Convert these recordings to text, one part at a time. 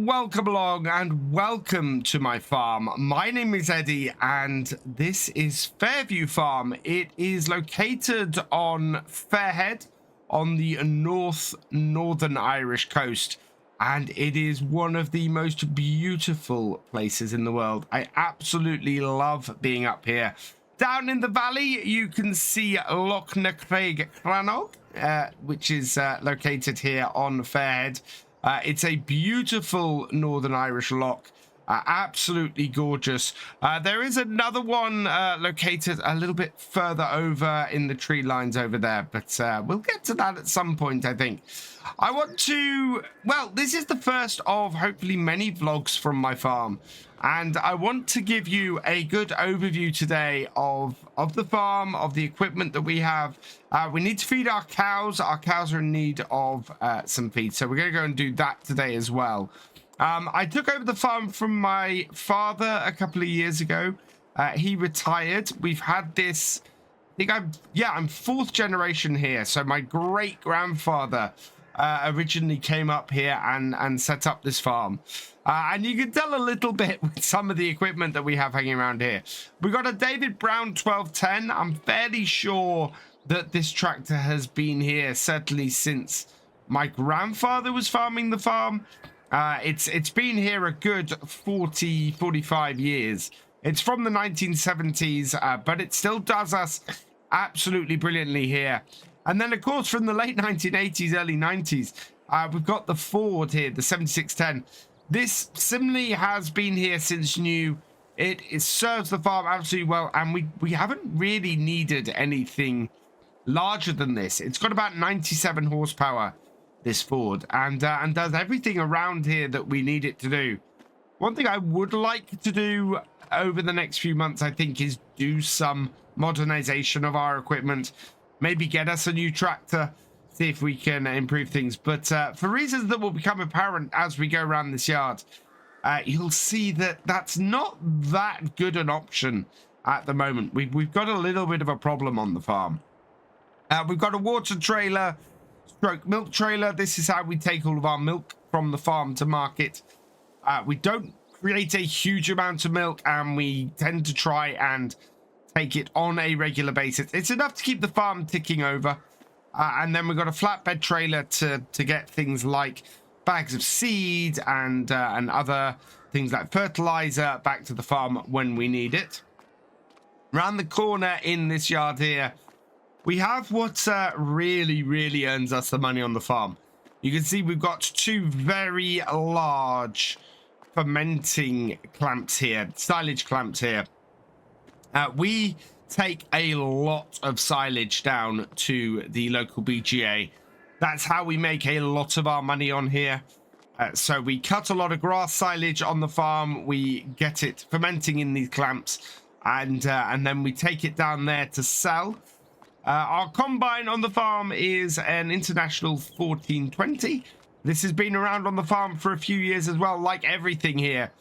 welcome along and welcome to my farm. My name is Eddie and this is Fairview Farm. It is located on Fairhead on the northern Irish coast, and it is one of the most beautiful places in the world. I absolutely love being up here. Down in the valley you can see Loch na Craig Crannog, which is located here on Fairhead. It's a beautiful Northern Irish loch, absolutely gorgeous. There is another one located a little bit further over in the tree lines over there, but we'll get to that at some point, I think. I want to, well, this is the first of hopefully many vlogs from my farm, and I want to give you a good overview today of the farm, of the equipment that we have. We need to feed our cows. Our cows are in need of some feed, so we're going to go and do that today as well. I took over the farm from my father a couple of years ago. He retired. We've had this, I think I'm fourth generation here. So my great grandfather originally came up here and set up this farm. And you can tell a little bit with some of the equipment that we have hanging around here. We got a David Brown 1210. I'm fairly sure that this tractor has been here certainly since my grandfather was farming the farm. It's been here a good 45 years. It's from the 1970s, but it still does us absolutely brilliantly here. And then, of course, from the late 1980s, early 90s, we've got the Ford here, the 7610. This similarly has been here since new. It serves the farm absolutely well, and we haven't really needed anything larger than this. It's got about 97 horsepower, this Ford, and does everything around here that we need it to do. One thing I would like to do over the next few months, I think, is do some modernization of our equipment. Maybe get us a new tractor, see if we can improve things. But for reasons that will become apparent as we go around this yard, you'll see that that's not that good an option at the moment. We've got a little bit of a problem on the farm. We've got a water trailer, stroke milk trailer. This is how we take all of our milk from the farm to market. We don't create a huge amount of milk, and we tend to try and take it on a regular basis. It's enough to keep the farm ticking over. And then we've got a flatbed trailer to get things like bags of seed and other things like fertilizer back to the farm when we need it. Around the corner in this yard here, we have what really earns us the money on the farm. You can see we've got two very large fermenting clamps here, silage clamps here. We take a lot of silage down to the local BGA. That's how we make a lot of our money on here. So we cut a lot of grass silage on the farm. We get it fermenting in these clamps, and then we take it down there to sell. Our combine on the farm is an International 1420. This has been around on the farm for a few years as well, like everything here.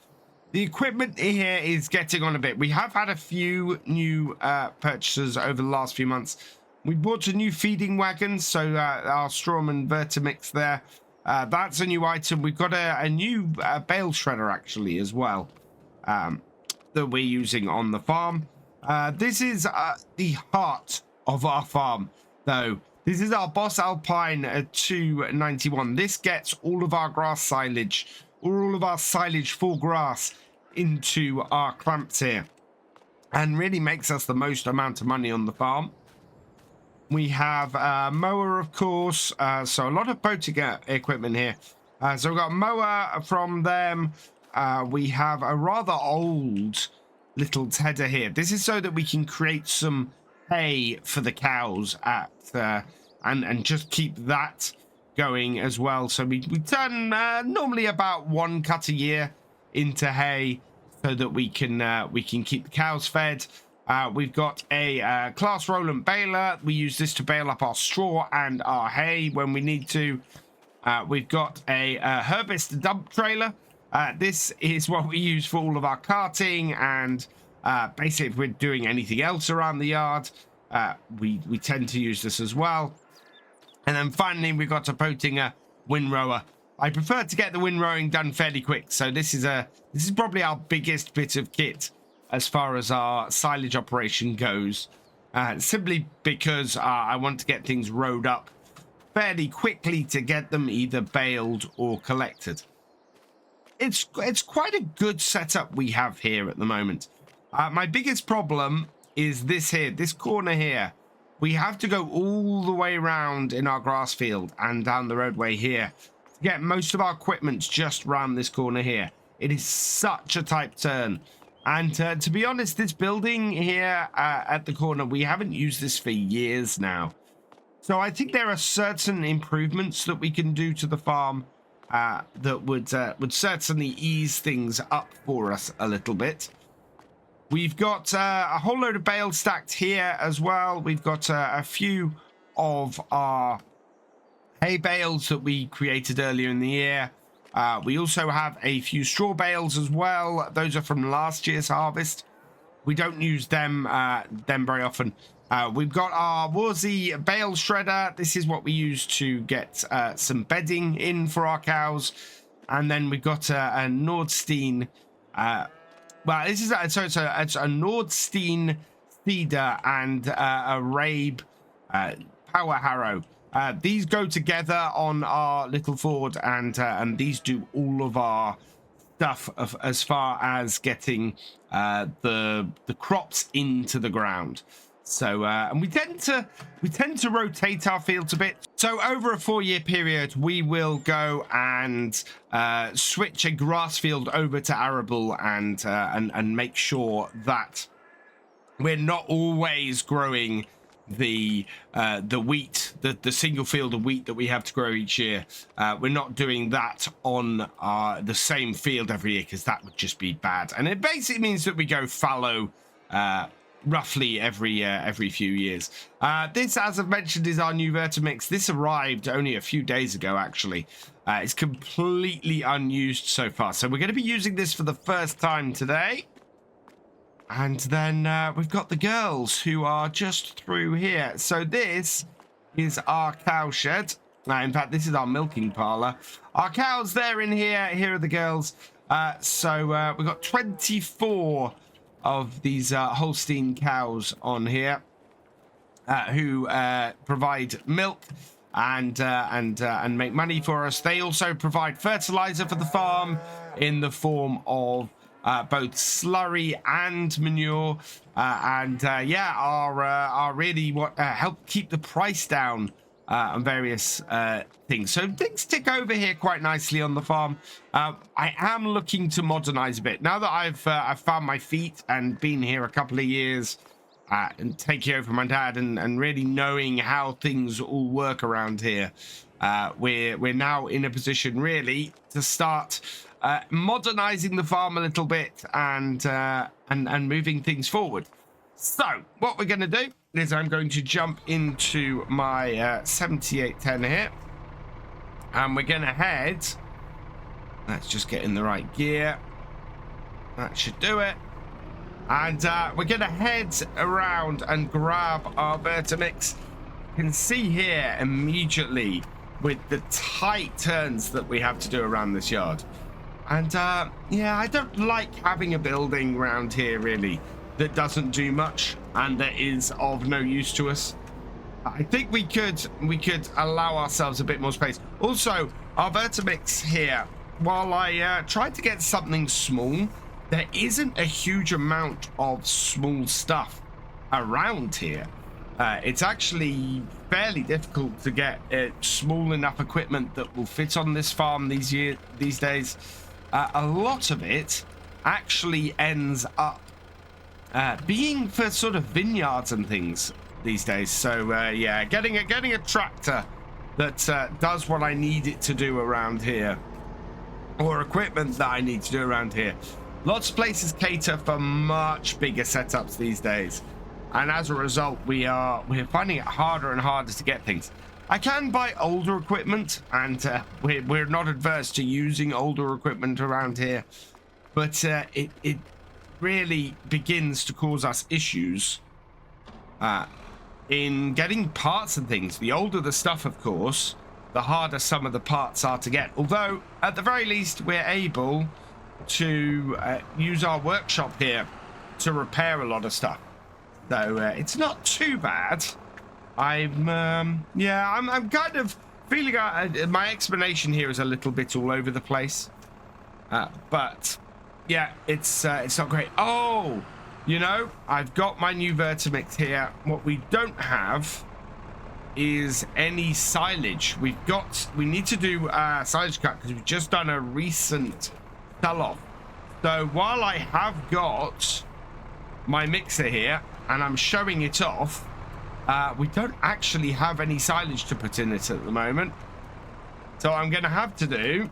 The equipment here is getting on a bit. We have had a few new purchases over the last few months. We bought a new feeding wagon, so our Strawman Vertimix there. That's a new item. We've got a new bale shredder actually as well, that we're using on the farm. This is the heart of our farm, though. This is our Boss Alpine 291. This gets all of our grass silage, all of our silage for grass into our clamps here, and really makes us the most amount of money on the farm. We have a mower, of course, so a lot of boating equipment here. So we've got a mower from them. We have a rather old little tedder here. This is so that we can create some hay for the cows at and just keep that going as well. So we turn normally about one cut a year into hay so that we can keep the cows fed. We've got a class Roland baler. We use this to bale up our straw and our hay when we need to. We've got a herbist dump trailer. This is what we use for all of our carting, and basically if we're doing anything else around the yard, we tend to use this as well. And then finally we've got a Potinger windrower. I prefer to get the windrowing done fairly quick. So this is probably our biggest bit of kit as far as our silage operation goes. Simply because I want to get things rowed up fairly quickly to get them either baled or collected. It's quite a good setup we have here at the moment. My biggest problem is this corner here. We have to go all the way around in our grass field and down the roadway here to get most of our equipment just round this corner here. It is such a tight turn. And to be honest, this building here at the corner, we haven't used this for years now. So I think there are certain improvements that we can do to the farm that would certainly ease things up for us a little bit. We've got a whole load of bales stacked here as well. We've got a few of our hay bales that we created earlier in the year. We also have a few straw bales as well. Those are from last year's harvest. We don't use them very often. We've got our Warzy bale shredder. This is what we use to get some bedding in for our cows. And then we've got a Nordstein. Well, this is it's a Nordstein seeder and a Rabe power harrow. These go together on our little Ford, and these do all of our stuff as far as getting the crops into the ground. So and we tend to rotate our fields a bit. So over a 4-year period, we will go and switch a grass field over to arable and make sure that we're not always growing the wheat, the single field of wheat that we have to grow each year. We're not doing that on the same field every year, because that would just be bad. And it basically means that we go fallow roughly every few years. This, as I've mentioned, is our new Vertimix. This arrived only a few days ago, actually. It's completely unused so far, so we're going to be using this for the first time today. And then we've got the girls who are just through here. So this is our cow shed. In fact, this is our milking parlor. Our cows, they're in here. Here are the girls. So we've got 24 of these Holstein cows on here who provide milk and make money for us. They also provide fertilizer for the farm in the form of both slurry and manure, are really what help keep the price down on various things. So things tick over here quite nicely on the farm. I am looking to modernize a bit now that I've found my feet and been here a couple of years and taking over my dad and really knowing how things all work around here. We're now in a position really to start modernizing the farm a little bit and moving things forward. So what we're going to do is I'm going to jump into my 7810 here, and we're going to head. Let's just get in the right gear. That should do it. And we're going to head around and grab our Vertimix. You can see here immediately with the tight turns that we have to do around this yard. And yeah, I don't like having a building around here really that doesn't do much and that is of no use to us. I think we could allow ourselves a bit more space. Also, our Vertimix here, while I tried to get something small, there isn't a huge amount of small stuff around here. It's actually fairly difficult to get small enough equipment that will fit on this farm these days. A lot of it actually ends up being for sort of vineyards and things these days. So yeah, getting a tractor that does what I need it to do around here, or equipment that I need to do around here. Lots of places cater for much bigger setups these days, and as a result, we're finding it harder and harder to get things. I can buy older equipment, and we're not adverse to using older equipment around here, but it really begins to cause us issues in getting parts and things. The older the stuff, of course, the harder some of the parts are to get. Although, at the very least, we're able to use our workshop here to repair a lot of stuff. So it's not too bad. I'm kind of feeling my explanation here is a little bit all over the place. But yeah, it's not great. Oh, you know, I've got my new Vertimix here. What we don't have is any silage. We need to do silage cut because we've just done a recent sell-off. So while I have got my mixer here and I'm showing it off, we don't actually have any silage to put in it at the moment. So I'm going to have to do,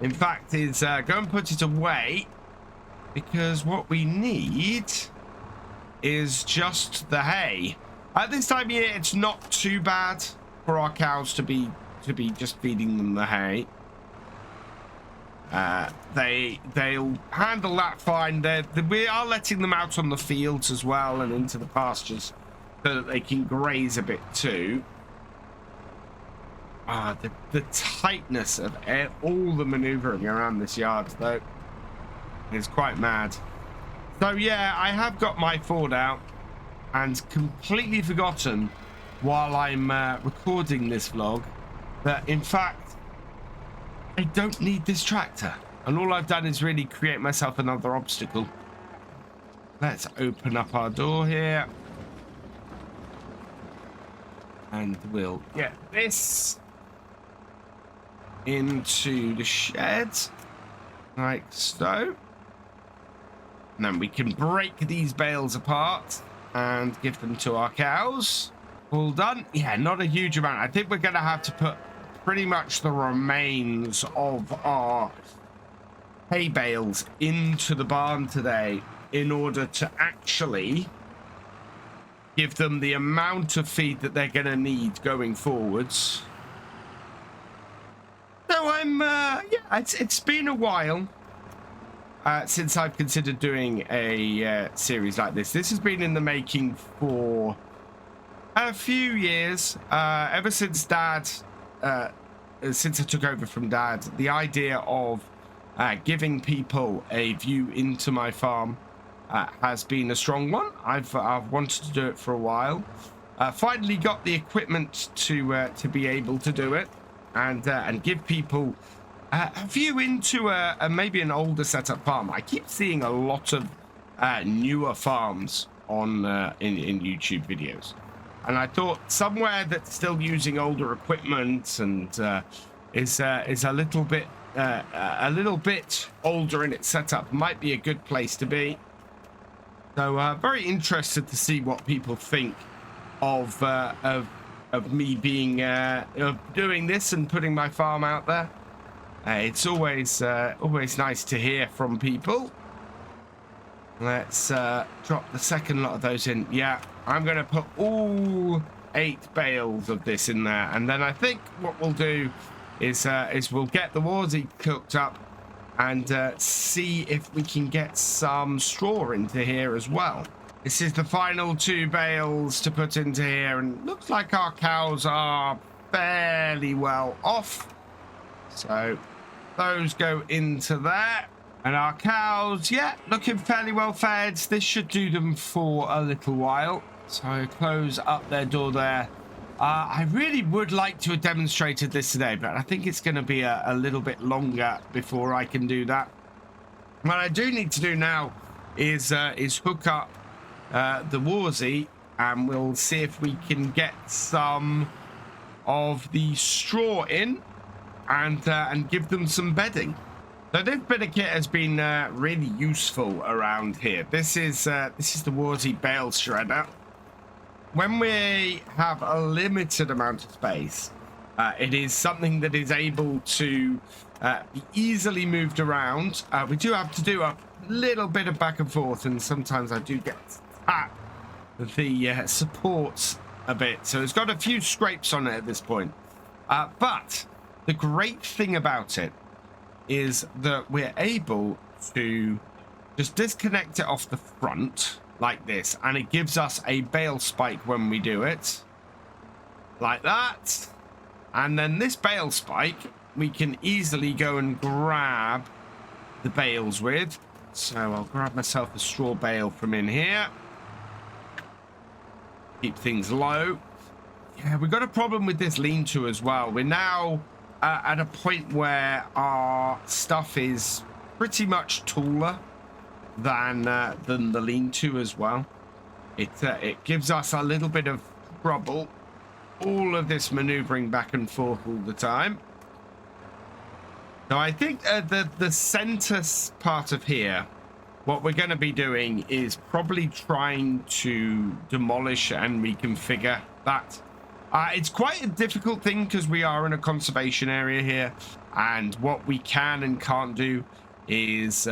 in fact, is go and put it away, because what we need is just the hay. At this time of year, it's not too bad for our cows to be just feeding them the hay. They'll handle that fine. We are letting them out on the fields as well and into the pastures so that they can graze a bit too. The tightness of all the maneuvering around this yard though is quite mad. So yeah, I have got my Ford out and completely forgotten while I'm recording this vlog that in fact I don't need this tractor, and all I've done is really create myself another obstacle. Let's open up our door here and we'll get this into the shed like so, and then we can break these bales apart and give them to our cows. All done. Yeah, not a huge amount. I think we're gonna have to put pretty much the remains of our hay bales into the barn today in order to actually give them the amount of feed that they're gonna need going forwards. So yeah, it's been a while since I've considered doing a series like this. This has been in the making for a few years, ever since Dad, since I took over from Dad. The idea of giving people a view into my farm has been a strong one. I've wanted to do it for a while. Finally got the equipment to be able to do it, and give people a view into maybe an older setup farm. I keep seeing a lot of newer farms on in YouTube videos, and I thought somewhere that's still using older equipment and is a little bit older in its setup might be a good place to be. So very interested to see what people think of me being doing this and putting my farm out there. It's always nice to hear from people. Let's drop the second lot of those in. Yeah, I'm going to put all 8 bales of this in there, and then I think what we'll do is we'll get the warzy cooked up and see if we can get some straw into here as well. This is the final 2 bales to put into here, and looks like our cows are fairly well off. So those go into there. And our cows, yeah, looking fairly well fed. This should do them for a little while. So close up their door there. I really would like to have demonstrated this today, but I think it's going to be a little bit longer before I can do that. What I do need to do now is hook up the warzy, and we'll see if we can get some of the straw in and give them some bedding. So this bit of kit has been really useful around here. This is the warzy bale shredder. When we have a limited amount of space, it is something that is able to be easily moved around. We do have to do a little bit of back and forth, and sometimes I do get the supports a bit. So it's got a few scrapes on it at this point. But the great thing about it is that we're able to just disconnect it off the front like this, and it gives us a bale spike when we do it like that, And then this bale spike, we can easily go and grab the bales with. So I'll grab myself a straw bale from in here. Keep things low. Yeah, we've got a problem with this lean-to as well. We're now at a point where our stuff is pretty much taller than the lean-to as well. It gives us a little bit of trouble. All of this maneuvering back and forth all the time. So I think the center part of here, what we're going to be doing is probably trying to demolish and reconfigure that. It's quite a difficult thing because we are in a conservation area here, and what we can and can't do is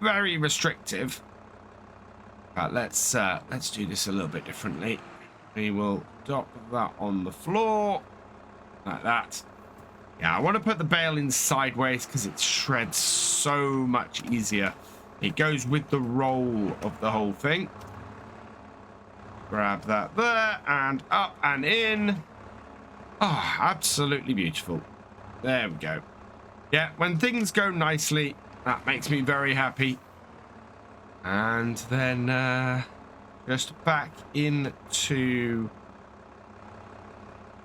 very restrictive. Let's do this a little bit differently. We will drop that on the floor like that. Yeah, I want to put the bale in sideways because it shreds so much easier. It goes with the roll of the whole thing. Grab that there and up and in. Oh, absolutely beautiful. There we go. Yeah, when things go nicely, that makes me very happy. And then just back into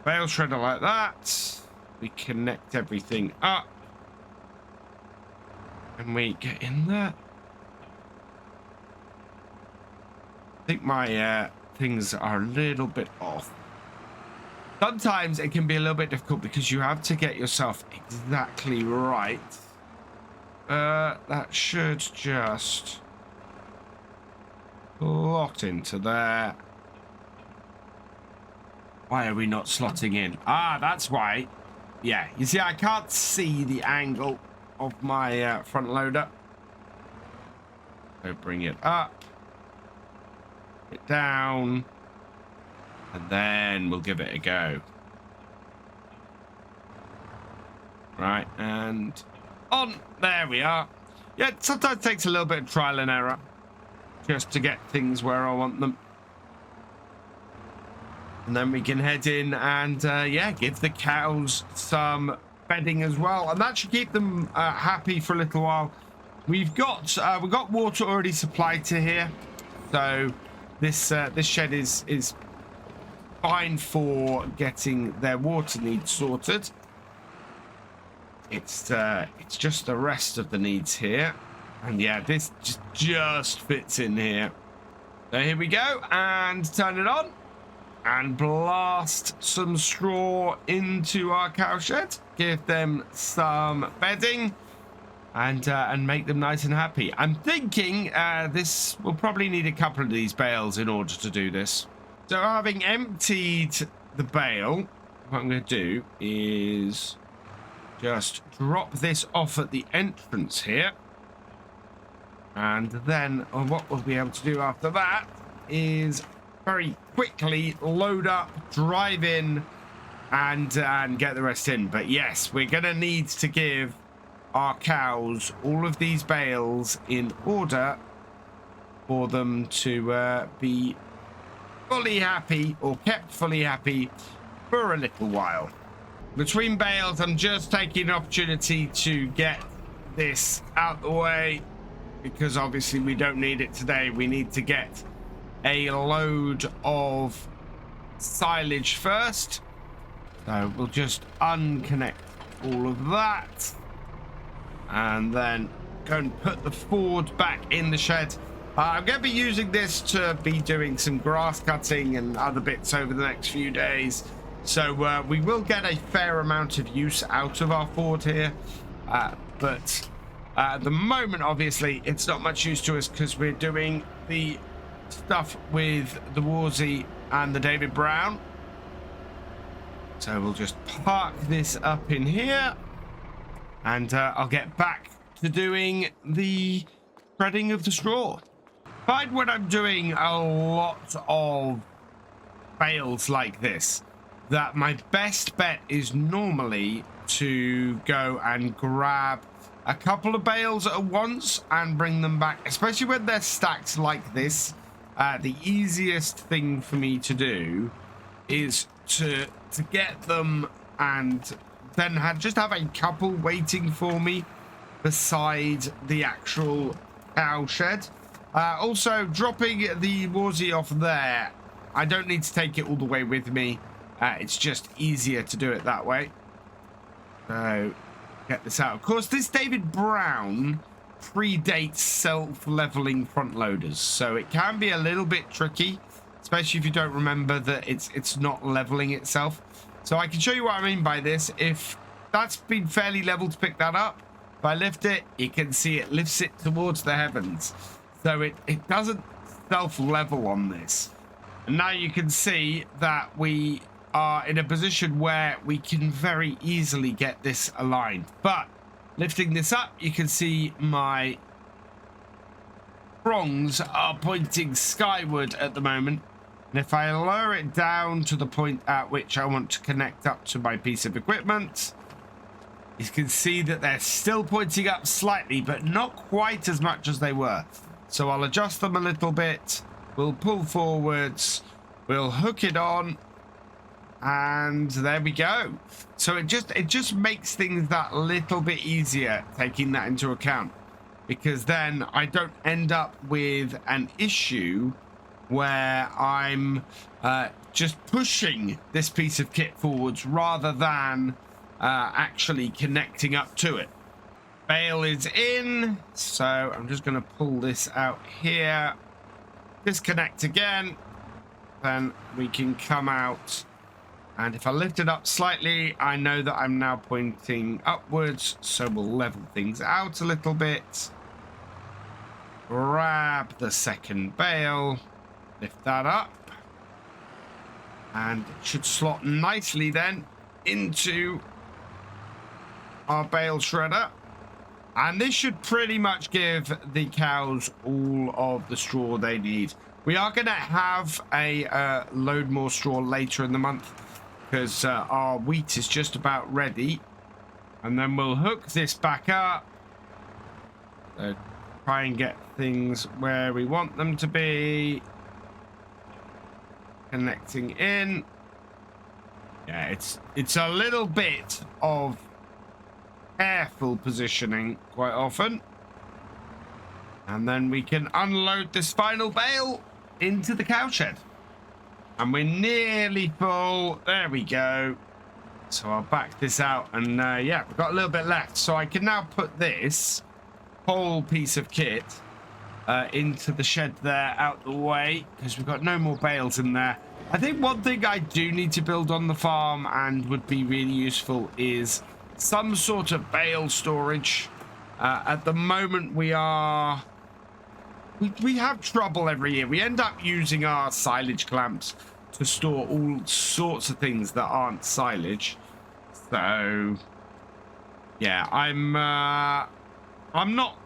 bale shredder like that. We connect everything up. And we get in there. I think my things are a little bit off. Sometimes it can be a little bit difficult because you have to get yourself exactly right. That should just slot into there. Why are we not slotting in? Ah, that's why. Yeah, you see, I can't see the angle of my front loader. So bring it up, it down, and then we'll give it a go. Right, and on. There we are. Yeah, it sometimes takes a little bit of trial and error just to get things where I want them. And then we can head in and, yeah, give the cows some bedding as well. And that should keep them happy for a little while. We've got water already supplied to here. So this shed is fine for getting their water needs sorted. It's just the rest of the needs here. And, yeah, this just fits in here. So here we go. And turn it on. And blast some straw into our cow shed. Give them some bedding, and make them nice and happy. I'm thinking this will probably need a couple of these bales in order to do this. So having emptied the bale, what I'm going to do is just drop this off at the entrance here. And then what we'll be able to do after that is very quickly load up, drive in, and get the rest in. But yes, we're gonna need to give our cows all of these bales in order for them to be fully happy, or kept fully happy, for a little while. Between bales, I'm just taking an opportunity to get this out the way because obviously we don't need it today. We need to get a load of silage first. So we'll just unconnect all of that and then go and put the Ford back in the shed. I'm going to be using this to be doing some grass cutting and other bits over the next few days. So we will get a fair amount of use out of our Ford here. But at the moment, obviously, it's not much use to us because we're doing the stuff with the Warzy and the David Brown. So we'll just park this up in here, and I'll get back to doing the spreading of the straw. Find when I'm doing a lot of bales like this that my best bet is normally to go and grab a couple of bales at once and bring them back, especially when they're stacked like this. The easiest thing for me to do is to to get them and then just have a couple waiting for me beside the actual cow shed. Also, dropping the Warzy off there, I don't need to take it all the way with me. It's just easier to do it that way. So, get this out. Of course, this David Brown predates self-leveling front loaders, so it can be a little bit tricky, especially if you don't remember that it's not leveling itself. So I can show you what I mean by this. If that's been fairly level to pick that up, if I lift it, you can see it lifts it towards the heavens. So it doesn't self-level on this. And now you can see that we are in a position where we can very easily get this aligned. But lifting this up, you can see my prongs are pointing skyward at the moment. And if I lower it down to the point at which I want to connect up to my piece of equipment, you can see that they're still pointing up slightly, but not quite as much as they were. So I'll adjust them a little bit. We'll pull forwards. We'll hook it on. And there we go. So it just makes things that little bit easier, taking that into account. Because then I don't end up with an issue where I'm just pushing this piece of kit forwards rather than actually connecting up to it. Bale is in, so I'm just going to pull this out here, disconnect again, then we can come out. And if I lift it up slightly, I know that I'm now pointing upwards, so we'll level things out a little bit. Grab the second bale, lift that up, and it should slot nicely then into our bale shredder. And this should pretty much give the cows all of the straw they need. We are going to have a load more straw later in the month because our wheat is just about ready. And then we'll hook this back up. Try and get things where we want them to be. Connecting in. Yeah, it's a little bit of careful positioning quite often. And then we can unload this final bale into the cowshed. And we're nearly full. There we go. So I'll back this out. And yeah, we've got a little bit left. So I can now put this whole piece of kit into the shed there out the way, because we've got no more bales in there. I think one thing I do need to build on the farm and would be really useful is some sort of bale storage. At the moment we have trouble every year. We end up using our silage clamps to store all sorts of things that aren't silage. So yeah, I'm not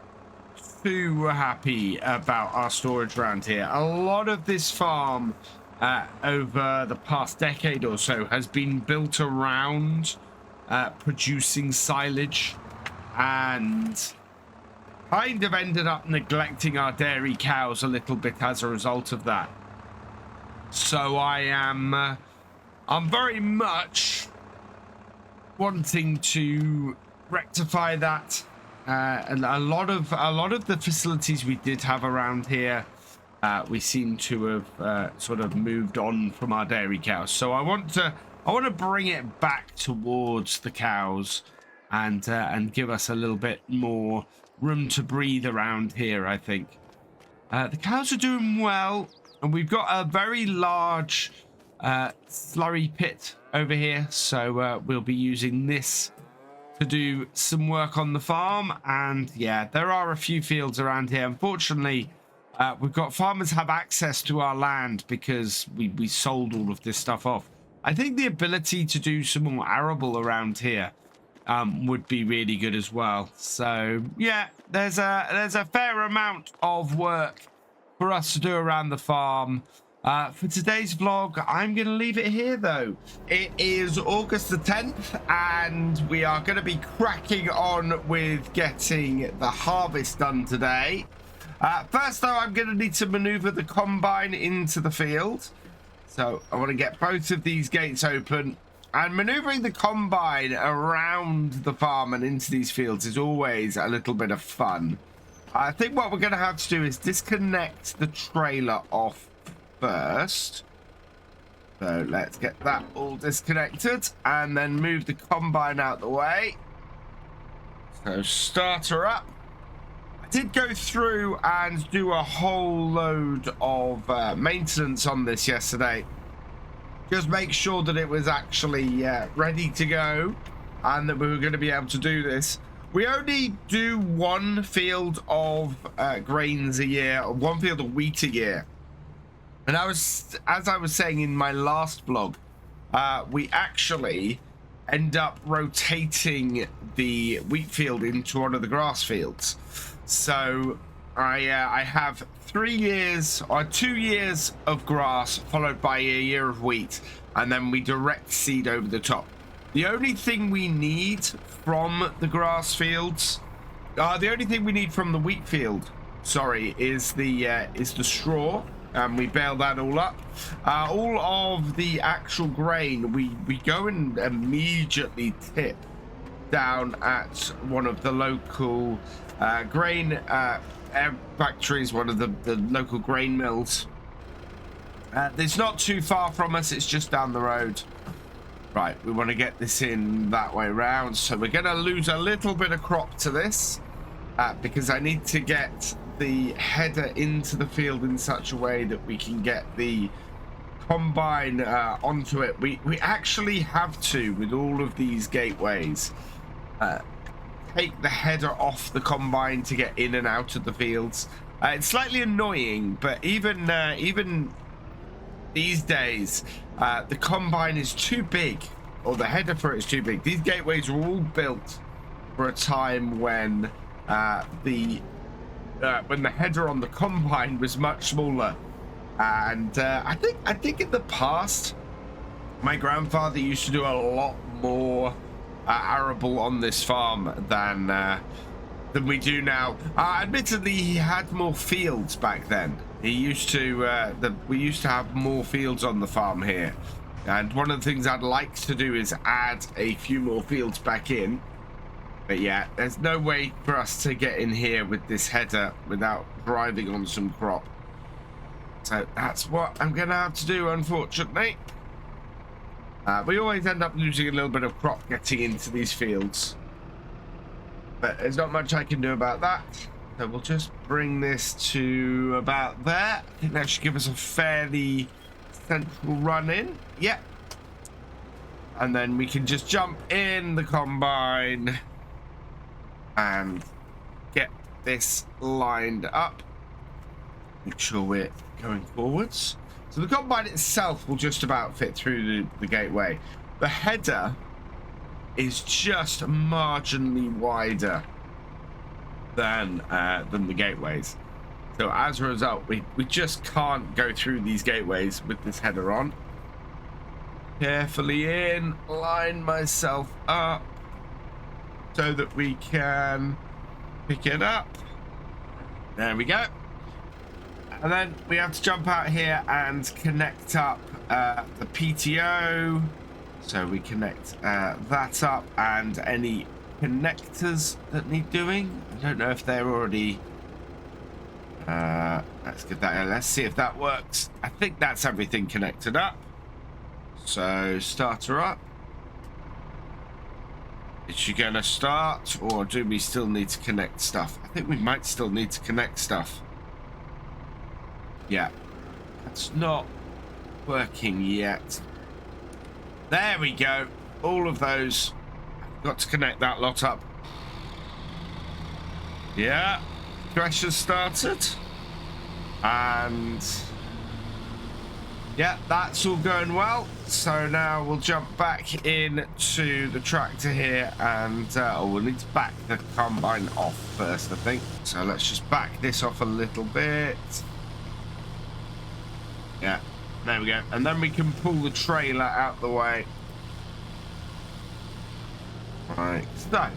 too happy about our storage around here. A lot of this farm over the past decade or so has been built around producing silage, and kind of ended up neglecting our dairy cows a little bit as a result of that. So I'm very much wanting to rectify that. And a lot of the facilities we did have around here, we seem to have sort of moved on from our dairy cows. So I want to bring it back towards the cows and give us a little bit more room to breathe around here, I think. The cows are doing well, and we've got a very large slurry pit over here, so we'll be using this to do some work on the farm. And yeah, there are a few fields around here. Unfortunately, we've got farmers have access to our land because we sold all of this stuff off. I think the ability to do some more arable around here would be really good as well. So yeah, there's a fair amount of work for us to do around the farm. For today's vlog, I'm going to leave it here though. It is August the 10th and we are going to be cracking on with getting the harvest done today. First though, I'm going to need to maneuver the combine into the field. So I want to get both of these gates open And maneuvering the combine around the farm and into these fields is always a little bit of fun. I think what we're going to have to do is disconnect the trailer off first. So let's get that all disconnected and then move the combine out the way. So start her up. I did go through and do a whole load of maintenance on this yesterday. Just make sure that it was actually ready to go and that we were going to be able to do this. We only do one field of grains a year, or one field of wheat a year. And as I was saying in my last vlog, we actually end up rotating the wheat field into one of the grass fields. So I have 3 years or 2 years of grass followed by a year of wheat, and then we direct seed over the top. The only thing we need from the grass fields, the only thing we need from the wheat field, sorry, is the straw. And we bale that all up. All of the actual grain, we go and immediately tip down at one of the local grain factories, one of the local grain mills. It's not too far from us, it's just down the road. Right, we want to get this in that way around, so we're going to lose a little bit of crop to this because I need to get the header into the field in such a way that we can get the combine onto it. We actually have to, with all of these gateways, take the header off the combine to get in and out of the fields. It's slightly annoying, but even these days, the combine is too big, or the header for it is too big. These gateways were all built for a time when the header on the combine was much smaller, and I think in the past my grandfather used to do a lot more arable on this farm than we do now. Admittedly, he had more fields back then. He used to we used to have more fields on the farm here, and one of the things I'd like to do is add a few more fields back in. But yeah, there's no way for us to get in here with this header without driving on some crop. So that's what I'm going to have to do, unfortunately. We always end up losing a little bit of crop getting into these fields. But there's not much I can do about that. So we'll just bring this to about there. I think that should give us a fairly central run in. Yep. And then we can just jump in the combine and get this lined up. Make sure we're going forwards. So the combine itself will just about fit through the gateway. The header is just marginally wider than the gateways. So as a result, we just can't go through these gateways with this header on. Carefully in, line myself up so that we can pick it up. There we go. And then we have to jump out here and connect up the PTO. So we connect that up and any connectors that need doing. I don't know if they're already... let's get that in. Let's see if that works. I think that's everything connected up. So start her up. Is she gonna start, or do we still need to connect stuff? I think we might still need to connect stuff. Yeah, that's not working yet. There we go. All of those. Got to connect that lot up. Yeah, thresher's started. And yeah, that's all going well. So now we'll jump back in to the tractor here, and we'll need to back the combine off first, I think. So let's just back this off a little bit. Yeah, there we go. And then we can pull the trailer out the way. Right, so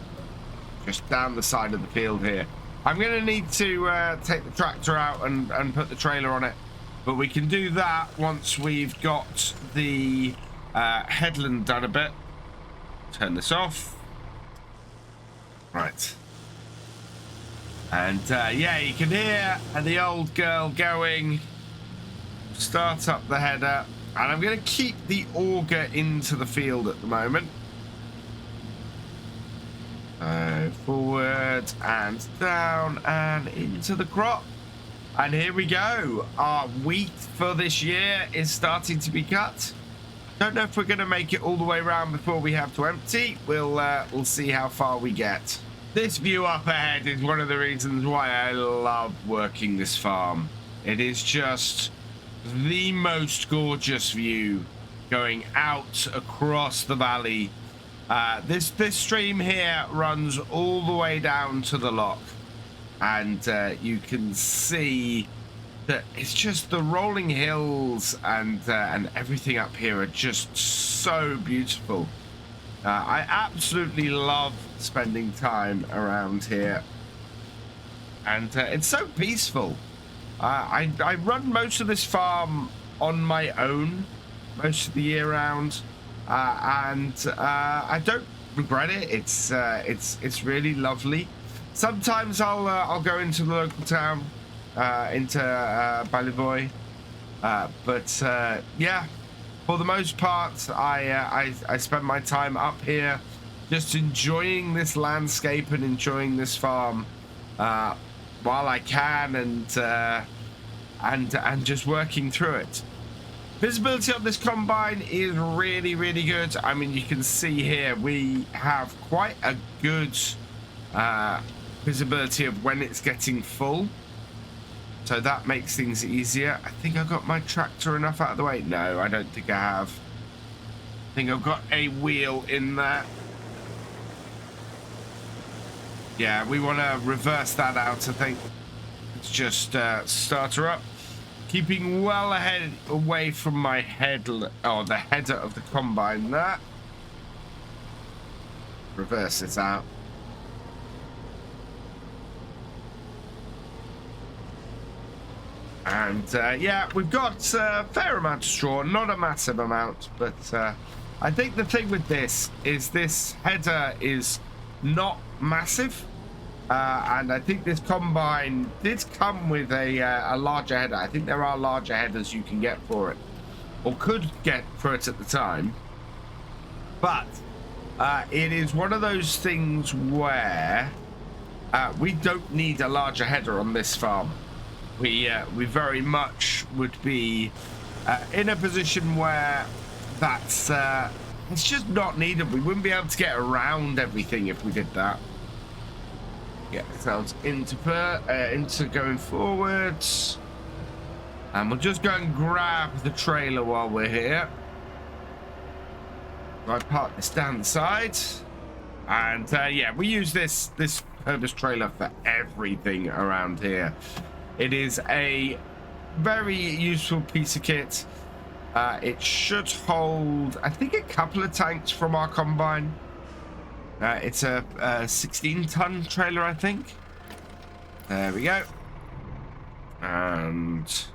just down the side of the field here. I'm going to need to take the tractor out and put the trailer on it. But we can do that once we've got the headland done a bit. Turn this off. Right. And yeah, you can hear the old girl going. Start up the header. And I'm going to keep the auger into the field at the moment. Forward and down and into the crop. And here we go. Our wheat for this year is starting to be cut. Don't know if we're going to make it all the way around before we have to empty. We'll see how far we get. This view up ahead is one of the reasons why I love working this farm. It is just the most gorgeous view going out across the valley. This stream here runs all the way down to the lock, and you can see that it's just the rolling hills and everything up here are just so beautiful. I absolutely love spending time around here, and it's so peaceful. I run most of this farm on my own most of the year round, and I don't regret it. It's really lovely. Sometimes I'll go into the local town, into Ballyboy, but yeah, for the most part, I spend my time up here, just enjoying this landscape and enjoying this farm while I can, and just working through it. Visibility on this combine is really, really good. I mean, you can see here we have quite a good visibility of when it's getting full, so that makes things easier. I think I've got my tractor enough out of the way. No, I don't think I have. I think I've got a wheel in there. Yeah, we want to reverse that out, I think. Let's just start her up. Keeping well ahead, away from my head, or the header of the combine there. Reverse it out. And yeah, we've got a fair amount of straw, not a massive amount, but I think the thing with this is this header is not massive, and I think this combine did come with a larger header. I think there are larger headers you can get for it, or could get for it at the time, but it is one of those things where we don't need a larger header on this farm. We very much would be in a position where that's it's just not needed. We wouldn't be able to get around everything if we did that. Get ourselves into going forwards, and we'll just go and grab the trailer while we're here. I park this down the side, and yeah, we use this purpose trailer for everything around here. It is a very useful piece of kit. It should hold, I think, a couple of tanks from our combine. It's a 16-ton trailer, I think. There we go. And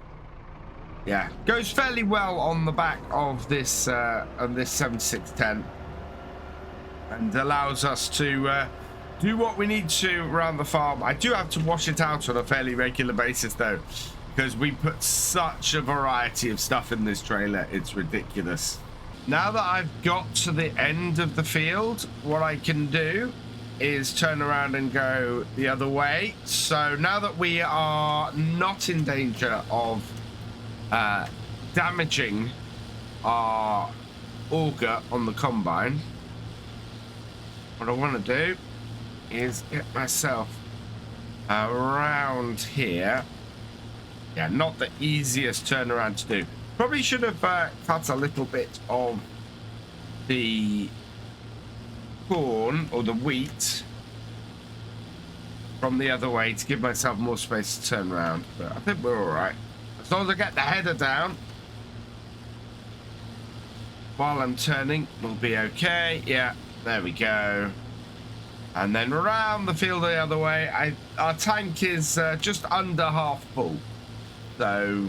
yeah, goes fairly well on the back of this 7610, and allows us to do what we need to around the farm. I do have to wash it out on a fairly regular basis though, because we put such a variety of stuff in this trailer, it's ridiculous. Now that I've got to the end of the field, what I can do is turn around and go the other way. So now that we are not in danger of damaging our auger on the combine, what I want to do is get myself around here. Yeah, not the easiest turnaround to do. Probably should have cut a little bit of the corn or the wheat from the other way to give myself more space to turn around, but I think we're all right. As long as I get the header down while I'm turning, we'll be okay. Yeah, there we go. And then around the field the other way. Our tank is just under half full. So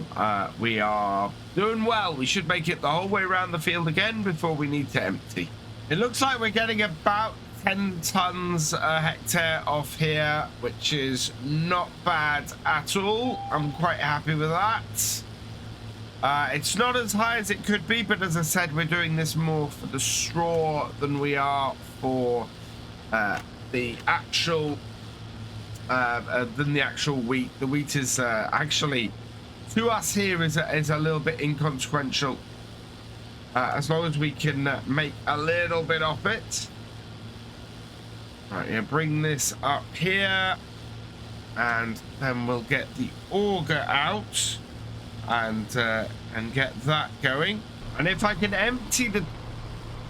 we are doing well. We should make it the whole way around the field again before we need to empty. It looks like we're getting about 10 tons a hectare off here, which is not bad at all. I'm quite happy with that. It's not as high as it could be, but as I said, we're doing this more for the straw than we are for the actual wheat. The wheat is actually, to us here, is a little bit inconsequential. As long as we can make a little bit off it. Right, yeah, bring this up here, and then we'll get the auger out and get that going. And if I can empty the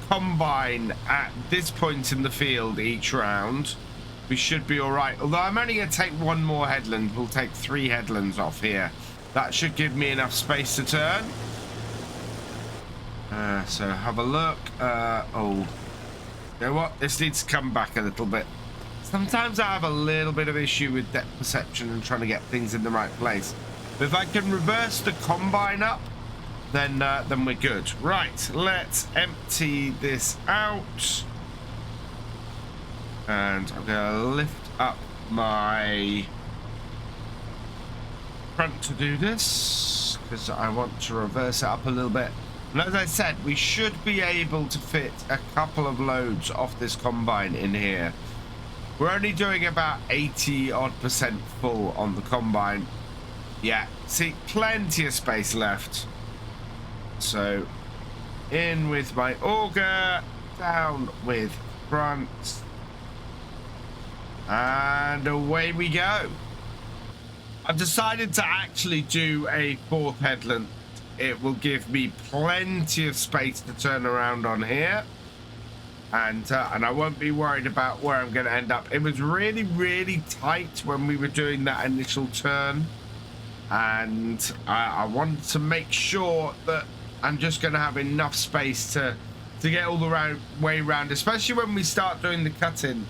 combine at this point in the field each round, we should be all right. Although I'm only going to take one more headland. We'll take 3 headlands off here. That should give me enough space to turn. So have a look. Oh, you know what? This needs to come back a little bit. Sometimes I have a little bit of issue with depth perception and trying to get things in the right place. But if I can reverse the combine up, then we're good. Right, let's empty this out. And I'm going to lift up my front to do this, because I want to reverse it up a little bit. And as I said, we should be able to fit a couple of loads off this combine in here. We're only doing about 80% full on the combine. Yeah, see, plenty of space left. So, in with my auger, down with front, and away we go. I've decided to actually do a 4th headland. It will give me plenty of space to turn around on here, and I won't be worried about where I'm going to end up. It was really, really tight when we were doing that initial turn, and I wanted to make sure that I'm just going to have enough space to get all the way around, especially when we start doing the cutting,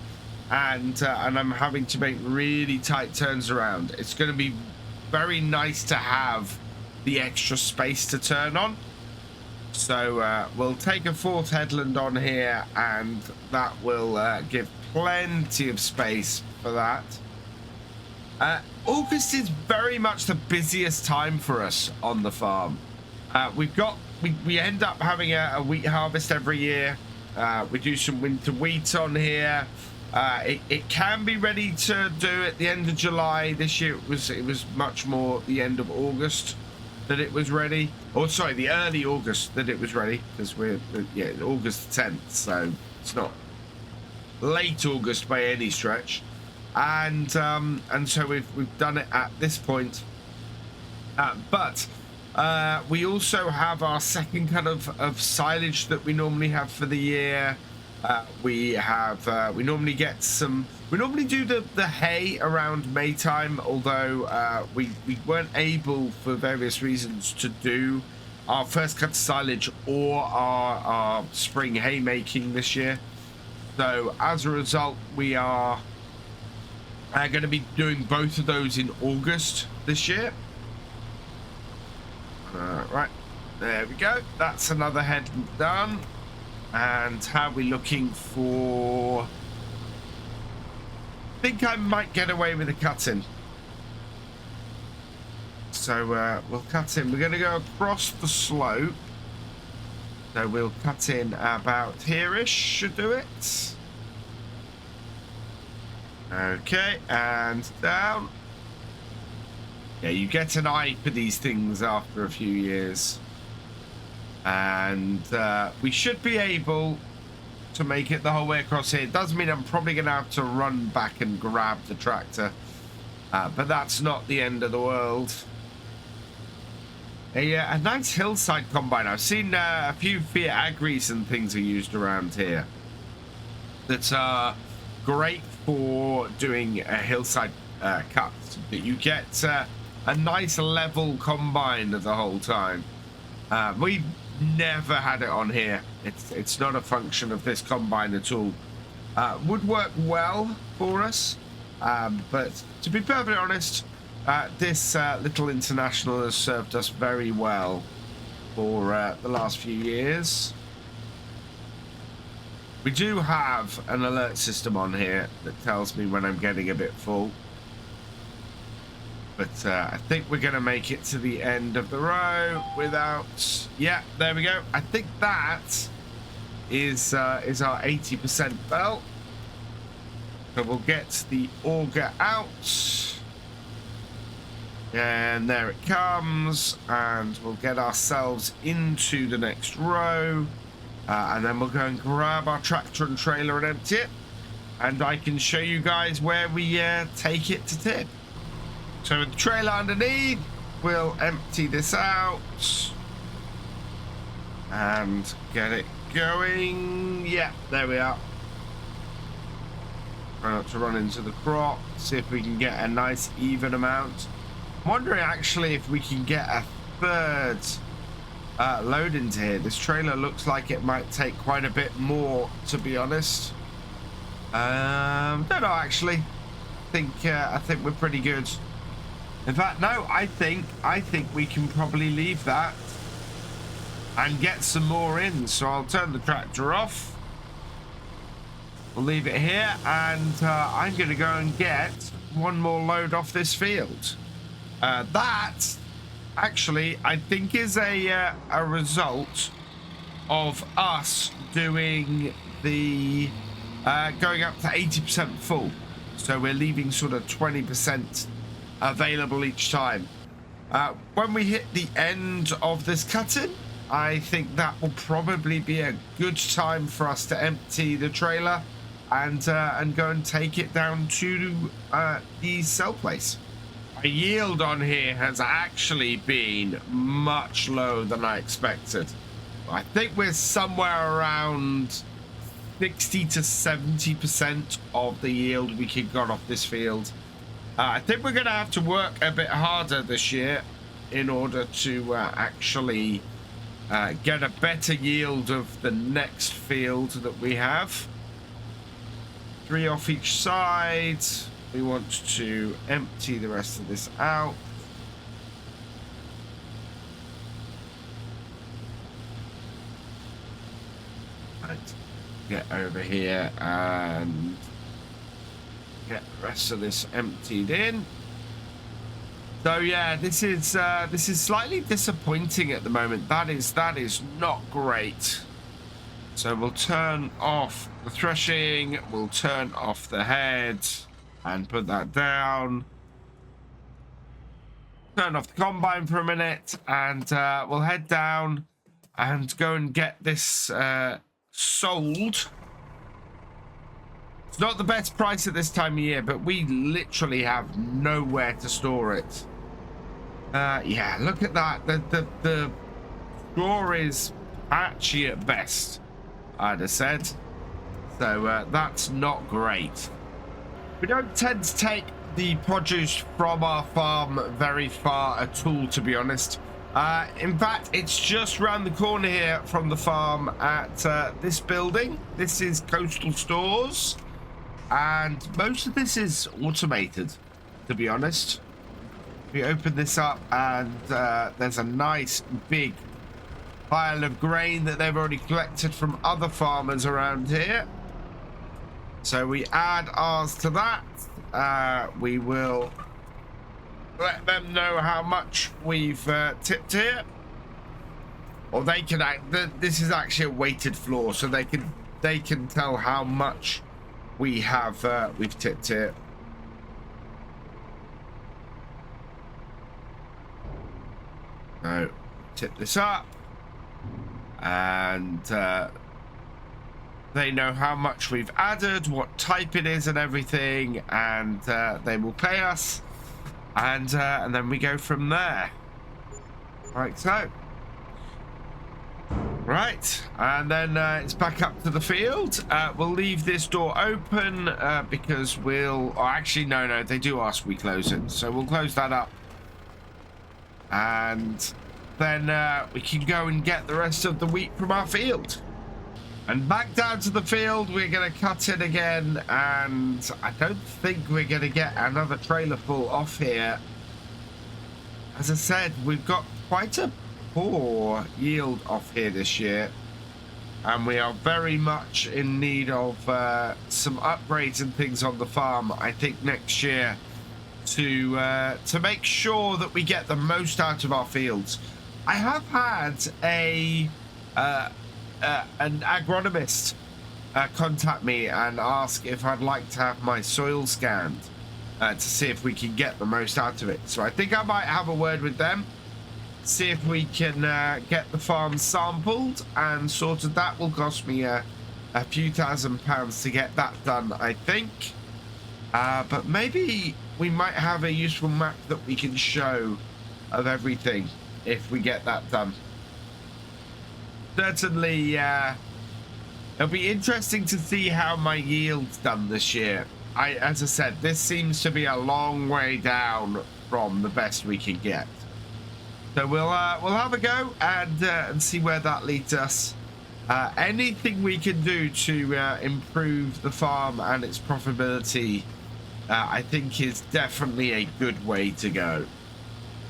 and I'm having to make really tight turns around. It's going to be very nice to have the extra space to turn on. So we'll take a 4th headland on here, and that will give plenty of space for that. August is very much the busiest time for us on the farm. We end up having a wheat harvest every year. We do some winter wheat on here. It can be ready to do at the end of July. This year it was much more the end of August that it was ready. Or sorry, the early August that it was ready, because we're August 10th, so it's not late August by any stretch. And so we've done it at this point. But we also have our second cut of silage that we normally have for the year. We normally do the hay around May time, although we weren't able for various reasons to do our first cut of silage or our spring haymaking this year. So as a result, we are going to be doing both of those in August this year. Right, there we go. That's another head done. And how are we looking for? I think I might get away with a cut-in. So we'll cut in. We're going to go across the slope. So we'll cut in about here-ish, should do it. Okay, and down. Yeah, you get an eye for these things after a few years. And we should be able to make it the whole way across here. It does mean I'm probably going to have to run back and grab the tractor. But that's not the end of the world. A nice hillside combine. I've seen a few Fiat Agris and things are used around here that are great for doing a hillside cut. That you get a nice level combine the whole time. We've never had it on here. It's not a function of this combine at all. Would work well for us, but to be perfectly honest, This little international has served us very well for the last few years. We do have an alert system on here that tells me when I'm getting a bit full. But I think we're going to make it to the end of the row without... Yeah, there we go. I think that is our 80% belt. So we'll get the auger out. And there it comes. And we'll get ourselves into the next row. And then we'll go and grab our tractor and trailer and empty it. And I can show you guys where we take it to tip. So with the trailer underneath, we'll empty this out. And get it going. Yeah, there we are. Try not to run into the crop. See if we can get a nice even amount. I'm wondering actually if we can get a third load into here. This trailer looks like it might take quite a bit more, to be honest. Don't know actually. I think we're pretty good. In fact, no, I think we can probably leave that and get some more in. So I'll turn the tractor off. We'll leave it here, and I'm going to go and get one more load off this field. That actually, I think, is a result of us doing the going up to 80% full. So we're leaving sort of 20% available each time. When we hit the end of this cut-in, I think that will probably be a good time for us to empty the trailer and go and take it down to the sell place. Our yield on here has actually been much lower than I expected. I think we're somewhere around 60 to 70% of the yield we could get off this field. I think we're going to have to work a bit harder this year in order to actually get a better yield of the next field that we have. 3 off each side. We want to empty the rest of this out. Right. Get over here and get the rest of this emptied in. So yeah, this is slightly disappointing at the moment. That is not great. So we'll turn off the threshing, we'll turn off the head and put that down. Turn off the combine for a minute, and we'll head down and go and get this sold. It's not the best price at this time of year, but we literally have nowhere to store it. Yeah, look at that. The store is patchy at best, I'd have said. So that's not great. We don't tend to take the produce from our farm very far at all, to be honest. In fact, it's just round the corner here from the farm at this building. This is Coastal Stores, and most of this is automated, to be honest. We open this up, and there's a nice big pile of grain that they've already collected from other farmers around here. So we add ours to that. We will let them know how much we've tipped here, or they can this is actually a weighted floor, so they can tell how much we have we've tipped here. So tip this up, and they know how much we've added, what type it is and everything, and they will pay us, and then we go from there, like so. Right, and then it's back up to the field. We'll leave this door open because we'll... Oh, actually, no, they do ask we close it, so we'll close that up. And then we can go and get the rest of the wheat from our field. And back down to the field, we're going to cut it again, and I don't think we're going to get another trailer full off here as I said, we've got quite a poor yield off here this year, and we are very much in need of some upgrades and things on the farm, I think, next year to make sure that we get the most out of our fields. I have had an agronomist contact me and ask if I'd like to have my soil scanned to see if we can get the most out of it. So I think I might have a word with them, see if we can get the farm sampled and sorted. That will cost me a few £1,000s to get that done, I think. But maybe we might have a useful map that we can show of everything if we get that done. Certainly, it'll be interesting to see how my yield's done this year. As I said, this seems to be a long way down from the best we can get. So we'll have a go and see where that leads us. Anything we can do to improve the farm and its profitability, I think is definitely a good way to go.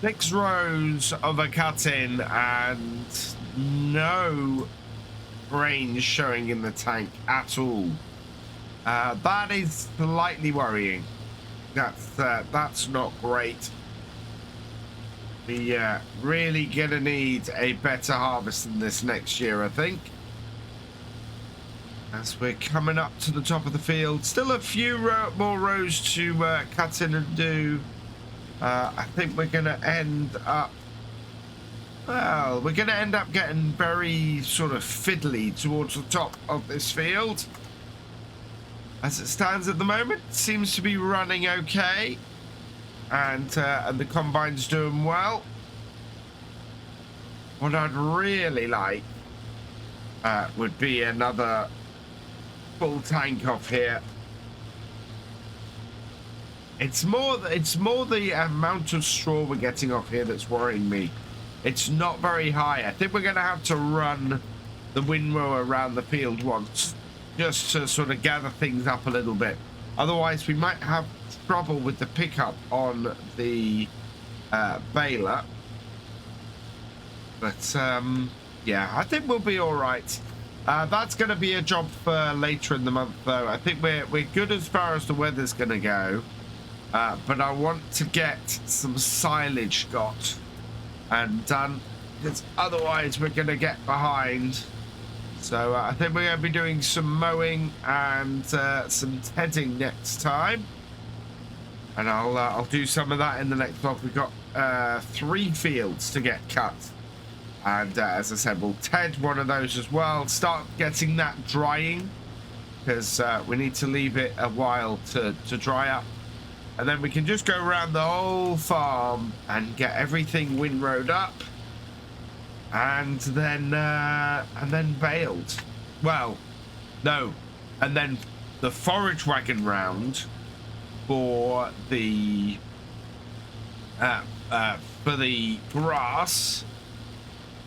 6 rows of a cut-in and no range showing in the tank at all. That is slightly worrying. That's not great. We really gonna need a better harvest than this next year, I think. As we're coming up to the top of the field, still a few more rows to cut in and do. I think we're gonna end up, well, we're gonna end up getting very sort of fiddly towards the top of this field. As it stands at the moment, seems to be running okay, and the combine's doing well. What I'd really like would be another full tank off here. It's more the amount of straw we're getting off here that's worrying me. It's not very high. I think we're going to have to run the windrow around the field once, just to sort of gather things up a little bit. Otherwise, we might have trouble with the pickup on the baler. But yeah, I think we'll be all right. That's going to be a job for later in the month, though. I think we're good as far as the weather's going to go. But I want to get some silage got and done, because otherwise we're going to get behind. So I think we're going to be doing some mowing and some tedding next time. And I'll do some of that in the next vlog. We've got 3 fields to get cut. And as I said, we'll ted one of those as well. Start getting that drying, because we need to leave it a while to dry up. And then we can just go around the whole farm and get everything windrowed up. And then baled. Well, no. And then the forage wagon round for the grass.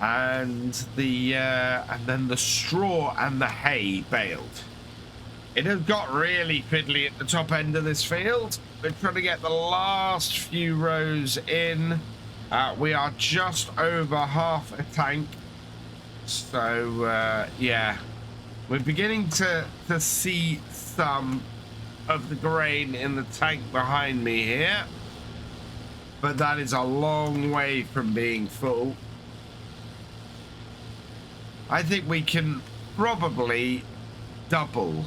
And then the straw and the hay baled. It has got really fiddly at the top end of this field. We're trying to get the last few rows in. We are just over half a tank. So yeah, we're beginning to see some of the grain in the tank behind me here, but that is a long way from being full. I think we can probably double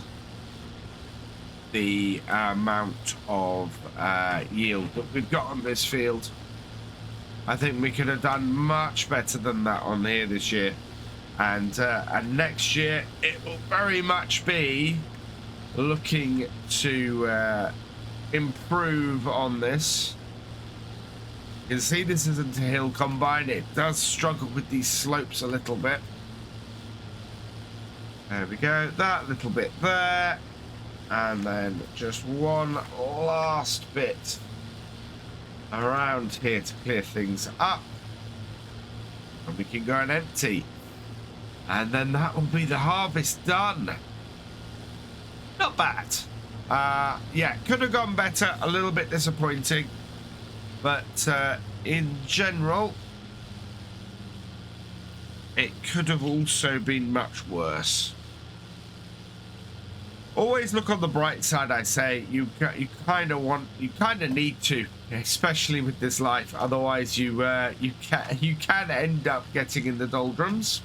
the amount of yield that we've got on this field. I think we could have done much better than that on here this year, and next year it will very much be looking to improve on this. You can see this isn't a hill combine. It does struggle with these slopes a little bit. There we go, that little bit there, and then just one last bit around here to clear things up, and we can go and empty, and then that will be the harvest done. Not bad. Yeah, could have gone better, a little bit disappointing, but in general, it could have also been much worse. Always look on the bright side, I say. You kind of need to, especially with this life. Otherwise, you can end up getting in the doldrums.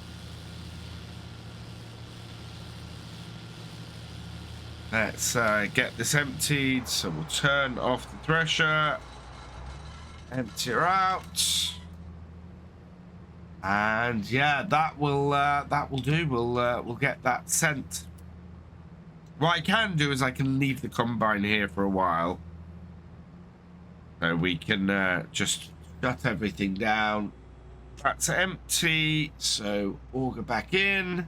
Let's get this emptied. So we'll turn off the thresher, empty her out, and yeah, that will do. We'll get that sent. What I can do is I can leave the combine here for a while. So we can just shut everything down. That's empty. So auger back in.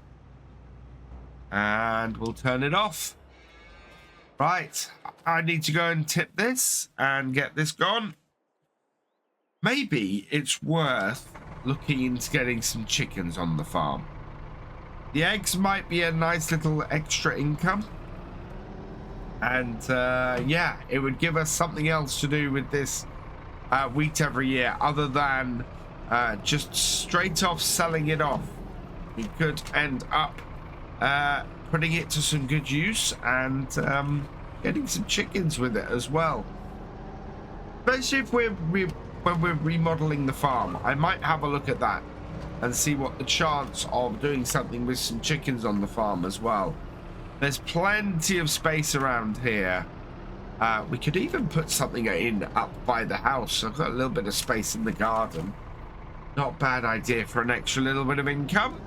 And we'll turn it off. Right. I need to go and tip this and get this gone. Maybe it's worth looking into getting some chickens on the farm. The eggs might be a nice little extra income. And yeah, it would give us something else to do with this wheat every year other than just straight off selling it off. We could end up putting it to some good use and getting some chickens with it as well. Especially if when we're remodeling the farm, I might have a look at that and see what the chance of doing something with some chickens on the farm as well. There's plenty of space around here. We could even put something in up by the house. I've got a little bit of space in the garden. Not a bad idea for an extra little bit of income.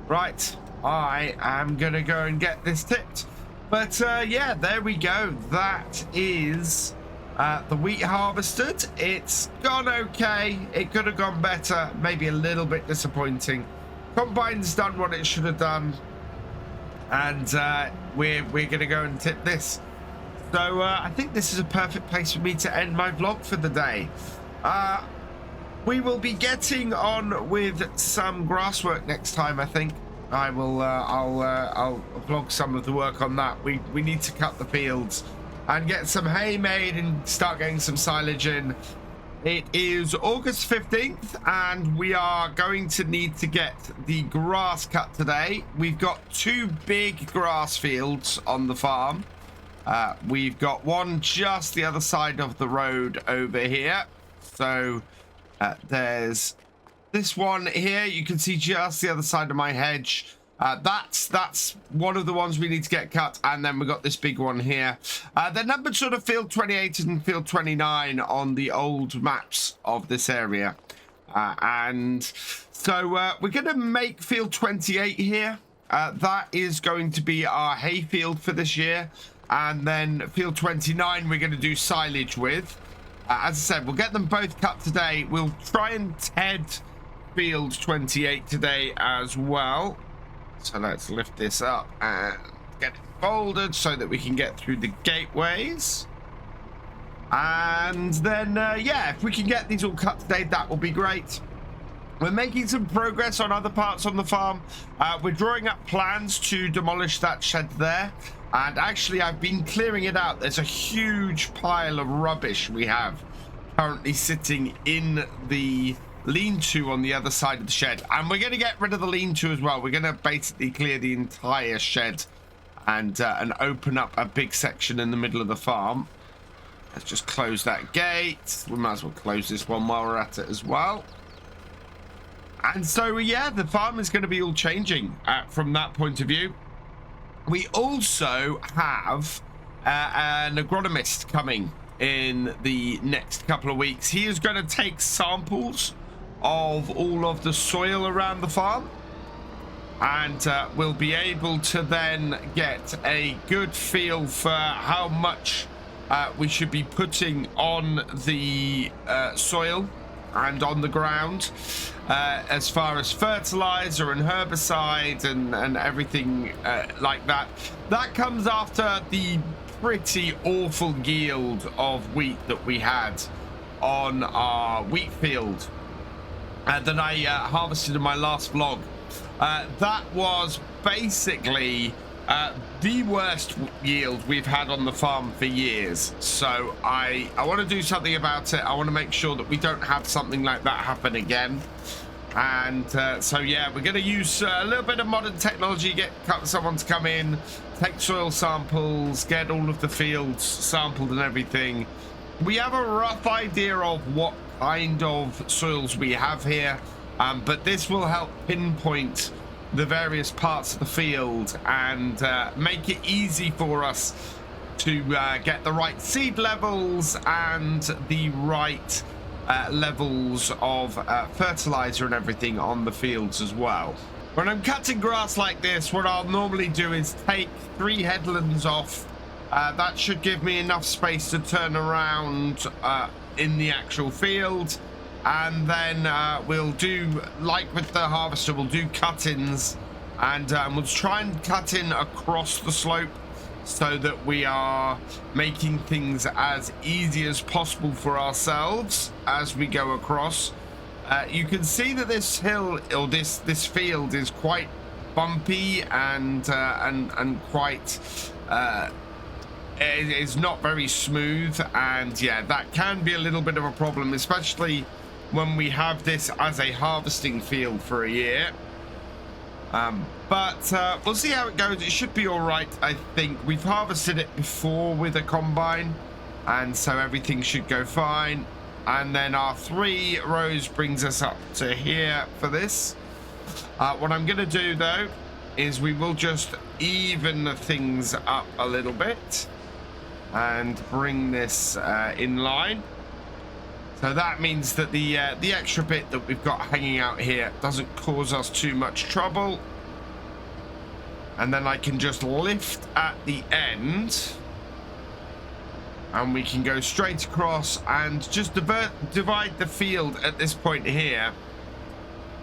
Right, I am gonna go and get this tipped. But yeah, there we go. That is the wheat harvested. It's gone okay. It could have gone better. Maybe a little bit disappointing. Combine's done what it should have done. And we're going to go and tip this. So I think this is a perfect place for me to end my vlog for the day. We will be getting on with some grass work next time, I think. I will I'll vlog some of the work on that. We need to cut the fields and get some hay made and start getting some silage in. It is August 15th and we are going to need to get the grass cut today. We've got 2 big grass fields on the farm. We've got one just the other side of the road over here. So there's this one here. You can see just the other side of my hedge. That's one of the ones we need to get cut, and then we got this big one here. They're numbered sort of field 28 and field 29 on the old maps of this area, and so we're going to make field 28 here. That is going to be our hay field for this year, and then field 29 we're going to do silage with. As I said, we'll get them both cut today. We'll try and ted field 28 today as well. So let's lift this up and get it folded so that we can get through the gateways. And then, yeah, if we can get these all cut today, that will be great. We're making some progress on other parts on the farm. We're drawing up plans to demolish that shed there. And actually, I've been clearing it out. There's a huge pile of rubbish we have currently sitting in the lean-to on the other side of the shed, and we're going to get rid of the lean-to as well. We're going to basically clear the entire shed and open up a big section in the middle of the farm. Let's just close that gate. We might as well close this one while we're at it as well. And so yeah, the farm is going to be all changing from that point of view. We also have an agronomist coming in the next couple of weeks. He is going to take samples of all of the soil around the farm, and we'll be able to then get a good feel for how much we should be putting on the soil and on the ground as far as fertilizer and herbicide and everything like that. That comes after the pretty awful yield of wheat that we had on our wheat field that I harvested in my last vlog. That was basically The worst yield we've had on the farm for years. So I want to do something about it. I want to make sure that we don't have something like that happen again. And so yeah, we're going to use a little bit of modern technology, get someone to come in, take soil samples, get all of the fields sampled and everything. We have a rough idea of what kind of soils we have here, but this will help pinpoint the various parts of the field and make it easy for us to get the right seed levels and the right levels of fertilizer and everything on the fields as well. When I'm cutting grass like this, what I'll normally do is take 3 headlands off. That should give me enough space to turn around in the actual field, and then we'll do, like with the harvester, we'll do cut-ins, and we'll try and cut in across the slope so that we are making things as easy as possible for ourselves as we go across. You can see that this hill, or this field, is quite bumpy and quite it is not very smooth, and yeah, that can be a little bit of a problem, especially when we have this as a harvesting field for a year. But we'll see how it goes. It should be all right, I think. We've harvested it before with a combine, and so everything should go fine. And then our 3 rows brings us up to here for this. What I'm going to do, though, is we will just even things up a little bit and bring this in line. So that means that the extra bit that we've got hanging out here doesn't cause us too much trouble. And then I can just lift at the end, and we can go straight across and just divide the field at this point here.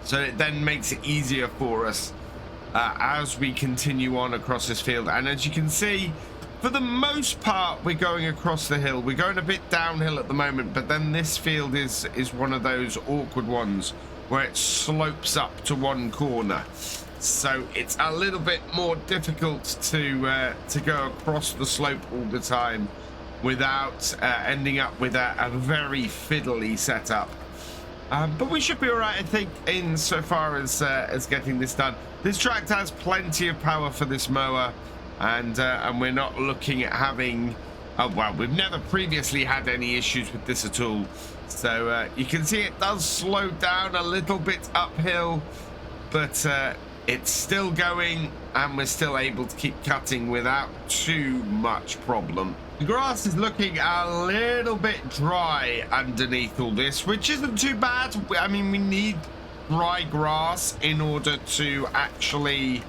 So it then makes it easier for us as we continue on across this field. And as you can see, for the most part, we're going across the hill. We're going a bit downhill at the moment, but then this field is one of those awkward ones where it slopes up to one corner. So it's a little bit more difficult to go across the slope all the time without ending up with a very fiddly setup. But we should be all right, I think, in so far as getting this done. This tractor has plenty of power for this mower, and we're not looking at having... well, we've never previously had any issues with this at all. So you can see it does slow down a little bit uphill, but it's still going, and we're still able to keep cutting without too much problem. The grass is looking a little bit dry underneath all this, which isn't too bad. I mean, we need dry grass in order to actually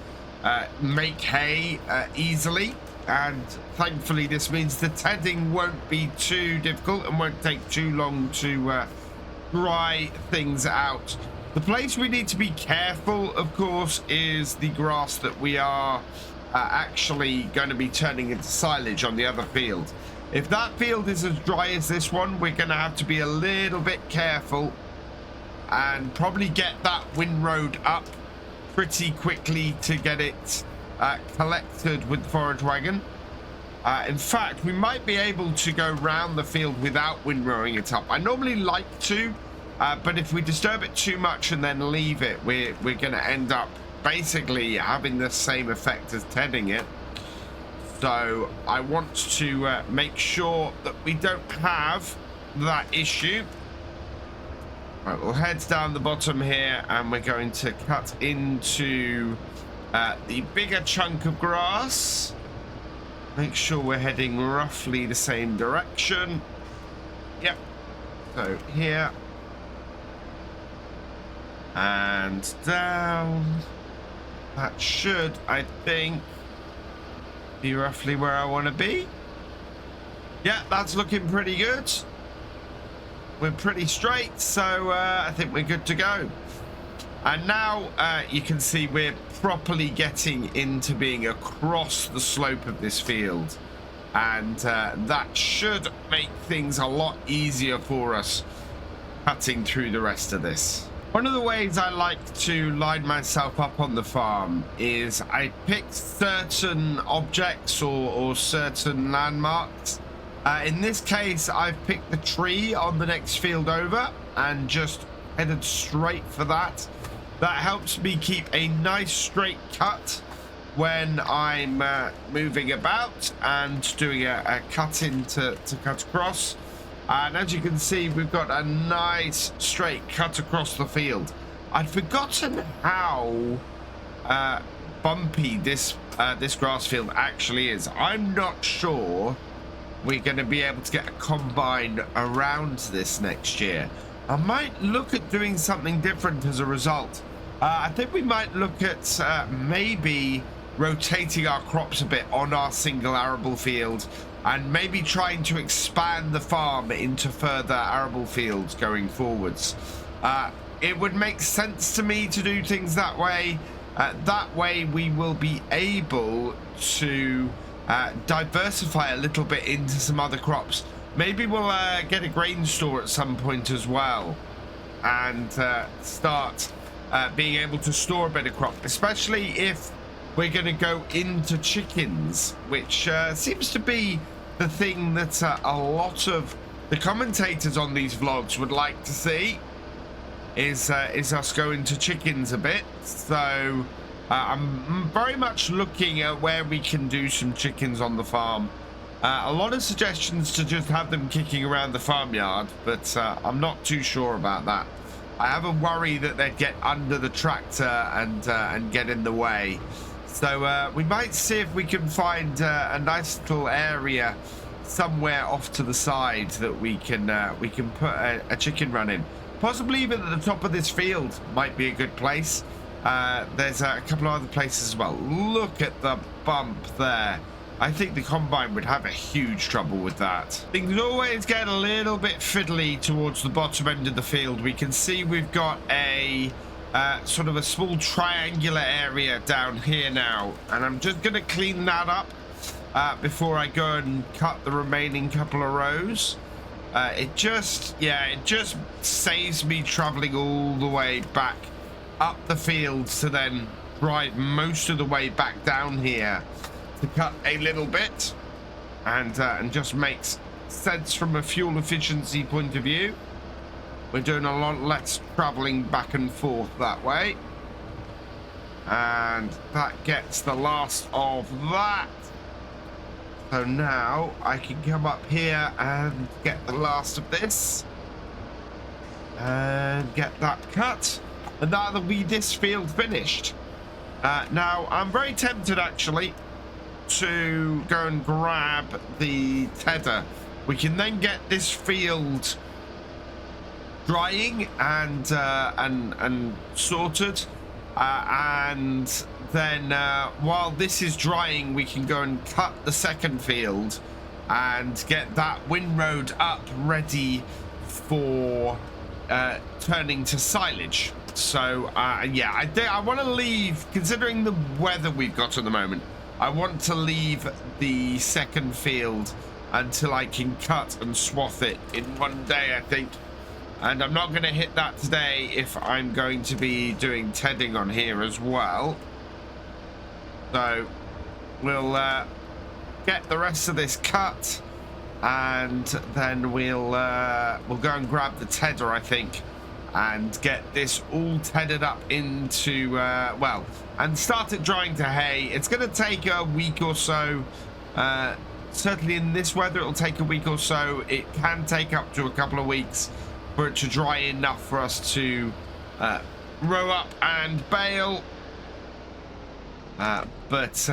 make hay easily, and thankfully this means the tedding won't be too difficult and won't take too long to dry things out. The place we need to be careful, of course, is the grass that we are actually going to be turning into silage on the other field. If that field is as dry as this one, we're going to have to be a little bit careful and probably get that windrow up pretty quickly to get it collected with the forage wagon. In fact, we might be able to go round the field without windrowing it up. I normally like to, but if we disturb it too much and then leave it, we're going to end up basically having the same effect as tedding it. So I want to make sure that we don't have that issue. Right, we'll head down the bottom here, and we're going to cut into the bigger chunk of grass. Make sure we're heading roughly the same direction. Yep. So here. And down. That should, I think, be roughly where I want to be. Yeah, that's looking pretty good. We're pretty straight, so I think we're good to go. And now you can see we're properly getting into being across the slope of this field. And that should make things a lot easier for us cutting through the rest of this. One of the ways I like to line myself up on the farm is I pick certain objects or certain landmarks. In this case, I've picked the tree on the next field over and just headed straight for that. That helps me keep a nice straight cut when I'm moving about and doing a cut in to cut across. And as you can see, we've got a nice straight cut across the field. I'd forgotten how bumpy this grass field actually is. I'm not sure we're going to be able to get a combine around this next year. I might look at doing something different as a result. I think we might look at maybe rotating our crops a bit on our single arable field, and maybe trying to expand the farm into further arable fields going forwards. It would make sense to me to do things that way. That way we will be able to diversify a little bit into some other crops. Maybe we'll get a grain store at some point as well, and start being able to store a bit of crop, especially if we're going to go into chickens, which seems to be the thing that a lot of the commentators on these vlogs would like to see, is us go into chickens a bit. So I'm very much looking at where we can do some chickens on the farm. A lot of suggestions to just have them kicking around the farmyard, but I'm not too sure about that. I have a worry that they'd get under the tractor and get in the way. So we might see if we can find a nice little area somewhere off to the side that we can put a chicken run in. Possibly even at the top of this field might be a good place. There's a couple of other places as well. Look at the bump there. I think the combine would have a huge trouble with that. Things always get a little bit fiddly towards the bottom end of the field. We can see we've got a sort of a small triangular area down here now, and I'm just going to clean that up before I go and cut the remaining couple of rows. It just saves me traveling all the way back up the field to then drive most of the way back down here to cut a little bit, and just makes sense from a fuel efficiency point of view. We're doing a lot less traveling back and forth that way. And that gets the last of that. So now I can come up here and get the last of this. And get that cut. And that'll be this field finished. Now, I'm very tempted actually to go and grab the tedder. We can then get this field drying and sorted, and then while this is drying, we can go and cut the second field and get that windrow up ready for turning to silage. So yeah, I want to leave, considering the weather we've got at the moment, I want to leave the second field until I can cut and swath it in one day, I think. And I'm not going to hit that today if I'm going to be doing tedding on here as well. So we'll get the rest of this cut, and then we'll go and grab the tedder, I think, and get this all tedded up into well, and start it drying to hay. It's going to take a week or so. Certainly in this weather, it'll take a week or so. It can take up to a couple of weeks for it to dry enough for us to row up and bale. But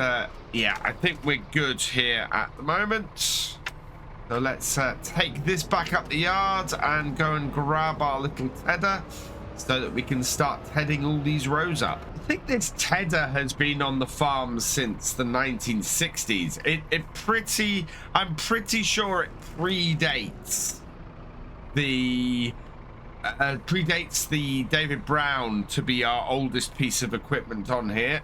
yeah, I think we're good here at the moment. So let's take this back up the yard and go and grab our little tedder so that we can start tedding all these rows up. I think this tedder has been on the farm since the 1960s. I'm pretty sure it predates the David Brown to be our oldest piece of equipment on here.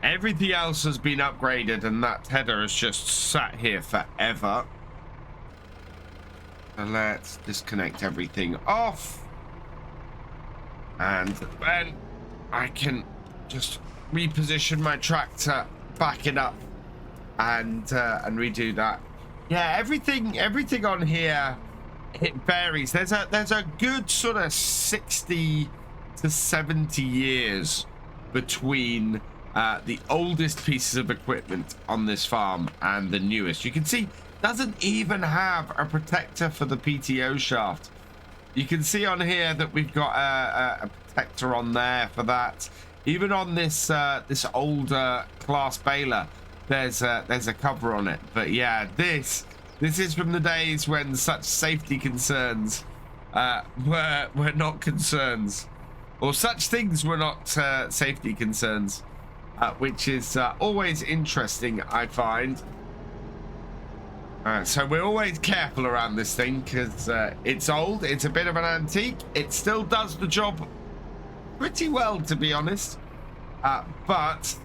Everything else has been upgraded, and that tedder has just sat here forever. So let's disconnect everything off. And then I can just reposition my tractor, back it up, and redo that. Yeah, everything on here, it varies. There's a good sort of 60 to 70 years between the oldest pieces of equipment on this farm and the newest. You can see doesn't even have a protector for the PTO shaft. You can see on here that we've got a protector on there for that. Even on this this older class baler, there's a cover on it. But yeah, this is from the days when such safety concerns were not concerns, or such things were not safety concerns, which is always interesting, I find. So we're always careful around this thing because it's old, it's a bit of an antique. It still does the job pretty well, to be honest. But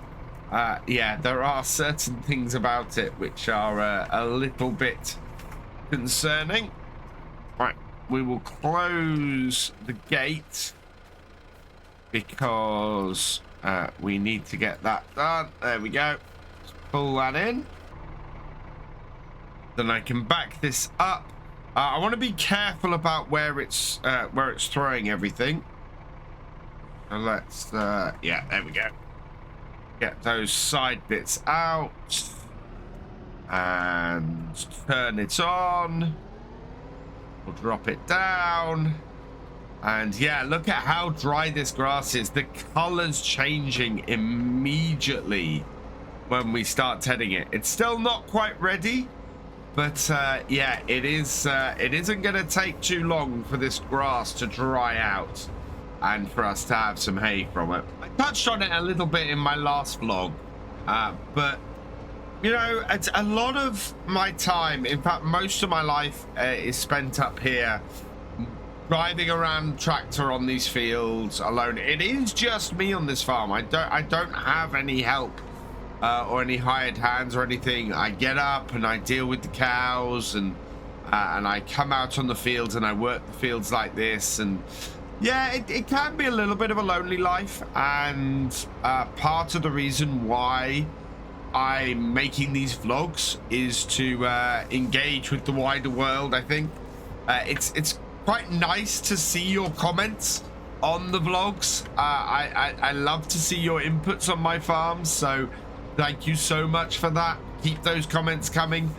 yeah, there are certain things about it which are a little bit concerning. Right, we will close the gate because we need to get that done. There we go. Just pull that in. Then I can back this up. I want to be careful about where it's throwing everything. So let's yeah, there we go. Get those side bits out and turn it on. We'll drop it down. And yeah, look at how dry this grass is. The color's changing immediately when we start tedding it. It's still not quite ready. But yeah, it isn't going to take too long for this grass to dry out and for us to have some hay from it. I touched on it a little bit in my last vlog, but you know, it's a lot of my time, in fact most of my life is spent up here driving around tractor on these fields alone. It is just me on this farm. I don't have any help or any hired hands or anything. I get up and I deal with the cows and I come out on the fields and I work the fields like this. And yeah, it can be a little bit of a lonely life, and part of the reason why I'm making these vlogs is to engage with the wider world. I think it's quite nice to see your comments on the vlogs. I love to see your inputs on my farm, so thank you so much for that. Keep those comments coming.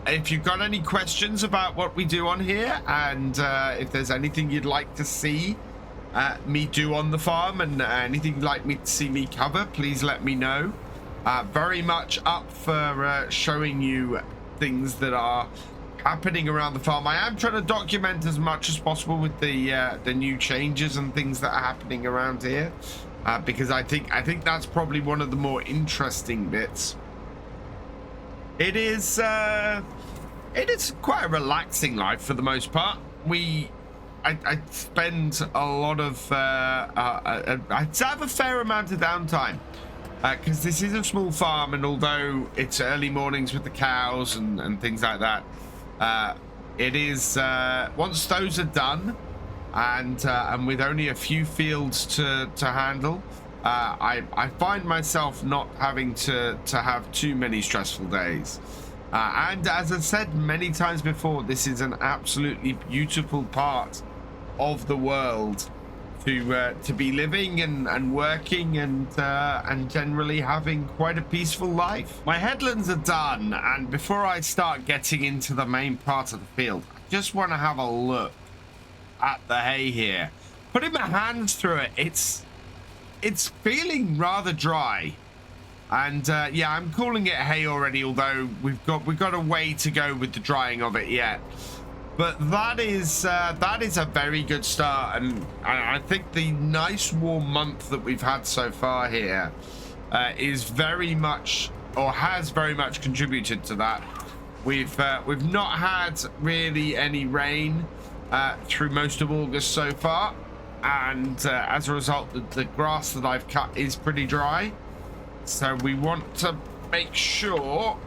If you've got any questions about what we do on here, and if there's anything you'd like to see me do on the farm, and anything you'd like me to see me cover, please let me know. Very much up for showing you things that are happening around the farm. I am trying to document as much as possible with the new changes and things that are happening around here. Because I think that's probably one of the more interesting bits. It is quite a relaxing life for the most part. I spend a lot of I have a fair amount of downtime because this is a small farm, and although it's early mornings with the cows and things like that, it is once those are done, and with only a few fields to handle, I find myself not having to have too many stressful days. And as I said many times before, this is an absolutely beautiful part of the world to be living and working and generally having quite a peaceful life. My headlands are done, and before I start getting into the main part of the field, I just want to have a look at the hay here. Putting my hands through it, it's feeling rather dry, and yeah, I'm calling it hay already, although we've got a way to go with the drying of it yet. But that is a very good start, and I think the nice warm month that we've had so far here is very much, or has very much contributed to that. We've not had really any rain through most of August so far, and as a result, the grass that I've cut is pretty dry. So we want to make sure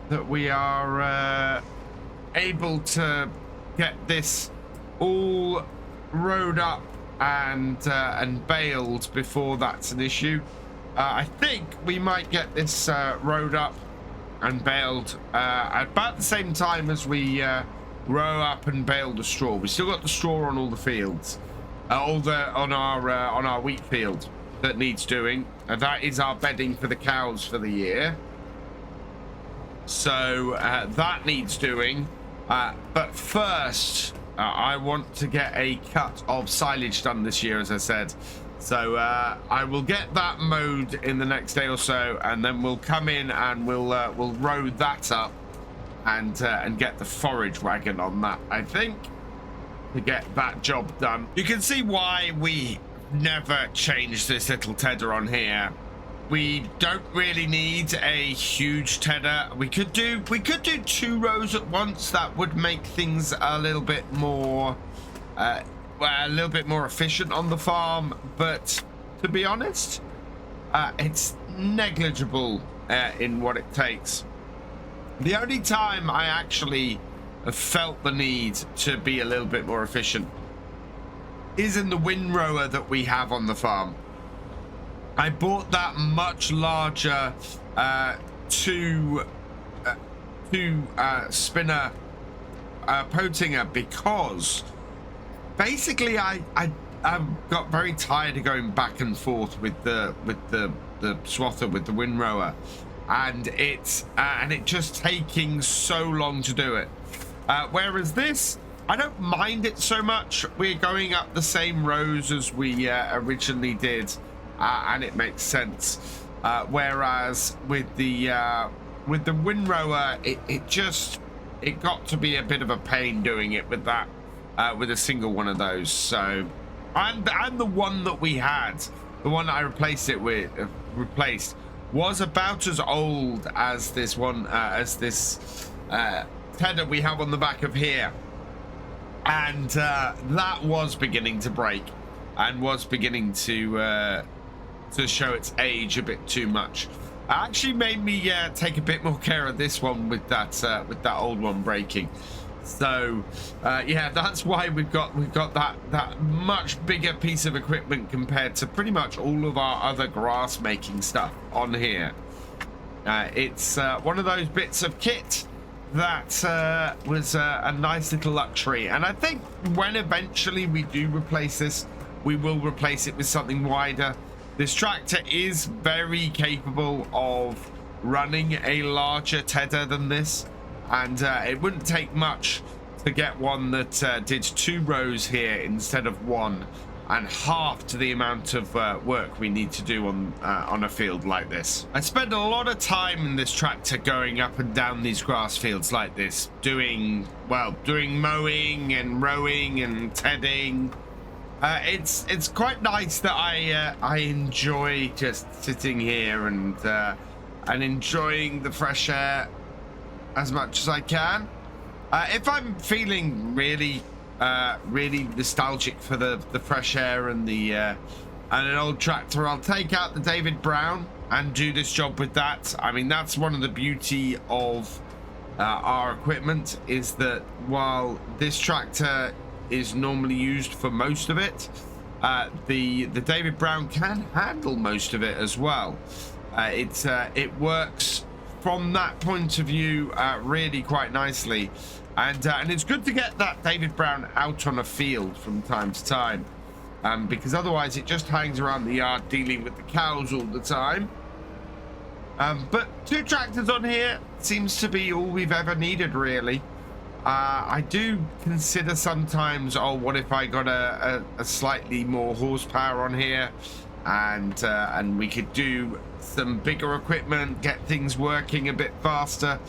that we are able to get this all rode up and baled before that's an issue. I think we might get this rode up and baled at about the same time as we row up and bale the straw. We still got the straw on all the fields, on our wheat field that needs doing. That is our bedding for the cows for the year. So that needs doing. But first, I want to get a cut of silage done this year, as I said. So I will get that mowed in the next day or so, and then we'll come in and we'll row that up and get the forage wagon on that, I think, to get that job done. You can see why we never change this little tedder on here. We don't really need a huge tedder. We could do 2 rows at once. That would make things a little bit more efficient on the farm, but to be honest, it's negligible in what it takes. The only time I actually have felt the need to be a little bit more efficient is in the windrower that we have on the farm. I bought that much larger two spinner Potinger because basically I got very tired of going back and forth with the swather, with the windrower, and it just taking so long to do it. Whereas this, I don't mind it so much. We're going up the same rows as we originally did, and it makes sense. Whereas with the windrower, it got to be a bit of a pain doing it with that, with a single one of those. So, and the one that we had, the one that I replaced it with, was about as old as this one, tedder we have on the back of here, and that was beginning to break and was beginning to show its age a bit too much. It actually made me take a bit more care of this one with that old one breaking. So yeah, that's why we've got that much bigger piece of equipment compared to pretty much all of our other grass making stuff on here. It's one of those bits of kit that was a nice little luxury, and I think when eventually we do replace this, we will replace it with something wider. This tractor is very capable of running a larger tedder than this, and it wouldn't take much to get one that did 2 rows here instead of 1, and half to the amount of work we need to do on a field like this. I spend a lot of time in this tractor going up and down these grass fields like this, doing mowing and rowing and tedding. It's quite nice that I enjoy just sitting here and enjoying the fresh air as much as I can. If I'm feeling really nostalgic for the fresh air and and an old tractor, I'll take out the David Brown and do this job with that. I mean, that's one of the beauty of our equipment, is that while this tractor is normally used for most of it, the David Brown can handle most of it as well. It works from that point of view really quite nicely, and it's good to get that David Brown out on a field from time to time, because otherwise it just hangs around the yard dealing with the cows all the time. But 2 tractors on here seems to be all we've ever needed, really. I do consider sometimes, oh, what if I got a slightly more horsepower on here, and we could do some bigger equipment, get things working a bit faster.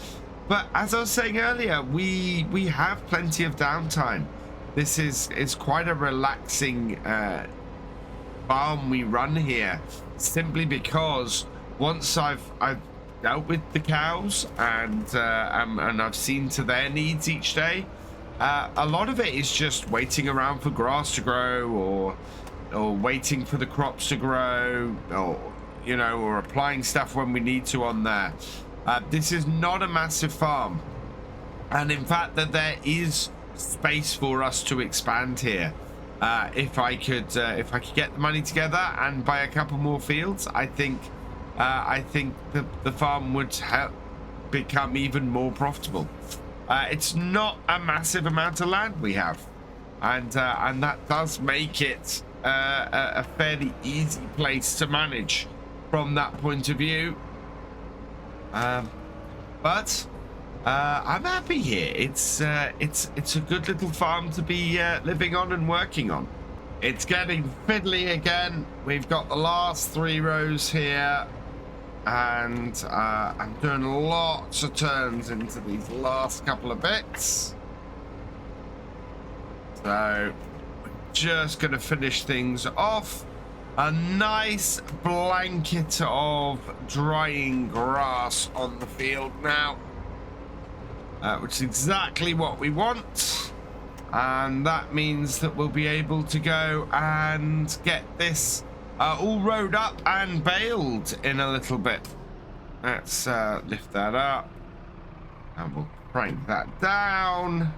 But as I was saying earlier, we have plenty of downtime. This is quite a relaxing farm we run here, simply because once I've dealt with the cows and I've seen to their needs each day, a lot of it is just waiting around for grass to grow, or waiting for the crops to grow, or applying stuff when we need to on there. This is not a massive farm, and in fact that there is space for us to expand here. if I could get the money together and buy a couple more fields, I think the farm would become even more profitable. It's not a massive amount of land we have, and that does make it a fairly easy place to manage from that point of view. But I'm happy here. It's a good little farm to be living on and working on. It's getting fiddly again. We've got the last 3 rows here, and I'm doing lots of turns into these last couple of bits. So we're just going to finish things off. A nice blanket of drying grass on the field now, which is exactly what we want. And that means that we'll be able to go and get this all rowed up and baled in a little bit. Let's lift that up, and we'll crank that down,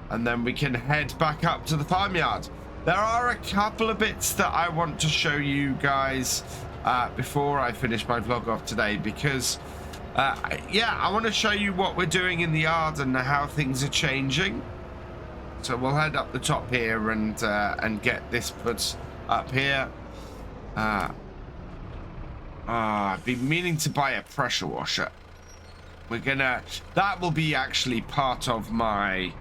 and then we can head back up to the farmyard. There are a couple of bits that I want to show you guys before I finish my vlog off today, because yeah, I want to show you what we're doing in the yard and how things are changing. So we'll head up the top here and get this put up here. I've been meaning to buy a pressure washer. That will be actually part of my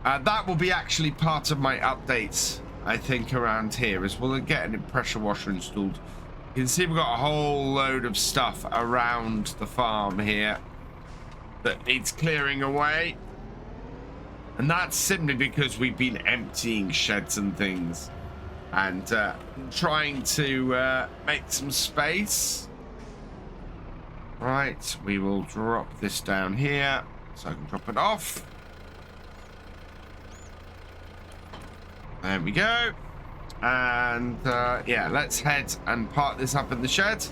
updates, I think, around here, is we'll get a pressure washer installed. You can see we've got a whole load of stuff around the farm here that needs clearing away. And that's simply because we've been emptying sheds and things and trying to make some space. Right, we will drop this down here so I can drop it off. There we go. And yeah, let's head and park this up in the shed,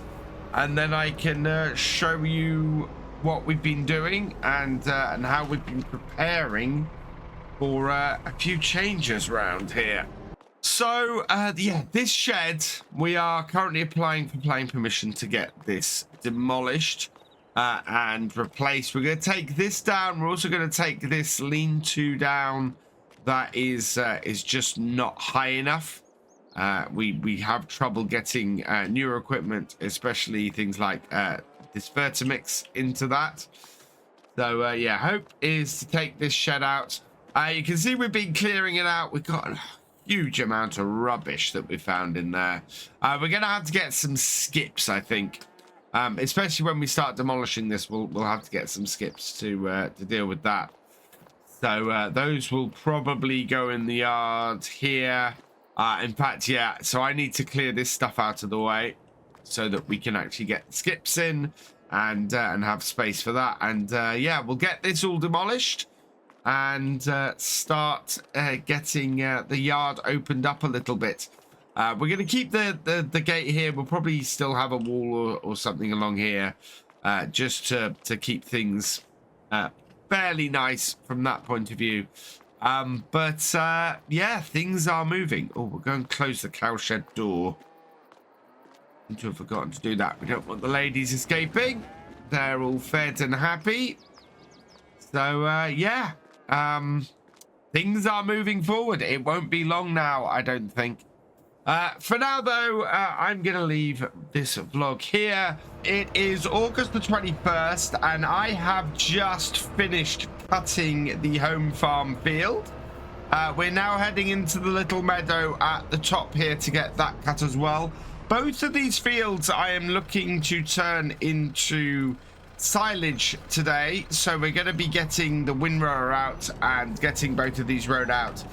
and then I can show you what we've been doing and how we've been preparing for a few changes around here. So yeah, this shed, we are currently applying for planning permission to get this demolished and replaced. We're going to take this down. We're also going to take this lean-to down. That is just not high enough. We have trouble getting newer equipment, especially things like this Vertimix, into that. So yeah, hope is to take this shed out. You can see we've been clearing it out. We've got a huge amount of rubbish that we found in there. We're going to have to get some skips, I think. Especially when we start demolishing this, we'll have to get some skips to deal with that. So those will probably go in the yard here. In fact, yeah, so I need to clear this stuff out of the way so that we can actually get skips in and have space for that. And yeah, we'll get this all demolished and start getting the yard opened up a little bit. We're going to keep the gate here. We'll probably still have a wall or something along here just to keep things fairly nice from that point of view. But yeah, things are moving. Oh, we're going to close the cowshed door. I seem to have forgotten to do that. We don't want the ladies escaping. They're all fed and happy. So yeah, things are moving forward. It won't be long now, I don't think. For now, though, I'm going to leave this vlog here. It is August the 21st, and I have just finished cutting the home farm field. We're now heading into the little meadow at the top here to get that cut as well. Both of these fields I am looking to turn into silage today, so we're going to be getting the windrower out and getting both of these rowed out.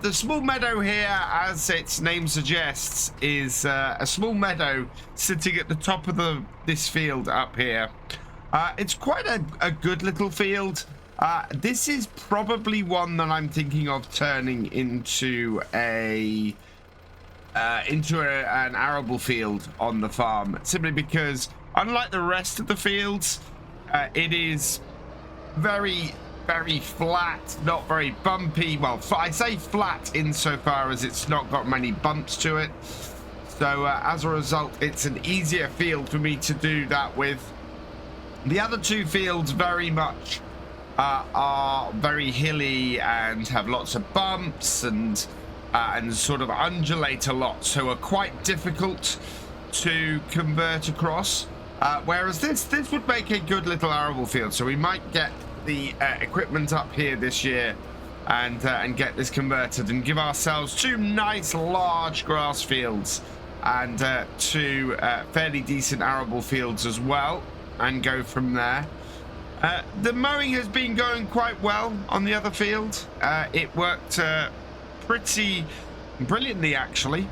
The small meadow here, as its name suggests, is a small meadow sitting at the top of this field up here. It's quite a good little field. This is probably one that I'm thinking of turning into an arable field on the farm, simply because unlike the rest of the fields, it is very very flat, not very bumpy. Well, I say flat insofar as it's not got many bumps to it. So as a result, it's an easier field for me to do that with. The other two fields very much are very hilly and have lots of bumps and sort of undulate a lot, so are quite difficult to convert across. Whereas this would make a good little arable field, so we might get the equipment up here this year and get this converted and give ourselves two nice large grass fields and two fairly decent arable fields as well, and go from there. The mowing has been going quite well on the other field. It worked pretty brilliantly, actually.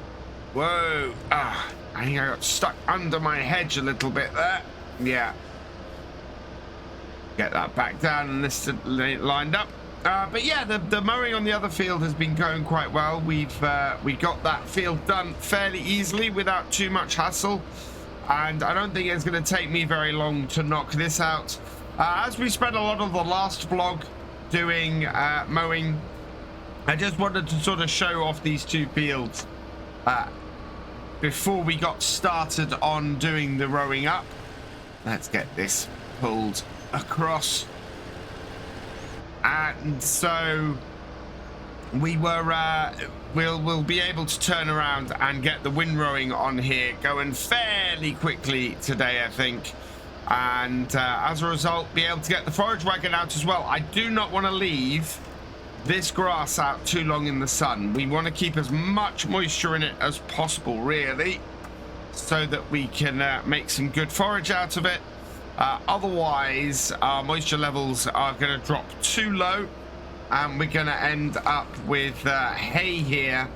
Whoa, I think I got stuck under my hedge a little bit there. Yeah. Get that back down and this lined up. But yeah, the mowing on the other field has been going quite well. We got that field done fairly easily without too much hassle, and I don't think it's going to take me very long to knock this out. As we spent a lot of the last vlog doing mowing, I just wanted to sort of show off these two fields before we got started on doing the rowing up. Let's get this pulled across. And so we were we'll be able to turn around and get the windrowing on here going fairly quickly today, I think, and as a result be able to get the forage wagon out as well. I do not want to leave this grass out too long in the sun. We want to keep as much moisture in it as possible, really, so that we can make some good forage out of it. Otherwise, our moisture levels are going to drop too low, and we're going to end up with hay here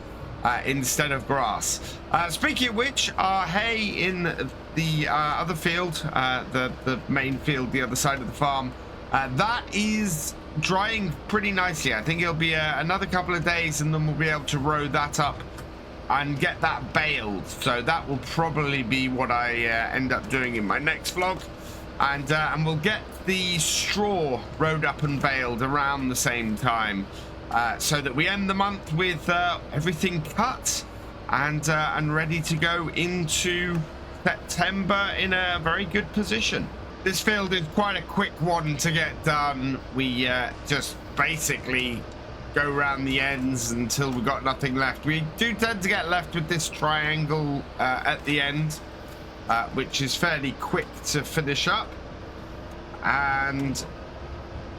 instead of grass. Speaking of which, our hay in the other field, the main field, the other side of the farm, that is drying pretty nicely. I think it'll be another couple of days, and then we'll be able to row that up and get that baled. So that will probably be what I end up doing in my next vlog. And we'll get the straw rowed up and baled around the same time, so that we end the month with everything cut and ready to go into September in a very good position. This field is quite a quick one to get done. We just basically go around the ends until we've got nothing left. We do tend to get left with this triangle at the end, which is fairly quick to finish up, and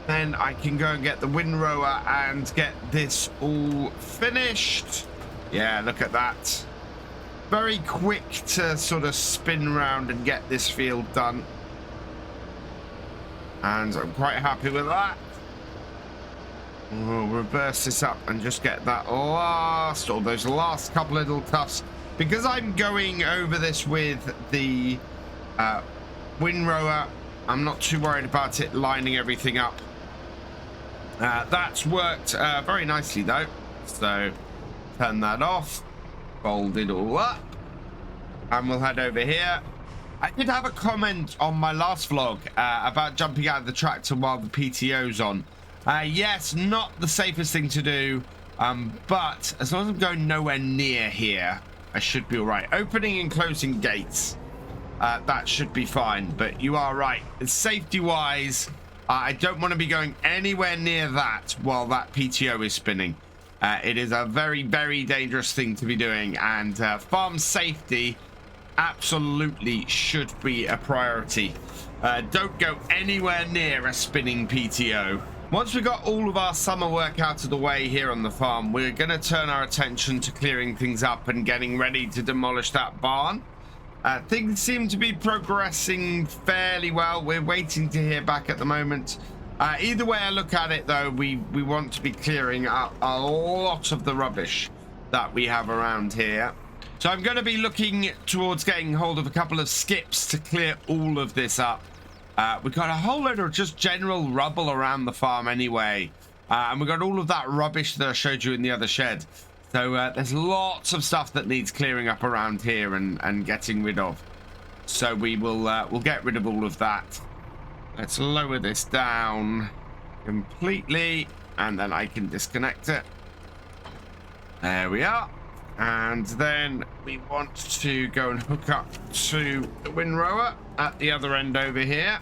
then I can go and get the windrower and get this all finished. Yeah, look at that. Very quick to sort of spin round and get this field done, and I'm quite happy with that. We'll reverse this up and just get that those last couple of little tufts. Because I'm going over this with the windrower, I'm not too worried about it lining everything up. That's worked very nicely though. So turn that off, fold it all up, and we'll head over here. I did have a comment on my last vlog about jumping out of the tractor while the PTO's on. Yes, not the safest thing to do, but as long as I'm going nowhere near here, I should be all right. Opening and closing gates, that should be fine. But you are right, safety wise, I don't want to be going anywhere near that while that PTO is spinning. It is a very, very dangerous thing to be doing, and farm safety absolutely should be a priority. Don't go anywhere near a spinning PTO. Once we got all of our summer work out of the way here on the farm, we're going to turn our attention to clearing things up and getting ready to demolish that barn. Things seem to be progressing fairly well. We're waiting to hear back at the moment. Either way I look at it, though, we want to be clearing up a lot of the rubbish that we have around here. So I'm going to be looking towards getting hold of a couple of skips to clear all of this up. We've got a whole load of just general rubble around the farm anyway. And we've got all of that rubbish that I showed you in the other shed. So there's lots of stuff that needs clearing up around here and getting rid of. So we'll get rid of all of that. Let's lower this down. completely, and then I can disconnect it. There we are. And then we want to go and hook up to the windrower at the other end over here.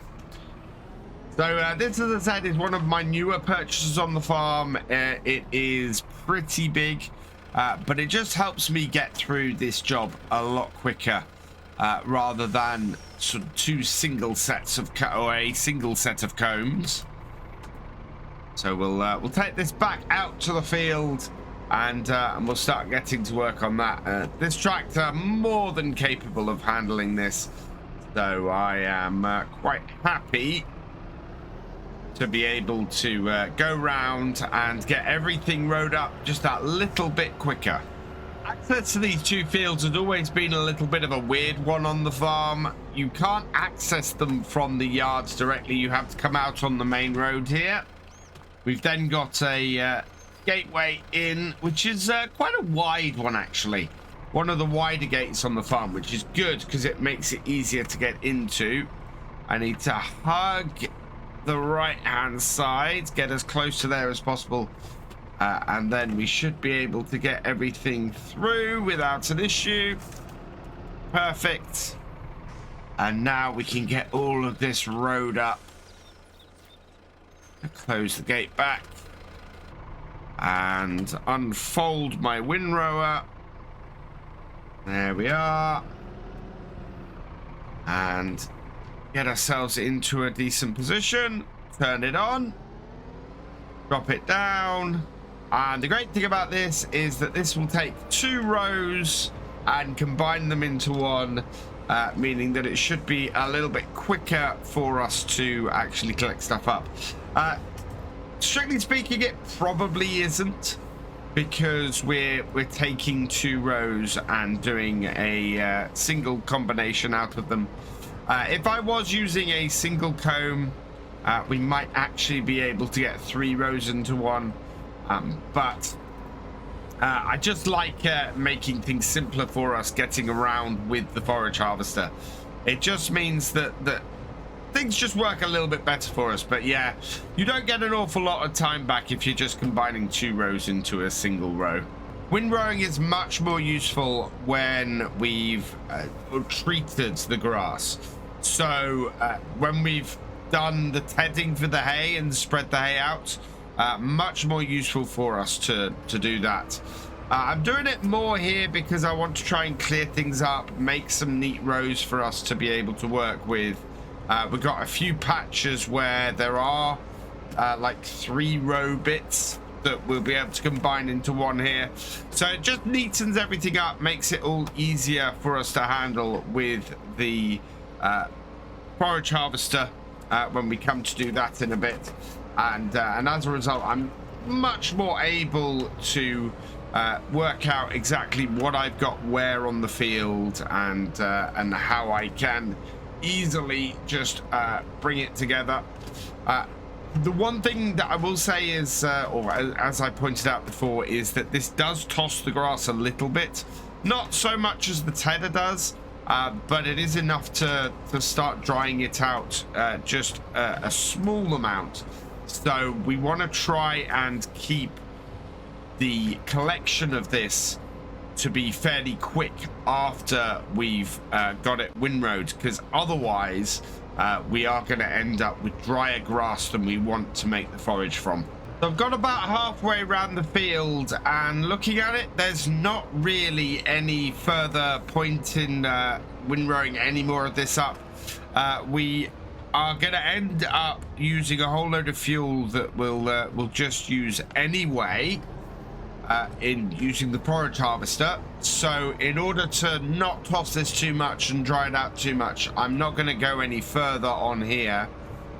So this, as I said, is one of my newer purchases on the farm. It is pretty big, but it just helps me get through this job a lot quicker, rather than sort of two single sets of or a single set of combs. So we'll take this back out to the field, and we'll start getting to work on that. This tractor more than capable of handling this, so I am quite happy to be able to go round and get everything rode up just that little bit quicker. Access to these two fields has always been a little bit of a weird one on the farm. You can't access them from the yards directly. You have to come out on the main road here. We've then got a gateway in, which is quite a wide one, actually. One of the wider gates on the farm, which is good because it makes it easier to get into. I need to hug the right hand side, get as close to there as possible, and then we should be able to get everything through without an issue. Perfect. And now we can get all of this road up. Close the gate back and unfold my windrower. There we are. And get ourselves into a decent position. Turn it on. Drop it down. And the great thing about this is that this will take 2 rows and combine them into one, meaning that it should be a little bit quicker for us to actually collect stuff up. Strictly speaking, it probably isn't, because we're taking 2 rows and doing a single combination out of them. If I was using a single comb, we might actually be able to get 3 rows into one, but I just like making things simpler for us getting around with the forage harvester. It just means that things just work a little bit better for us. But yeah, you don't get an awful lot of time back if you're just combining 2 rows into a single row. Windrowing is much more useful when we've treated the grass. So when we've done the tedding for the hay and spread the hay out, much more useful for us to do that. I'm doing it more here because I want to try and clear things up, make some neat rows for us to be able to work with. We've got a few patches where there are like 3 row bits that we'll be able to combine into one here. So it just neatens everything up, makes it all easier for us to handle with the forage harvester when we come to do that in a bit. And as a result, I'm much more able to work out exactly what I've got where on the field, and how I can easily just bring it together. The one thing that I will say is, or as I pointed out before, is that this does toss the grass a little bit. Not so much as the tedder does, but it is enough to start drying it out just a small amount. So we want to try and keep the collection of this to be fairly quick after we've got it windrowed, because otherwise we are going to end up with drier grass than we want to make the forage from. So I've got about halfway around the field, and looking at it, there's not really any further point in windrowing any more of this up. We are going to end up using a whole load of fuel that we'll just use anyway in using the forage harvester. So in order to not toss this too much and dry it out too much, I'm not going to go any further on here.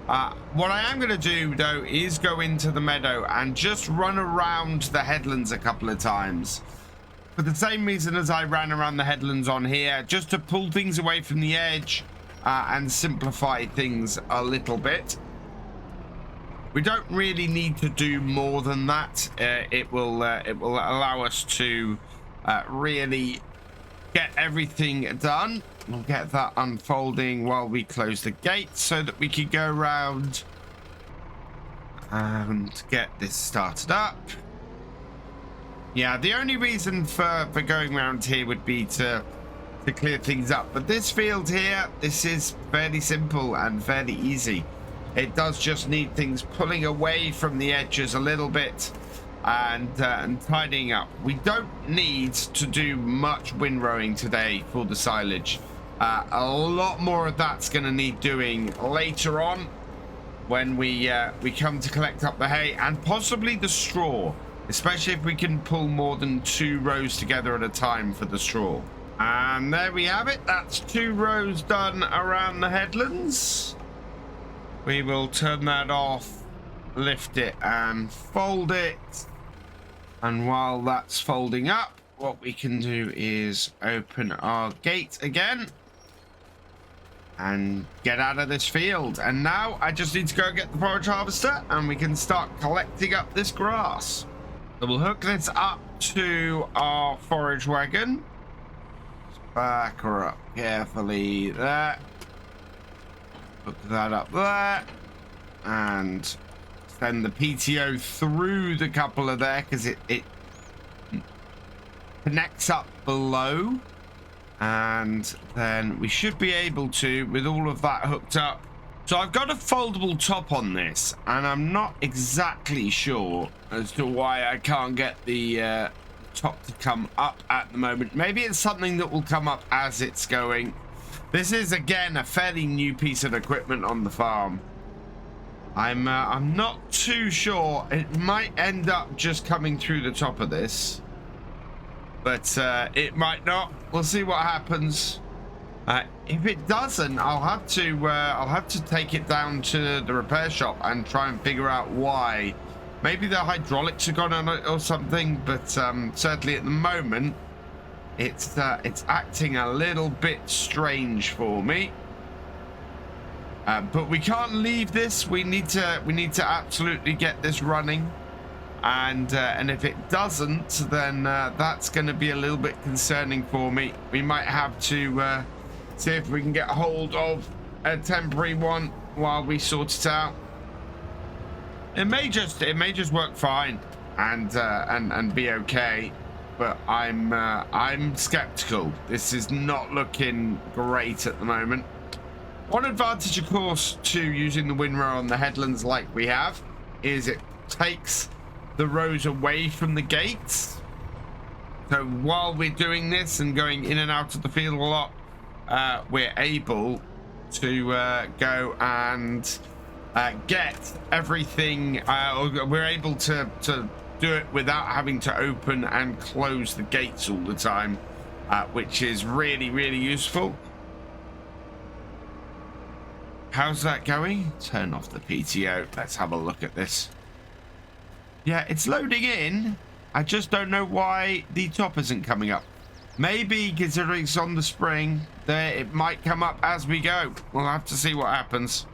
What I am going to do though is go into the meadow and just run around the headlands a couple of times, for the same reason as I ran around the headlands on here, just to pull things away from the edge and simplify things a little bit. We don't really need to do more than that. It will allow us to really get everything done. We'll get that unfolding while we close the gate so that we can go around and get this started up. Yeah, the only reason for going around here would be to clear things up. But this field here, this is fairly simple and fairly easy. It does just need things pulling away from the edges a little bit and tidying up. We don't need to do much windrowing today for the silage. A lot more of that's going to need doing later on when we come to collect up the hay and possibly the straw, especially if we can pull more than 2 rows together at a time for the straw. And there we have it. That's 2 rows done around the headlands. We will turn that off, lift it and fold it. And while that's folding up, what we can do is open our gate again and get out of this field. And now I just need to go get the forage harvester and we can start collecting up this grass. So we'll hook this up to our forage wagon. Just back her up carefully there. Hook that up there. And send the PTO through the couple of there because it connects up below. And then we should be able to, with all of that hooked up. So I've got a foldable top on this, and I'm not exactly sure as to why I can't get the top to come up at the moment. Maybe it's something that will come up as it's going. This is, again, a fairly new piece of equipment on the farm. I'm not too sure. It might end up just coming through the top of this. But it might not. We'll see what happens. If it doesn't, I'll have to take it down to the repair shop and try and figure out why. Maybe the hydraulics have gone on it or something. But certainly at the moment, it's acting a little bit strange for me. But we can't leave this. We need to absolutely get this running. And if it doesn't, then that's going to be a little bit concerning for me. We might have to see if we can get hold of a temporary one while we sort it out. It may just work fine and be okay, but I'm skeptical. This is not looking great at the moment. One advantage, of course, to using the windrow on the headlands like we have is it takes the rows away from the gates. So while we're doing this and going in and out of the field a lot, we're able to go and get everything. We're able to do it without having to open and close the gates all the time, which is really, really useful. How's that going? Turn off the PTO. Let's have a look at this. Yeah, it's loading in. I just don't know why the top isn't coming up. Maybe considering it's on the spring, there it might come up as we go. We'll have to see what happens.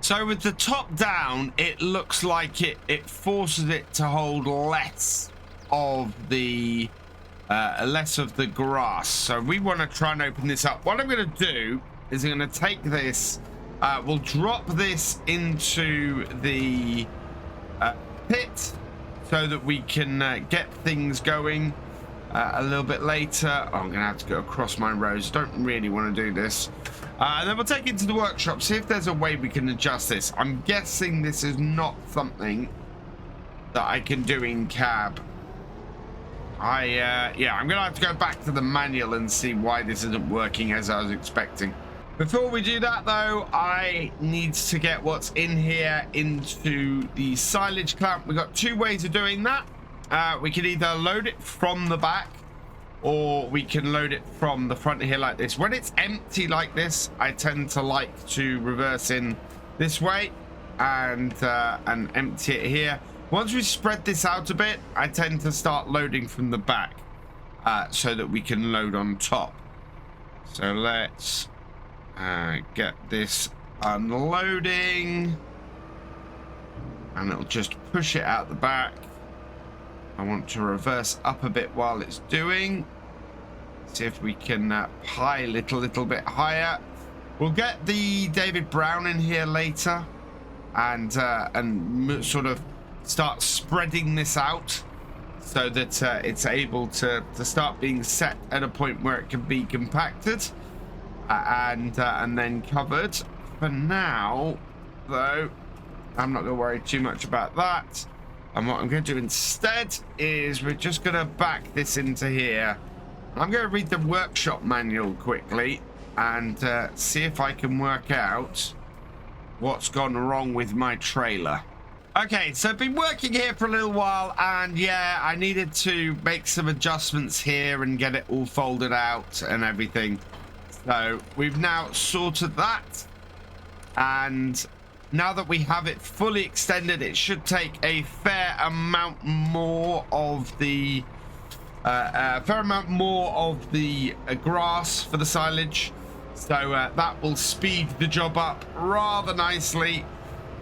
So with the top down, it looks like it forces it to hold less of the grass. So we want to try and open this up. What I'm going to do is I'm going to take this. We'll drop this into the pit so that we can get things going a little bit later. Oh, I'm gonna have to go across my rows. Don't really want to do this. And then we'll take it to the workshop, see if there's a way we can adjust this. I'm guessing this is not something that I can do in cab. Yeah, I'm gonna have to go back to the manual and see why this isn't working as I was expecting. Before we do that, though, I need to get what's in here into the silage clamp. We've got 2 ways of doing that. We can either load it from the back, or we can load it from the front here like this. When it's empty like this, I tend to like to reverse in this way and empty it here. Once we spread this out a bit, I tend to start loading from the back so that we can load on top. So let's get this unloading, and it'll just push it out the back. I want to reverse up a bit while it's doing. See if we can pile it a little bit higher. We'll get the David Brown in here later and sort of start spreading this out so that it's able to start being set at a point where it can be compacted and then covered. For now, though, I'm not going to worry too much about that. And what I'm going to do instead is we're just going to back this into here. I'm going to read the workshop manual quickly and see if I can work out what's gone wrong with my trailer. Okay, so I've been working here for a little while, and yeah, I needed to make some adjustments here and get it all folded out and everything. So we've now sorted that, and now that we have it fully extended, it should take a fair amount more of the grass for the silage. So that will speed the job up rather nicely.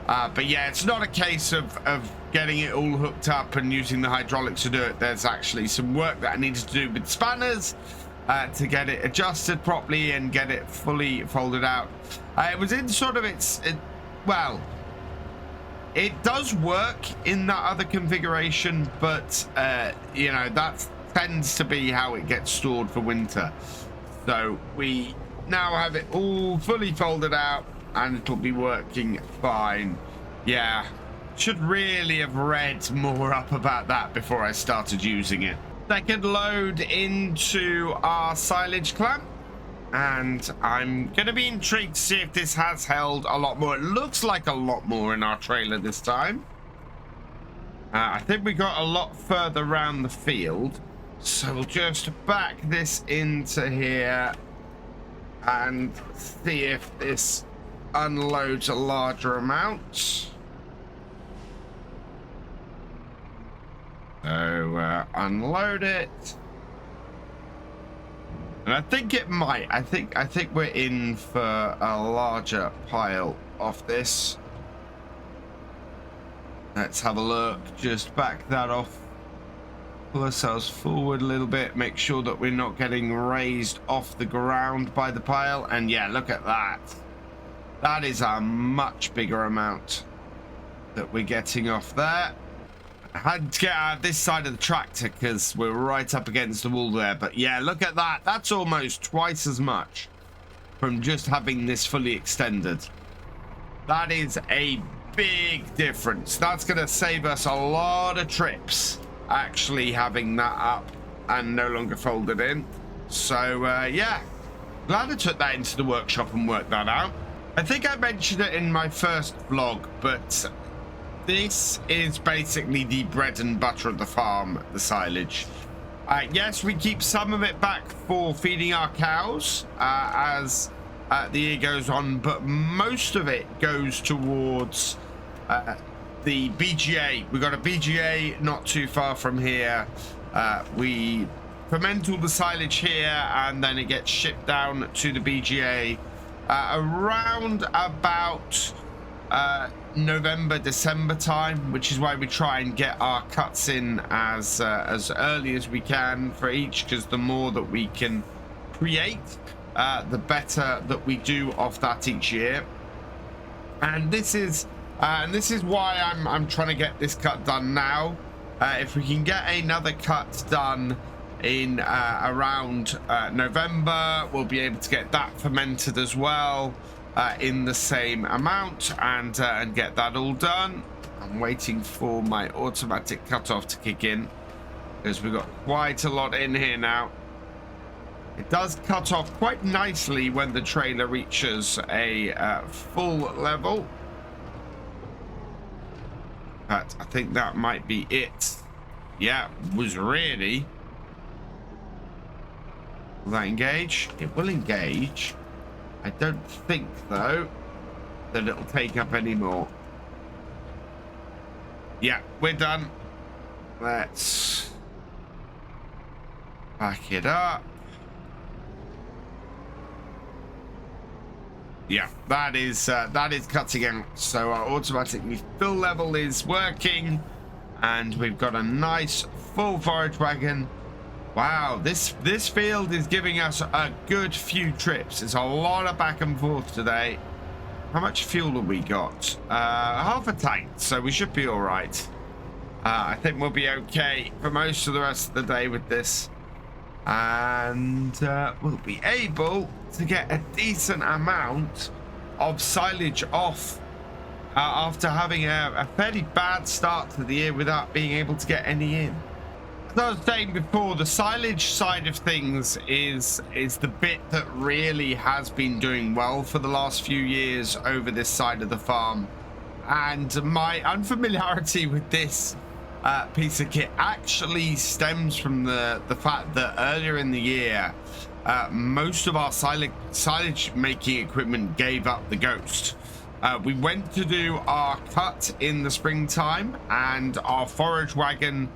But yeah, it's not a case of getting it all hooked up and using the hydraulics to do it. There's actually some work that I needed to do with spanners to get it adjusted properly and get it fully folded out. It was in sort of well, it does work in that other configuration, but you know, that tends to be how it gets stored for winter. So we now have it all fully folded out and it'll be working fine. Yeah, should really have read more up about that before I started using it. Second load into our silage clamp, and I'm gonna be intrigued to see if this has held a lot more. It looks like a lot more in our trailer this time. I think we got a lot further around the field, so we'll just back this into here and see if this unloads a larger amount. So unload it, and I think it might. I think we're in for a larger pile of this. Let's have a look. Just back that off. Pull ourselves forward a little bit. Make sure that we're not getting raised off the ground by the pile. And yeah, look at that. That is a much bigger amount that we're getting off there. I had to get out of this side of the tractor because we're right up against the wall there. But yeah, look at that. That's almost twice as much from just having this fully extended. That is a big difference. That's going to save us a lot of trips actually having that up and no longer folded in. So yeah, glad I took that into the workshop and worked that out. I think I mentioned it in my first vlog, but this is basically the bread and butter of the farm, the silage. Yes, we keep some of it back for feeding our cows as the year goes on, but most of it goes towards the BGA. We've got a BGA not too far from here. We ferment all the silage here, and then it gets shipped down to the BGA around about November, December time, which is why we try and get our cuts in as early as we can for each, because the more that we can create, the better that we do off that each year. And this is why I'm trying to get this cut done now. If we can get another cut done in around November, we'll be able to get that fermented as well in the same amount and get that all done. I'm waiting for my automatic cutoff to kick in because we've got quite a lot in here now. It does cut off quite nicely when the trailer reaches a full level. But I think that might be it. Yeah, was really. Will that engage? It will engage. I don't think, though, that it'll take up any more. Yeah, we're done. Let's back it up. Yeah, that is cutting out. So our automatic fill level is working, and we've got a nice full forage wagon. Wow, this field is giving us a good few trips. It's a lot of back and forth today. how much fuel have we got? Half a tank, so we should be all right. I think we'll be okay for most of the rest of the day with this. And we'll be able to get a decent amount of silage off after having a fairly bad start to the year without being able to get any in. As I was saying before, the silage side of things is the bit that really has been doing well for the last few years over this side of the farm. And my unfamiliarity with this piece of kit actually stems from the fact that earlier in the year, most of our silage making equipment gave up the ghost. We went to do our cut in the springtime and our forage wagon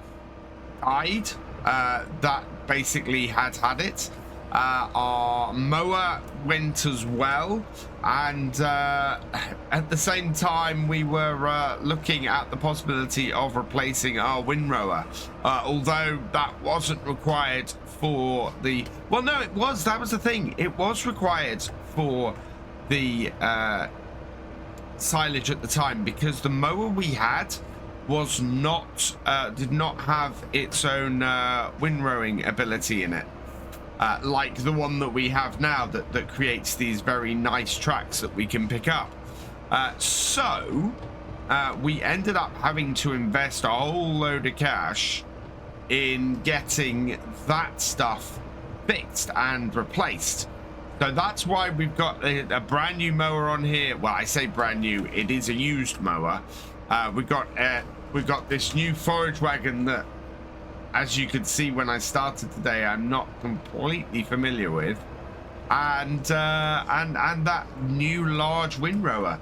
died. That basically had it. Our mower went as well, and at the same time we were looking at the possibility of replacing our windrower, although that wasn't required for the that was the thing, it was required for the silage at the time, because the mower we had was not did not have its own windrowing ability in it. Like the one that we have now that creates these very nice tracks that we can pick up. So we ended up having to invest a whole load of cash in getting that stuff fixed and replaced. So that's why we've got a brand new mower on here. Well, I say brand new, it is a used mower. We've got this new forage wagon that, as you could see when I started today, I'm not completely familiar with, and that new large windrower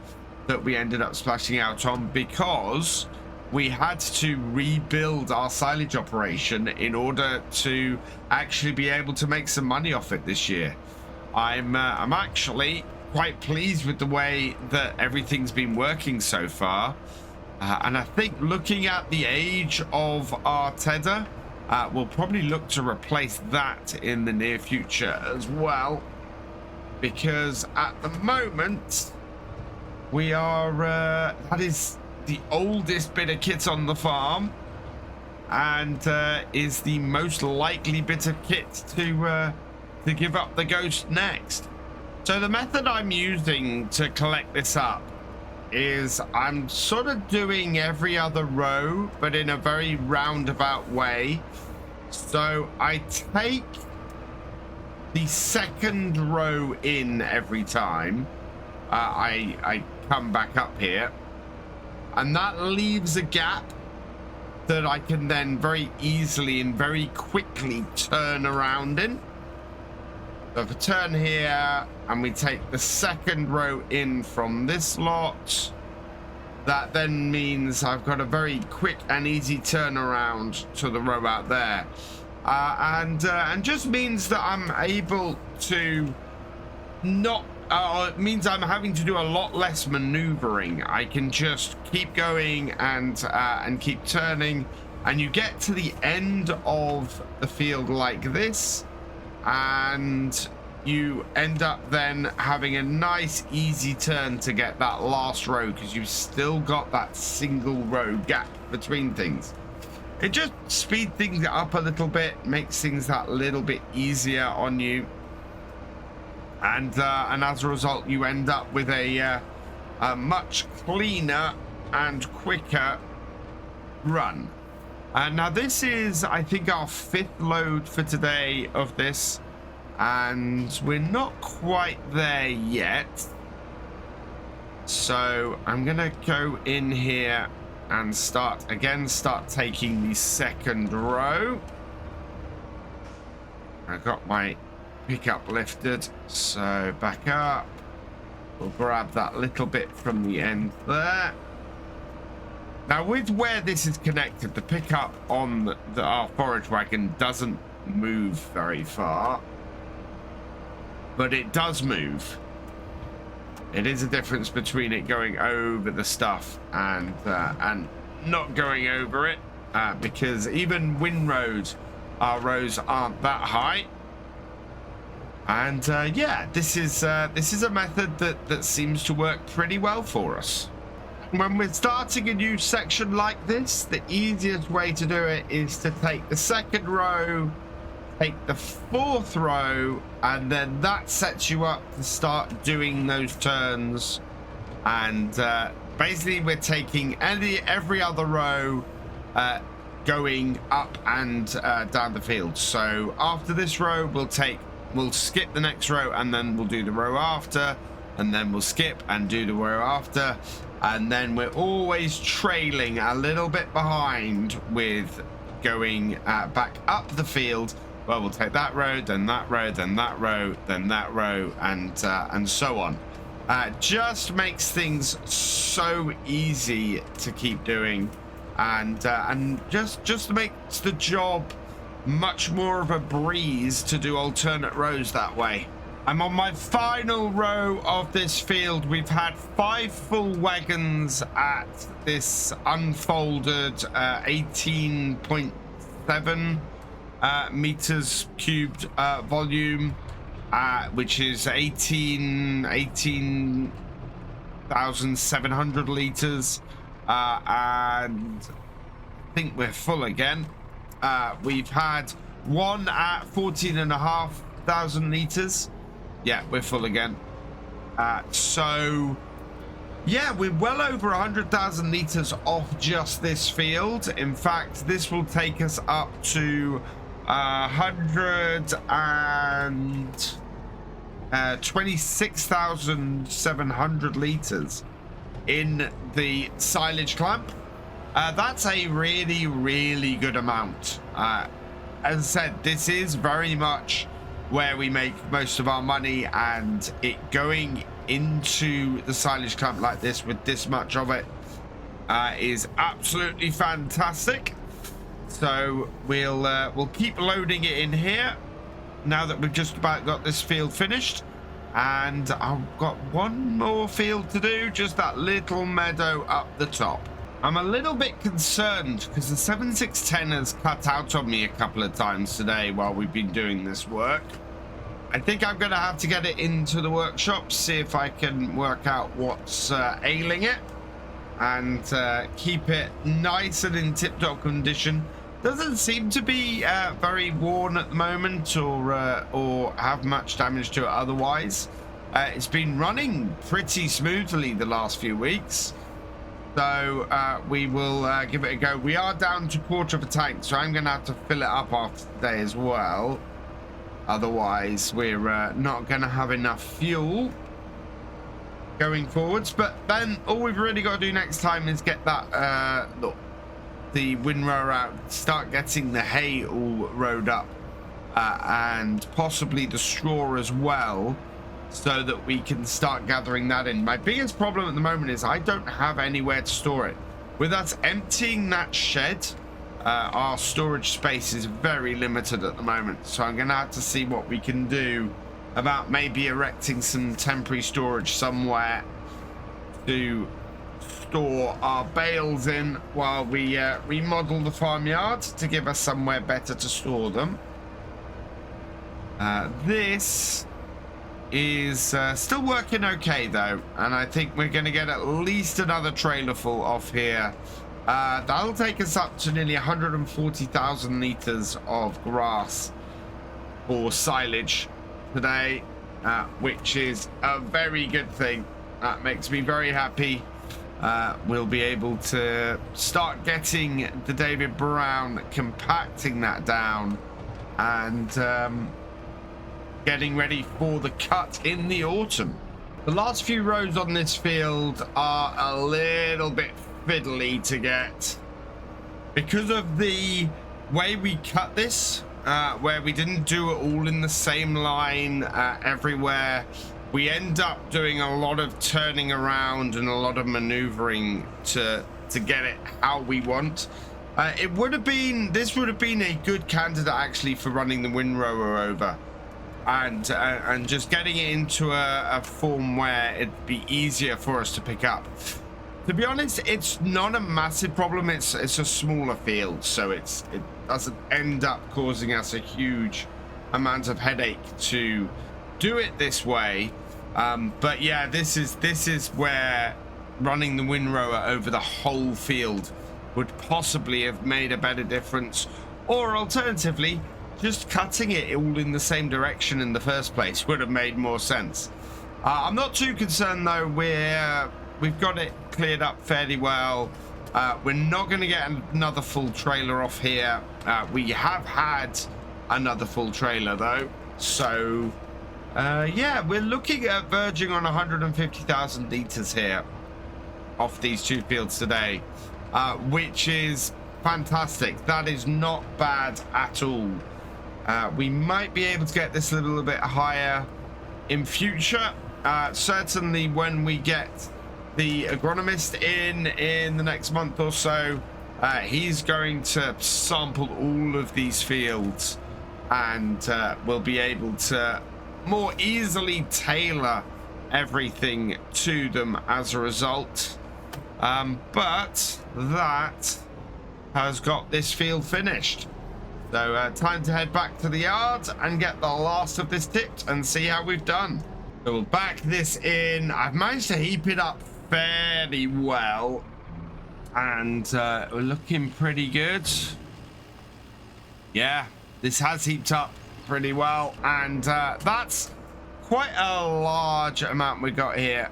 that we ended up splashing out on, because we had to rebuild our silage operation in order to actually be able to make some money off it this year. I'm actually quite pleased with the way that everything's been working so far, and I think looking at the age of our tedder, we'll probably look to replace that in the near future as well, because at the moment we are that is the oldest bit of kit on the farm, and is the most likely bit of kit to give up the ghost next. So the method I'm using to collect this up is I'm sort of doing every other row, but in a very roundabout way. So I take the second row in every time I come back up here, and that leaves a gap that I can then very easily and very quickly turn around in. So if I turn here and we take the second row in from this lot, that then means I've got a very quick and easy turnaround to the row out there, and just means that I'm able to not. It means I'm having to do a lot less maneuvering. I can just keep going and keep turning, and you get to the end of the field like this, and you end up then having a nice easy turn to get that last row, because you've still got that single row gap between things. It just speeds things up a little bit, makes things that little bit easier on you, and as a result you end up with a much cleaner and quicker run. Now this is, I think, our 5th load for today of this, and we're not quite there yet. So I'm gonna go in here and start taking the second row. I got my pickup lifted, so back up. We'll grab that little bit from the end there. Now with where this is connected, the pickup on our forage wagon doesn't move very far, but it does move. It is a difference between it going over the stuff and not going over it, because even windrows, our rows aren't that high. And yeah, this is a method that seems to work pretty well for us. When we're starting a new section like this, the easiest way to do it is to take the second row, take the fourth row, and then that sets you up to start doing those turns. And basically we're taking every other row going up and down the field. So after this row, we'll skip the next row, and then we'll do the row after, and then we'll skip and do the row after, and then we're always trailing a little bit behind with going back up the field. Well, we'll take that row, then that row, then that row, then that row, and so on. Just makes things so easy to keep doing, and just makes the job much more of a breeze to do alternate rows that way. I'm on my final row of this field. We've had 5 full wagons at this unfolded 18.7 meters cubed volume, which is 18,700 liters, and I think we're full again. We've had one at 14,500 liters. Yeah, we're full again. So yeah, we're well over 100,000 liters off just this field. In fact, this will take us up to 126,700 liters in the silage clamp. That's a really, really good amount. As I said, this is very much where we make most of our money, and it going into the silage clamp like this with this much of it is absolutely fantastic. So we'll keep loading it in here now that we've just about got this field finished, and I've got one more field to do, just that little meadow up the top. I'm a little bit concerned because the 7610 has cut out on me a couple of times today while we've been doing this work. I think I'm going to have to get it into the workshop, see if I can work out what's ailing it, and keep it nice and in tip-top condition. Doesn't seem to be very worn at the moment, or have much damage to it otherwise. It's been running pretty smoothly the last few weeks. So we will give it a go. We are down to 1/4 of a tank, so I'm going to have to fill it up after today as well. Otherwise, we're not going to have enough fuel going forwards. But then all we've really got to do next time is get that the windrower out, start getting the hay all rowed up, and possibly the straw as well, so that we can start gathering that in. My biggest problem at the moment is I don't have anywhere to store it. With us emptying that shed, our storage space is very limited at the moment, so I'm gonna have to see what we can do about maybe erecting some temporary storage somewhere to store our bales in while we remodel the farmyard to give us somewhere better to store them. This is still working okay though, and I think we're going to get at least another trailer full off here. That'll take us up to nearly 140,000 liters of grass for silage today, which is a very good thing. That makes me very happy. We'll be able to start getting the David Brown, compacting that down, and getting ready for the cut in the autumn. The last few rows on this field are a little bit fiddly to get because of the way we cut this, where we didn't do it all in the same line everywhere. We end up doing a lot of turning around and a lot of maneuvering to get it how we want. This would have been a good candidate actually for running the windrower over, and just getting it into a form where it'd be easier for us to pick up. To be honest, it's not a massive problem. It's a smaller field, so it doesn't end up causing us a huge amount of headache to do it this way. But yeah, this is where running the windrower over the whole field would possibly have made a better difference, or alternatively just cutting it all in the same direction in the first place would have made more sense. I'm not too concerned though. We've got it cleared up fairly well. We're not going to get another full trailer off here. We have had another full trailer though, so yeah, we're looking at verging on 150,000 liters here off these two fields today, which is fantastic. That is not bad at all. We might be able to get this a little bit higher in future. Certainly when we get the agronomist in the next month or so, he's going to sample all of these fields, and we'll be able to more easily tailor everything to them as a result. But that has got this field finished. So time to head back to the yard and get the last of this tipped and see how we've done. So we'll back this in. I've managed to heap it up fairly well, and we're looking pretty good. Yeah, this has heaped up pretty well, and that's quite a large amount we got here.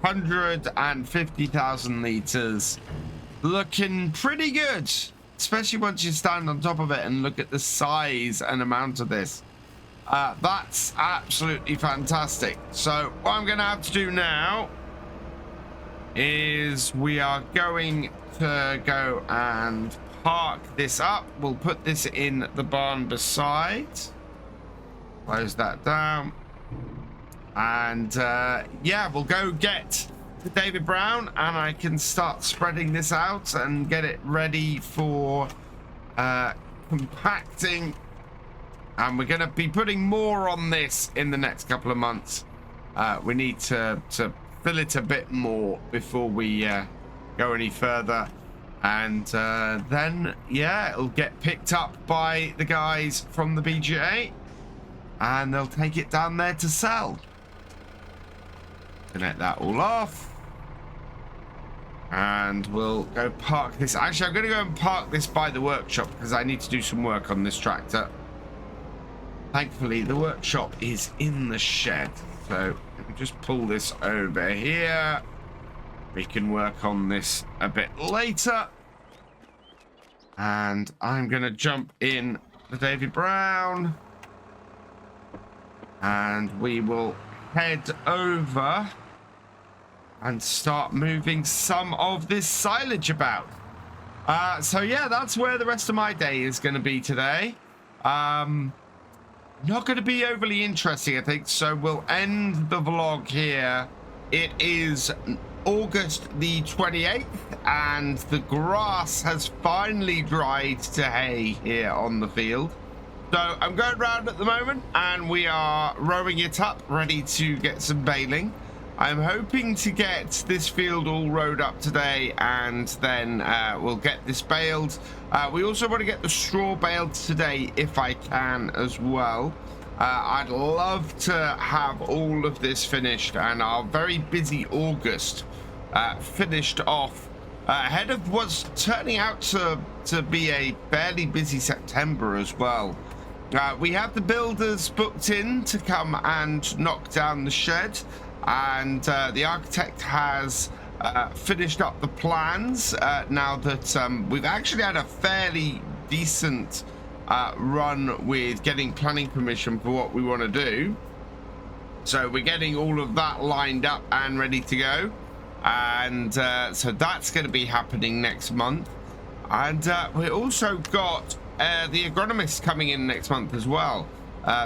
150,000 liters, looking pretty good, especially once you stand on top of it and look at the size and amount of this. That's absolutely fantastic. So what I'm gonna have to do now is we are going to go and park this up. We'll put this in the barn beside, close that down, and yeah, we'll go get to David Brown and I can start spreading this out and get it ready for compacting. And we're going to be putting more on this in the next couple of months. We need to fill it a bit more before we go any further, and then yeah, it'll get picked up by the guys from the BGA and they'll take it down there to sell. Connect that all off, and we'll go park this. Actually, I'm going to go and park this by the workshop because I need to do some work on this tractor. Thankfully, the workshop is in the shed, so just pull this over here. We can work on this a bit later, and I'm going to jump in the David Brown, and we will head over and start moving some of this silage about. So yeah, that's where the rest of my day is going to be today. Not going to be overly interesting, I think, so we'll end the vlog here. It is August the 28th, and the grass has finally dried to hay here on the field. So I'm going around at the moment, and we are rowing it up, ready to get some baling. I'm hoping to get this field all rowed up today, and then we'll get this baled. We also want to get the straw baled today if I can as well. I'd love to have all of this finished and our very busy August finished off ahead of what's turning out to be a fairly busy September as well. We have the builders booked in to come and knock down the shed, and the architect has finished up the plans now that we've actually had a fairly decent run with getting planning permission for what we want to do. So we're getting all of that lined up and ready to go, and so that's going to be happening next month. And we also got the agronomist coming in next month as well.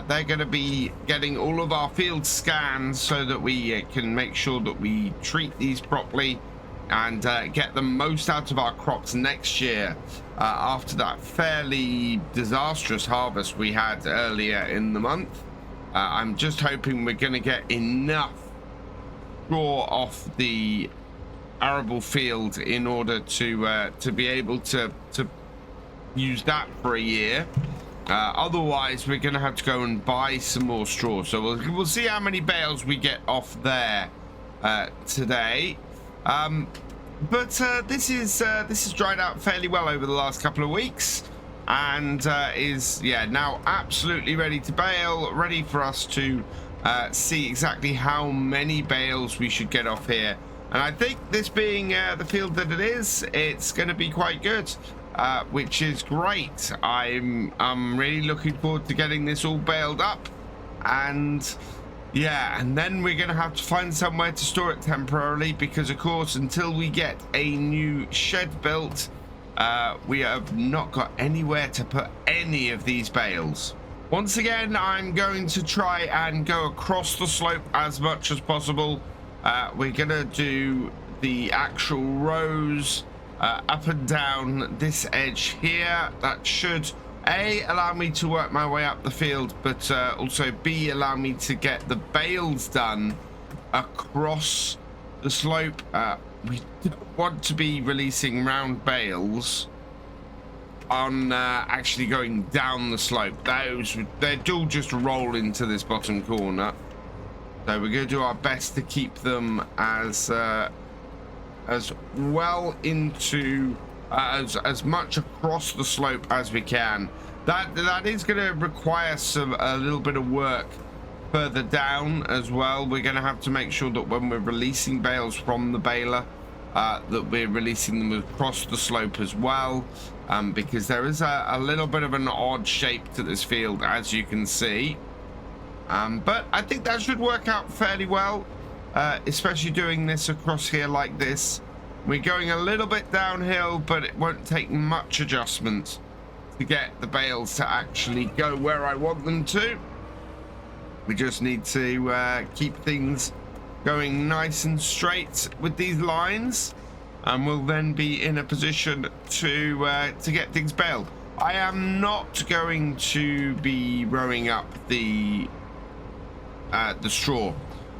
They're going to be getting all of our field scans so that we can make sure that we treat these properly and get the most out of our crops next year after that fairly disastrous harvest we had earlier in the month. I'm just hoping we're going to get enough straw off the arable field in order to be able to use that for a year. Otherwise, we're going to have to go and buy some more straw. So we'll see how many bales we get off there today. But this is dried out fairly well over the last couple of weeks, and is now absolutely ready to bale, ready for us to see exactly how many bales we should get off here. And I think this being the field that it is, it's going to be quite good. Which is great. I'm really looking forward to getting this all baled up, and then we're gonna have to find somewhere to store it temporarily, because of course until we get a new shed built, we have not got anywhere to put any of these bales. Once again, I'm going to try and go across the slope as much as possible. We're gonna do the actual rows up and down this edge here. That should A, allow me to work my way up the field, but also B, allow me to get the bales done across the slope. We don't want to be releasing round bales on actually going down the slope. They'd all just roll into this bottom corner. So we're going to do our best to keep them as well into as much across the slope as we can. That is going to require a little bit of work further down as well. We're going to have to make sure that when we're releasing bales from the baler, that we're releasing them across the slope as well, because there is a little bit of an odd shape to this field, as you can see. But I think that should work out fairly well. Especially doing this across here like this. We're going a little bit downhill, but it won't take much adjustment to get the bales to actually go where I want them to. We just need to keep things going nice and straight with these lines, and we'll then be in a position to get things baled. I am not going to be rowing up the straw.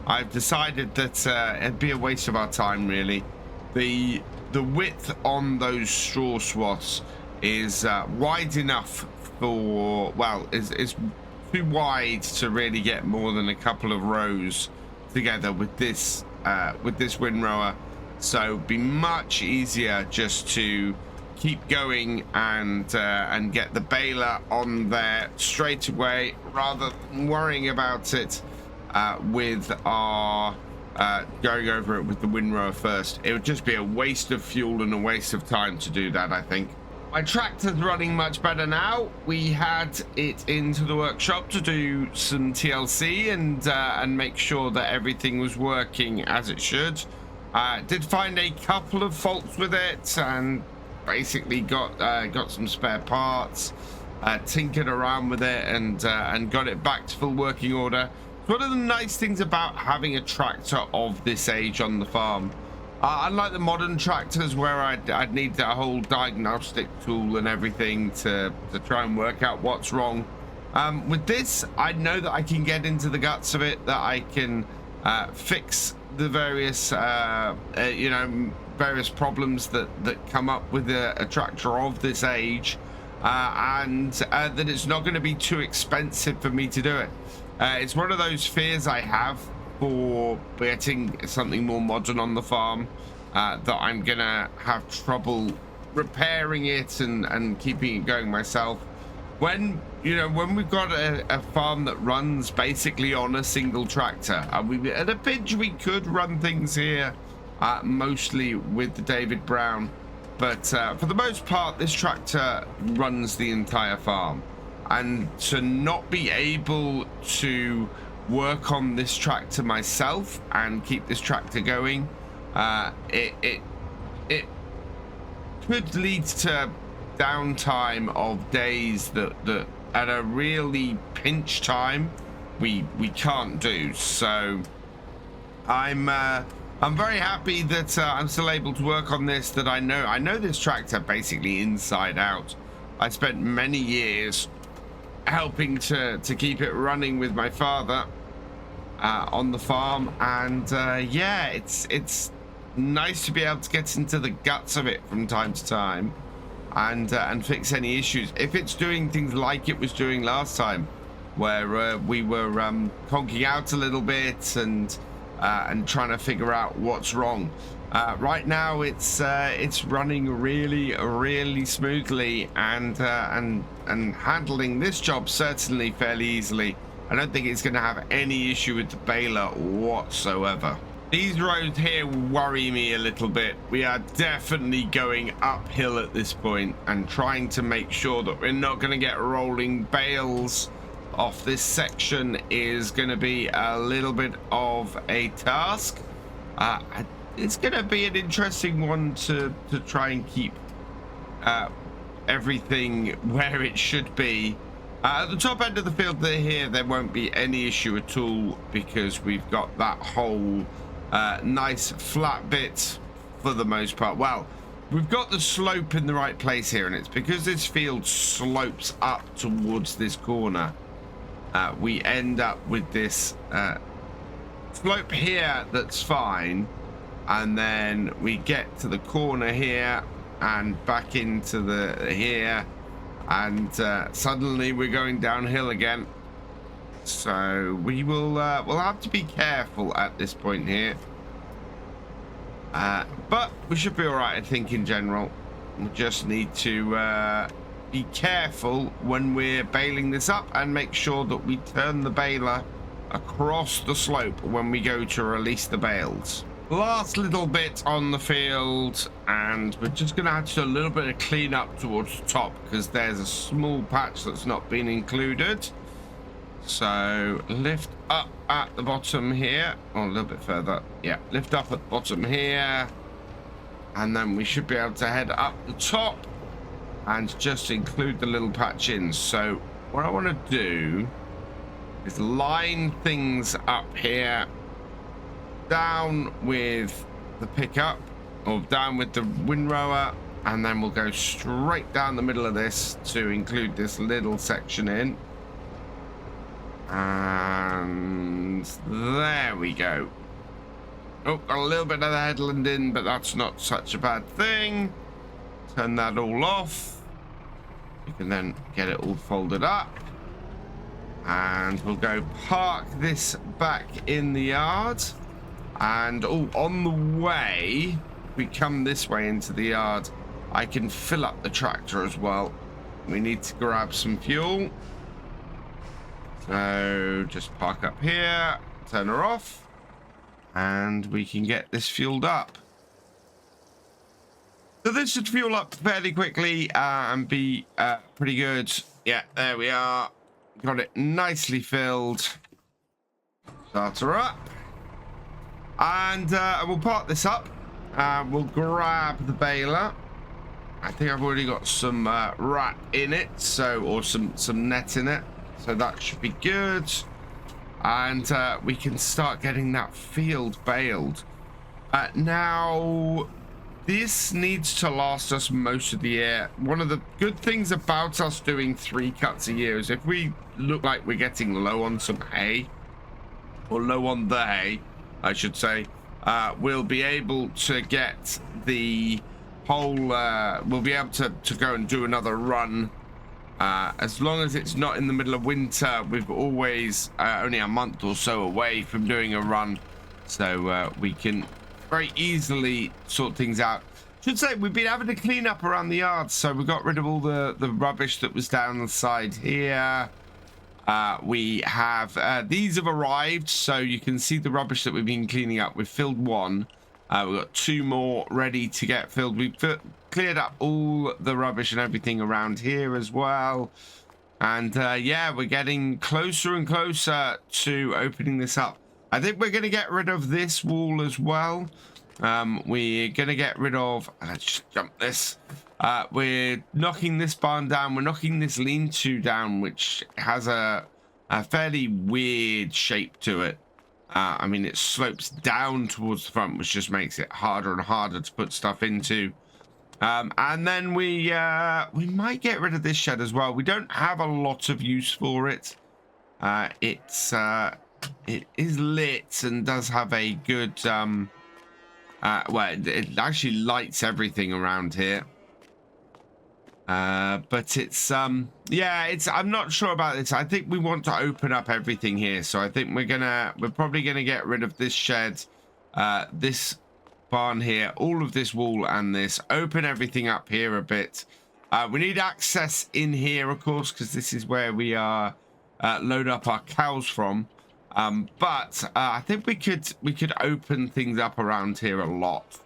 I've decided that it'd be a waste of our time, really. The width on those straw swaths is wide enough for, well, is too wide to really get more than a couple of rows together with this windrower. So it'd be much easier just to keep going and get the baler on there straight away, rather than worrying about it with our going over it with the windrower first. It would just be a waste of fuel and a waste of time to do that, I think. My tractor's running much better now. We had it into the workshop to do some TLC and make sure that everything was working as it should. Did find a couple of faults with it, and basically got some spare parts, tinkered around with it, and got it back to full working order. One of the nice things about having a tractor of this age on the farm, unlike the modern tractors where I'd need a whole diagnostic tool and everything to try and work out what's wrong, with this, I know that I can get into the guts of it, that I can fix the various various problems that come up with a tractor of this age, and that it's not going to be too expensive for me to do it. It's one of those fears I have for getting something more modern on the farm, that I'm gonna have trouble repairing it and keeping it going myself. When we've got a farm that runs basically on a single tractor, at a pinch we could run things here mostly with the David Brown, but for the most part this tractor runs the entire farm. And to not be able to work on this tractor myself and keep this tractor going, it could lead to downtime of days that at a really pinch time we can't do. So I'm very happy that I'm still able to work on this, that I know this tractor basically inside out. I spent many years helping to keep it running with my father on the farm, and it's nice to be able to get into the guts of it from time to time. and fix any issues. If it's doing things like it was doing last time, where we were conking out a little bit and trying to figure out what's wrong. Right now, it's running really smoothly and handling this job certainly fairly easily. I don't think it's going to have any issue with the baler whatsoever. These roads here worry me a little bit. We are definitely going uphill at this point and trying to make sure that we're not going to get rolling bales off this section is going to be a little bit of a task. It's going to be an interesting one to try and keep everything where it should be. At the top end of the field here, there won't be any issue at all because we've got that whole nice flat bit for the most part. Well, we've got the slope in the right place here, and it's because this field slopes up towards this corner. We end up with this slope here that's fine, and then we get to the corner here and back into the here, and suddenly we're going downhill again. So we will we'll have to be careful at this point here, but we should be all right, I think, in general. We just need to be careful when we're baling this up and make sure that we turn the baler across the slope when we go to release the bales. Last little bit on the field, and we're just going to have to do a little bit of cleanup towards the top because there's a small patch that's not been included. So lift up at the bottom here, or a little bit further. Yeah, lift up at the bottom here, and then we should be able to head up the top and just include the little patch in. So what I want to do is line things up here, down with the pickup, or down with the windrower, and then we'll go straight down the middle of this to include this little section in. And there we go. Oh, got a little bit of the headland in, but that's not such a bad thing. Turn that all off. You can then get it all folded up. And we'll go park this back in the yard. And oh, on the way, we come this way into the yard, I can fill up the tractor as well. We need to grab some fuel. So just park up here, turn her off, and we can get this fueled up. So this should fuel up fairly quickly and be pretty good. Yeah, there we are. Got it nicely filled. Start her up. And we'll park this up. We'll grab the baler. I think I've already got some wrap in it, or some net in it. So that should be good. And we can start getting that field baled. Now, this needs to last us most of the year. One of the good things about us doing 3 cuts a year is if we look like we're getting low on some hay, or low on the hay, I should say, we'll be able to get the whole, we'll be able to go and do another run. As long as it's not in the middle of winter, we've always only a month or so away from doing a run, so we can very easily sort things out. Should say we've been having to clean up around the yard, so we got rid of all the rubbish that was down the side here. We have these have arrived, so you can see the rubbish that we've been cleaning up. We've filled one. We've got 2 more ready to get filled. We've cleared up all the rubbish and everything around here as well. And yeah, we're getting closer and closer to opening this up. I think we're going to get rid of this wall as well. We're going to get rid of, let's just jump this. We're knocking this barn down. We're knocking this lean-to down, which has a fairly weird shape to it. I mean, it slopes down towards the front, which just makes it harder and harder to put stuff into. And then we might get rid of this shed as well. We don't have a lot of use for it. It is lit and does have a good well, it actually lights everything around here. But it's yeah, I'm not sure about this. I think we want to open up everything here, so I think we're probably gonna get rid of this shed, this barn here, all of this wall, and this, open everything up here a bit. We need access in here, of course, because this is where we are load up our cows from. But I think we could open things up around here a lot,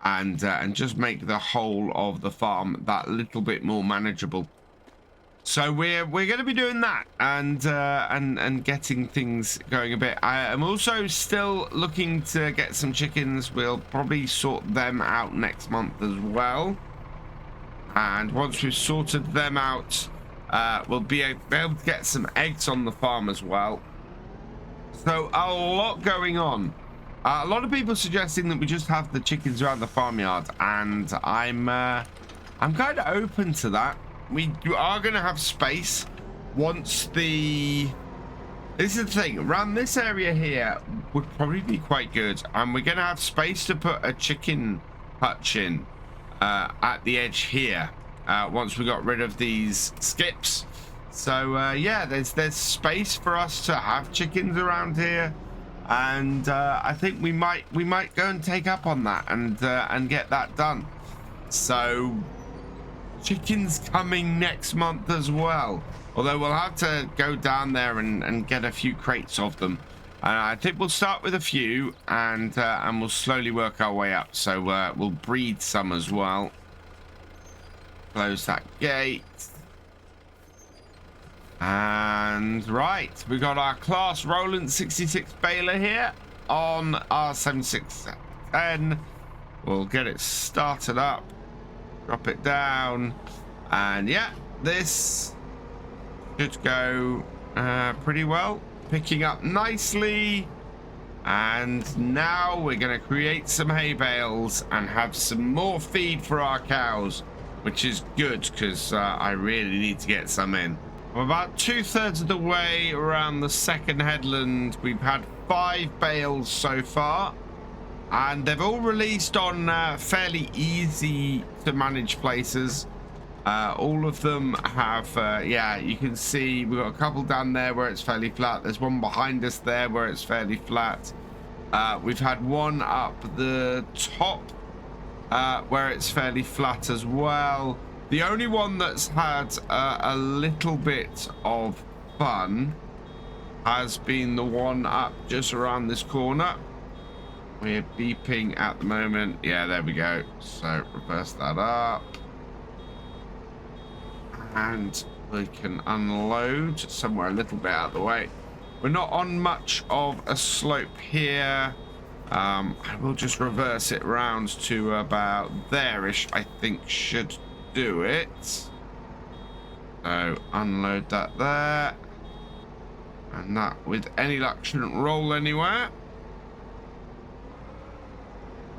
and just make the whole of the farm that little bit more manageable. So we're going to be doing that, and getting things going a bit. I am also still looking to get some chickens. We'll probably sort them out next month as well. And once we've sorted them out, we'll be able to get some eggs on the farm as well. So a lot going on. A lot of people suggesting that we just have the chickens around the farmyard, and I'm kind of open to that. We are going to have space once this is the thing, around this area here would probably be quite good, and we're going to have space to put a chicken hutch in at the edge here once we got rid of these skips. So yeah, there's space for us to have chickens around here, and I think we might go and take up on that and get that done. So chickens coming next month as well, although we'll have to go down there and get a few crates of them. I think we'll start with a few, and we'll slowly work our way up. So we'll breed some as well. Close that gate. And right, we got our class Roland 66 baler here on our 7610. We'll get it started up, drop it down, and yeah, this should go pretty well, picking up nicely. And now we're going to create some hay bales and have some more feed for our cows, which is good because I really need to get some in. I'm about 2/3 of the way around the second headland. We've had 5 bales so far, and they've all released on fairly easy to manage places. All of them have, yeah, you can see we've got a couple down there where it's fairly flat. There's one behind us there where it's fairly flat. We've had one up the top where it's fairly flat as well. The only one that's had a little bit of fun has been the one up just around this corner. We're beeping at the moment. Yeah, there we go. So reverse that up. And we can unload somewhere a little bit out of the way. We're not on much of a slope here. I will just reverse it round to about there-ish, I think should do it. So unload that there. And that, with any luck, shouldn't roll anywhere.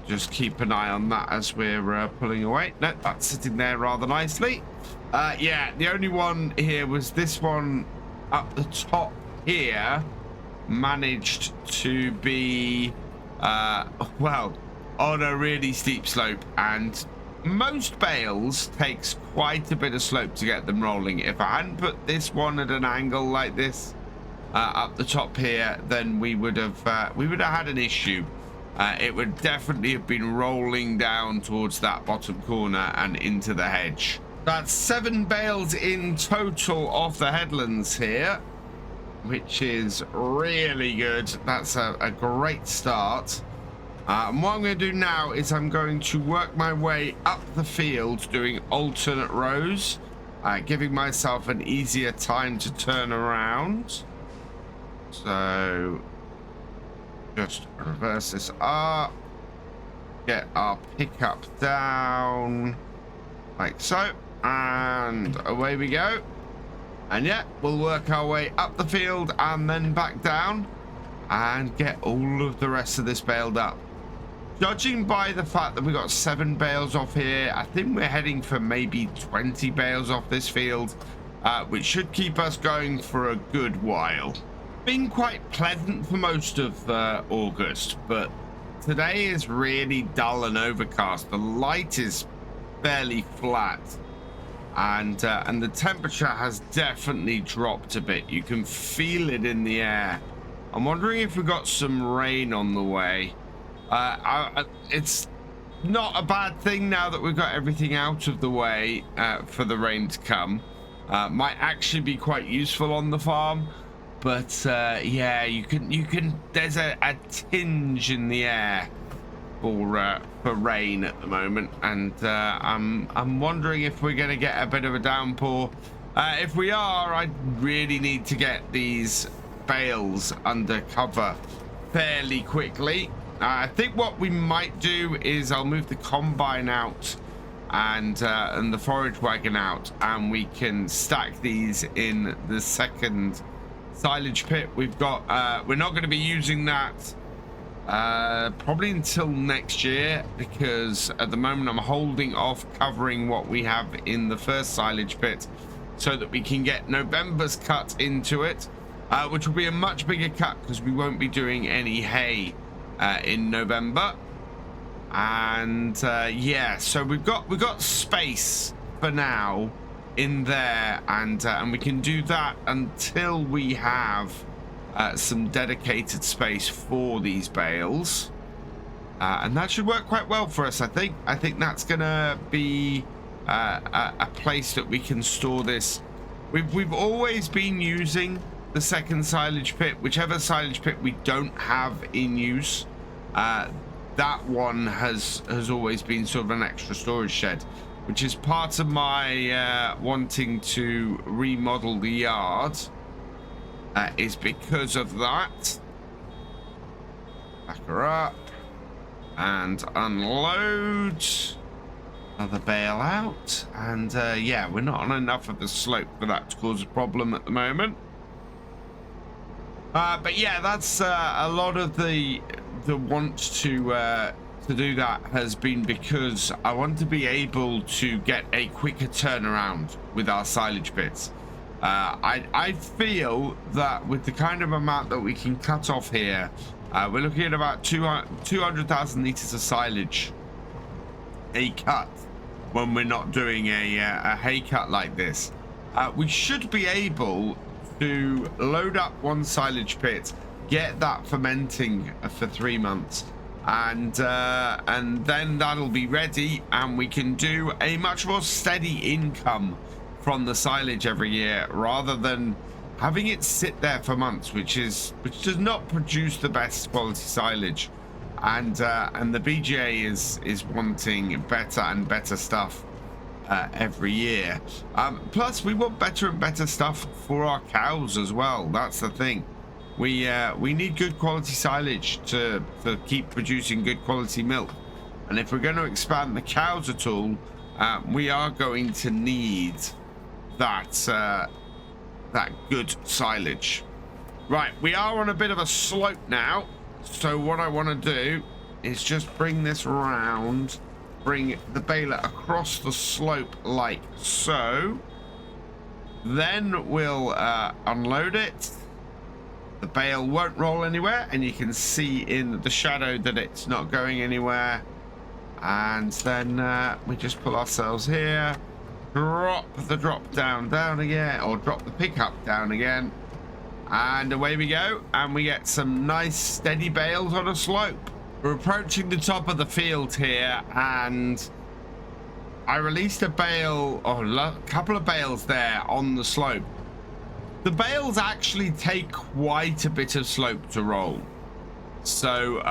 Just keep an eye on that as we're pulling away. No, that's sitting there rather nicely. Yeah, the only one here was this one up the top here managed to be well, on a really steep slope, and most bales takes quite a bit of slope to get them rolling. If I hadn't put this one at an angle like this up the top here, then we would have had an issue. It would definitely have been rolling down towards that bottom corner and into the hedge. That's 7 bales in total off the headlands here, which is really good. That's a great start. And what I'm going to do now is I'm going to work my way up the field doing alternate rows, giving myself an easier time to turn around. So just reverse this up, get our pickup down like so, and away we go. And yeah, we'll work our way up the field and then back down and get all of the rest of this baled up. Judging by the fact that we got 7 bales off here, I think we're heading for maybe 20 bales off this field, which should keep us going for a good while. Been quite pleasant for most of August, but today is really dull and overcast. The light is fairly flat, and the temperature has definitely dropped a bit. You can feel it in the air. I'm wondering if we got some rain on the way. It's not a bad thing now that we've got everything out of the way for the rain to come. Might actually be quite useful on the farm, but yeah, you can. There's a tinge in the air for rain at the moment, and I'm wondering if we're going to get a bit of a downpour. If we are, I really need to get these bales under cover fairly quickly. I think what we might do is I'll move the combine out and the forage wagon out, and we can stack these in the second silage pit. We've got we're not going to be using that probably until next year, because at the moment I'm holding off covering what we have in the first silage pit so that we can get November's cut into it, which will be a much bigger cut because we won't be doing any hay in November. And yeah, so we've got space for now in there, and we can do that until we have some dedicated space for these bales, and that should work quite well for us. I think that's gonna be a place that we can store this. We've always been using the second silage pit, whichever silage pit we don't have in use. That one has always been sort of an extra storage shed, which is part of my wanting to remodel the yard, is because of that. Back her up and unload another bale out, and yeah, we're not on enough of the slope for that to cause a problem at the moment. But yeah, that's a lot of the want to do that has been because I want to be able to get a quicker turnaround with our silage pits. I feel that with the kind of amount that we can cut off here, we're looking at about 200,000 liters of silage a cut when we're not doing a hay cut like this. We should be able to load up one silage pit, get that fermenting for 3 months, and then that'll be ready, and we can do a much more steady income from the silage every year, rather than having it sit there for months, which does not produce the best quality silage. And the BGA is wanting better and better stuff every year. Plus we want better and better stuff for our cows as well. That's the thing. We need good quality silage to keep producing good quality milk, and if we're going to expand the cows at all, we are going to need that good silage. Right, we are on a bit of a slope now, so what I want to do is just bring this around, bring the baler across the slope like so, then we'll unload it. The bale won't roll anywhere, and you can see in the shadow that it's not going anywhere. And then we just pull ourselves here, drop the drop down again, or drop the pickup down again, and away we go, and we get some nice steady bales on a slope. We're approaching the top of the field here, and I released a bale, or a couple of bales there on the slope. The bales actually take quite a bit of slope to roll. So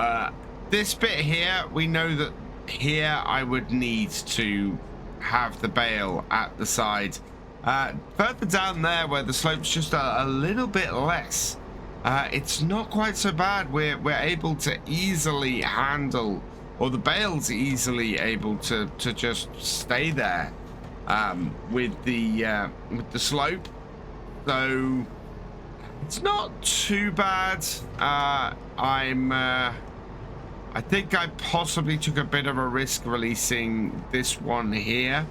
this bit here, we know that here I would need to have the bale at the side. Further down there where the slope's just a little bit less, it's not quite so bad. We're able to easily handle, or the bale's easily able to just stay there with the slope. So it's not too bad. I think I possibly took a bit of a risk releasing this one here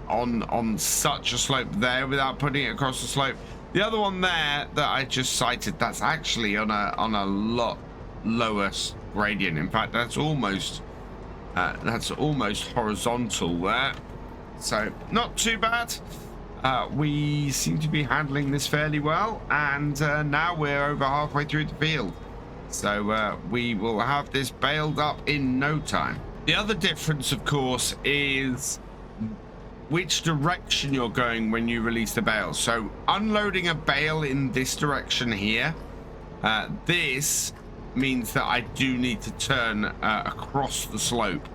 on such a slope there without putting it across the slope. The other one there that I just sighted, that's actually on a lot lower gradient. In fact, that's almost horizontal there. So not too bad. We seem to be handling this fairly well, and now we're over halfway through the field. So we will have this baled up in no time. The other difference, of course, is which direction you're going when you release the bale. So unloading a bale in this direction here, this means that I do need to turn across the slope.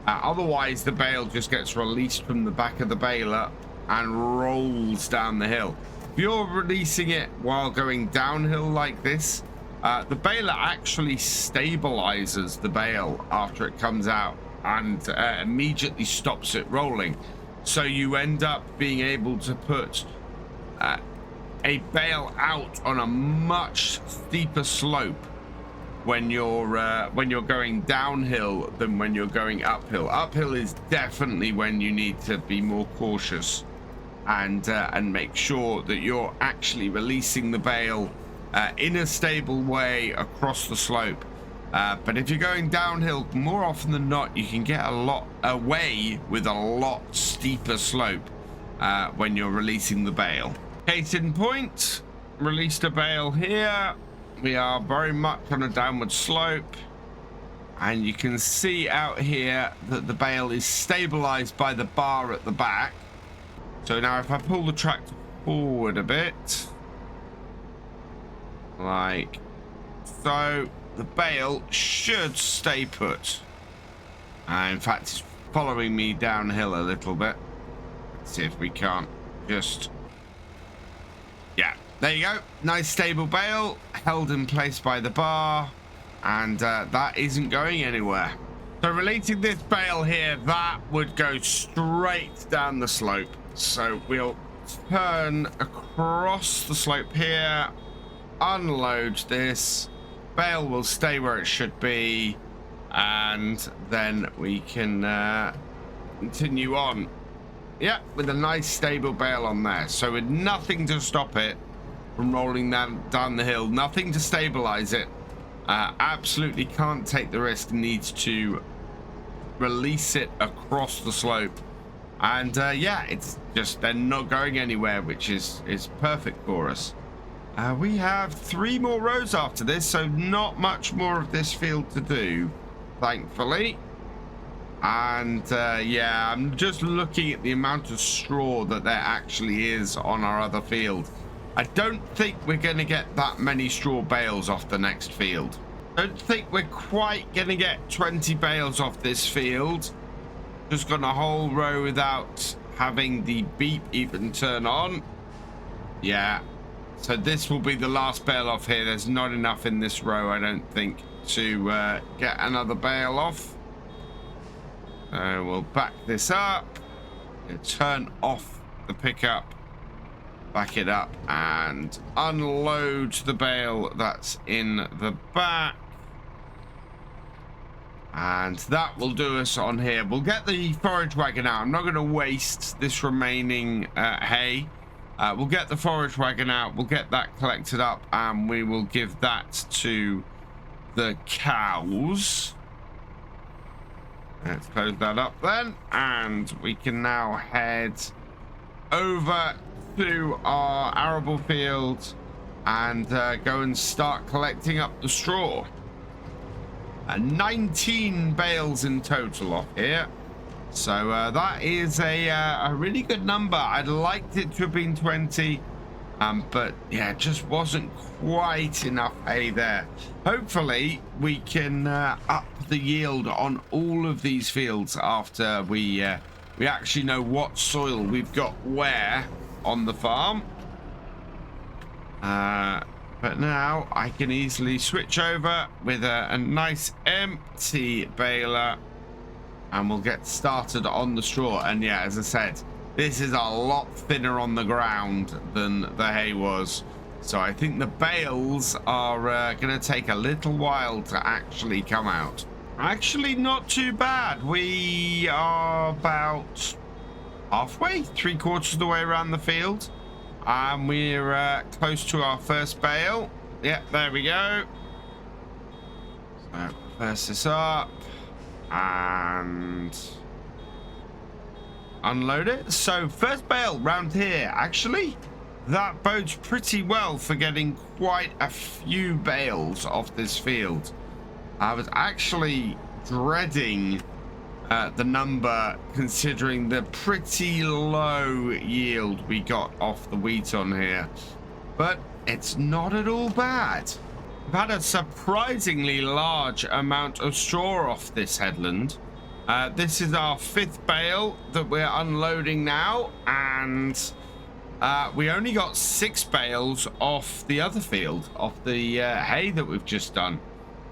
Otherwise, the bale just gets released from the back of the baler and rolls down the hill. If you're releasing it while going downhill like this, the baler actually stabilizes the bale after it comes out and immediately stops it rolling. So you end up being able to put a bale out on a much steeper slope when you're going downhill than when you're going uphill. Uphill is definitely when you need to be more cautious and make sure that you're actually releasing the bale in a stable way across the slope. But if you're going downhill, more often than not, you can get a lot away with a lot steeper slope when you're releasing the bale. Case in point, released a bale here. We are very much on a downward slope, and you can see out here that the bale is stabilized by the bar at the back. So now if I pull the tractor forward a bit, like so, the bale should stay put. In fact, it's following me downhill a little bit. Let's see if we can't just... Yeah, there you go. Nice stable bale, held in place by the bar, and that isn't going anywhere. So releasing this bale here, that would go straight down the slope. So we'll turn across the slope here, unload this. Bale will stay where it should be, and then we can continue on. Yeah, with a nice stable bale on there. So with nothing to stop it from rolling down the hill, nothing to stabilize it. Absolutely can't take the risk, needs to release it across the slope. And yeah, it's just they're not going anywhere, which is perfect for us. We have 3 more rows after this, so not much more of this field to do, thankfully. And yeah, I'm just looking at the amount of straw that there actually is on our other field. I don't think we're going to get that many straw bales off the next field. Don't think we're quite going to get 20 bales off this field. Just gone a whole row without having the beep even turn on. Yeah. So this will be the last bale off here. There's not enough in this row, I don't think, to get another bale off. We'll back this up. Turn off the pickup. Back it up and unload the bale that's in the back. And that will do us on here. We'll get the forage wagon out. I'm not going to waste this remaining hay. We'll get the forage wagon out. We'll get that collected up, and we will give that to the cows. Let's close that up then, and we can now head over to our arable field and go and start collecting up the straw. 19 bales in total off here, so that is a really good number. I'd liked it to have been 20, but yeah, it just wasn't quite enough hay there. Hopefully we can up the yield on all of these fields after we actually know what soil we've got where on the farm. But now I can easily switch over with a nice empty baler, and we'll get started on the straw. And yeah, as I said, this is a lot thinner on the ground than the hay was, so I think the bales are going to take a little while to actually come out. Actually, not too bad. We are about halfway, 3/4 of the way around the field, and we're close to our first bale. Yeah, there we go. So reverse this up, and unload it. So first bale round here. Actually, that bodes pretty well for getting quite a few bales off this field. I was actually dreading the number, considering the pretty low yield we got off the wheat on here, but it's not at all bad. We've had a surprisingly large amount of straw off this headland. This is our 5th bale that we're unloading now, and we only got 6 bales off the other field, off the hay that we've just done.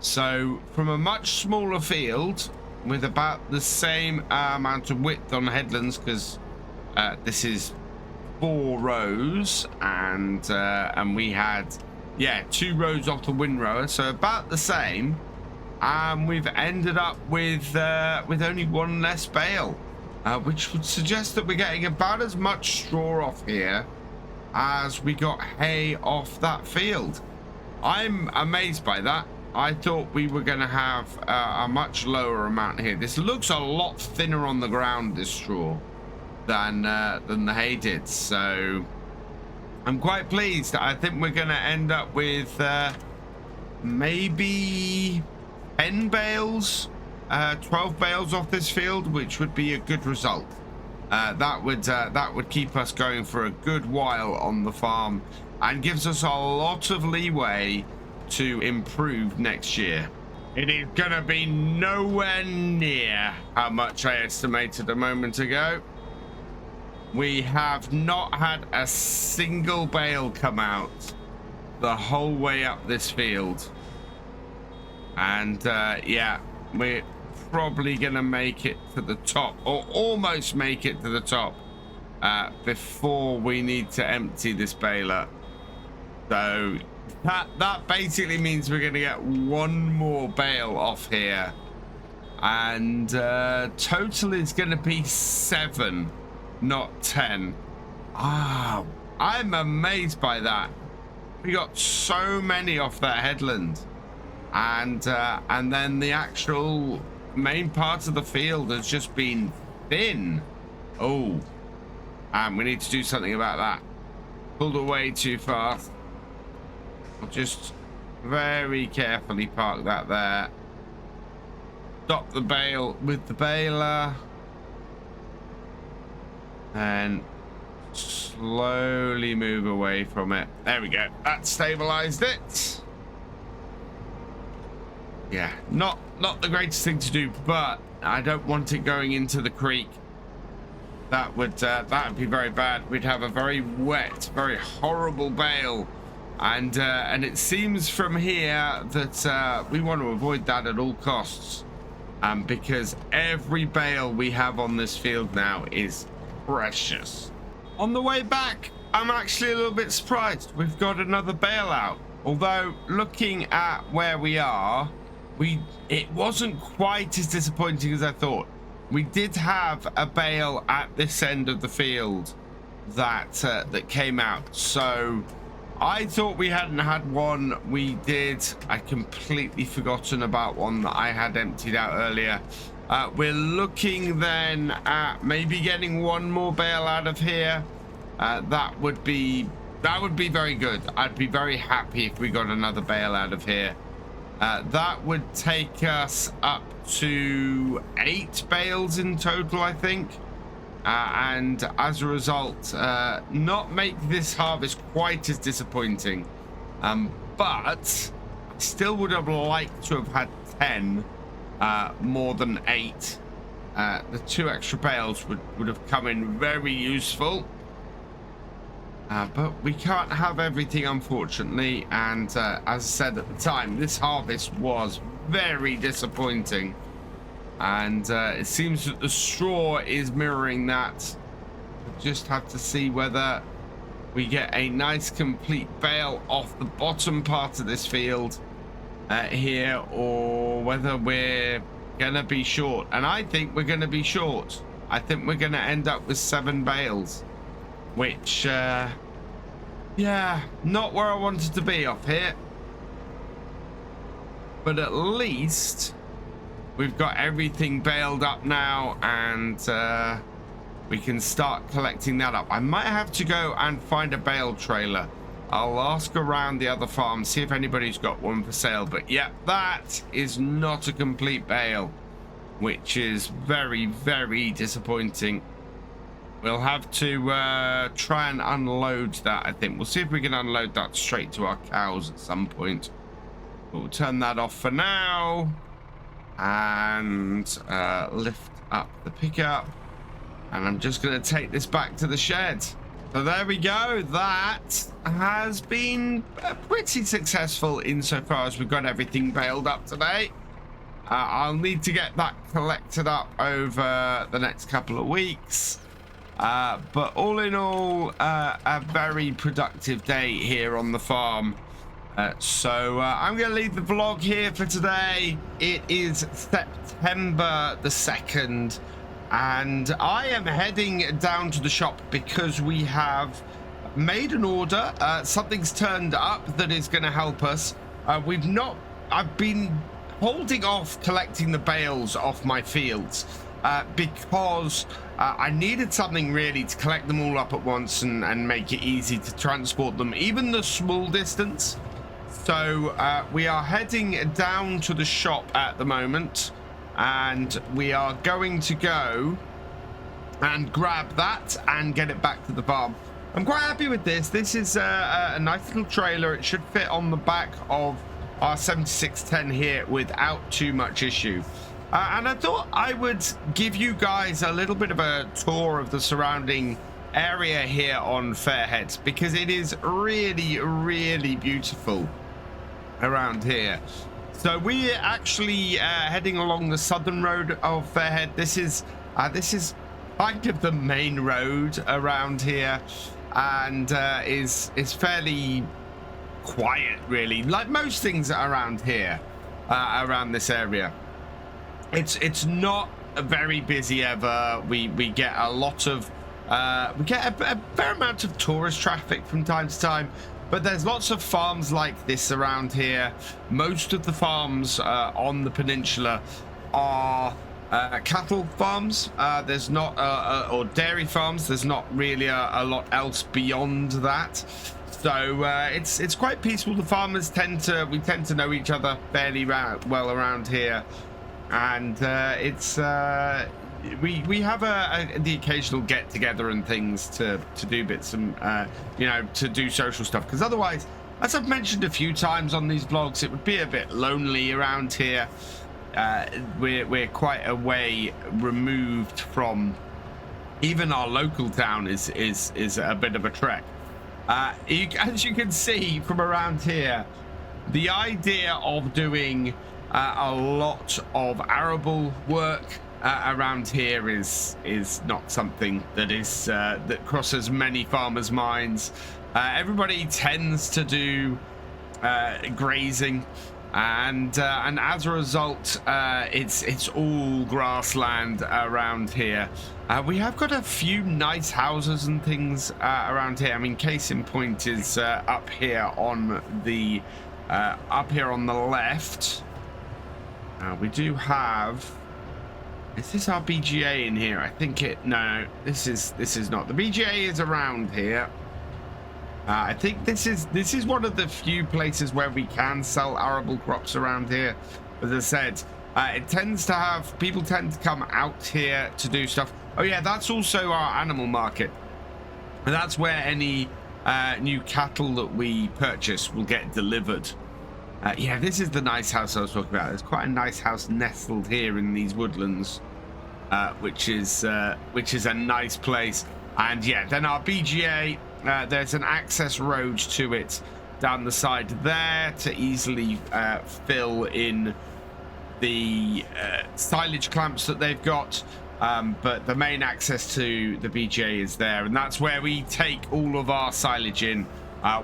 So from a much smaller field with about the same amount of width on headlands, because this is 4 rows, and we had 2 rows off the windrower, so about the same. We've ended up with only 1 less bale, which would suggest that we're getting about as much straw off here as we got hay off that field. I'm amazed by that. I thought we were going to have a much lower amount here. This looks a lot thinner on the ground, this straw, than the hay did. So I'm quite pleased. I think we're going to end up with maybe 10 bales, 12 bales off this field, which would be a good result. That would keep us going for a good while on the farm and gives us a lot of leeway to improve next year. It is gonna be nowhere near how much I estimated a moment ago. We have not had a single bale come out the whole way up this field, and we're probably gonna make it to the top, or almost make it to the top, before we need to empty this baler. So that basically means we're going to get 1 more bale off here, and total is going to be 7, not 10. I'm amazed by that. We got so many off that headland, and then the actual main part of the field has just been thin. Oh, and we need to do something about that. Pulled away too fast. I'll just very carefully park that there. Stop the bale with the baler, and slowly move away from it. There we go. That stabilized it. Yeah, not the greatest thing to do, but I don't want it going into the creek. That would be very bad. We'd have a very wet, very horrible bale. And it seems from here that we want to avoid that at all costs, because every bale we have on this field now is precious. On the way back, I'm actually a little bit surprised. We've got another bale out. Although looking at where we are, it wasn't quite as disappointing as I thought. We did have a bale at this end of the field that came out. So I thought we hadn't had one. We did. I'd completely forgotten about one that I had emptied out earlier. We're looking then at maybe getting 1 more bale out of here. That would be very good. I'd be very happy if we got another bale out of here. That would take us up to 8 bales in total, I think. And as a result, not make this harvest quite as disappointing, but I still would have liked to have had 10 more than 8. The 2 extra bales would have come in very useful, but we can't have everything, unfortunately. And as I said at the time, this harvest was very disappointing. And it seems that the straw is mirroring that. We'll just have to see whether we get a nice complete bale off the bottom part of this field here, or whether we're gonna be short. And I think we're gonna be short. I think we're gonna end up with 7 bales, which yeah, not where I wanted to be off here, but at least we've got everything baled up now, and we can start collecting that up. I might have to go and find a bale trailer. I'll ask around the other farms, see if anybody's got one for sale. But yeah, that is not a complete bale, which is very, very disappointing. We'll have to try and unload that, I think. We'll see if we can unload that straight to our cows at some point. We'll turn that off for now and lift up the pickup. And I'm just going to take this back to the shed. So there we go. That has been pretty successful insofar as we've got everything baled up today. I'll need to get that collected up over the next couple of weeks. But all in all, a very productive day here on the farm. So I'm going to leave the vlog here for today. It is September the 2nd. And I am heading down to the shop because we have made an order. Something's turned up that is going to help us. I've been holding off collecting the bales off my fields because I needed something really to collect them all up at once and make it easy to transport them, even the small distance. So we are heading down to the shop at the moment. And we are going to go and grab that and get it back to the farm. I'm quite happy with this. This is a nice little trailer. It should fit on the back of our 7610 here without too much issue. And I thought I would give you guys a little bit of a tour of the surrounding area here on Fairhead, because it is really, really beautiful around here. So we're actually heading along the southern road of Fairhead. This is kind of the main road around here, and is fairly quiet, really, like most things around here, around this area. It's not very busy ever. We get a lot of we get a fair amount of tourist traffic from time to time. But there's lots of farms like this around here. Most of the farms on the peninsula are cattle farms. There's not, or dairy farms. There's not really a lot else beyond that. So it's quite peaceful. The farmers tend to know each other fairly well around here, and we have the occasional get together and things to do bits and to do social stuff, because otherwise, as I've mentioned a few times on these vlogs, it would be a bit lonely around here. We're quite a way removed from even our local town. Is a bit of a trek. As you can see from around here, the idea of doing a lot of arable work around here is not something that is that crosses many farmers' minds. Everybody tends to do grazing, and as a result, it's all grassland around here. We have got a few nice houses and things around here. I mean, case in point is up here on the left. We do have. Is this our BGA in here? I think it. No, this is not. The BGA is around here. I think this is one of the few places where we can sell arable crops around here. As I said, it tends to have people tend to come out here to do stuff. Oh yeah, that's also our animal market, and that's where any new cattle that we purchase will get delivered. Yeah, this is the nice house I was talking about. There's quite a nice house nestled here in these woodlands, which is a nice place. And yeah, then our BGA, there's an access road to it down the side there to easily fill in the silage clamps that they've got. But the main access to the BGA is there, and that's where we take all of our silage in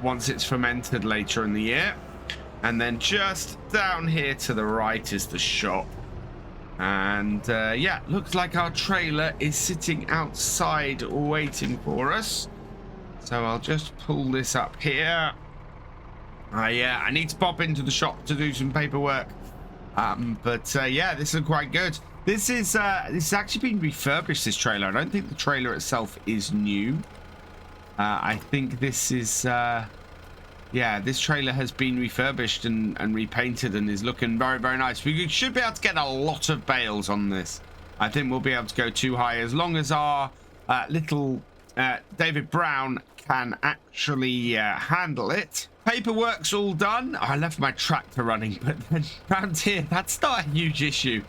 once it's fermented later in the year. And then just down here to the right is the shop. And yeah, looks like our trailer is sitting outside waiting for us. So I'll just pull this up here. Yeah, I need to pop into the shop to do some paperwork. But yeah, this is quite good. This is actually been refurbished, this trailer. I don't think the trailer itself is new. I think this is yeah, this trailer has been refurbished and repainted and is looking very, very nice. We should be able to get a lot of bales on this. I think we'll be able to go too high as long as our little David Brown can actually handle it. Paperwork's all done. I left my tractor running, but then around here, that's not a huge issue.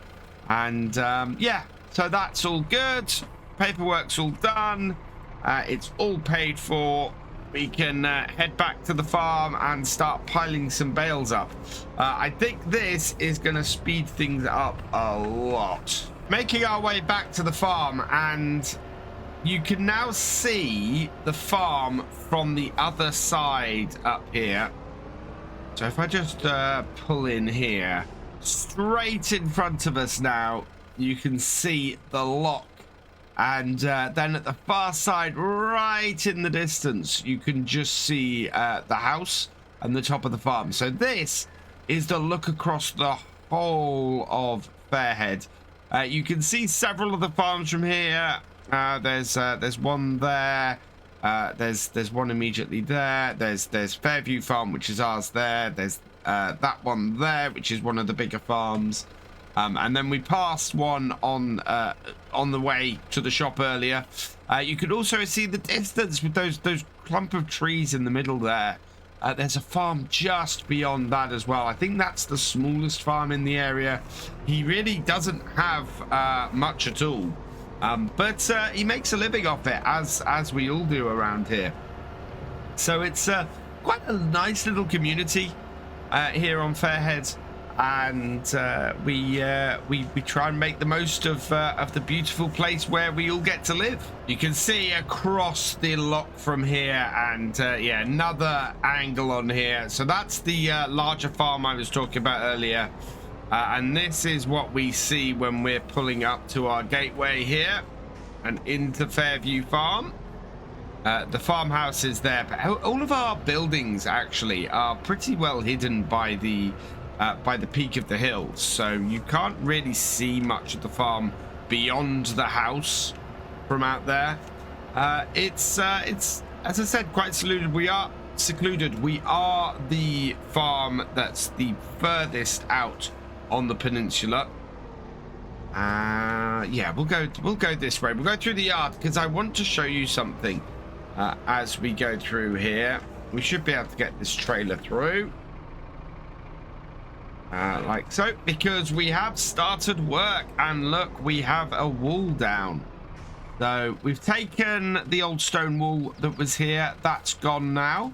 And yeah, so that's all good. Paperwork's all done. It's all paid for. We can head back to the farm and start piling some bales up. I think this is going to speed things up a lot. Making our way back to the farm, and you can now see the farm from the other side up here. So if I just pull in here, straight in front of us now, you can see the lock. And then at the far side, right in the distance, you can just see the house and the top of the farm. So this is the look across the whole of Fairhead. You can see several of the farms from here. There's one there. There's one immediately there. There's Fairview Farm, which is ours there. There's that one there, which is one of the bigger farms. And then we passed one on the way to the shop earlier. You could also see the distance with those clump of trees in the middle there. There's a farm just beyond that as well. I think that's the smallest farm in the area. He really doesn't have much at all. But he makes a living off it, as we all do around here. So it's quite a nice little community here on Fairhead. And we try and make the most of the beautiful place where we all get to live. You can see across the lock from here, and yeah, another angle on here. So that's the larger farm I was talking about earlier, and this is what we see when we're pulling up to our gateway here and into Fairview Farm. The farmhouse is there, but all of our buildings actually are pretty well hidden by the peak of the hills, so you can't really see much of the farm beyond the house from out there. It's as I said, quite secluded. We are the farm that's the furthest out on the peninsula. Yeah, we'll go this way. We'll go through the yard because I want to show you something as we go through here. We should be able to get this trailer through. Like so, because we have started work, and look, we have a wall down. So we've taken the old stone wall that was here. That's gone now.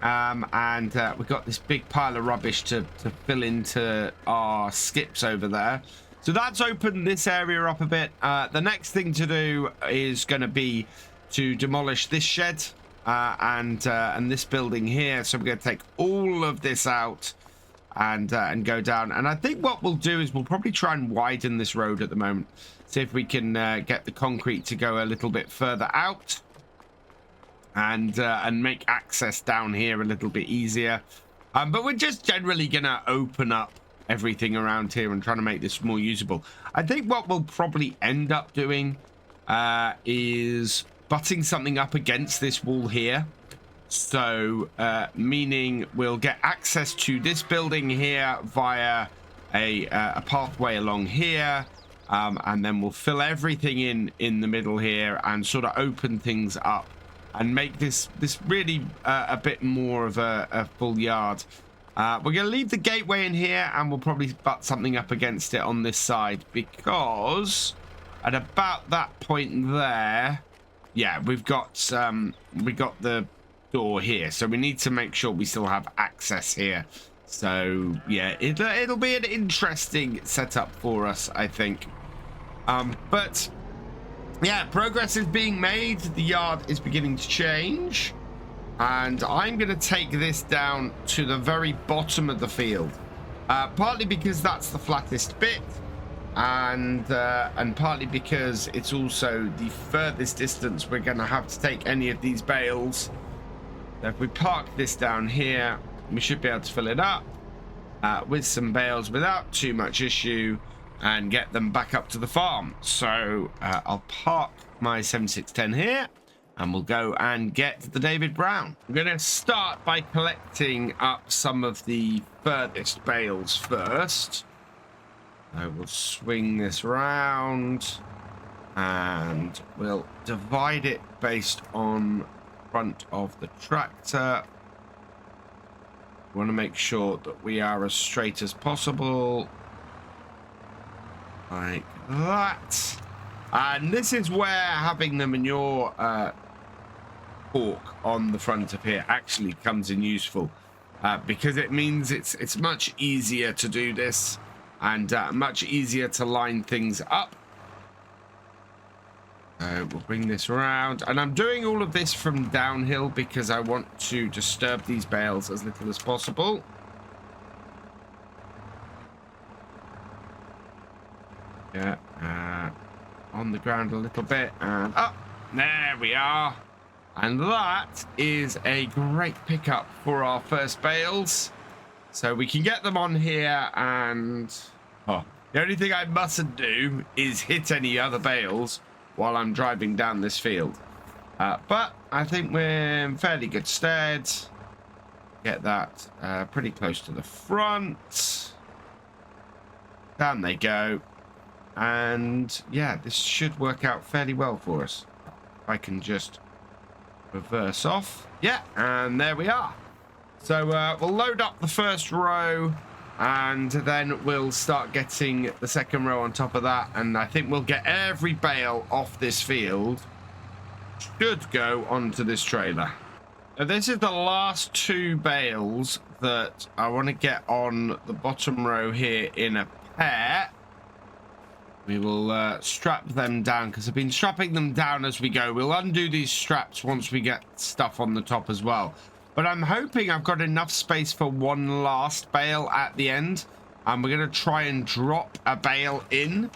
And we've got this big pile of rubbish to fill into our skips over there. So that's opened this area up a bit. The next thing to do is going to be to demolish this shed and this building here. So we're going to take all of this out and go down. And I think what we'll do is we'll probably try and widen this road at the moment. See if we can get the concrete to go a little bit further out and make access down here a little bit easier. But we're just generally gonna open up everything around here and trying to make this more usable. I think what we'll probably end up doing is butting something up against this wall here. So, meaning we'll get access to this building here via a pathway along here, and then we'll fill everything in the middle here and sort of open things up and make this really a bit more of a full yard. We're going to leave the gateway in here, and we'll probably butt something up against it on this side, because at about that point there, yeah, we've got the door here, so we need to make sure we still have access here. So yeah, it'll be an interesting setup for us, I think. But yeah, progress is being made. The yard is beginning to change, and I'm going to take this down to the very bottom of the field, partly because that's the flattest bit, and partly because it's also the furthest distance we're going to have to take any of these bales. So if we park this down here, we should be able to fill it up with some bales without too much issue. and get them back up to the farm. So I'll park my 7610 here and we'll go and get the David Brown. I'm going to start by collecting up some of the furthest bales first. I will swing this round and we'll divide it based on front of the tractor. We want to make sure that we are as straight as possible, like that. And this is where having the manure fork on the front of here actually comes in useful, because it means it's much easier to do this and much easier to line things up. We'll bring this around, and I'm doing all of this from downhill because I want to disturb these bales as little as possible. Yeah, on the ground a little bit, and up. There we are. And that is a great pickup for our first bales. So we can get them on here, and the only thing I mustn't do is hit any other bales while I'm driving down this field. But I think we're in fairly good stead. Get that pretty close to the front. Down they go. And yeah, this should work out fairly well for us. If I can just reverse off. Yeah, and there we are. So we'll load up the first row, and then we'll start getting the second row on top of that, and I think we'll get every bale off this field. Should go onto this trailer. Now, this is the last 2 bales that I want to get on the bottom row here in a pair. We will strap them down because I've been strapping them down as we go. We'll undo these straps once we get stuff on the top as well. But I'm hoping I've got enough space for one last bale at the end. And we're going to try and drop a bale in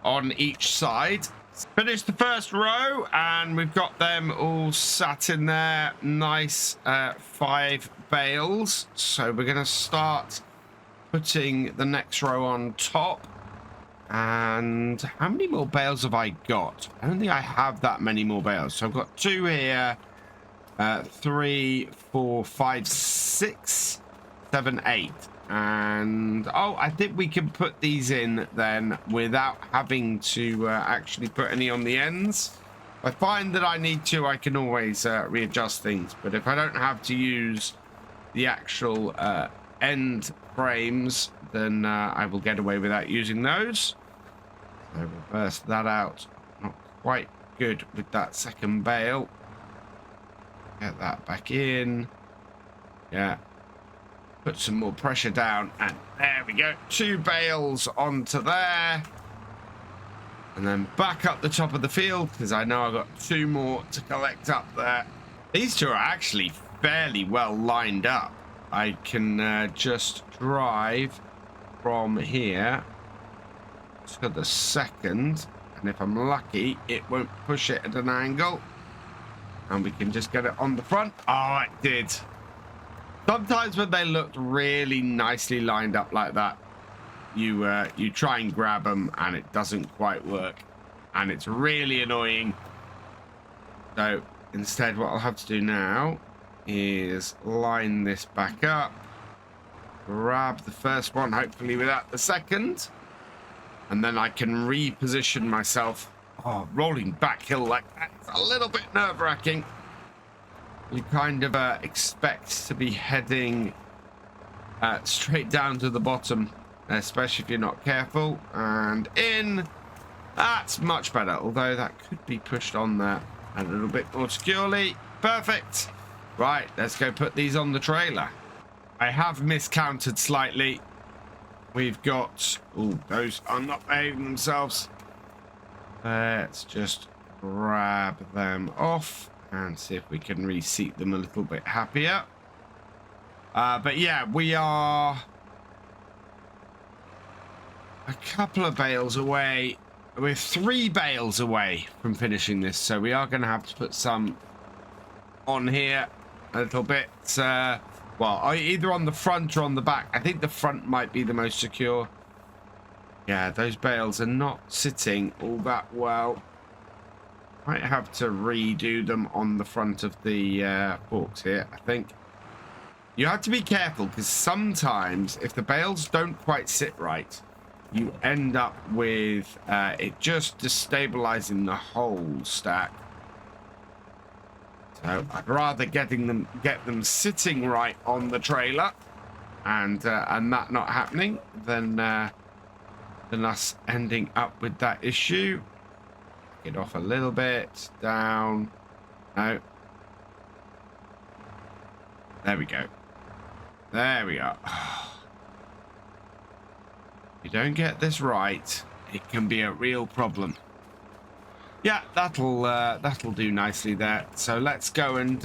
on each side. Finish the first row, and we've got them all sat in there. Nice 5 bales. So we're going to start putting the next row on top. And how many more bales have I got? I don't think I have that many more bales. So I've got 2 here. 3, 4, 5, 6, 7, 8. And I think we can put these in then without having to actually put any on the ends. If I find that I need to, I can always readjust things. But if I don't have to use the actual end frames, then I will get away without using those. So reverse that out. Not quite good with that second bale. Get that back in. Yeah. Put some more pressure down, and there we go. 2 bales onto there. And then back up the top of the field, because I know I've got 2 more to collect up there. These 2 are actually fairly well lined up. I can just drive from here to the second, and if I'm lucky, it won't push it at an angle. And we can just get it on the front. Oh, it did. Sometimes when they look really nicely lined up like that, you try and grab them and it doesn't quite work. And it's really annoying. So instead, what I'll have to do now is line this back up. Grab the first one, hopefully without the second. And then I can reposition myself. Oh, rolling back hill like that. It's a little bit nerve-wracking. You kind of expect to be heading straight down to the bottom, especially if you're not careful. And in. That's much better, although that could be pushed on there a little bit more securely. Perfect. Right, let's go put these on the trailer. I have miscounted slightly. We've got... Oh, those are not behaving themselves. Let's just grab them off and see if we can reseat them a little bit happier. But yeah, we are a couple of bales away. We're 3 bales away from finishing this, so we are going to have to put some on here a little bit. Well, either on the front or on the back. I think the front might be the most secure. Yeah, those bales are not sitting all that well. Might have to redo them on the front of the forks here, I think. You have to be careful because sometimes if the bales don't quite sit right, you end up with it just destabilizing the whole stack. So I'd rather get them sitting right on the trailer and that not happening than us ending up with that issue. Get off a little bit, down. No. There we go. There we are. If you don't get this right, it can be a real problem. Yeah, that'll do nicely there. So let's go and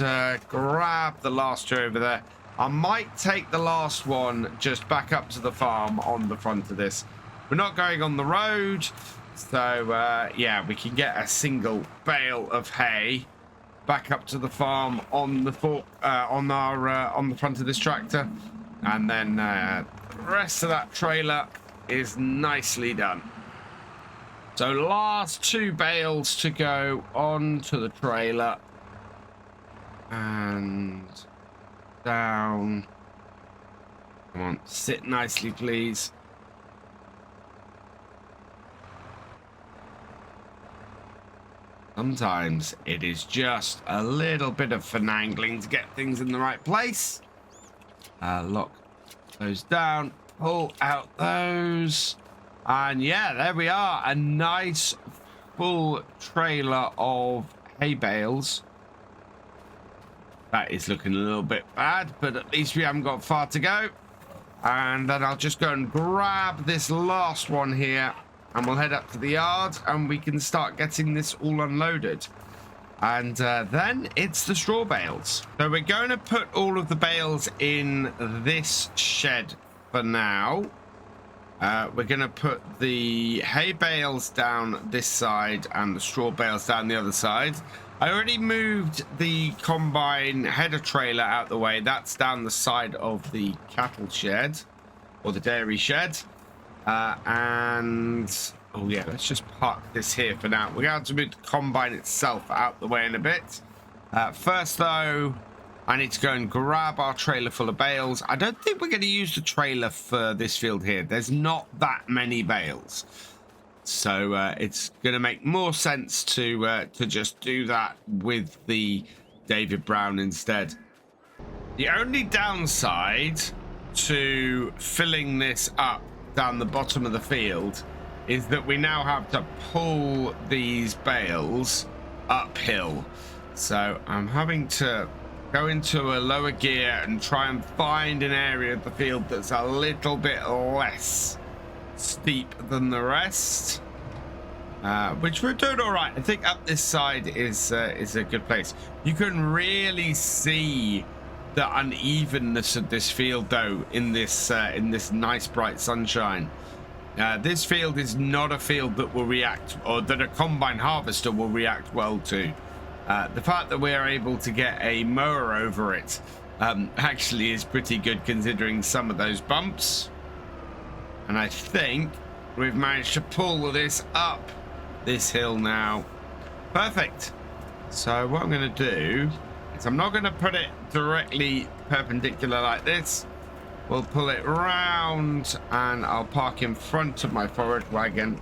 grab the last two over there. I might take the last one just back up to the farm on the front of this. We're not going on the road, so yeah, we can get a single bale of hay back up to the farm on the on the front of this tractor, and then the rest of that trailer is nicely done. So last two bales to go onto the trailer and down. Come on, sit nicely, please. Sometimes it is just a little bit of finagling to get things in the right place. Lock those down, pull out those. And yeah, there we are. A nice full trailer of hay bales. That is looking a little bit bad, but at least we haven't got far to go. And then I'll just go and grab this last one here, and we'll head up to the yard and we can start getting this all unloaded. And then it's the straw bales. So we're going to put all of the bales in this shed for now. We're going to put the hay bales down this side and the straw bales down the other side. I already moved the combine header trailer out the way. That's down the side of the cattle shed or the dairy shed. And oh yeah, let's just park this here for now. We're going to move the combine itself out the way in a bit. First though, I need to go and grab our trailer full of bales. I don't think we're going to use the trailer for this field here. There's not that many bales. So it's going to make more sense to just do that with the David Brown instead. The only downside to filling this up down the bottom of the field is that we now have to pull these bales uphill. So I'm having to go into a lower gear and try and find an area of the field that's a little bit less steep than the rest, which we're doing all right. I think up this side is a good place. You can really see the unevenness of this field though in this nice bright sunshine. This field is not a field that will react, or that a combine harvester will react well to. The fact that we're able to get a mower over it actually is pretty good considering some of those bumps. And I think we've managed to pull this up this hill now. Perfect. So what I'm going to do is I'm not going to put it directly perpendicular like this. We'll pull it round and I'll park in front of my forage wagon.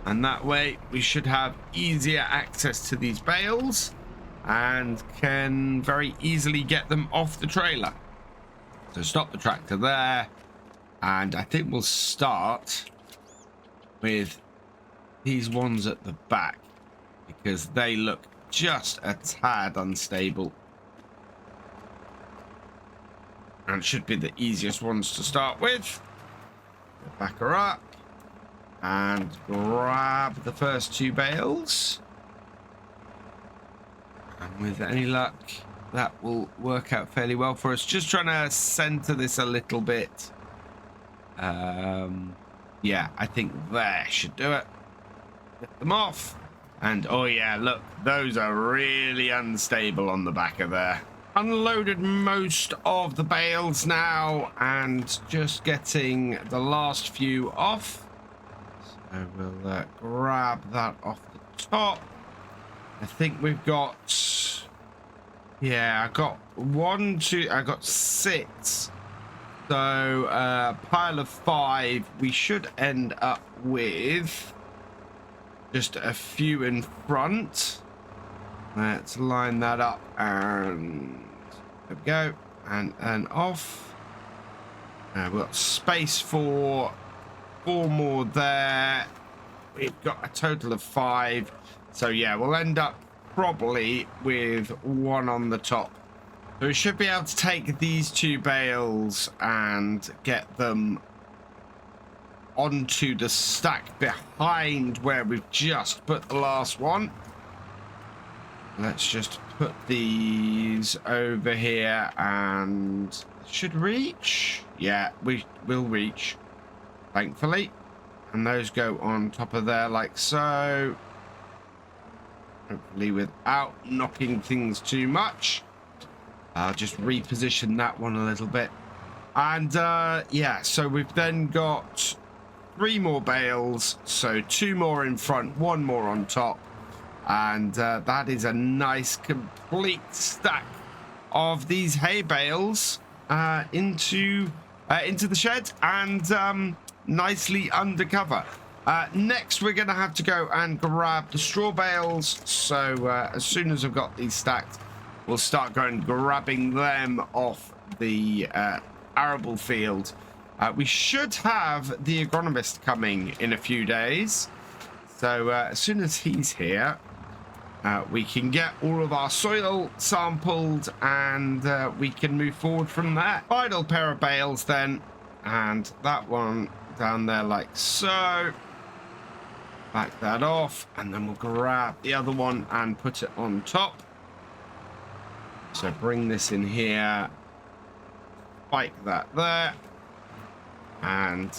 And that way we should have easier access to these bales and can very easily get them off the trailer. So stop the tractor there. And I think we'll start with these ones at the back because they look just a tad unstable. And should be the easiest ones to start with. Back her up. And grab the first two bales. And with any luck, that will work out fairly well for us. Just trying to center this a little bit. Yeah, I think there should do it. Get them off. And oh yeah, look, those are really unstable on the back of there. Unloaded most of the bales now and just getting the last few off. I will grab that off the top. I think we've got, yeah, I got 1, 2, I got 6. So pile of 5, we should end up with just a few in front. Let's line that up, and there we go, and off. We've got space for 4 more there. We've got a total of 5. So yeah, we'll end up probably with 1 on the top. So we should be able to take these 2 bales and get them onto the stack behind where we've just put the last one. Let's just put these over here, and should reach. Yeah, we will reach, thankfully. And those go on top of there like so. Hopefully without knocking things too much. I'll just reposition that one a little bit. And yeah, so we've then got 3 more bales. So 2 more in front, 1 more on top. And that is a nice complete stack of these hay bales into the shed, and nicely undercover. Next, we're going to have to go and grab the straw bales. So as soon as I've got these stacked, we'll start going grabbing them off the arable field. We should have the agronomist coming in a few days. So as soon as he's here, we can get all of our soil sampled, and we can move forward from there. Final pair of bales then, and that one down there like so. Back that off, and then we'll grab the other one and put it on top. So bring this in here, spike that there, and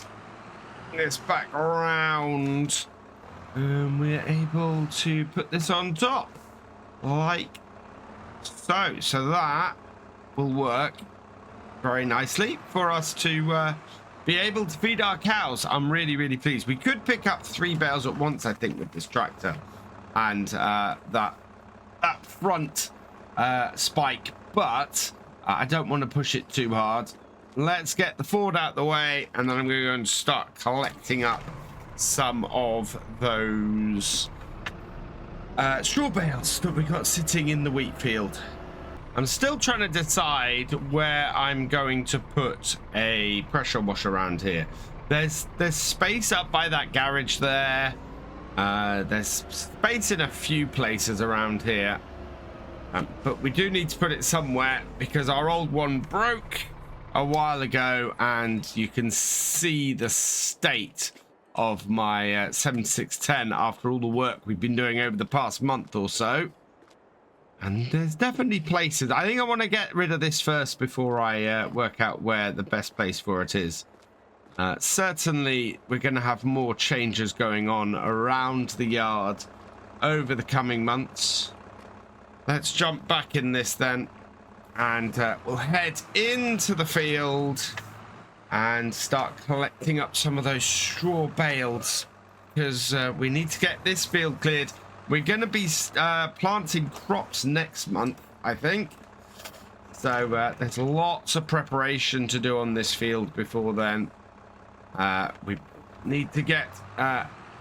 this back around. We're able to put this on top like so. So that will work very nicely for us to be able to feed our cows. I'm really, really pleased. We could pick up 3 bales at once, I think, with this tractor, and that front spike, but I don't want to push it too hard. Let's get the Ford out the way, and then I'm going to go and start collecting up some of those straw bales that we got sitting in the wheat field. I'm still trying to decide where I'm going to put a pressure washer around here. There's space up by that garage there. There's space in a few places around here. But we do need to put it somewhere, because our old one broke a while ago, and you can see the state of my 7610 after all the work we've been doing over the past month or so. And there's definitely places. I think I want to get rid of this first before I work out where the best place for it is. Certainly, we're going to have more changes going on around the yard over the coming months. Let's jump back in this then, and we'll head into the field and start collecting up some of those straw bales, because we need to get this field cleared. We're going to be planting crops next month, I think. So there's lots of preparation to do on this field before then. We need to get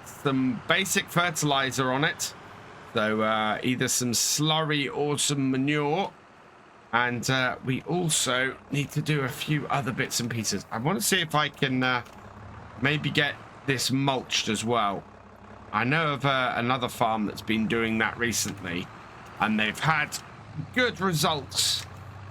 some basic fertilizer on it. So either some slurry or some manure. And we also need to do a few other bits and pieces. I want to see if I can maybe get this mulched as well. I know of another farm that's been doing that recently, and they've had good results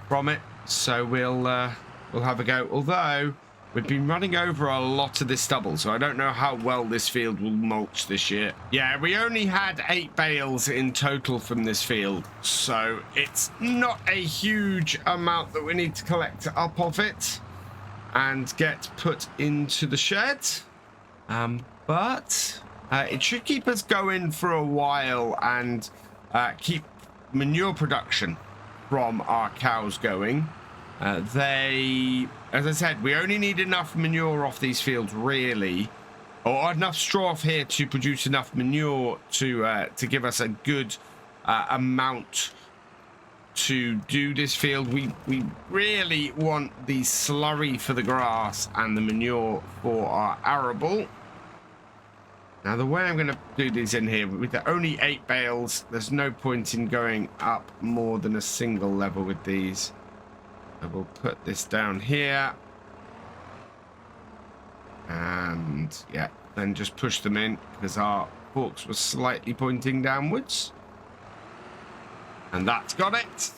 from it. So we'll have a go. Although we've been running over a lot of this stubble, so I don't know how well this field will mulch this year. Yeah, we only had 8 bales in total from this field, so it's not a huge amount that we need to collect up of it and get put into the shed. But it should keep us going for a while, and keep manure production from our cows going. As I said, we only need enough manure off these fields really or enough straw off here to produce enough manure to give us a good amount to do this field. We really want the slurry for the grass and the manure for our arable. Now, the way I'm going to do these in here, with the only 8 bales, there's no point in going up more than a single level with these. I will put this down here. And, yeah, then just push them in, because our forks were slightly pointing downwards. And that's got it.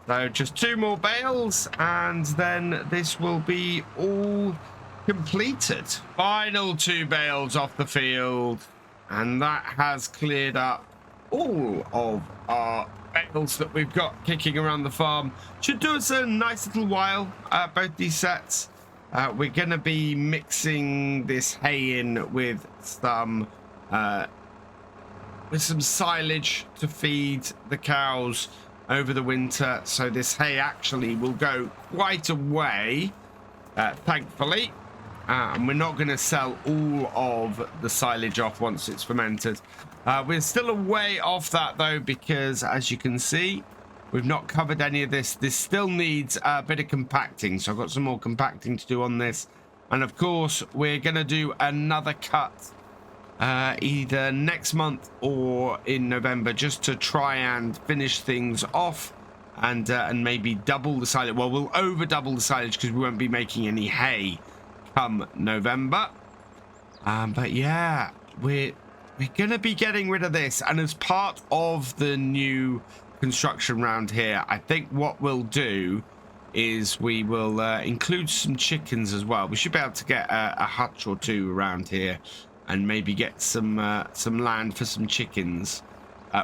So just 2 more bales, and then this will be all completed. Final 2 bales off the field, and that has cleared up all of our bales that we've got kicking around the farm. Should do us a nice little while, both these sets. We're going to be mixing this hay in with some silage to feed the cows over the winter, so this hay actually will go quite a way, thankfully, and we're not going to sell all of the silage off once it's fermented. We're still a way off that though, because as you can see, we've not covered any of this. This still needs a bit of compacting, so I've got some more compacting to do on this, and of course we're going to do another cut either next month or in November, just to try and finish things off and maybe double the silage. Well, we'll over double the silage because we won't be making any hay come November. But yeah, we're gonna be getting rid of this, and as part of the new construction round here, I think what we'll do is we will include some chickens as well. We should be able to get a hutch or 2 around here, and maybe get some land for some chickens,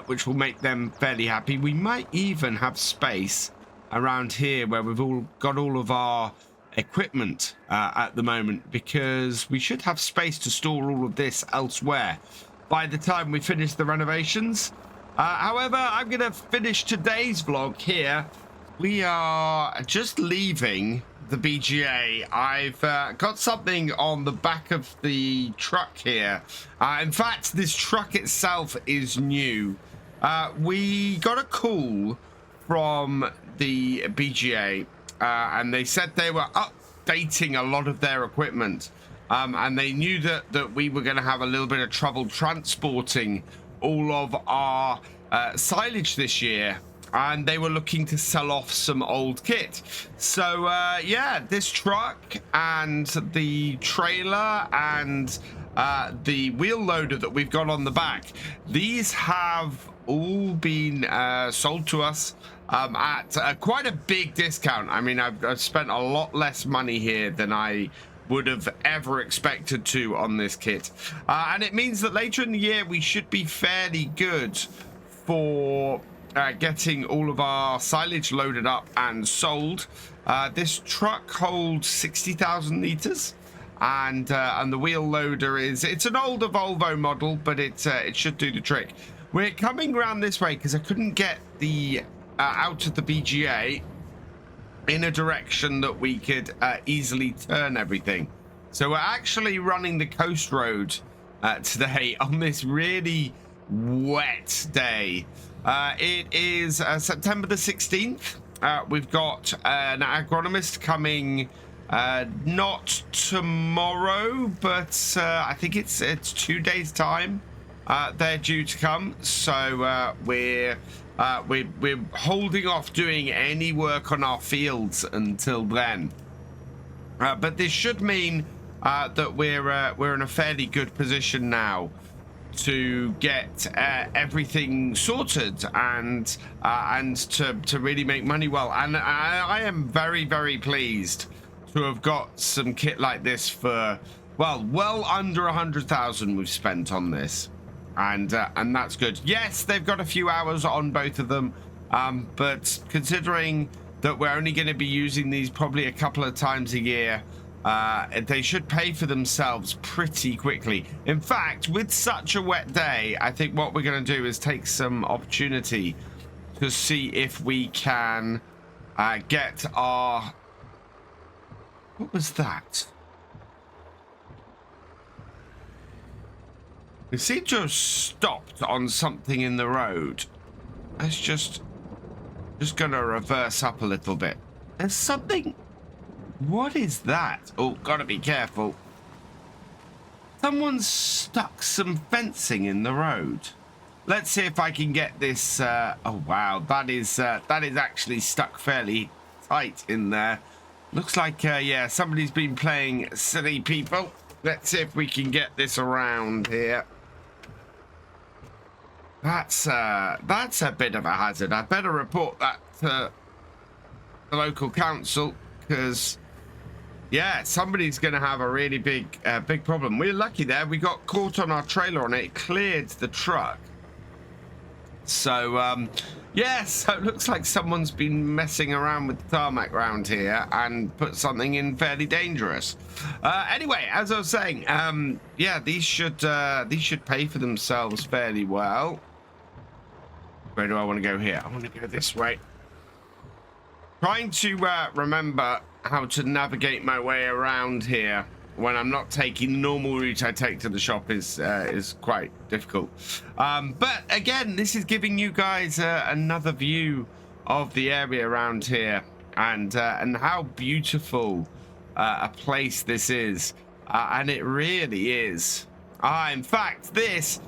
which will make them fairly happy. We might even have space around here where we've all got all of our equipment at the moment, because we should have space to store all of this elsewhere by the time we finish the renovations. However, I'm going to finish today's vlog here. We are just leaving the BGA. I've got something on the back of the truck here. In fact, this truck itself is new. We got a call from the BGA, and they said they were updating a lot of their equipment, and they knew that we were going to have a little bit of trouble transporting all of our silage this year, and they were looking to sell off some old kit. So yeah, this truck and the trailer and the wheel loader that we've got on the back, these have all been sold to us at quite a big discount. I mean, I've spent a lot less money here than I would have ever expected to on this kit, and it means that later in the year we should be fairly good for getting all of our silage loaded up and sold. This truck holds 60,000 liters, and the wheel loader it's an older Volvo model, but it should do the trick. We're coming around this way because I couldn't get the out of the BGA in a direction that we could easily turn everything. So we're actually running the coast road today on this really wet day. It is September the 16th. We've got an agronomist coming, not tomorrow, but I think it's 2 days time they're due to come. So we're holding off doing any work on our fields until then. But this should mean that we're in a fairly good position now to get everything sorted and to really make money well. And I am very, very pleased to have got some kit like this for well under 100,000 we've spent on this, and that's good. Yes, they've got a few hours on both of them, but considering that we're only going to be using these probably a couple of times a year, they should pay for themselves pretty quickly. In fact, with such a wet day, I think what we're going to do is take some opportunity to see if we can get our... What was that? We seem to have stopped on something in the road. Let's just gonna reverse up a little bit. There's something. What is that? Oh, gotta be careful. Someone's stuck some fencing in the road. Let's see if I can get this. Oh wow, that is actually stuck fairly tight in there. Looks like yeah, somebody's been playing silly people. Let's see if we can get this around here. That's a bit of a hazard. I better report that to the local council, because yeah, somebody's going to have a really big problem. We're lucky there. We got caught on our trailer and it cleared the truck. So yeah, so it looks like someone's been messing around with the tarmac around here and put something in fairly dangerous. Anyway, as I was saying, yeah, these should pay for themselves fairly well. Where do I want to go here? I want to go this way. Trying to remember how to navigate my way around here when I'm not taking the normal route I take to the shop is quite difficult. But again, this is giving you guys another view of the area around here and how beautiful a place this is, and it really is. In fact, this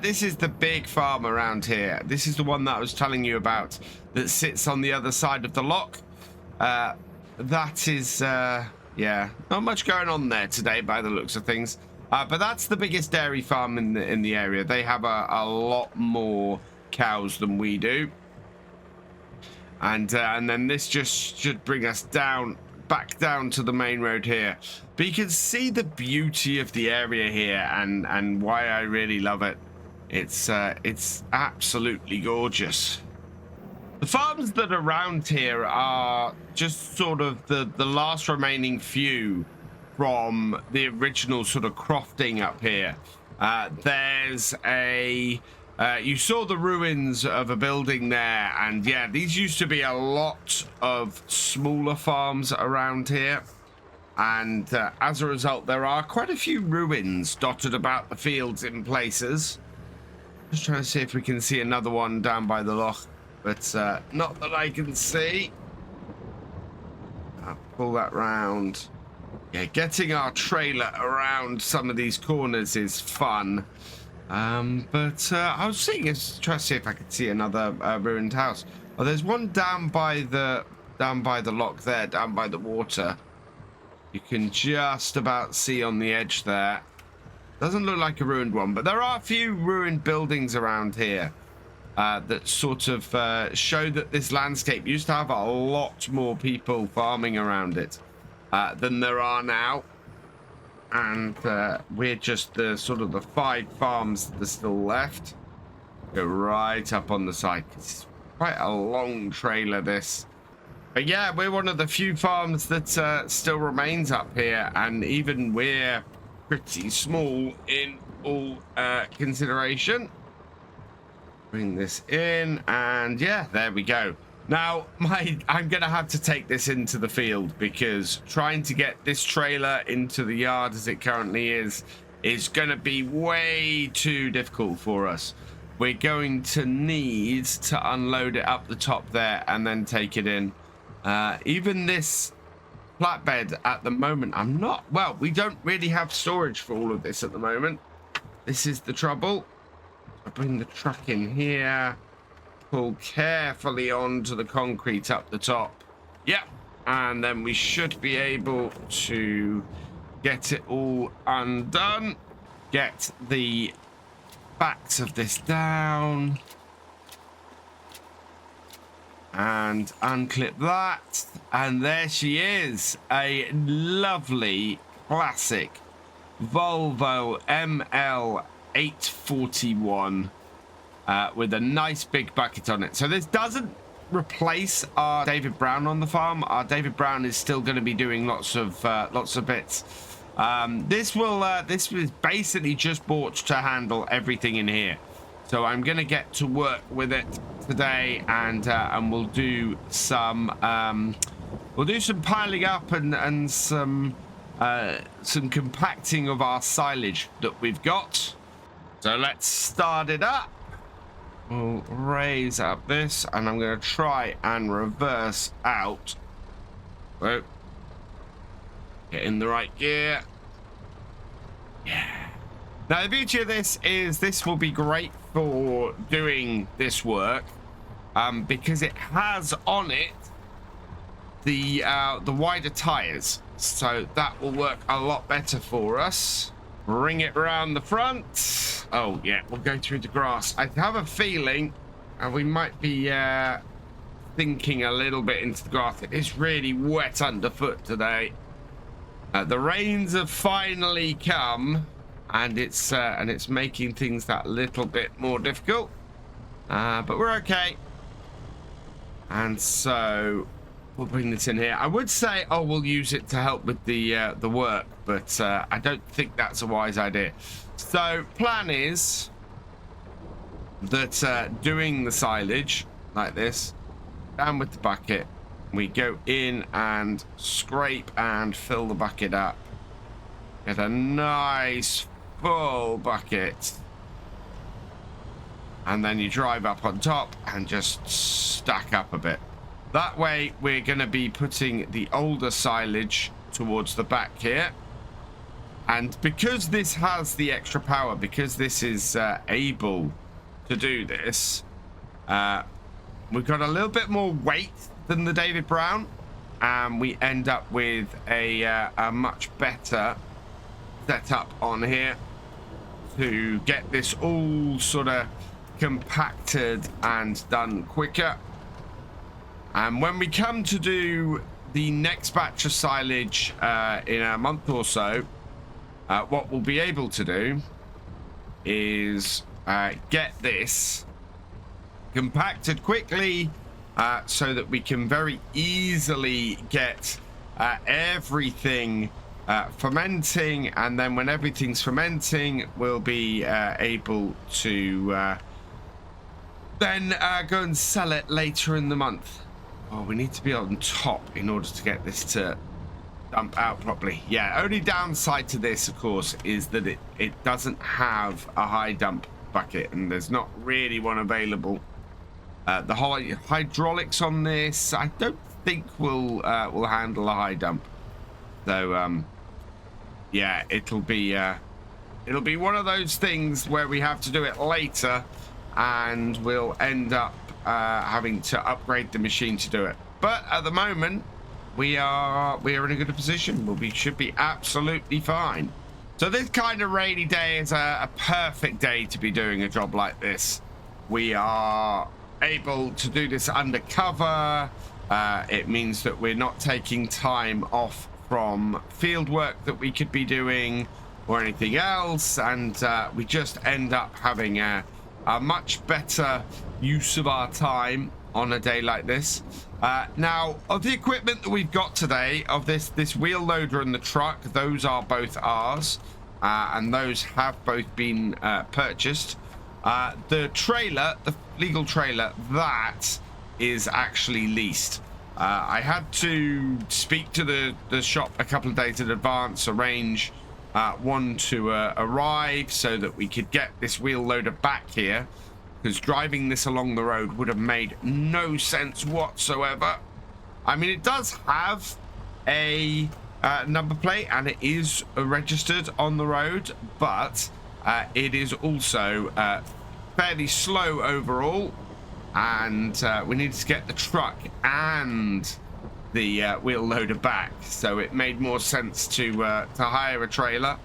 is the big farm around here. This is the one that I was telling you about that sits on the other side of the lock. That is, yeah, not much going on there today by the looks of things. But that's the biggest dairy farm in the area. They have a lot more cows than we do. And then this just should bring us back down to the main road here. But you can see the beauty of the area here and why I really love it. It's absolutely gorgeous. The farms that are around here are just sort of the last remaining few from the original sort of crofting up here. There's a you saw the ruins of a building there, and yeah, these used to be a lot of smaller farms around here, and as a result there are quite a few ruins dotted about the fields in places. Just trying to see if we can see another one down by the loch, but not that I can see. I'll pull that round. Yeah, getting our trailer around some of these corners is fun. But I was trying to see if I could see another ruined house. Oh, there's one down by the lock there, down by the water. You can just about see on the edge there. Doesn't look like a ruined one, but there are a few ruined buildings around here that sort of show that this landscape used to have a lot more people farming around it than there are now. And we're just the sort of the 5 farms that are still left. Go right up on the side. It's quite a long trailer, this. But yeah, we're one of the few farms that still remains up here, and even we're pretty small in all consideration. Bring this in, and yeah, there we go. Now, I'm going to have to take this into the field, because trying to get this trailer into the yard as it currently is going to be way too difficult for us. We're going to need to unload it up the top there and then take it in. Even this flatbed at the moment, well, we don't really have storage for all of this at the moment. This is the trouble. I bring the truck in here. Pull carefully onto the concrete up the top. Yep. And then we should be able to get it all undone. Get the backs of this down. And unclip that. And there she is. A lovely classic Volvo ML841. With a nice big bucket on it. So this doesn't replace our David Brown on the farm. Our David Brown is still going to be doing lots of bits. This is basically just bought to handle everything in here. So I'm going to get to work with it today, and we'll do some piling up and some compacting of our silage that we've got. So let's start it up. We'll raise up this, and I'm going to try and reverse out. So, get in the right gear. Yeah. Now, the beauty of this is this will be great for doing this work because it has on it the wider tires. So that will work a lot better for us. Bring it around the front. Oh, yeah, we'll go through the grass. I have a feeling we might be thinking a little bit into the grass. It is really wet underfoot today. The rains have finally come, and it's making things that little bit more difficult. But we're okay. And so we'll bring this in here. I would say, oh, we'll use it to help with the work, but I don't think that's a wise idea. So plan is that doing the silage like this, down with the bucket, we go in and scrape and fill the bucket up. Get a nice full bucket. And then you drive up on top and just stack up a bit. That way, we're going to be putting the older silage towards the back here. And because this has the extra power, because this is able to do this, we've got a little bit more weight than the David Brown. And we end up with a much better setup on here to get this all sort of compacted and done quicker. And when we come to do the next batch of silage in a month or so, what we'll be able to do is get this compacted quickly so that we can very easily get everything fermenting, and then when everything's fermenting, we'll be able to then go and sell it later in the month. Oh, we need to be on top in order to get this to dump out properly. Yeah, only downside to this, of course, is that it doesn't have a high dump bucket, and there's not really one available. The whole hydraulics on this, I don't think will handle a high dump. So, yeah, it'll be one of those things where we have to do it later, and we'll end up having to upgrade the machine to do it. But at the moment, we are in a good position. We should be absolutely fine. So this kind of rainy day is a perfect day to be doing a job like this. We are able to do this undercover. It means that we're not taking time off from field work that we could be doing or anything else, and we just end up having a much better use of our time on a day like this. Now, of the equipment that we've got today, of this wheel loader and the truck, those are both ours, and those have both been purchased. The trailer, the legal trailer, that is actually leased. I had to speak to the shop a couple of days in advance, arrange one to arrive so that we could get this wheel loader back here, because driving this along the road would have made no sense whatsoever. I mean, it does have a number plate and it is registered on the road, but it is also fairly slow overall, and we needed to get the truck and the wheel loader back, so it made more sense to hire a trailer.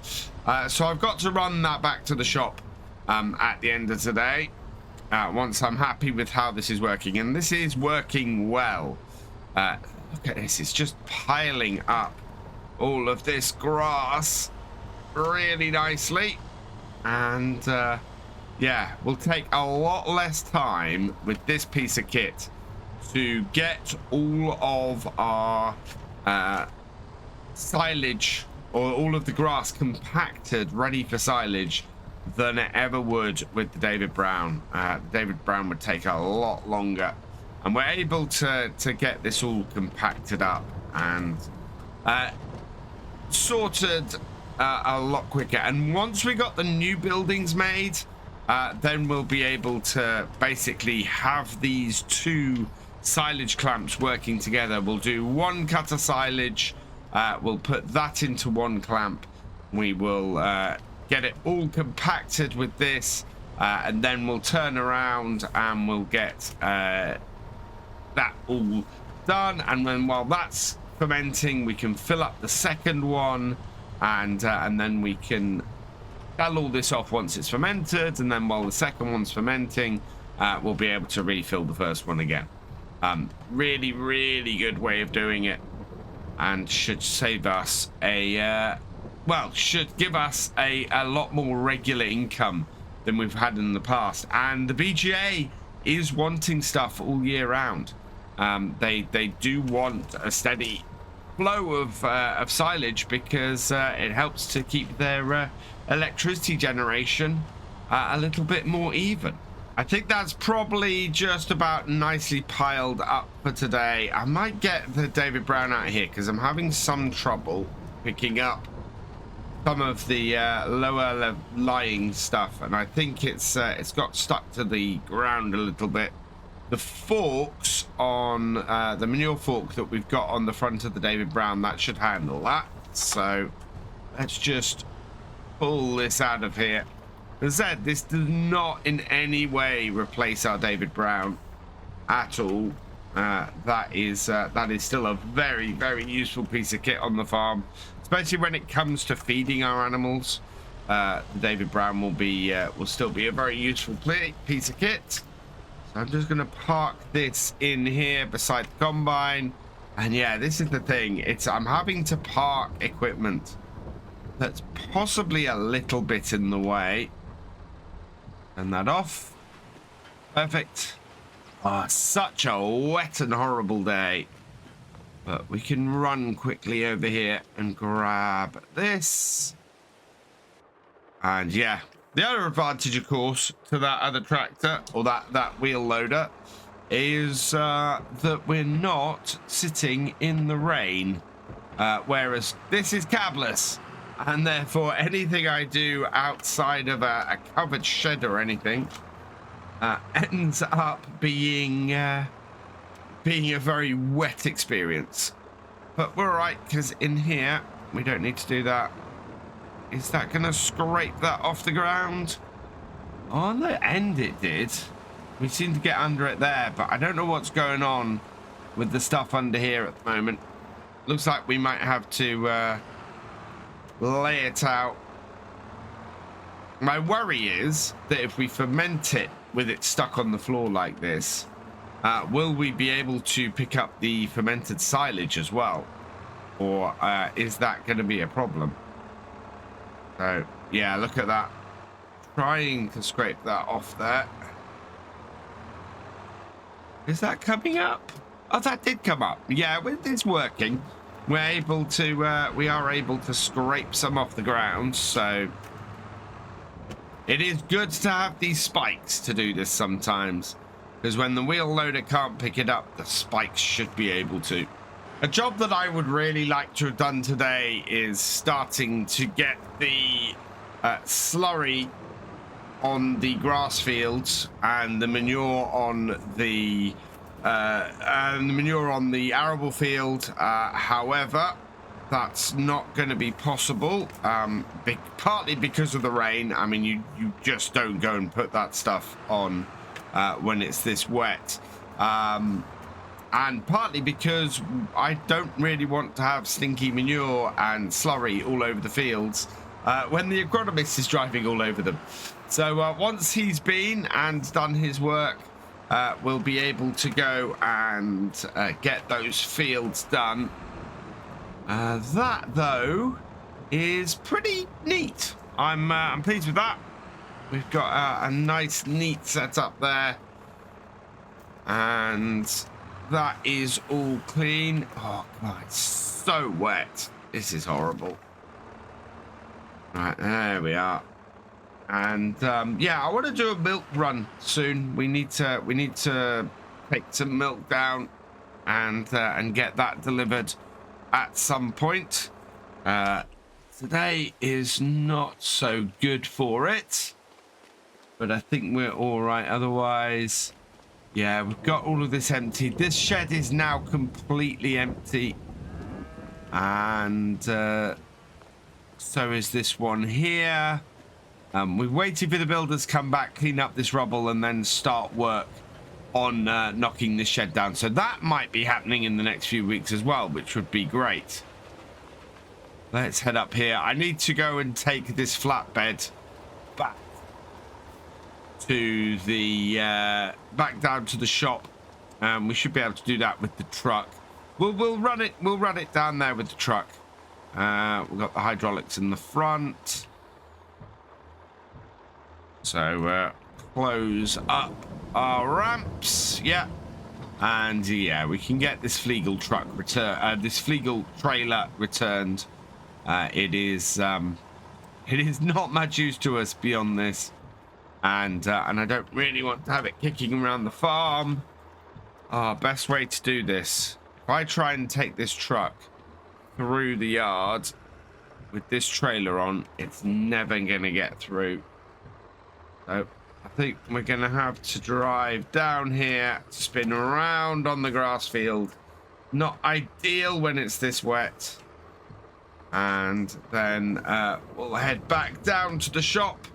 So I've got to run that back to the shop at the end of today, once I'm happy with how this is working, and this is working well. Look at this, it's just piling up all of this grass really nicely, and yeah, we'll take a lot less time with this piece of kit to get all of our silage, or all of the grass compacted ready for silage, than it ever would with the David Brown. David Brown would take a lot longer, and we're able to get this all compacted up and sorted a lot quicker. And once we got the new buildings made, then we'll be able to basically have these two silage clamps working together. We'll do one cut of silage, we'll put that into one clamp, we will get it all compacted with this, and then we'll turn around and we'll get that all done. And then while that's fermenting, we can fill up the second one, and then we can sell all this off once it's fermented, and then while the second one's fermenting, we'll be able to refill the first one again. Really, really good way of doing it, and should save us a well, should give us a lot more regular income than we've had in the past. And the BGA is wanting stuff all year round. They do want a steady flow of silage, because it helps to keep their electricity generation a little bit more even. I think that's probably just about nicely piled up for today. I might get the David Brown out here because I'm having some trouble picking up some of the lower lying stuff, and I think it's got stuck to the ground a little bit. The forks on the manure fork that we've got on the front of the David Brown, that should handle that. So let's just pull this out of here. As I said, this does not in any way replace our David Brown at all. That is still a very, very useful piece of kit on the farm, especially when it comes to feeding our animals. The David Brown will still be a very useful piece of kit. So I'm just going to park this in here beside the combine. And yeah, this is the thing. I'm having to park equipment that's possibly a little bit in the way. Turn that off. Perfect. Oh, such a wet and horrible day. But we can run quickly over here and grab this. And yeah, the other advantage, of course, to that other tractor, or that wheel loader, is that we're not sitting in the rain. Whereas this is cabless. And therefore, anything I do outside of a covered shed or anything ends up being a very wet experience. But we're all right, because in here, we don't need to do that. Is that going to scrape that off the ground? On the end, it did. We seem to get under it there, but I don't know what's going on with the stuff under here at the moment. Looks like we might have to lay it out. My worry is that if we ferment it with it stuck on the floor like this, will we be able to pick up the fermented silage as well? Or is that going to be a problem? So, yeah, look at that. Trying to scrape that off there. Is that coming up? Oh, that did come up. Yeah, it's working. We are able to scrape some off the ground, so it is good to have these spikes to do this sometimes, because when the wheel loader can't pick it up, the spikes should be able to. A job that I would really like to have done today is starting to get the slurry on the grass fields and the manure on the arable field. However, that's not going to be possible, partly because of the rain. I mean, you just don't go and put that stuff on when it's this wet, and partly because I don't really want to have stinky manure and slurry all over the fields when the agronomist is driving all over them. So once he's been and done his work, we'll be able to go and get those fields done. That, though, is pretty neat. I'm pleased with that. We've got a nice, neat setup there. And that is all clean. Oh, God, it's so wet. This is horrible. Right, there we are. And yeah, I want to do a milk run soon. We need to take some milk down and get that delivered at some point. Today is not so good for it, but I think we're all right otherwise. Yeah, we've got all of this empty. This shed is now completely empty, and so is this one here. We're waiting for the builders to come back, clean up this rubble, and then start work on knocking this shed down. So that might be happening in the next few weeks as well, which would be great. Let's head up here. I need to go and take this flatbed back to the back down to the shop. We should be able to do that with the truck. We'll run it. We'll run it down there with the truck. We've got the hydraulics in the front. So close up our ramps. Yeah. And yeah, we can get this Flegel truck this Flegel trailer returned. It is not much use to us beyond this, and I don't really want to have it kicking around the farm. Best way to do this: if I try and take this truck through the yard with this trailer on, it's never gonna get through. So I think we're gonna have to drive down here, spin around on the grass field. Not ideal when it's this wet. And then we'll head back down to the shop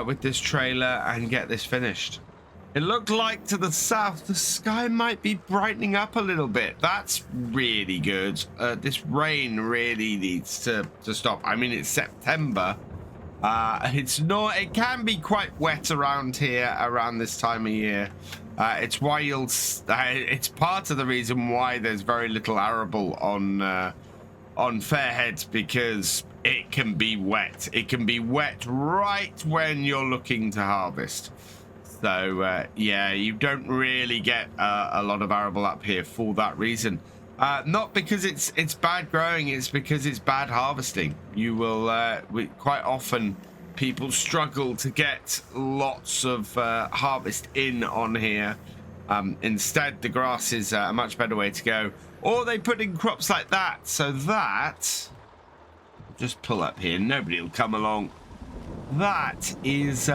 with this trailer and get this finished. It looked like to the south the sky might be brightening up a little bit. That's really good. This rain really needs to stop. I mean, it's September. It's not. It can be quite wet around here around this time of year. It's why it's part of the reason why there's very little arable on Fairhead, because it can be wet. It can be wet right when you're looking to harvest. So yeah, you don't really get a lot of arable up here for that reason. Not because it's bad growing, it's because it's bad harvesting. You will quite often people struggle to get lots of harvest in on here. Instead, the grass is a much better way to go. Or they put in crops like that, so that, just pull up here, nobody will come along. That is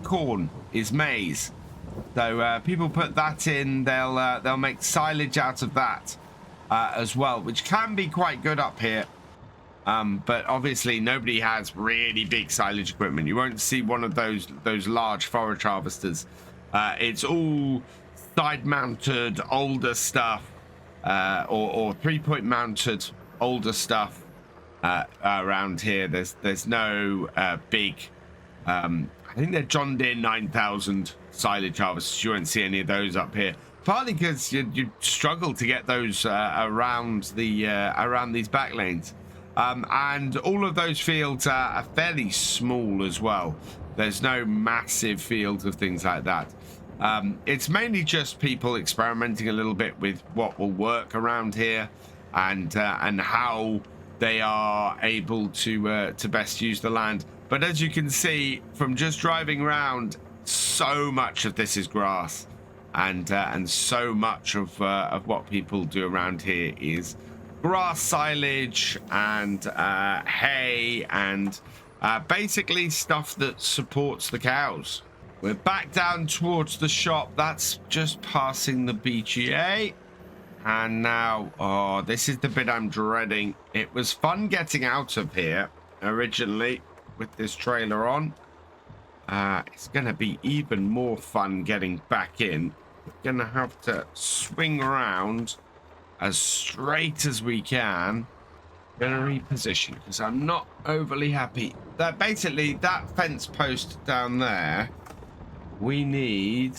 corn, is maize. So people put that in, they'll make silage out of that as well, which can be quite good up here. But obviously nobody has really big silage equipment. You won't see one of those large forage harvesters. It's all side-mounted older stuff. Or 3-point mounted older stuff around here. There's no big I think they're John Deere 9000 silage harvesters. You won't see any of those up here, partly because you struggle to get those around these back lanes, and all of those fields are fairly small as well. There's no massive fields of things like that. It's mainly just people experimenting a little bit with what will work around here, and how they are able to best use the land. But as you can see from just driving around, so much of this is grass, and so much of what people do around here is grass, silage, and hay, and basically stuff that supports the cows. We're back down towards the shop. That's just passing the BGA. And now, oh, this is the bit I'm dreading. It was fun getting out of here originally with this trailer on. It's going to be even more fun getting back in. We're going to have to swing around as straight as we can. Going to reposition because I'm not overly happy. That basically, that fence post down there, we need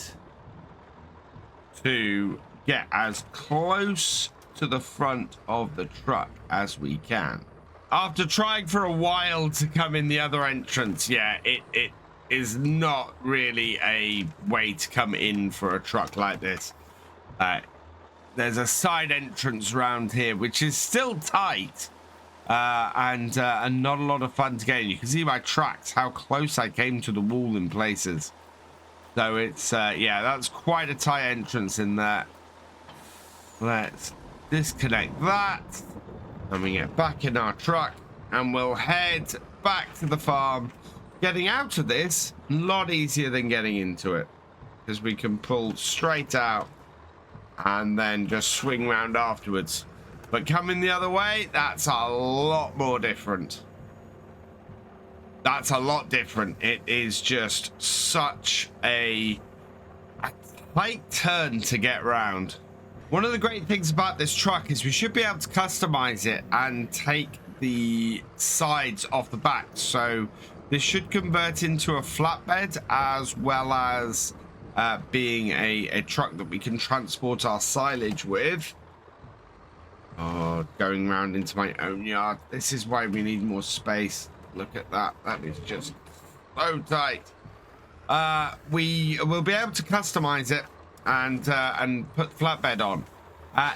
to get as close to the front of the truck as we can. After trying for a while to come in the other entrance, yeah, it is not really a way to come in for a truck like this. There's a side entrance around here, which is still tight, and not a lot of fun to get in. You can see my tracks, how close I came to the wall in places. So it's, yeah, that's quite a tight entrance in there. Let's disconnect that. And we get back in our truck and we'll head back to the farm. Getting out of this, a lot easier than getting into it, because we can pull straight out and then just swing round afterwards. But coming the other way, that's a lot more different. That's a lot different. It is just such a tight turn to get round. One of the great things about this truck is we should be able to customize it and take the sides off the back. So this should convert into a flatbed, as well as being a truck that we can transport our silage with. Oh, going round into my own yard. This is why we need more space. Look at that. That is just so tight. We will be able to customize it and put flatbed on.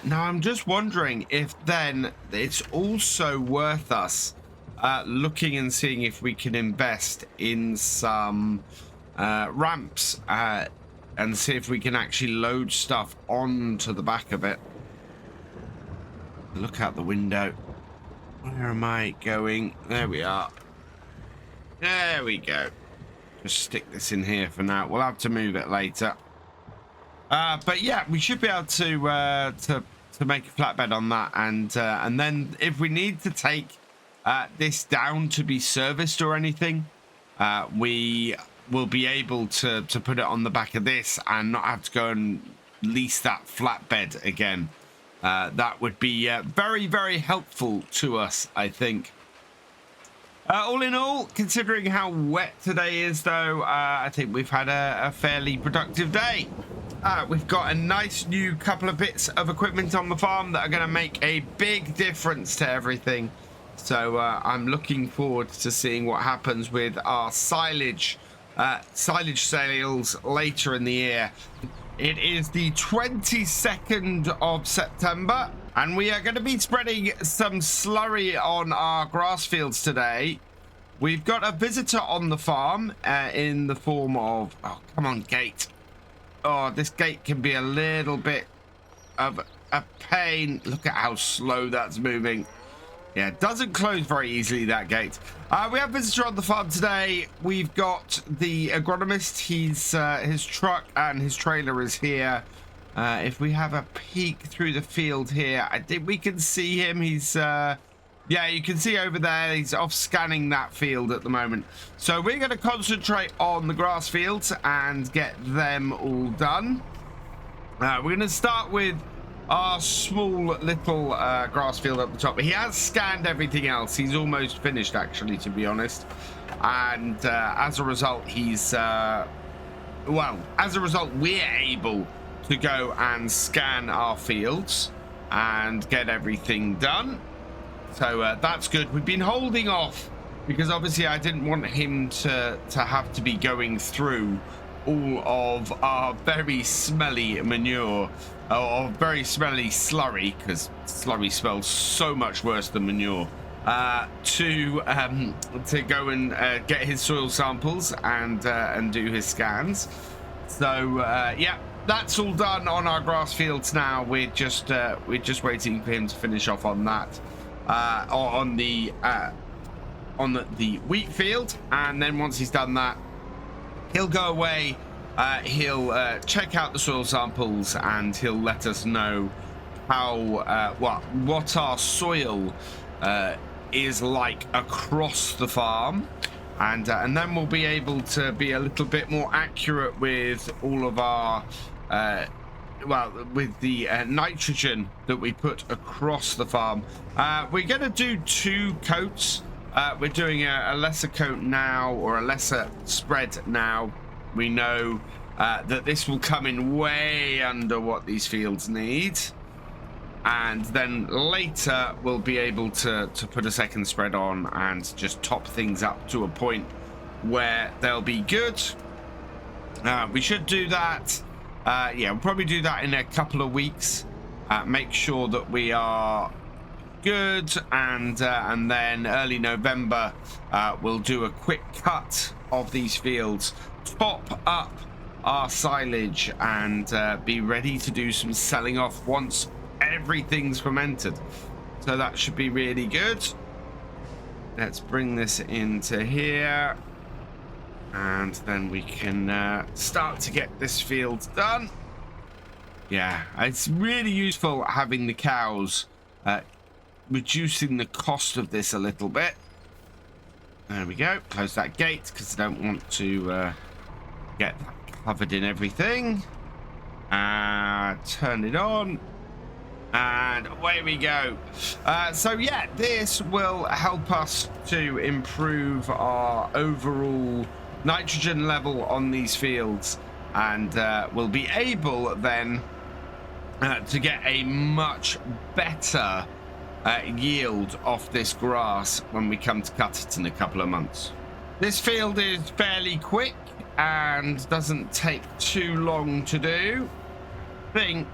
Now I'm just wondering if then it's also worth us looking and seeing if we can invest in some ramps and see if we can actually load stuff onto the back of it. Look out the window. Where am I going? There we are. There we go. Just stick this in here for now. We'll have to move it later. But yeah, we should be able to make a flatbed on that, and then if we need to take this down to be serviced or anything, we will be able to put it on the back of this and not have to go and lease that flatbed again. That would be very, very helpful to us, I think. All in all, considering how wet today is, though, I think we've had a fairly productive day. We've got a nice new couple of bits of equipment on the farm that are going to make a big difference to everything. So I'm looking forward to seeing what happens with our silage sales later in the year. It is the 22nd of September, and we are going to be spreading some slurry on our grass fields today. We've got a visitor on the farm in the form of... Oh, come on, gate. Oh, this gate can be a little bit of a pain. Look at how slow that's moving. Yeah, it doesn't close very easily, that gate. We have a visitor on the farm today. We've got the agronomist. His truck and his trailer is here. If we have a peek through the field here, I think we can see him. He's yeah, you can see over there. He's off scanning that field at the moment. So we're going to concentrate on the grass fields and get them all done. We're going to start with our small little grass field at the top. He has scanned everything else. He's almost finished, actually, to be honest. And as a result, he's well, as a result, we're able to go and scan our fields and get everything done. So that's good. We've been holding off because obviously I didn't want him to have to be going through all of our very smelly manure, or very smelly slurry, because slurry smells so much worse than manure, to go and get his soil samples and do his scans. So yeah, that's all done on our grass fields now. We're just waiting for him to finish off on that, on the wheat field, and then once he's done that, he'll go away. He'll check out the soil samples and he'll let us know how what our soil is like across the farm, and then we'll be able to be a little bit more accurate with all of our with the nitrogen that we put across the farm. We're going to do 2 coats. We're doing a lesser coat now, or a lesser spread now. We know that this will come in way under what these fields need, and then later we'll be able to put a second spread on and just top things up to a point where they'll be good. We should do that. Yeah, we'll probably do that in a couple of weeks. Make sure that we are good, and then early November we'll do a quick cut of these fields, top up our silage, and be ready to do some selling off once everything's fermented. So that should be really good. let's bring this into here, and then we can start to get this field done. Yeah, it's really useful having the cows, reducing the cost of this a little bit. There we go. Close that gate because I don't want to get that covered in everything. Turn it on. And away we go. So yeah, this will help us to improve our overall nitrogen level on these fields, and we'll be able then to get a much better yield off this grass when we come to cut it in a couple of months. This field is fairly quick and doesn't take too long to do. I think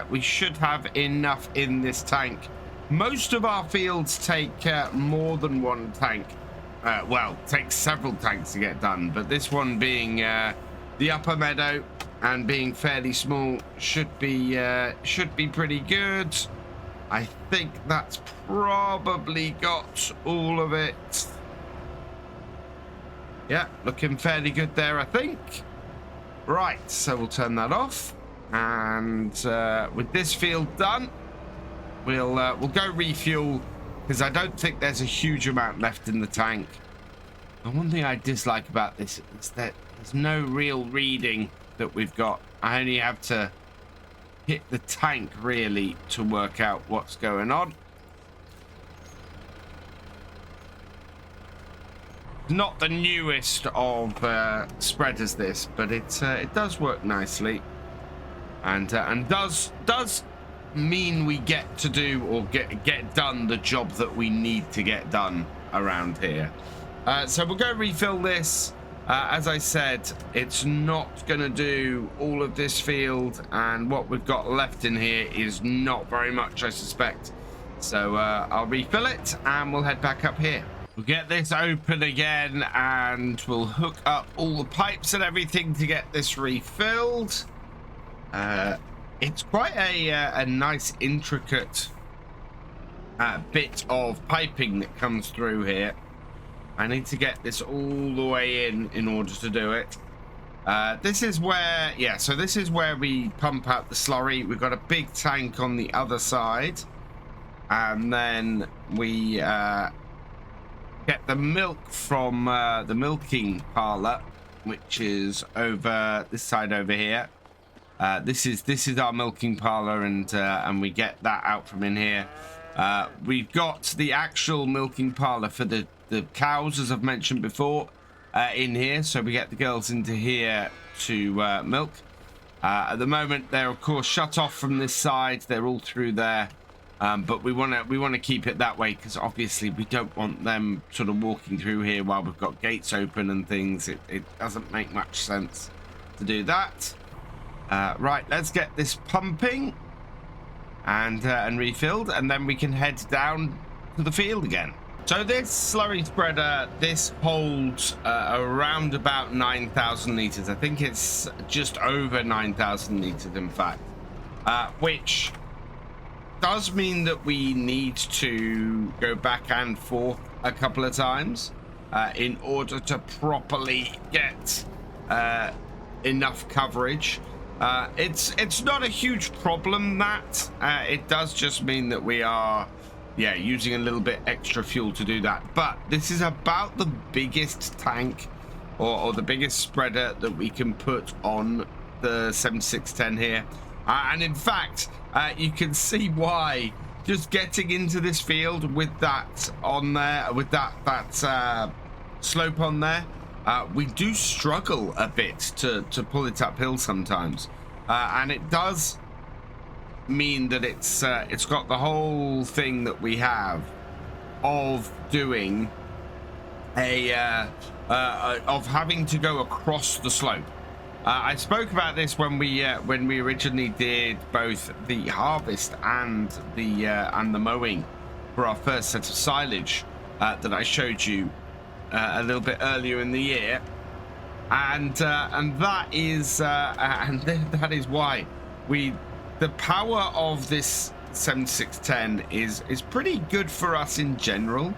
we should have enough in this tank. Most of our fields take more than one tank. Well, takes several tanks to get done, but this one being the upper meadow and being fairly small should be pretty good. I think that's probably got all of it. Yeah, looking fairly good there, I think. Right, so we'll turn that off. And with this field done, we'll go refuel, because I don't think there's a huge amount left in the tank. The one thing I dislike about this is that there's no real reading that we've got. I only have to hit the tank really to work out what's going on. Not the newest of spreaders, this, but it does work nicely, and does mean we get to do or get done the job that we need to get done around here. So we'll go refill this. As I said, it's not going to do all of this field, and what we've got left in here is not very much, I suspect. So I'll refill it and we'll head back up here. We'll get this open again and we'll hook up all the pipes and everything to get this refilled. It's quite a nice, intricate bit of piping that comes through here. I need to get this all the way in order to do it. This is where, yeah, so this is where we pump out the slurry. We've got a big tank on the other side, and then we get the milk from the milking parlor, which is over this side over here. This is our milking parlor, and we get that out from in here. We've got the actual milking parlor for the cows, as I've mentioned before, in here, so we get the girls into here to milk. At the moment, they're of course shut off from this side. They're all through there, but we want to keep it that way because obviously we don't want them sort of walking through here while we've got gates open and things. It doesn't make much sense to do that. Right, let's get this pumping and refilled, and then we can head down to the field again. So this slurry spreader, this holds around about 9,000 litres. I think it's just over 9,000 litres, in fact, which does mean that we need to go back and forth a couple of times in order to properly get enough coverage. It's not a huge problem, that it does just mean that we are using a little bit extra fuel to do that. But this is about the biggest tank or the biggest spreader that we can put on the 7610 here, and in fact you can see why. Just getting into this field with that on there, with that slope on there, we do struggle a bit to pull it uphill sometimes, and it does mean that it's got the whole thing that we have of doing of having to go across the slope. I spoke about this when we originally did both the harvest and the mowing for our first set of silage that I showed you a little bit earlier in the year, and that is why the power of this 7610 is pretty good for us in general.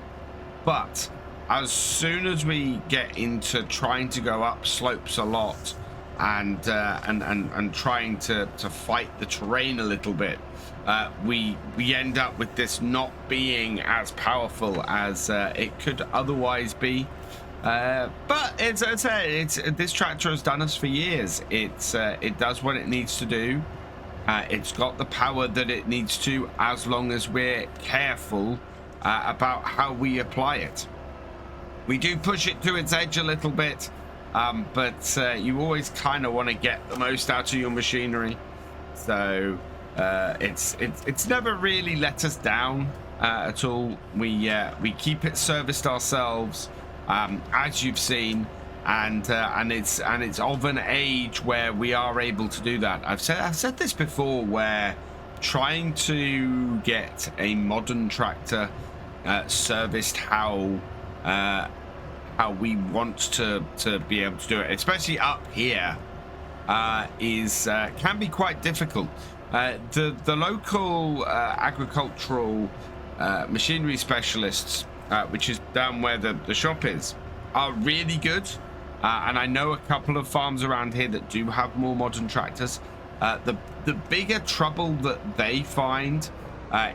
But as soon as we get into trying to go up slopes a lot and trying to fight the terrain a little bit, we end up with this not being as powerful as it could otherwise be. But it's this tractor has done us for years. It does what it needs to do. It's got the power that it needs to, as long as we're careful about how we apply it. We do push it to its edge a little bit, but you always kind of want to get the most out of your machinery. So it's never really let us down at all. We keep it serviced ourselves, as you've seen, and it's of an age where we are able to do that. I've said this before, where trying to get a modern tractor serviced how we want to be able to do it, especially up here, can be quite difficult. The local agricultural machinery specialists, which is down where the shop is, are really good, and I know a couple of farms around here that do have more modern tractors. The bigger trouble that they find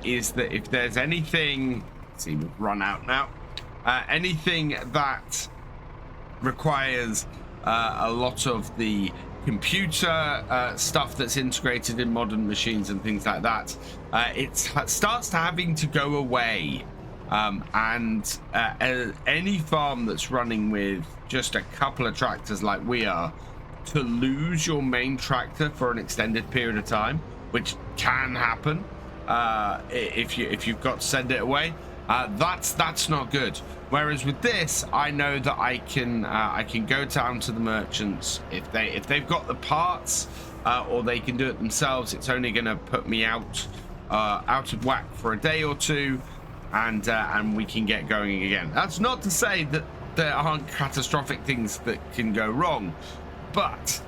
is that if there's anything, let's see, we've run out now, anything that requires a lot of the computer stuff that's integrated in modern machines and things like that, it starts to having to go away. And any farm that's running with just a couple of tractors like we are, to lose your main tractor for an extended period of time, which can happen if you've got to send it away, that's not good. Whereas with this, I know that I can go down to the merchants if they've got the parts, or they can do it themselves. It's only going to put me out of whack for a day or two, and we can get going again. That's not to say that there aren't catastrophic things that can go wrong, but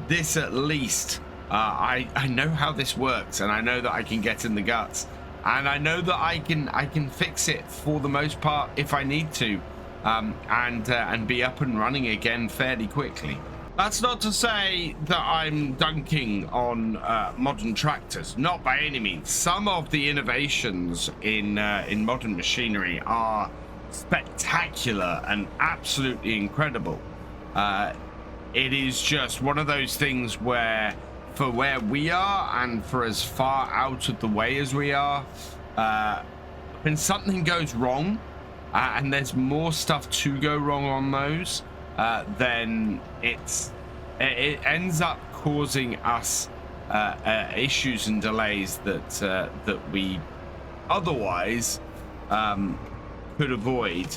this at least, I know how this works, and I know that I can get in the guts, and I know that I can fix it for the most part if I need to, and be up and running again fairly quickly. That's not to say that I'm dunking on modern tractors, not by any means. Some of the innovations in modern machinery are spectacular and absolutely incredible. It is just one of those things where, for where we are and for as far out of the way as we are, when something goes wrong, and there's more stuff to go wrong on those, then it ends up causing us issues and delays that we otherwise could avoid.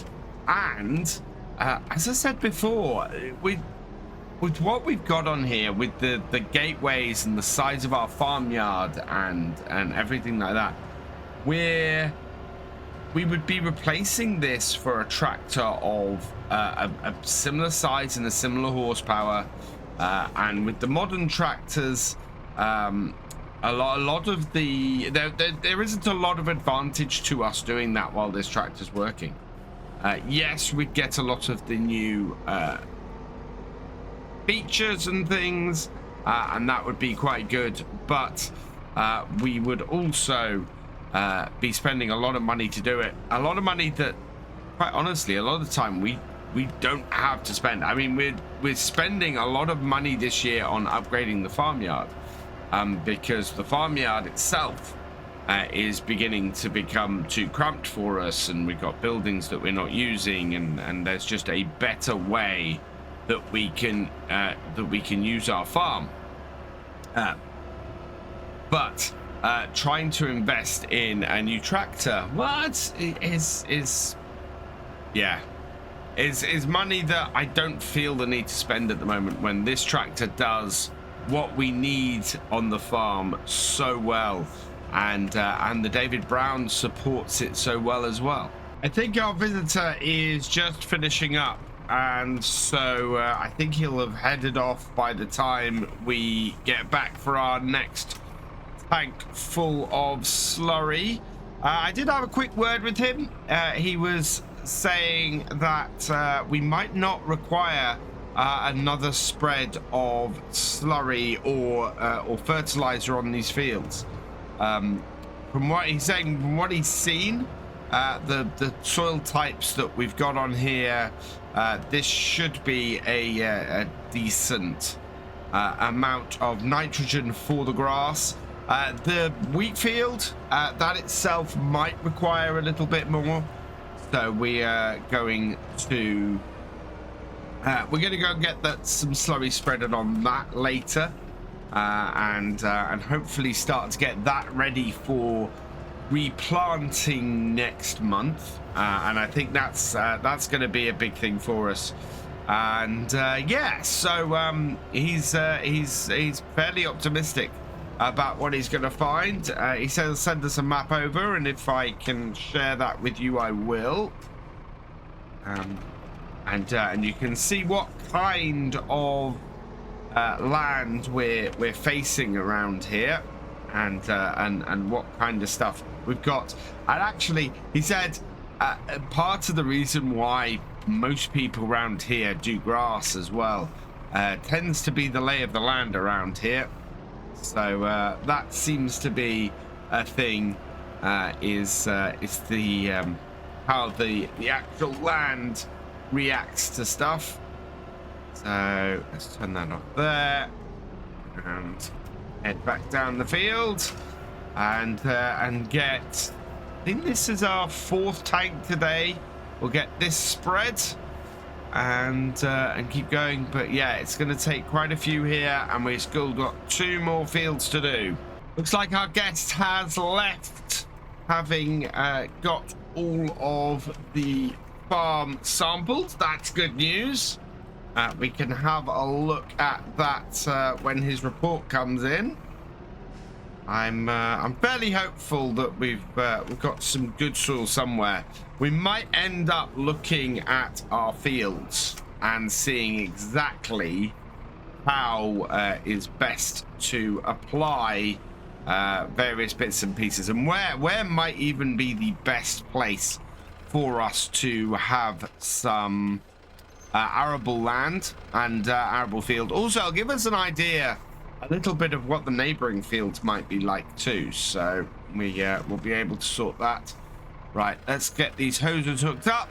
And as I said before, with what we've got on here, with the gateways and the size of our farmyard and everything like that, we would be replacing this for a tractor of a similar size and a similar horsepower, and with the modern tractors, a lot of the there isn't a lot of advantage to us doing that while this tractor's working. Yes, we'd get a lot of the new features and things, and that would be quite good, but we would also be spending a lot of money to do it, a lot of money that, quite honestly, a lot of the time we don't have to spend. I mean, we're spending a lot of money this year on upgrading the farmyard, because the farmyard itself is beginning to become too cramped for us, and we've got buildings that we're not using, and there's just a better way that we can use our farm. But trying to invest in a new tractor, well, is money that I don't feel the need to spend at the moment, when this tractor does what we need on the farm so well, and the David Brown supports it so well as well. I think our visitor is just finishing up, and so I think he'll have headed off by the time we get back for our next tank full of slurry. I did have a quick word with him. He was saying that we might not require another spread of slurry or fertilizer on these fields. From what he's saying, from what he's seen, the soil types that we've got on here, this should be a decent amount of nitrogen for the grass. The wheat field, that itself might require a little bit more, so we are going to go and get some slurry spreaded on that later, and hopefully start to get that ready for replanting next month. And I think that's going to be a big thing for us. And yeah, so he's fairly optimistic about what he's going to find. He says he'll send us a map over, and if I can share that with you, I will. And you can see what kind of land we're facing around here, and what kind of stuff we've got. And actually, he said part of the reason why most people around here do grass as well tends to be the lay of the land around here. So that seems to be a thing, is the how the actual land reacts to stuff. So let's turn that off there and head back down the field and get, I think this is our 4th tank today. We'll get this spread and keep going. But yeah, it's going to take quite a few here, and we've still got 2 more fields to do. Looks like our guest has left, having got all of the farm sampled. That's good news. We can have a look at that when his report comes in. I'm fairly hopeful that we've got some good soil somewhere. We might end up looking at our fields and seeing exactly how is best to apply various bits and pieces, and where might even be the best place for us to have some arable land and arable field. Also, it'll give us an idea, a little bit of what the neighboring fields might be like too, so we'll be able to sort that. Right, let's get these hoses hooked up,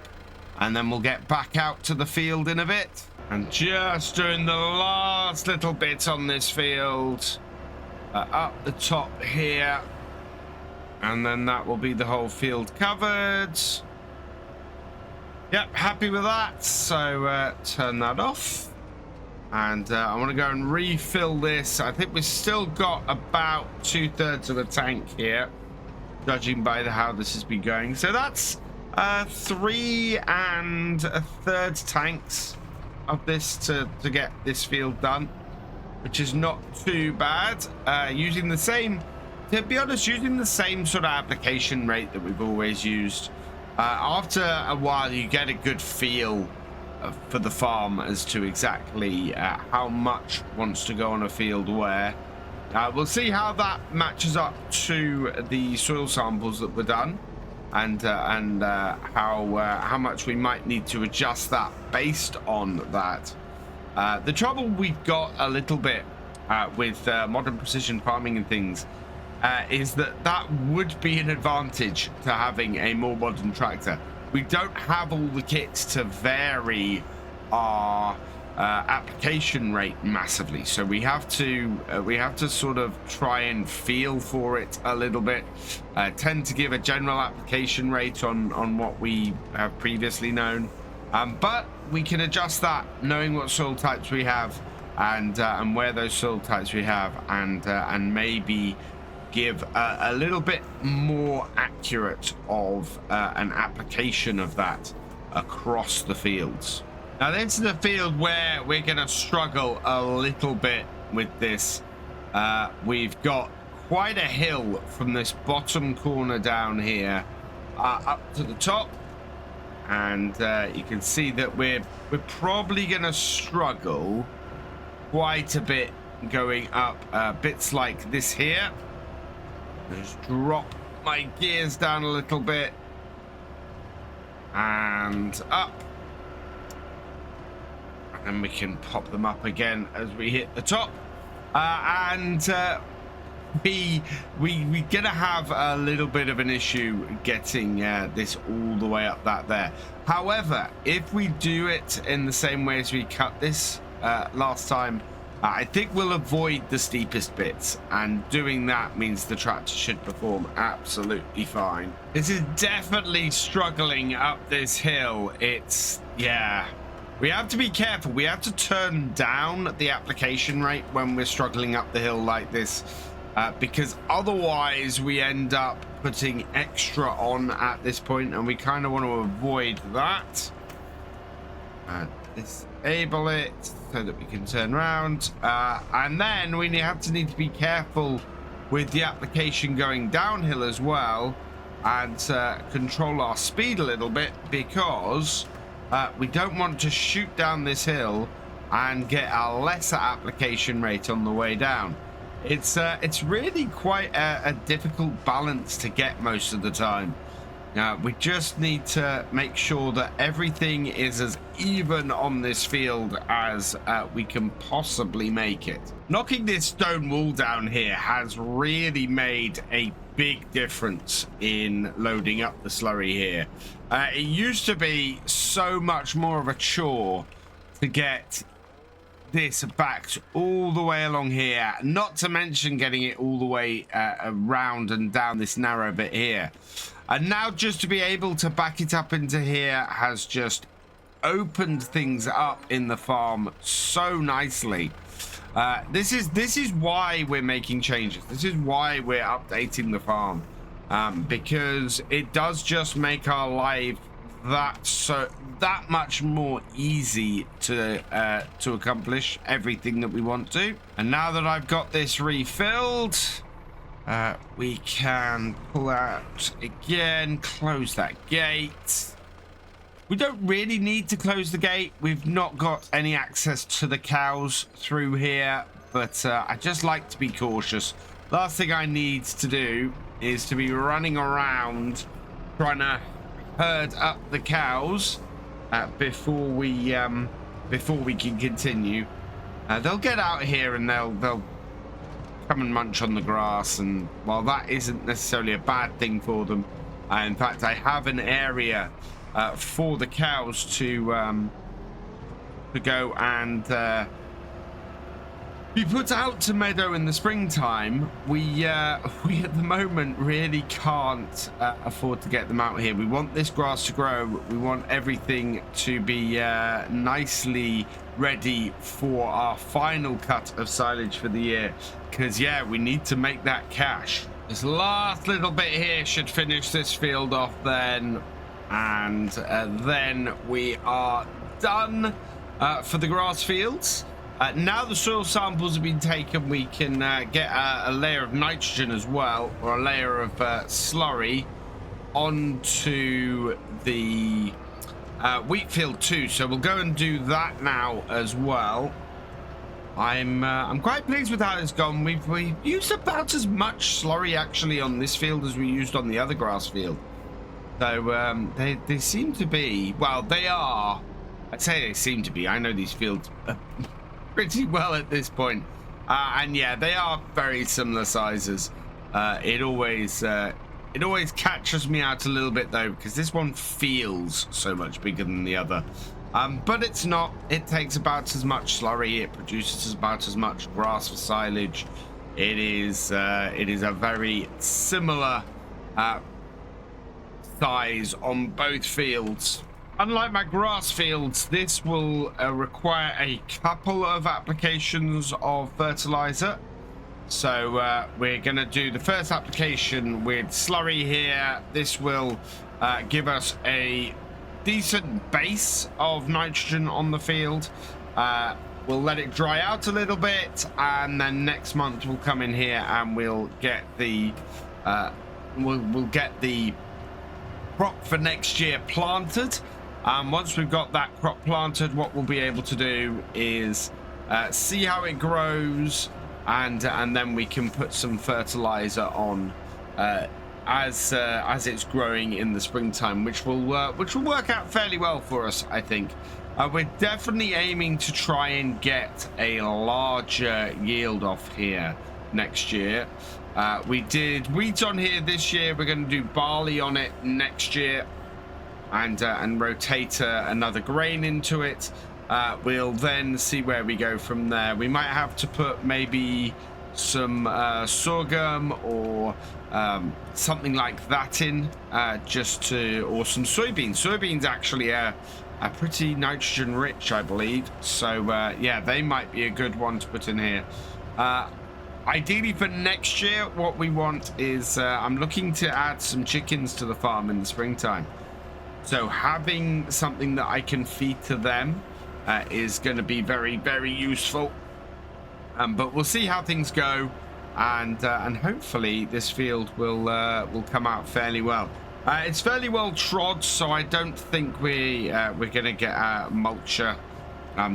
and then we'll get back out to the field in a bit. And just doing the last little bit on this field, up the top here, and then that will be the whole field covered. Yep, happy with that. So turn that off, and I want to go and refill this. I think we've still got about 2/3 of the tank here, judging by how this has been going. So that's 3 1/3 tanks of this to get this field done, which is not too bad. Using the same, to be honest, using the same sort of application rate that we've always used. After a while, you get a good feel for the farm as to exactly how much wants to go on a field where. We'll see how that matches up to the soil samples that were done, and how much we might need to adjust that based on that. The trouble we've got a little bit with modern precision farming and things is that would be an advantage to having a more modern tractor. We don't have all the kits to vary our application rate massively, so we have to sort of try and feel for it a little bit. Tend to give a general application rate on what we have previously known, but we can adjust that knowing what soil types we have and where those soil types we have, and maybe give a little bit more accurate of an application of that across the fields. Now, this is a field where we're going to struggle a little bit with this. We've got quite a hill from this bottom corner down here up to the top, and you can see that we're probably going to struggle quite a bit going up bits like this here. Just drop my gears down a little bit. and up. And we can pop them up again as we hit the top. We're gonna have a little bit of an issue getting this all the way up that there. However, if we do it in the same way as we cut this last time, I think we'll avoid the steepest bits, and doing that means the tractor should perform absolutely fine. This is definitely struggling up this hill. It's, yeah, we have to be careful. We have to turn down the application rate when we're struggling up the hill like this, because otherwise we end up putting extra on at this point, and we kind of want to avoid that. Disable it so that we can turn around, and then we need to be careful with the application going downhill as well, and control our speed a little bit, because we don't want to shoot down this hill and get a lesser application rate on the way down. It's really quite a difficult balance to get most of the time. We just need to make sure that everything is as even on this field as we can possibly make it. Knocking this stone wall down here has really made a big difference in loading up the slurry here. It used to be so much more of a chore to get this backed all the way along here, not to mention getting it all the way around and down this narrow bit here. And now just to be able to back it up into here has just opened things up in the farm so nicely. This is why we're making changes. This is why we're updating the farm, because it does just make our life that much more easy to accomplish everything that we want to. And now that I've got this refilled, we can pull out again, close that gate. We don't really need to close the gate. We've not got any access to the cows through here, but I just like to be cautious. Last thing I need to do is to be running around trying to herd up the cows before we can continue. They'll get out here and they'll come and munch on the grass, and while that isn't necessarily a bad thing for them, in fact I have an area for the cows to go and be put out to meadow in the springtime. We at the moment really can't afford to get them out here. We want this grass to grow. We want everything to be nicely ready for our final cut of silage for the year, because yeah, we need to make that cash. This last little bit here should finish this field off then, and then we are done for the grass fields. Now the soil samples have been taken, we can get a layer of nitrogen as well, or a layer of slurry onto the wheat field too. So we'll go and do that now as well. I'm quite pleased with how it's gone. We've used about as much slurry actually on this field as we used on the other grass field. So they seem to be, well, they are. I'd say they seem to be. I know these fields pretty well at this point, and yeah, they are very similar sizes. It always catches me out a little bit though, because this one feels so much bigger than the other, but it's not. It takes about as much slurry, it produces about as much grass for silage. It is a very similar size on both fields. Unlike my grass fields, this will require a couple of applications of fertilizer. So we're going to do the first application with slurry here. This will give us a decent base of nitrogen on the field. We'll let it dry out a little bit, and then next month we'll come in here and we'll get the we'll get the crop for next year planted. Once we've got that crop planted, what we'll be able to do is see how it grows, and then we can put some fertilizer on as it's growing in the springtime, which will work out fairly well for us, I think. We're definitely aiming to try and get a larger yield off here next year. We did wheat on here this year. We're going to do barley on it next year, and rotate another grain into it. We'll then see where we go from there. We might have to put maybe some sorghum or something like that in, or some soybeans. Soybeans actually are pretty nitrogen rich, I believe. So yeah, they might be a good one to put in here. Ideally for next year, what we want is I'm looking to add some chickens to the farm in the springtime. So having something that I can feed to them is going to be very, very useful. But we'll see how things go, and hopefully this field will come out fairly well. It's fairly well trod, so I don't think we're going to get a mulcher.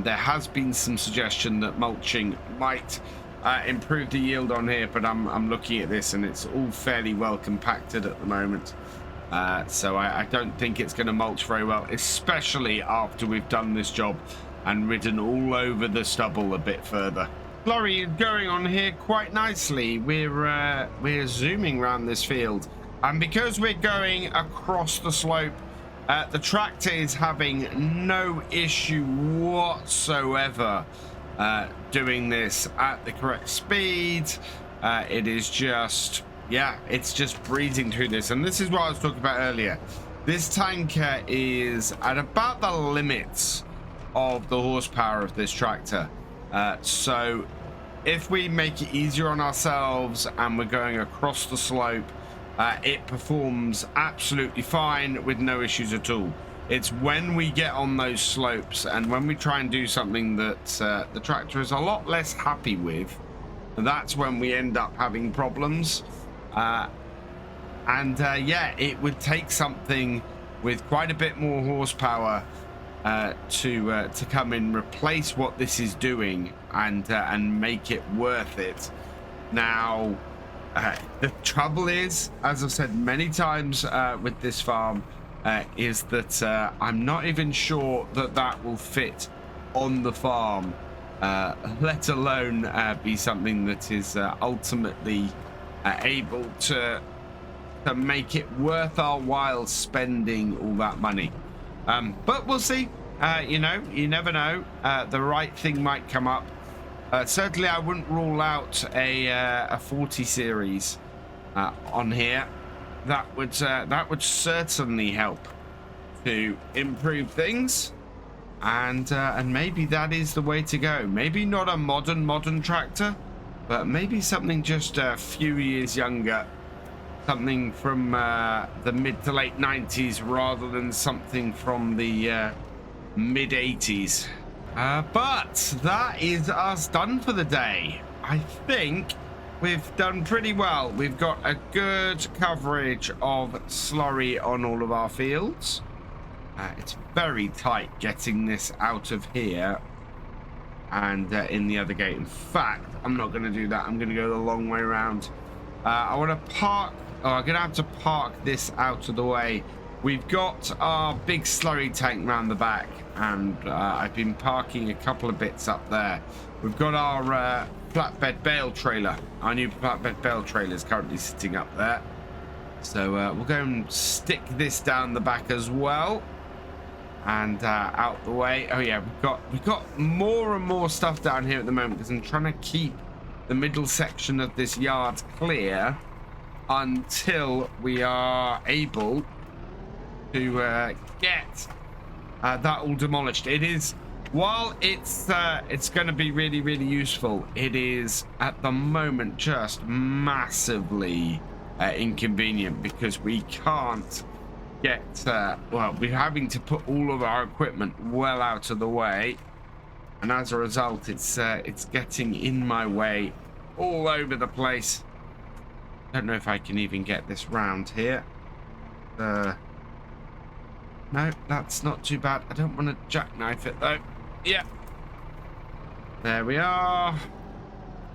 There has been some suggestion that mulching might improve the yield on here, but I'm looking at this and it's all fairly well compacted at the moment. So I don't think it's going to mulch very well, especially after we've done this job and ridden all over the stubble a bit further. Flurry is going on here quite nicely. We're zooming around this field, and because we're going across the slope, the tractor is having no issue whatsoever doing this at the correct speed. It is just, yeah, it's just breezing through this. And this is what I was talking about earlier. This tanker is at about the limits of the horsepower of this tractor. So if we make it easier on ourselves and we're going across the slope, it performs absolutely fine with no issues at all. It's when we get on those slopes and when we try and do something that the tractor is a lot less happy with, that's when we end up having problems. Yeah, it would take something with quite a bit more horsepower to come in, replace what this is doing, and make it worth it. Now, the trouble is, as I've said many times with this farm, is that I'm not even sure that will fit on the farm, let alone be something that is ultimately able to make it worth our while spending all that money. But we'll see. You know, you never know. The right thing might come up. Certainly, I wouldn't rule out a 40 series on here. That would certainly help to improve things, and maybe that is the way to go. Maybe not a modern tractor, but maybe something just a few years younger. Something from the mid to late 90s rather than something from the mid 80s. But that is us done for the day. I think we've done pretty well. We've got a good coverage of slurry on all of our fields. It's very tight getting this out of here and in the other gate. In fact, I'm not going to do that. I'm going to go the long way around. I want to park. Oh, I'm going to have to park this out of the way. We've got our big slurry tank round the back, and I've been parking a couple of bits up there. We've got our flatbed bale trailer. Our new flatbed bale trailer is currently sitting up there. So we'll go and stick this down the back as well, and out the way. Oh yeah, we've got more and more stuff down here at the moment because I'm trying to keep the middle section of this yard clear until we are able to get that all demolished. It is, while it's going to be really, really useful, it is at the moment just massively inconvenient because we can't get well, we're having to put all of our equipment well out of the way, and as a result it's getting in my way all over the place. Don't know if I can even get this round here. No, that's not too bad. I don't want to jackknife it though. Yeah, there we are.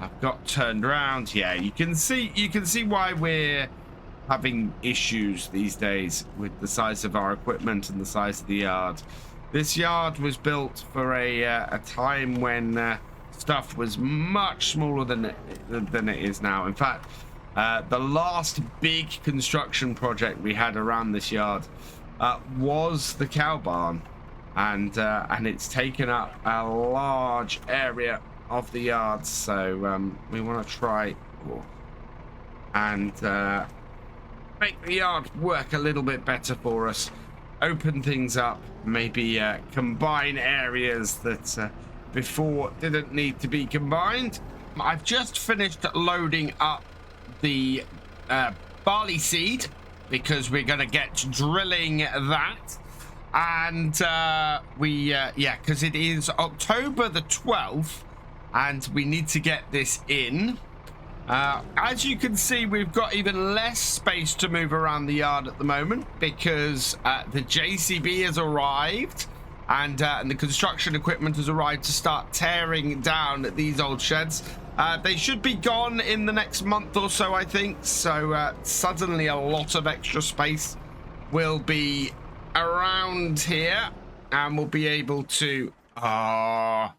I've got turned around. Yeah, you can see why we're having issues these days with the size of our equipment and the size of the yard. This yard was built for a time when stuff was much smaller than it is now. In fact, the last big construction project we had around this yard was the cow barn, and it's taken up a large area of the yard. So we want to try and make the yard work a little bit better for us, open things up, maybe combine areas that before didn't need to be combined. I've just finished loading up the barley seed because we're going to get drilling that, and because it is October the 12th and we need to get this in. As you can see, we've got even less space to move around the yard at the moment because the JCB has arrived and the construction equipment has arrived to start tearing down these old sheds. They should be gone in the next month or so, I think. So suddenly a lot of extra space will be around here and we'll be able to... my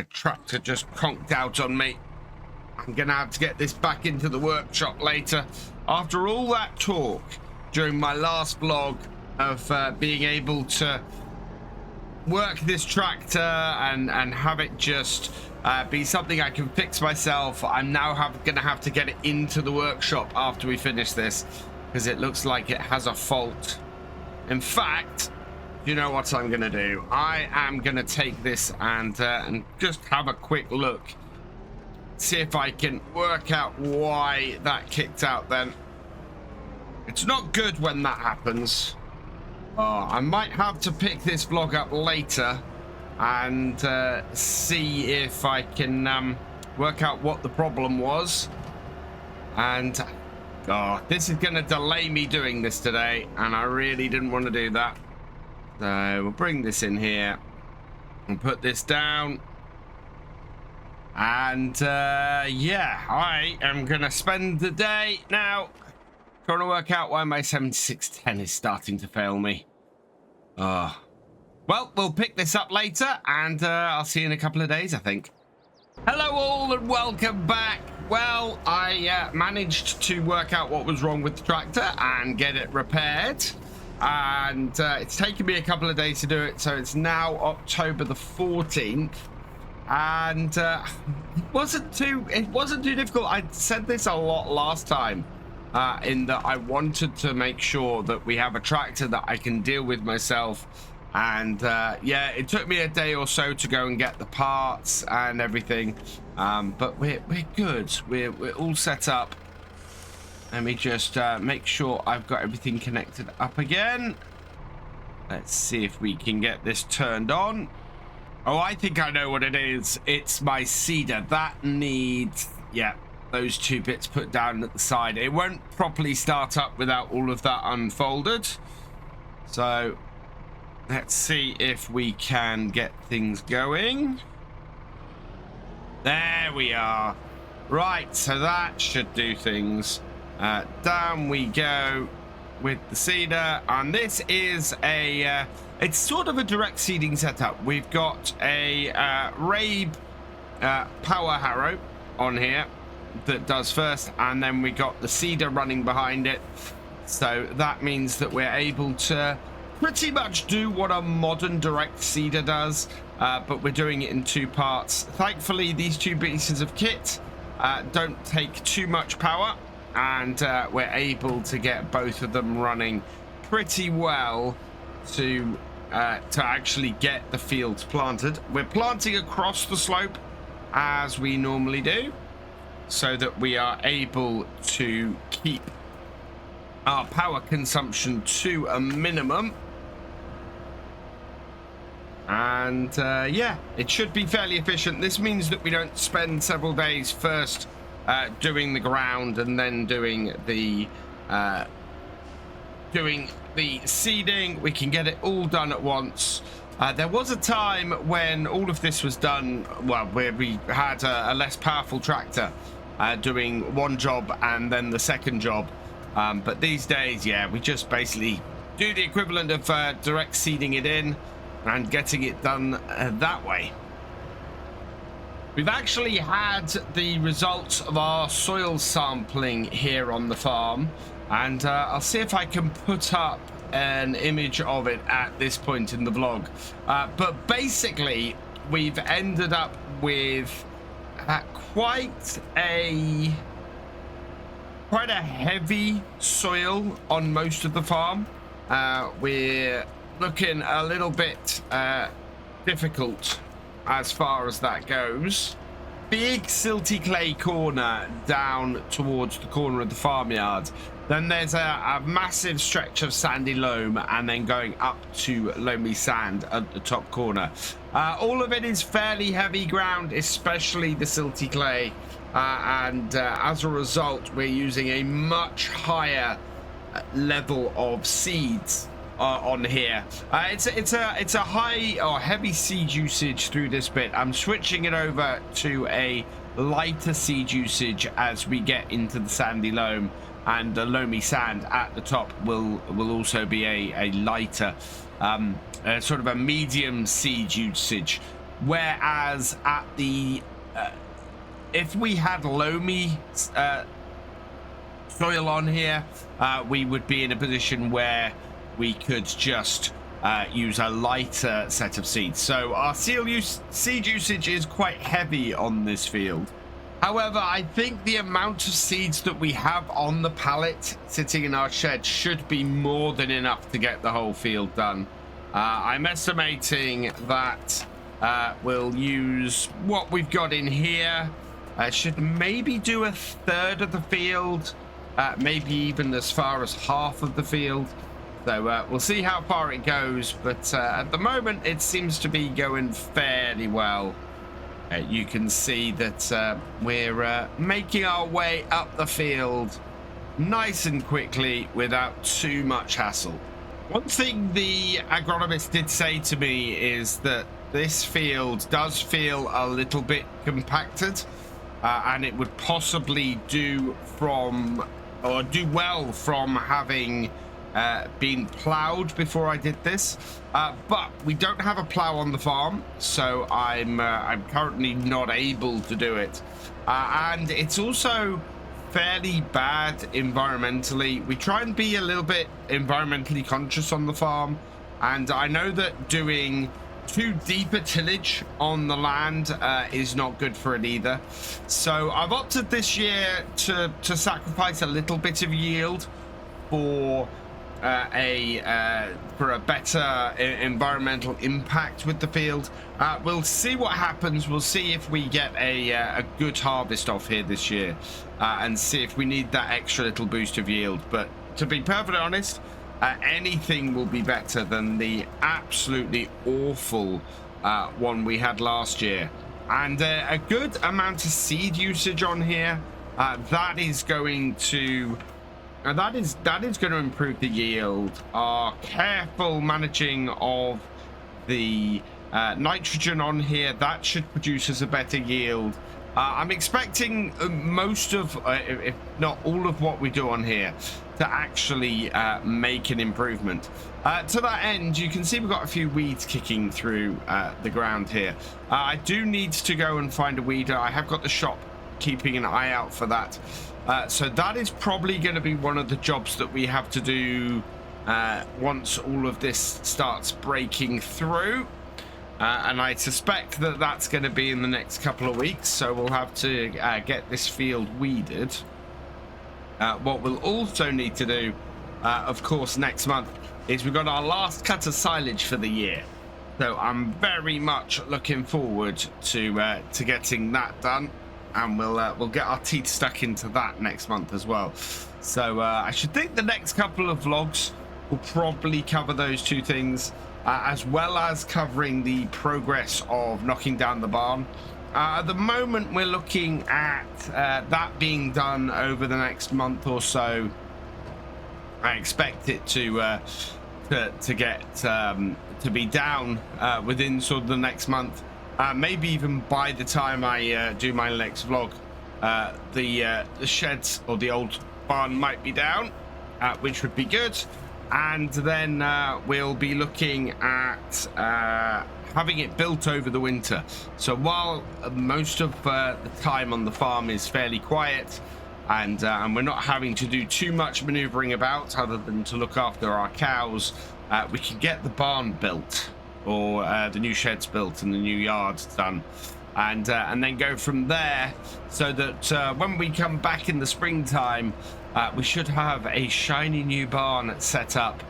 tractor just conked out on me. I'm gonna have to get this back into the workshop later. After all that talk during my last vlog of being able to work this tractor and have it just be something I can fix myself, I'm now gonna have to get it into the workshop after we finish this because it looks like it has a fault. In fact, you know what I'm gonna do? I am gonna take this and just have a quick look. See if I can work out why that kicked out then. It's not good when that happens. I might have to pick this vlog up later and see if I can work out what the problem was. And this is going to delay me doing this today, and I really didn't want to do that. So we'll bring this in here and put this down. And yeah, I am gonna spend the day now trying to work out why my 7610 is starting to fail me. Well, we'll pick this up later, and I'll see you in a couple of days, I think. Hello all and welcome back. Well, I managed to work out what was wrong with the tractor and get it repaired, and it's taken me a couple of days to do it. So it's now October the 14th. And it wasn't too difficult. I said this a lot last time, in that I wanted to make sure that we have a tractor that I can deal with myself. And yeah, it took me a day or so to go and get the parts and everything, but we're good. We're all set up. Let me just make sure I've got everything connected up again. Let's see if we can get this turned on. Oh, I think I know what it is. It's my seeder. That needs, yeah, those two bits put down at the side. It won't properly start up without all of that unfolded. So let's see if we can get things going. There we are. Right, so that should do things. Down we go with the seeder, and this is a it's sort of a direct seeding setup. We've got a Rabe power harrow on here that does first, and then we got the seeder running behind it. So that means that we're able to pretty much do what a modern direct seeder does, but we're doing it in two parts. Thankfully, these two pieces of kit don't take too much power, and we're able to get both of them running pretty well to actually get the fields planted. We're planting across the slope as we normally do, so that we are able to keep our power consumption to a minimum. And yeah, it should be fairly efficient. This means that we don't spend several days first doing the ground and then doing the seeding. We can get it all done at once. There was a time when all of this was done, well, where we had a less powerful tractor, doing one job and then the second job. But these days, yeah, we just basically do the equivalent of direct seeding it in and getting it done that way. We've actually had the results of our soil sampling here on the farm, and I'll see if I can put up an image of it at this point in the vlog. But basically, we've ended up with quite a heavy soil on most of the farm. We're looking a little bit difficult as far as that goes. Big silty clay corner down towards the corner of the farmyard. Then there's a massive stretch of sandy loam, and then going up to loamy sand at the top corner. All of it is fairly heavy ground, especially the silty clay, and as a result, we're using a much higher level of seeds on here. It's a high or heavy seed usage through this bit. I'm switching it over to a lighter seed usage as we get into the sandy loam, and the loamy sand at the top will also be a lighter sort of a medium seed usage, whereas at the if we had loamy soil on here, we would be in a position where we could just use a lighter set of seeds. So our seed usage is quite heavy on this field. However, I think the amount of seeds that we have on the pallet sitting in our shed should be more than enough to get the whole field done. I'm estimating that we'll use what we've got in here. Should maybe do a third of the field, maybe even as far as half of the field. So we'll see how far it goes, but at the moment it seems to be going fairly well. You can see that we're making our way up the field nice and quickly without too much hassle. One thing the agronomist did say to me is that this field does feel a little bit compacted, and it would possibly do well from having been plowed before I did this, but we don't have a plow on the farm, so I'm currently not able to do it, and it's also fairly bad environmentally. We try and be a little bit environmentally conscious on the farm, and I know that doing too deep a tillage on the land is not good for it either. So I've opted this year to sacrifice a little bit of yield for a better environmental impact with the field. We'll see what happens. We'll see if we get a good harvest off here this year, and see if we need that extra little boost of yield. But to be perfectly honest, anything will be better than the absolutely awful one we had last year. And a good amount of seed usage on here. That is going to improve the yield. Our careful managing of the nitrogen on here, that should produce us a better yield. I'm expecting most of, if not all of what we do on here to actually make an improvement. To that end, you can see we've got a few weeds kicking through the ground here. I do need to go and find a weeder. I have got the shop keeping an eye out for that. So that is probably going to be one of the jobs that we have to do once all of this starts breaking through. And I suspect that that's going to be in the next couple of weeks. So we'll have to get this field weeded. What we'll also need to do, of course, next month is we've got our last cut of silage for the year. So I'm very much looking forward to getting that done. And we'll get our teeth stuck into that next month as well. So I should think the next couple of vlogs will probably cover those two things, as well as covering the progress of knocking down the barn. At the moment, we're looking at that being done over the next month or so. I expect it to get to be down within sort of the next month. Maybe even by the time I do my next vlog, the sheds or the old barn might be down, which would be good. And then we'll be looking at having it built over the winter. So while most of the time on the farm is fairly quiet, and we're not having to do too much maneuvering about other than to look after our cows, we can get the barn built, or the new sheds built and the new yards done, and then go from there, so that when we come back in the springtime, we should have a shiny new barn set up,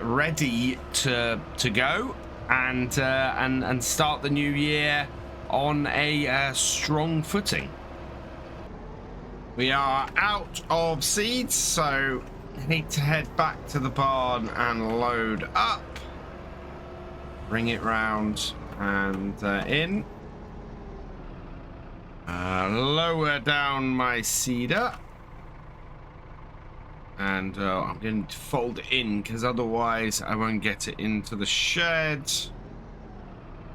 ready to go, and start the new year on a strong footing. We are out of seeds, so I need to head back to the barn and load up. Bring it round and in. Lower down my seeder. And I'm going to fold it in, because otherwise I won't get it into the shed.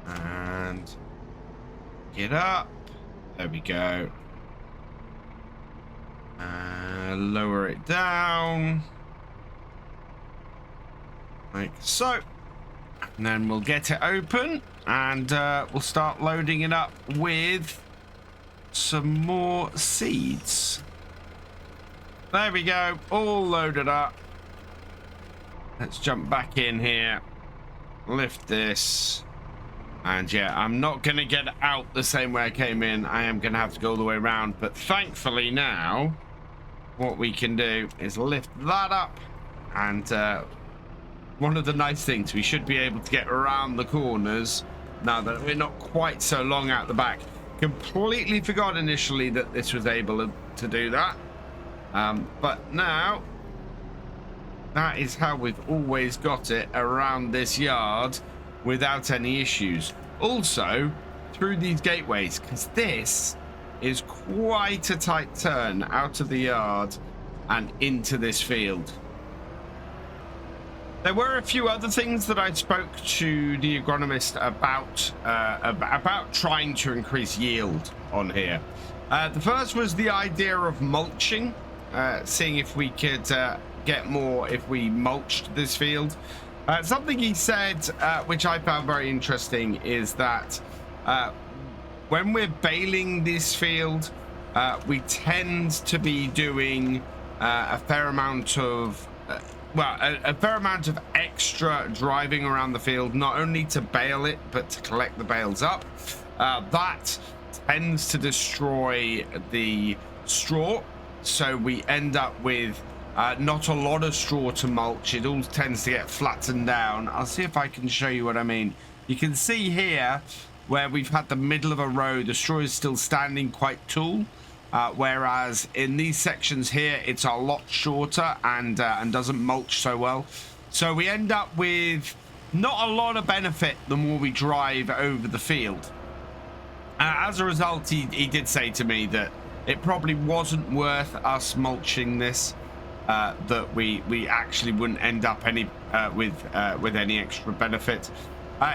And get up. There we go. Lower it down. Like so. And then we'll get it open, and we'll start loading it up with some more seeds. There we go, all loaded up. Let's jump back in here, lift this, and yeah, I'm not gonna get out the same way I came in. I am gonna have to go all the way around, but thankfully now what we can do is lift that up, and one of the nice things, we should be able to get around the corners now that we're not quite so long out the back. Completely forgot initially that this was able to do that. But now, that is how we've always got it around this yard without any issues. Also, through these gateways, because this is quite a tight turn out of the yard and into this field. There were a few other things that I spoke to the agronomist about trying to increase yield on here. The first was the idea of mulching. Seeing if we could get more if we mulched this field. Something he said, which I found very interesting, is that when we're baling this field, we tend to be doing a fair amount of a fair amount of extra driving around the field, not only to bale it but to collect the bales up. That tends to destroy the straw. So we end up with not a lot of straw to mulch. It all tends to get flattened down. I'll see if I can show you what I mean. You can see here where we've had the middle of a row, the straw is still standing quite tall. Whereas in these sections here, it's a lot shorter and doesn't mulch so well. So we end up with not a lot of benefit the more we drive over the field. As a result, he did say to me that it probably wasn't worth us mulching this, that we actually wouldn't end up with any extra benefit.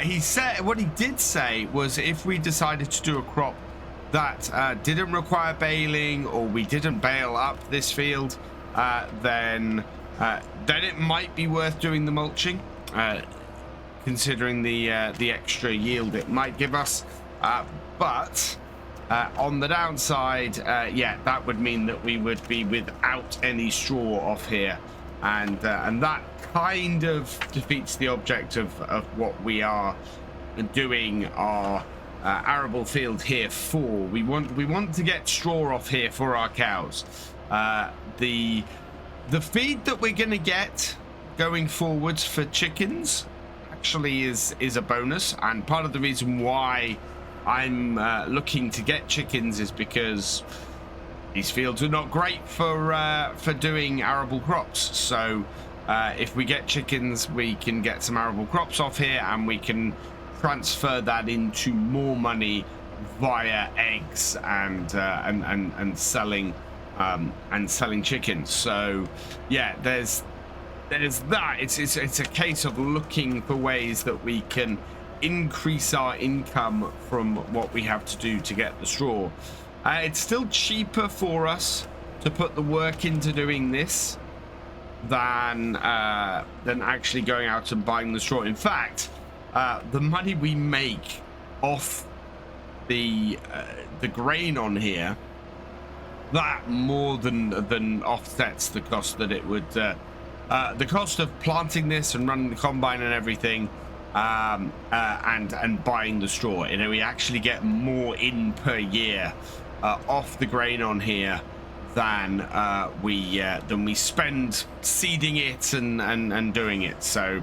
He said, what he did say was, if we decided to do a crop that didn't require baling, or we didn't bale up this field, then it might be worth doing the mulching, considering the extra yield it might give us. But on the downside, yeah, that would mean that we would be without any straw off here, and that kind of defeats the object of what we are doing our arable field here for. We want to get straw off here for our cows. The feed that we're going to get going forwards for chickens actually is a bonus, and part of the reason why I'm looking to get chickens is because these fields are not great for doing arable crops. So if we get chickens, we can get some arable crops off here, and we can transfer that into more money via eggs and selling chickens. So yeah, there's that. It's a case of looking for ways that we can increase our income from what we have to do to get the straw. It's still cheaper for us to put the work into doing this than actually going out and buying the straw. In fact, the money we make off the grain on here, that more than offsets the cost that it would the cost of planting this and running the combine and everything, and buying the straw. You know, we actually get more in per year off the grain on here than we spend seeding it and doing it. So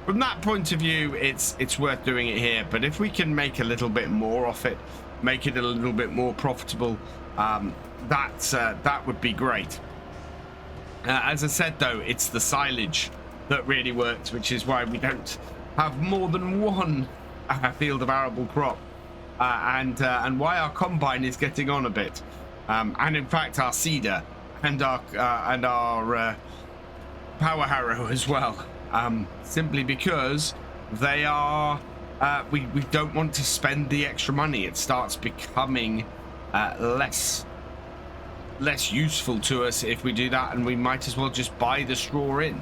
from that point of view, it's worth doing it here. But if we can make a little bit more off it, make it a little bit more profitable, that would be great. As I said, though, it's the silage that really works, which is why we don't have more than one field of arable crop, and why our combine is getting on a bit, and in fact our seeder and our power harrow as well, simply because they are we don't want to spend the extra money. It starts becoming less useful to us if we do that, and we might as well just buy the straw in.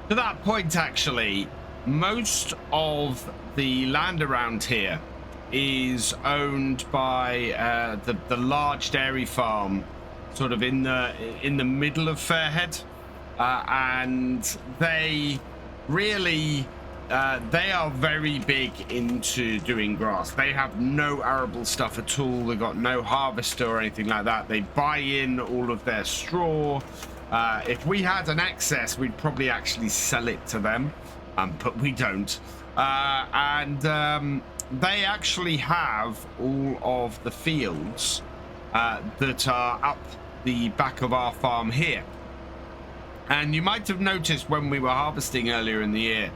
To that point, actually, most of the land around here is owned by the large dairy farm, sort of in the middle of Fairhead, and they really they are very big into doing grass. They have no arable stuff at all. They've got no harvester or anything like that. They buy in all of their straw. If we had an excess, we'd probably actually sell it to them, but we don't. They actually have all of the fields that are up the back of our farm here. And you might have noticed when we were harvesting earlier in the year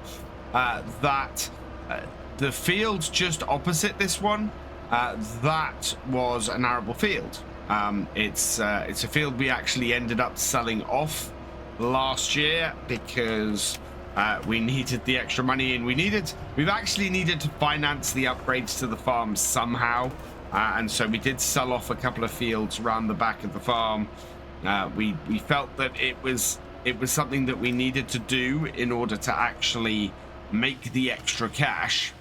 that the field just opposite this one, that was an arable field. It's a field we actually ended up selling off last year because we needed the extra money, and we've actually needed to finance the upgrades to the farm somehow, and so we did sell off a couple of fields around the back of the farm. We felt that it was something that we needed to do in order to actually make the extra cash,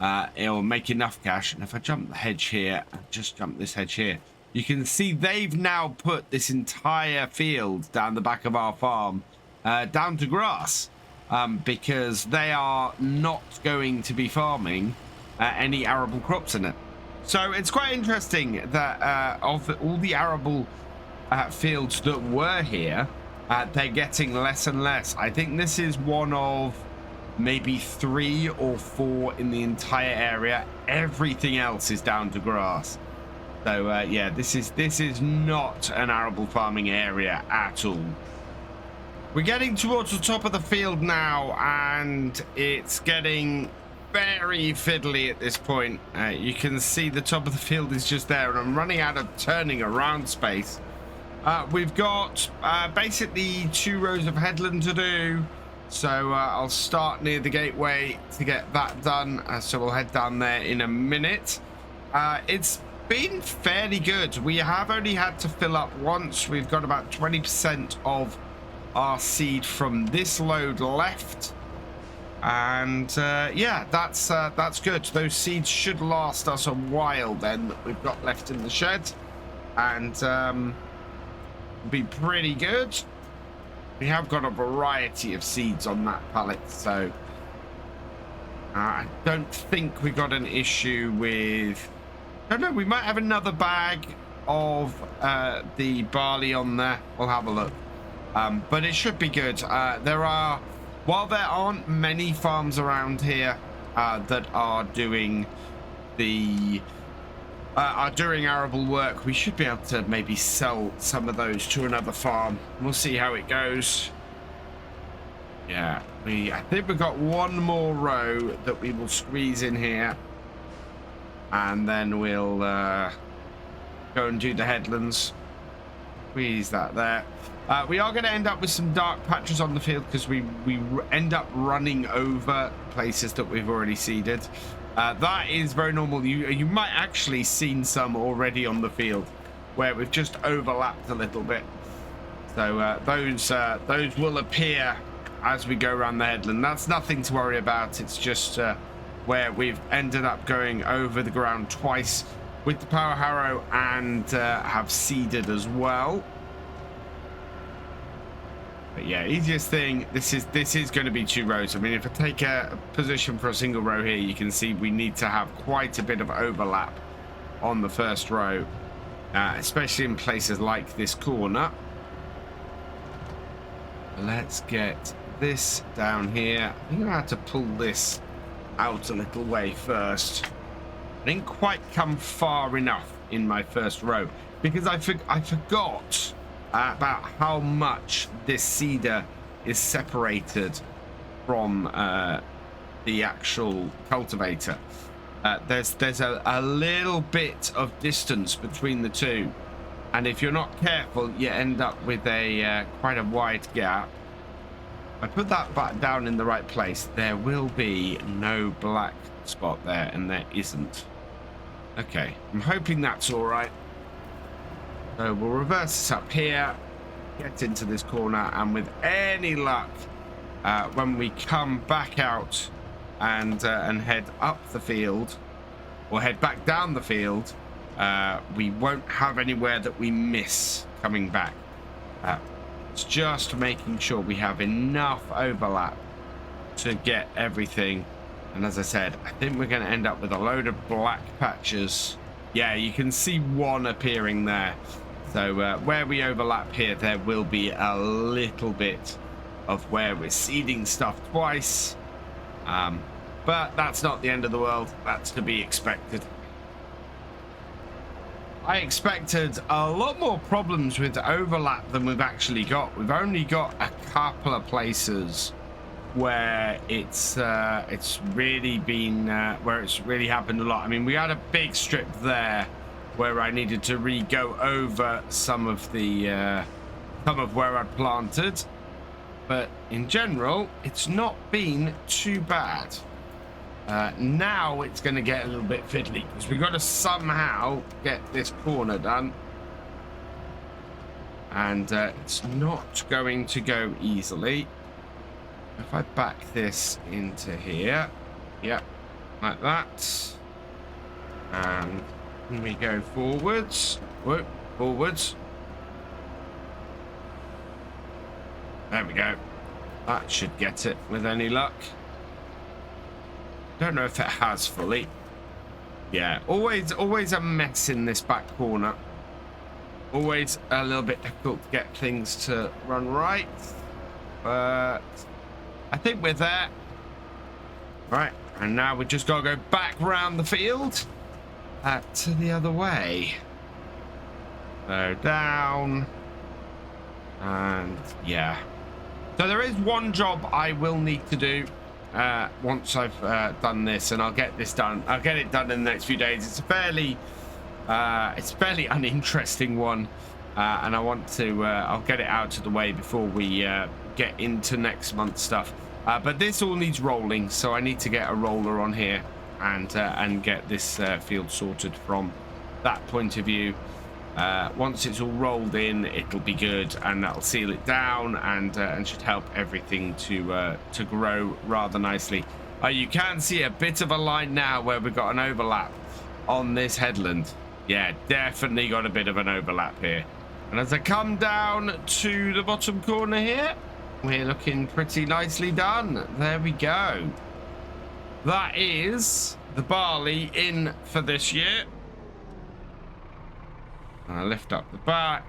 or make enough cash. And if I jump the hedge here, just jump this hedge here, you can see they've now put this entire field down the back of our farm down to grass, because they are not going to be farming any arable crops in it. So it's quite interesting that of all the arable fields that were here, they're getting less and less. I think this is one of maybe 3 or 4 in the entire area. Everything else is down to grass. So yeah, this is not an arable farming area at all. We're getting towards the top of the field now, and it's getting very fiddly at this point. You can see the top of the field is just there, and I'm running out of turning around space. We've got basically 2 rows of headland to do, so I'll start near the gateway to get that done. So we'll head down there in a minute. It's been fairly good. We have only had to fill up once. We've got about 20% of our seed from this load left, and yeah, that's good. Those seeds should last us a while then that we've got left in the shed, and be pretty good. We have got a variety of seeds on that pallet, so I don't think we got an issue with, I don't know, we might have another bag of the barley on there. We'll have a look, but it should be good. While there aren't many farms around here that are doing arable work, we should be able to maybe sell some of those to another farm. We'll see how it goes. Yeah, I think we've got one more row that we will squeeze in here, and then we'll go and do the headlands. Squeeze that there. We are going to end up with some dark patches on the field because we end up running over places that we've already seeded. That is very normal. You might actually seen some already on the field where we've just overlapped a little bit. So those will appear as we go around the headland. That's nothing to worry about. It's just where we've ended up going over the ground twice with the power harrow and have seeded as well. But yeah, easiest thing, this is going to be 2 rows. I mean, if I take a position for a single row here, you can see we need to have quite a bit of overlap on the first row, especially in places like this corner. Let's get this down here. I think I'm going to have to pull this out a little way first. I didn't quite come far enough in my first row because I forgot about how much this seeder is separated from the actual cultivator. There's a little bit of distance between the two, and if you're not careful, you end up with a quite a wide gap. I put that back down in the right place. There will be no black spot there, and there isn't. Okay, I'm hoping that's all right. So we'll reverse this up here, get into this corner, and with any luck, when we come back out and head up the field, or head back down the field, we won't have anywhere that we miss coming back. It's just making sure we have enough overlap to get everything. And as I said, I think we're going to end up with a load of black patches. Yeah, you can see one appearing there. So where we overlap here, there will be a little bit of where we're seeding stuff twice. But that's not the end of the world. That's to be expected. I expected a lot more problems with overlap than we've actually got. We've only got a couple of places where it's really been where it's really happened a lot. I mean, we had a big strip there where I needed to go over some of where I planted, but in general, it's not been too bad. Now it's going to get a little bit fiddly because we've got to somehow get this corner done, and it's not going to go easily. If I back this into here, yep, like that, and we go forwards. Whoop, forwards. There we go. That should get it with any luck. Don't know if it has fully. Yeah, always a mess in this back corner. Always a little bit difficult to get things to run right. But I think we're there. Right, and now we just got to go back round the field to the other way. So down. And yeah. So there is one job I will need to do once I've done this, and I'll get this done. I'll get it done in the next few days. It's a fairly uninteresting one, and I want to I'll get it out of the way before we get into next month's stuff. But this all needs rolling, so I need to get a roller on here and get this field sorted from that point of view. Once it's all rolled in, it'll be good, and that'll seal it down and should help everything to grow rather nicely. You can see a bit of a line now where we've got an overlap on this headland. Yeah, definitely got a bit of an overlap here. And as I come down to the bottom corner here, we're looking pretty nicely done. There we go. That is the barley in for this year. And I lift up the back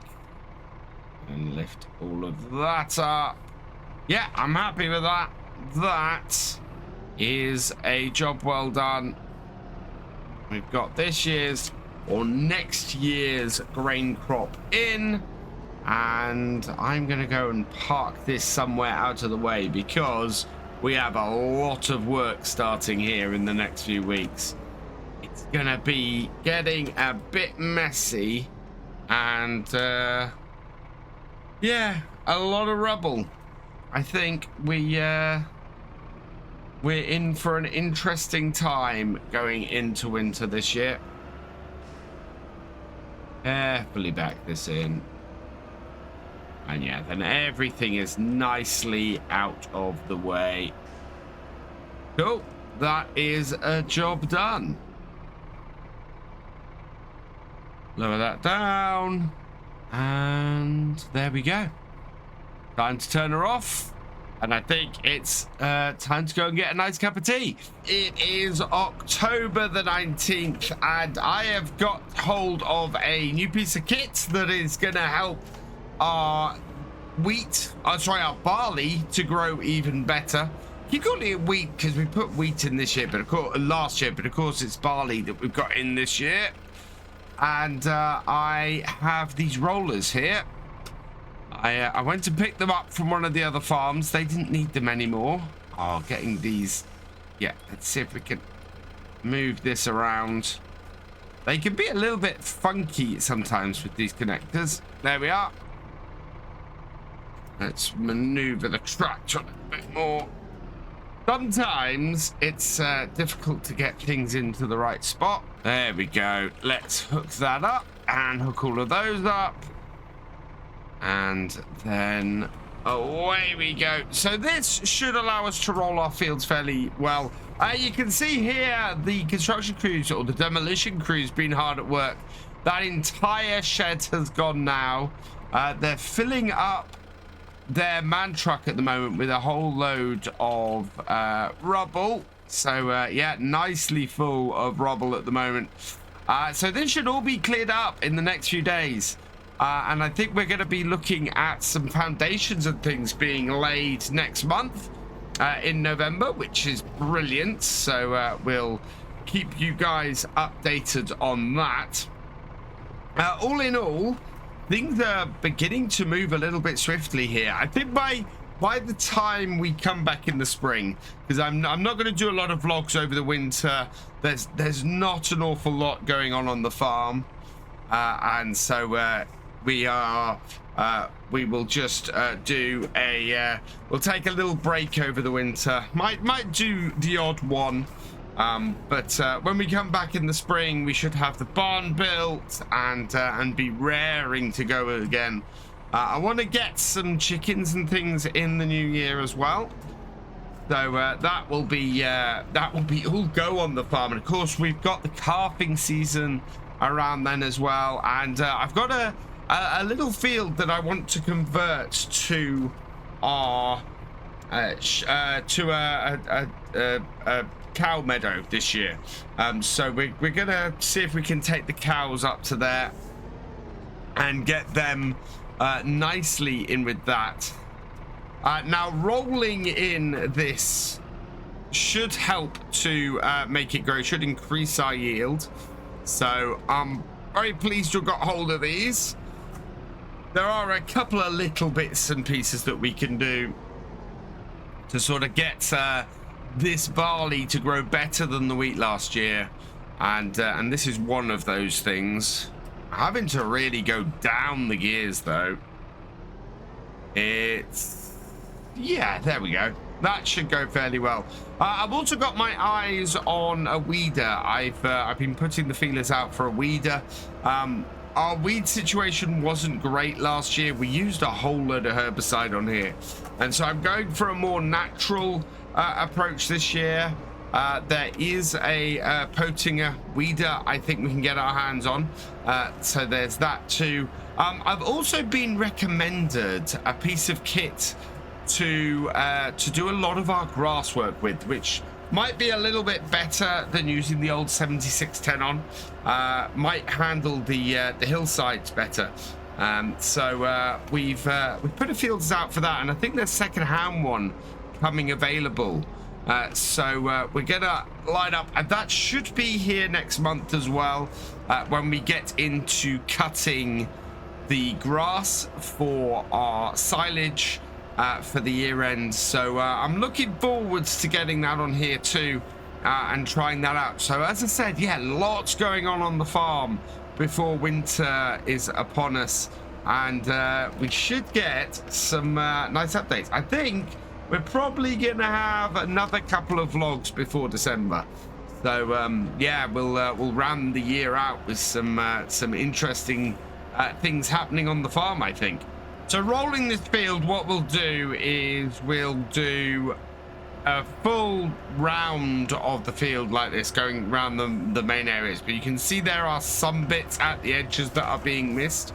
and lift all of that up. Yeah, I'm happy with that. That is a job well done. We've got this year's or next year's grain crop in, and I'm gonna go and park this somewhere out of the way because we have a lot of work starting here in the next few weeks. It's gonna be getting a bit messy, and yeah, a lot of rubble. I think we We're in for an interesting time going into winter this year. Carefully back this in. And yeah, then everything is nicely out of the way. Cool. That is a job done. Lower that down. And there we go. Time to turn her off. And I think it's time to go and get a nice cup of tea. It is October the 19th, and I have got hold of a new piece of kit that is going to help our our barley to grow even better. Keep calling it wheat because we put wheat in this year, but of course last year, but of course it's barley that we've got in this year. And I have these rollers here. I went to pick them up from one of the other farms. They didn't need them anymore. Oh, getting these. Yeah, let's see if we can move this around. They can be a little bit funky sometimes with these connectors. There we are. Let's maneuver the tractor a bit more. Sometimes it's difficult to get things into the right spot. There we go. Let's hook that up and hook all of those up. And then away we go. So this should allow us to roll our fields fairly well. You can see here the construction crews or the demolition crews been hard at work. That entire shed has gone now. They're filling up their man truck at the moment with a whole load of rubble. So yeah, nicely full of rubble at the moment. So this should all be cleared up in the next few days. And I think we're going to be looking at some foundations and things being laid next month in November, which is brilliant. So we'll keep you guys updated on that. All in all, things are beginning to move a little bit swiftly here. I think by the time we come back in the spring, because I'm not going to do a lot of vlogs over the winter. There's not an awful lot going on the farm, and so we will just do a we'll take a little break over the winter. Might do the odd one, but when we come back in the spring, we should have the barn built and be raring to go again. I want to get some chickens and things in the new year as well. So that will be all go on the farm, and of course we've got the calving season around then as well. And I've got a little field that I want to convert to our cow meadow this year. So we're gonna see if we can take the cows up to there and get them nicely in with that. Now rolling in this should help to make it grow, should increase our yield. So I'm very pleased to have got hold of these. There are a couple of little bits and pieces that we can do to sort of get this barley to grow better than the wheat last year, and this is one of those things. Having to really go down the gears though. Yeah, there we go. That should go fairly well. I've also got my eyes on a weeder. I've been putting the feelers out for a weeder. Our weed situation wasn't great last year. We used a whole load of herbicide on here, and so I'm going for a more natural approach this year. There is a Potinger weeder I think we can get our hands on, so there's that too. I've also been recommended a piece of kit to do a lot of our grass work with, which might be a little bit better than using the old 7610 on. Might handle the hillsides better. So we've put a fields out for that, and I think there's second-hand one coming available. So we're gonna line up, and that should be here next month as well, when we get into cutting the grass for our silage for the year end. So I'm looking forwards to getting that on here too, and trying that out. So as I said, yeah, lots going on the farm before winter is upon us, and we should get some nice updates. I think we're probably gonna have another couple of vlogs before December. So yeah, we'll round the year out with some interesting things happening on the farm, I think. So rolling this field, what we'll do is we'll do a full round of the field like this, going around the main areas, but you can see there are some bits at the edges that are being missed.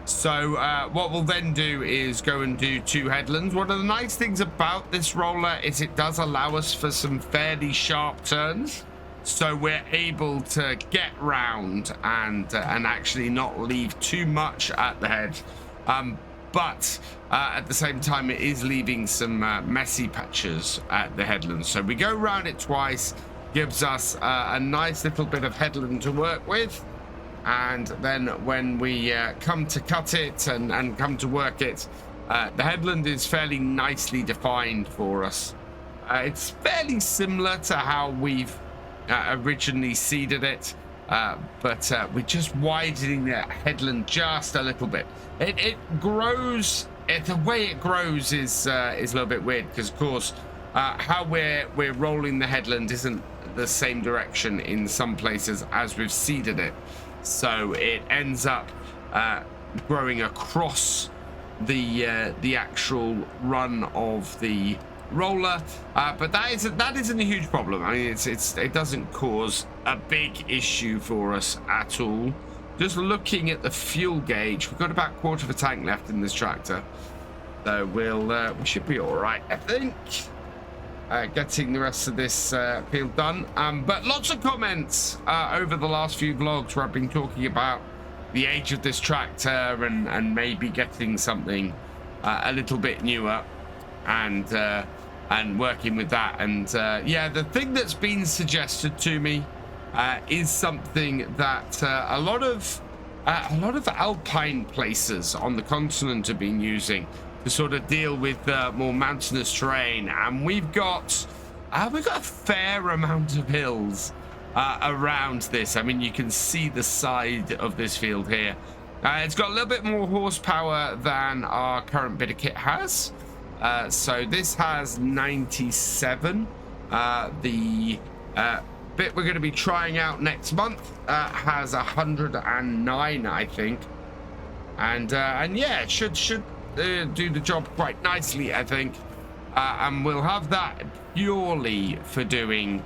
So what we'll then do is go and do 2 headlands. One of the nice things about this roller is it does allow us for some fairly sharp turns, so we're able to get round and actually not leave too much at the head. But at the same time, it is leaving some messy patches at the headlands. So we go around it twice, gives us a nice little bit of headland to work with. And then when we come to cut it and come to work it, the headland is fairly nicely defined for us. It's fairly similar to how we've originally seeded it. But we're just widening that headland just a little bit. It grows. The way it grows is a little bit weird because, of course, how we're rolling the headland isn't the same direction in some places as we've seeded it. So it ends up growing across the actual run of the roller, but that isn't a huge problem. I mean, it doesn't cause a big issue for us at all. Just looking at the fuel gauge, we've got about 1/4 of a tank left in this tractor, so we should be all right, I think. Getting the rest of this field done, but lots of comments over the last few vlogs where I've been talking about the age of this tractor and maybe getting something a little bit newer and working with that. And yeah, the thing that's been suggested to me is something that a lot of alpine places on the continent have been using to sort of deal with more mountainous terrain. And we've got a fair amount of hills around this. I mean, you can see the side of this field here. It's got a little bit more horsepower than our current bit of kit has. So this has 97. The bit we're going to be trying out next month has 109, I think. And yeah, it should do the job quite nicely, I think. And we'll have that purely for doing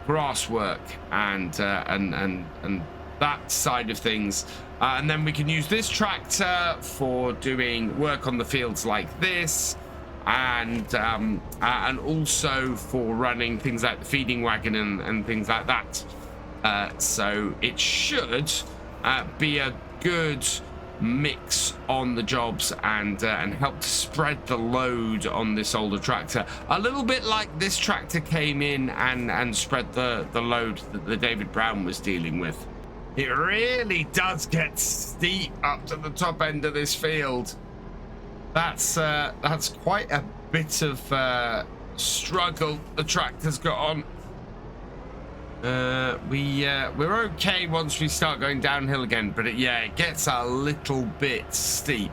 grass work and that side of things. And then we can use this tractor for doing work on the fields like this, and also for running things like the feeding wagon and things like that. So it should be a good mix on the jobs and help to spread the load on this older tractor, a little bit like this tractor came in and spread the load that the David Brown was dealing with. It really does get steep up to the top end of this field. That's quite a bit of struggle the tractor's got on. We're okay once we start going downhill again, but it gets a little bit steep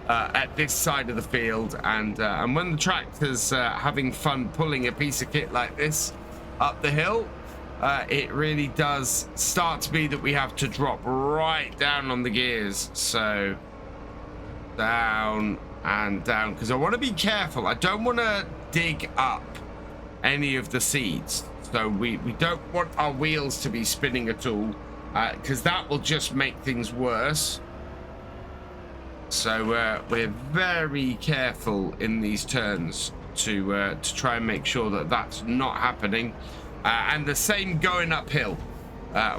at this side of the field, and when the tractor's having fun pulling a piece of kit like this up the hill, it really does start to be that we have to drop right down on the gears. So down and down, because I want to be careful. I don't want to dig up any of the seeds. So we don't want our wheels to be spinning at all, because that will just make things worse. So we're very careful in these turns to try and make sure that that's not happening. And the same going uphill.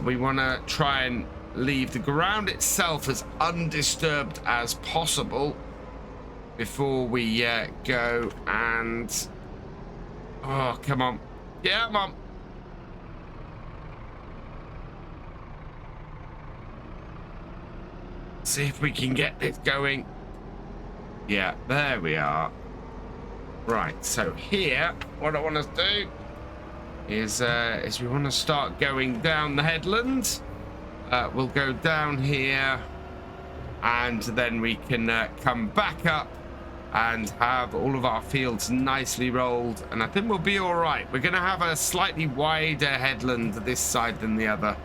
We want to try and leave the ground itself as undisturbed as possible before we go and... Oh, come on. Yeah, Mum. See if we can get this going. Yeah, there we are. Right, so here, what I want to do is we want to start going down the headland. We'll go down here, and then we can come back up and have all of our fields nicely rolled, and I think we'll be all right. We're going to have a slightly wider headland this side than the other,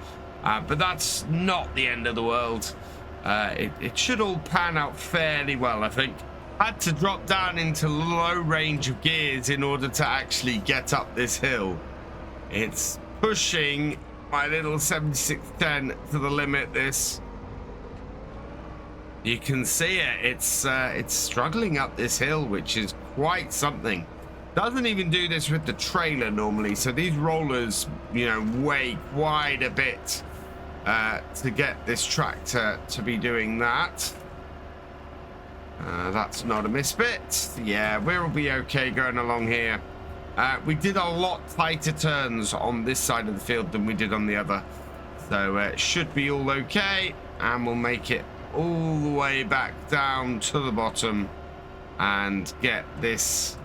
but that's not the end of the world. It should all pan out fairly well, I think. Had to drop down into low range of gears in order to actually get up this hill. It's pushing my little 7610 to the limit. This, you can see it. It's struggling up this hill, which is quite something. Doesn't even do this with the trailer normally, so these rollers, you know, weigh quite a bit to get this tractor to be doing that. That's not a misbit. Yeah, we'll be okay going along here. We did a lot tighter turns on this side of the field than we did on the other, so it should be all okay, and we'll make it all the way back down to the bottom and get this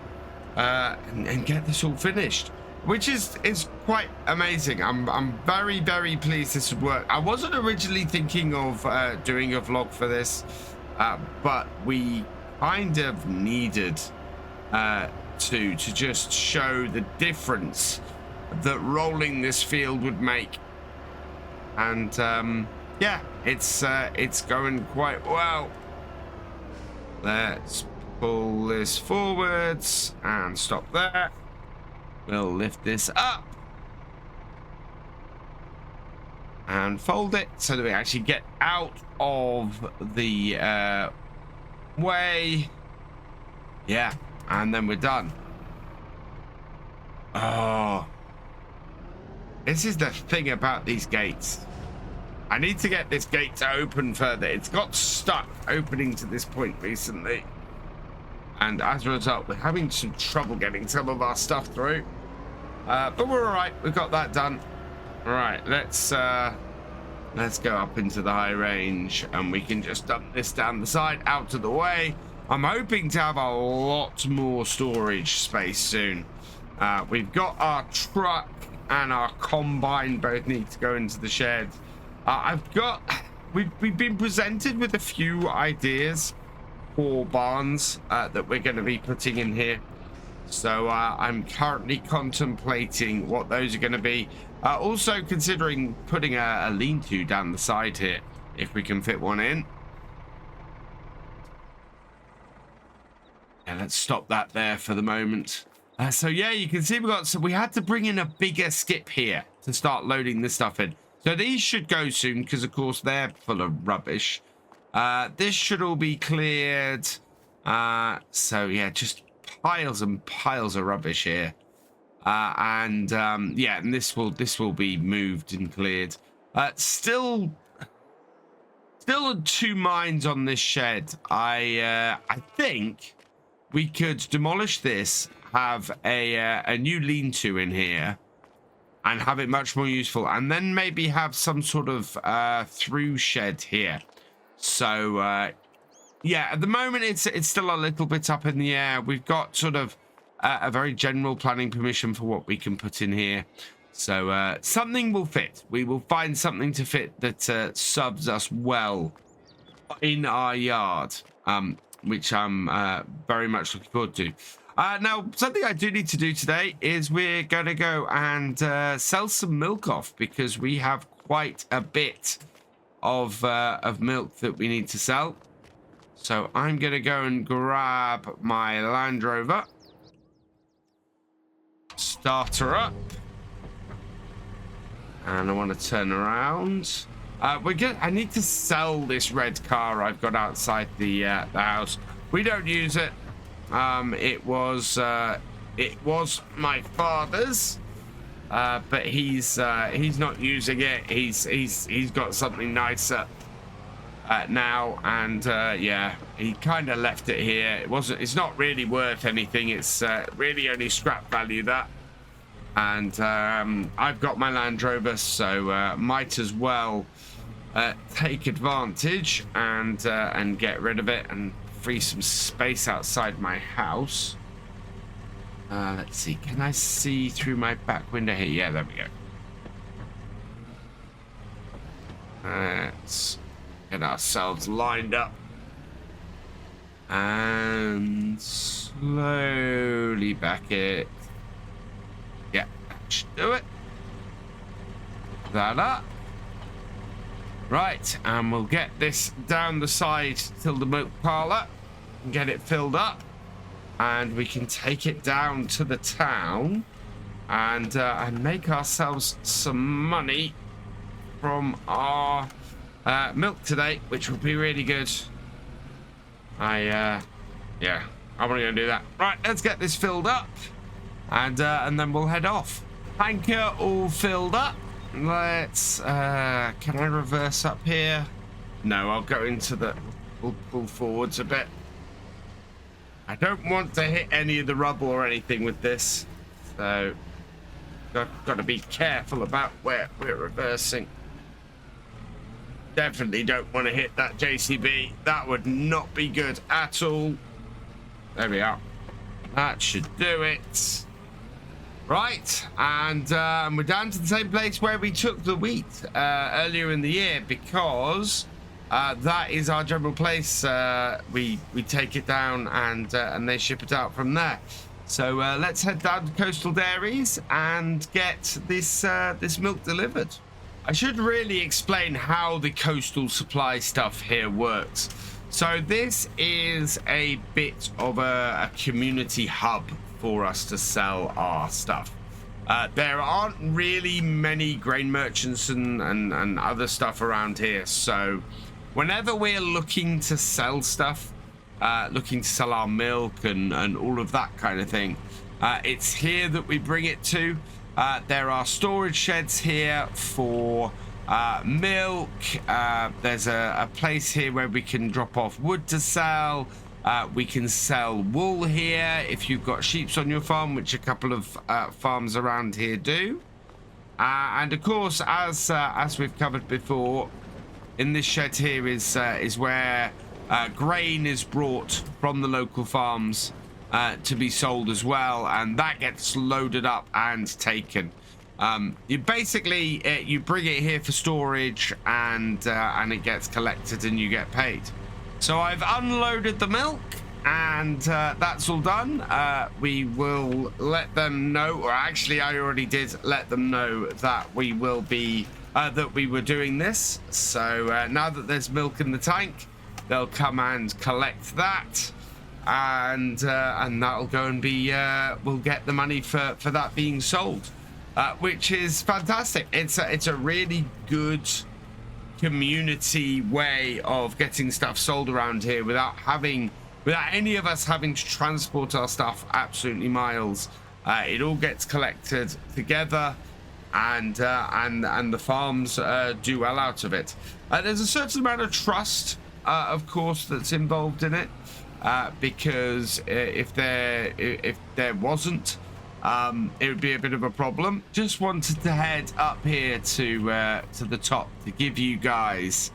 and get this all finished, which is quite amazing. I'm very, very pleased this would work. I wasn't originally thinking of doing a vlog for this, but we kind of needed to just show the difference that rolling this field would make, and yeah, it's going quite well. Let's pull this forwards and stop there. We'll lift this up and fold it so that we actually get out of the way. Yeah, and then we're done. Oh, this is the thing about these gates. I need to get this gate to open further. It's got stuck opening to this point recently, and as a result, we're having some trouble getting some of our stuff through. But we're all right. We've got that done. All right, let's go up into the high range, and we can just dump this down the side, out of the way. I'm hoping to have a lot more storage space soon. We've got our truck and our combine both need to go into the shed. We've been presented with a few ideas for barns that we're going to be putting in here. So I'm currently contemplating what those are going to be. Also considering putting a lean-to down the side here, if we can fit one in. Yeah, let's stop that there for the moment. So yeah, you can see we had to bring in a bigger skip here to start loading this stuff in. So these should go soon because, of course, they're full of rubbish. This should all be cleared. So yeah, just piles and piles of rubbish here. Yeah, and this will be moved and cleared. Still two minds on this shed. I think we could demolish this, have a new lean-to in here, and have it much more useful, and then maybe have some sort of through shed here. So yeah, at the moment it's still a little bit up in the air. We've got sort of a very general planning permission for what we can put in here. So something will fit. We will find something to fit that subs us well in our yard, which I'm very much looking forward to. Now, something I do need to do today is we're going to go and sell some milk off, because we have quite a bit of milk that we need to sell. So I'm going to go and grab my Land Rover, start her up, and I want to turn around. I need to sell this red car I've got outside the house. We don't use it. It was my father's, but he's not using it. He's got something nicer now, and yeah, he kind of left it here. It's not really worth anything. It's really only scrap value, that. And I've got my Land Rover, so might as well take advantage and get rid of it and free some space outside my house. Let's see, can I see through my back window here? Yeah, there we go. Let's get ourselves lined up, and slowly back it. Yeah, that should do it. That up. Right, and we'll get this down the side till the milk parlor and get it filled up, and we can take it down to the town and make ourselves some money from our milk today, which will be really good. Yeah, I'm gonna go do that. Right, let's get this filled up, and then we'll head off. Tanker all filled up. Let's can I reverse up here? No, I'll go into the pull forwards a bit. I don't want to hit any of the rubble or anything with this, so got to be careful about where we're reversing. Definitely don't want to hit that JCB. That would not be good at all. There we are. That should do it. Right, and we're down to the same place where we took the wheat earlier in the year, because that is our general place. We take it down and they ship it out from there. So let's head down to Coastal Dairies and get this milk delivered. I should really explain how the coastal supply stuff here works. So this is a bit of a community hub for us to sell our stuff. There aren't really many grain merchants and other stuff around here, so whenever we're looking to sell stuff, looking to sell our milk and all of that kind of thing, it's here that we bring it to. There are storage sheds here for milk. There's a place here where we can drop off wood to sell. We can sell wool here if you've got sheep on your farm, which a couple of farms around here do. And of course, as we've covered before, in this shed here is where grain is brought from the local farms to be sold as well, and that gets loaded up and taken. You basically you bring it here for storage, and it gets collected and you get paid. So I've unloaded the milk, and that's all done. We will let them know, or actually I already did let them know that we will be that we were doing this. So now that there's milk in the tank, they'll come and collect that, and that'll go and be we'll get the money for that being sold, which is fantastic. It's a really good community way of getting stuff sold around here without any of us having to transport our stuff absolutely miles. It all gets collected together, and the farms do well out of it. There's a certain amount of trust, of course, that's involved in it, because if there wasn't, it would be a bit of a problem. Just wanted to head up here to the top to give you guys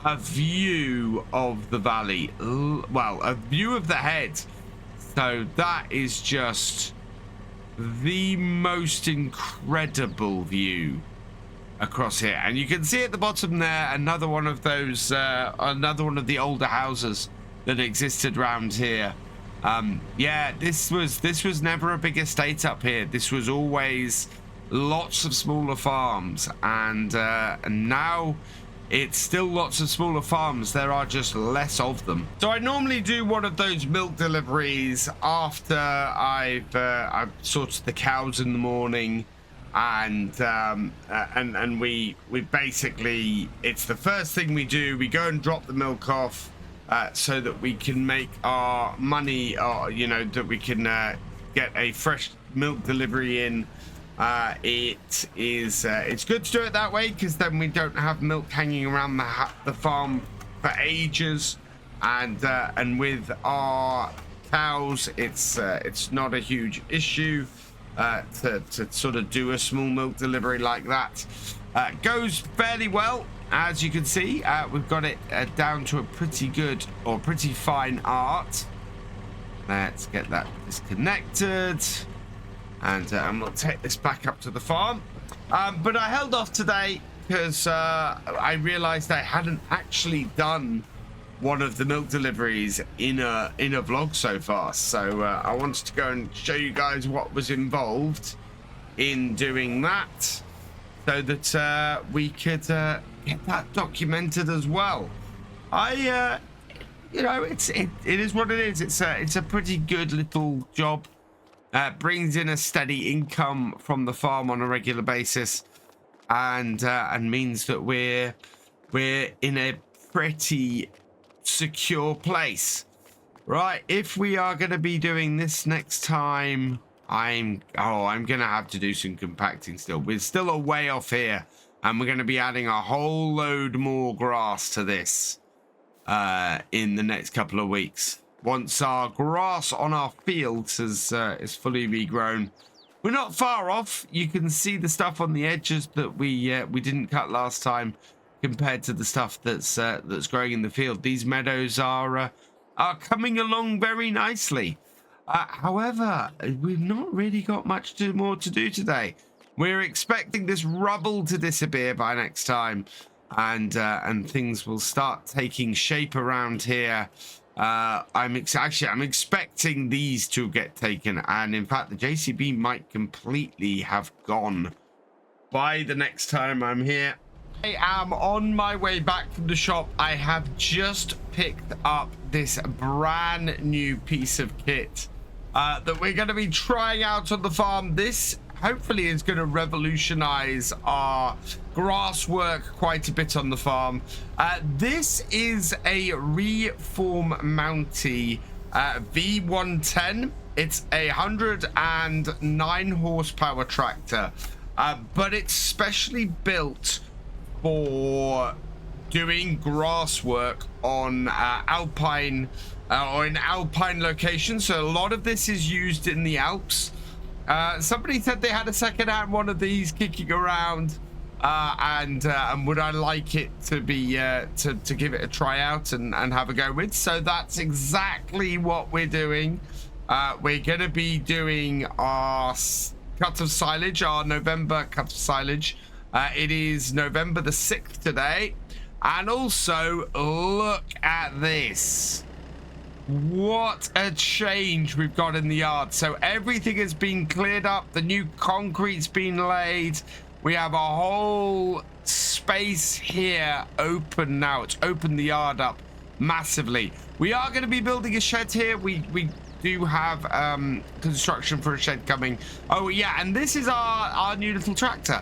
a view of the valley. Well, a view of the head. So that is just the most incredible view across here, and you can see at the bottom there another one of those another one of the older houses that existed around here. Yeah, this was never a big estate up here. This was always lots of smaller farms, and now it's still lots of smaller farms. There are just less of them. So I normally do one of those milk deliveries after I've sorted the cows in the morning, and we basically, it's the first thing we do. We go and drop the milk off, so that we can make our money, or that we can get a fresh milk delivery in. It's good to do it that way, because then we don't have milk hanging around the farm for ages, and with our cows, it's not a huge issue to sort of do a small milk delivery like that. Goes fairly well. As you can see, we've got it down to a pretty good, or pretty fine art. Let's get that disconnected, and we'll take this back up to the farm. But I held off today because I realized I hadn't actually done one of the milk deliveries in a vlog so far. So I wanted to go and show you guys what was involved in doing that, so that we could get that documented as well. You know, it is what it is. It's a pretty good little job. Brings in a steady income from the farm on a regular basis, and means that we're in a pretty secure place. Right, if we are going to be doing this next time, I'm gonna have to do some compacting still. We're still a way off here, and we're going to be adding a whole load more grass to this in the next couple of weeks. Once our grass on our fields is fully regrown. We're not far off. You can see the stuff on the edges that we didn't cut last time, compared to the stuff that's growing in the field. These meadows are coming along very nicely. However, we've not really got much more to do today. We're expecting this rubble to disappear by next time, and things will start taking shape around here. I'm expecting these to get taken, and in fact the JCB might completely have gone by the next time I'm here. I am on my way back from the shop. I have just picked up this brand new piece of kit that we're going to be trying out on the farm. This hopefully is going to revolutionize our grass work quite a bit on the farm. This is a Reform Mountie V110. It's a 109 horsepower tractor, but it's specially built for doing grass work on alpine or in alpine locations. So a lot of this is used in the Alps. Somebody said they had a second-hand one of these kicking around, and would I like it to be to give it a try out and have a go with. So that's exactly what we're doing. We're going to be doing our cut of silage, our November cut of silage. It is November the 6th today. And also, look at this. What a change we've got in the yard. So everything has been cleared up. The new concrete's been laid. We have a whole space here open now. It's opened the yard up massively. We are going to be building a shed here. We do have construction for a shed coming. Oh yeah, and this is our new little tractor.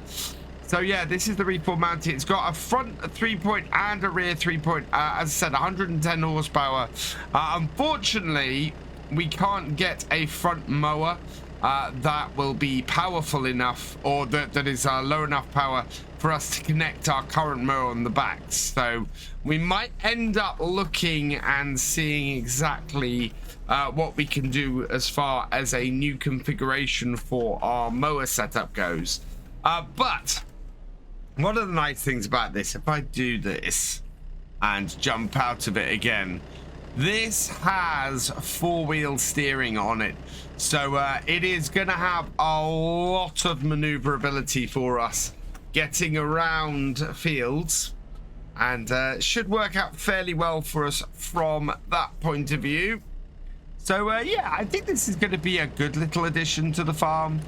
So yeah, this is the Reform Mountie. It's got a front 3-point and a rear 3-point. As I said, 110 horsepower. Unfortunately, we can't get a front mower that will be powerful enough, or that is low enough power for us to connect our current mower on the back. So we might end up looking and seeing exactly what we can do as far as a new configuration for our mower setup goes. But one of the nice things about this, if I do this and jump out of it again, this has 4-wheel steering on it. So it is going to have a lot of maneuverability for us getting around fields, and should work out fairly well for us from that point of view. So yeah, I think this is going to be a good little addition to the farm.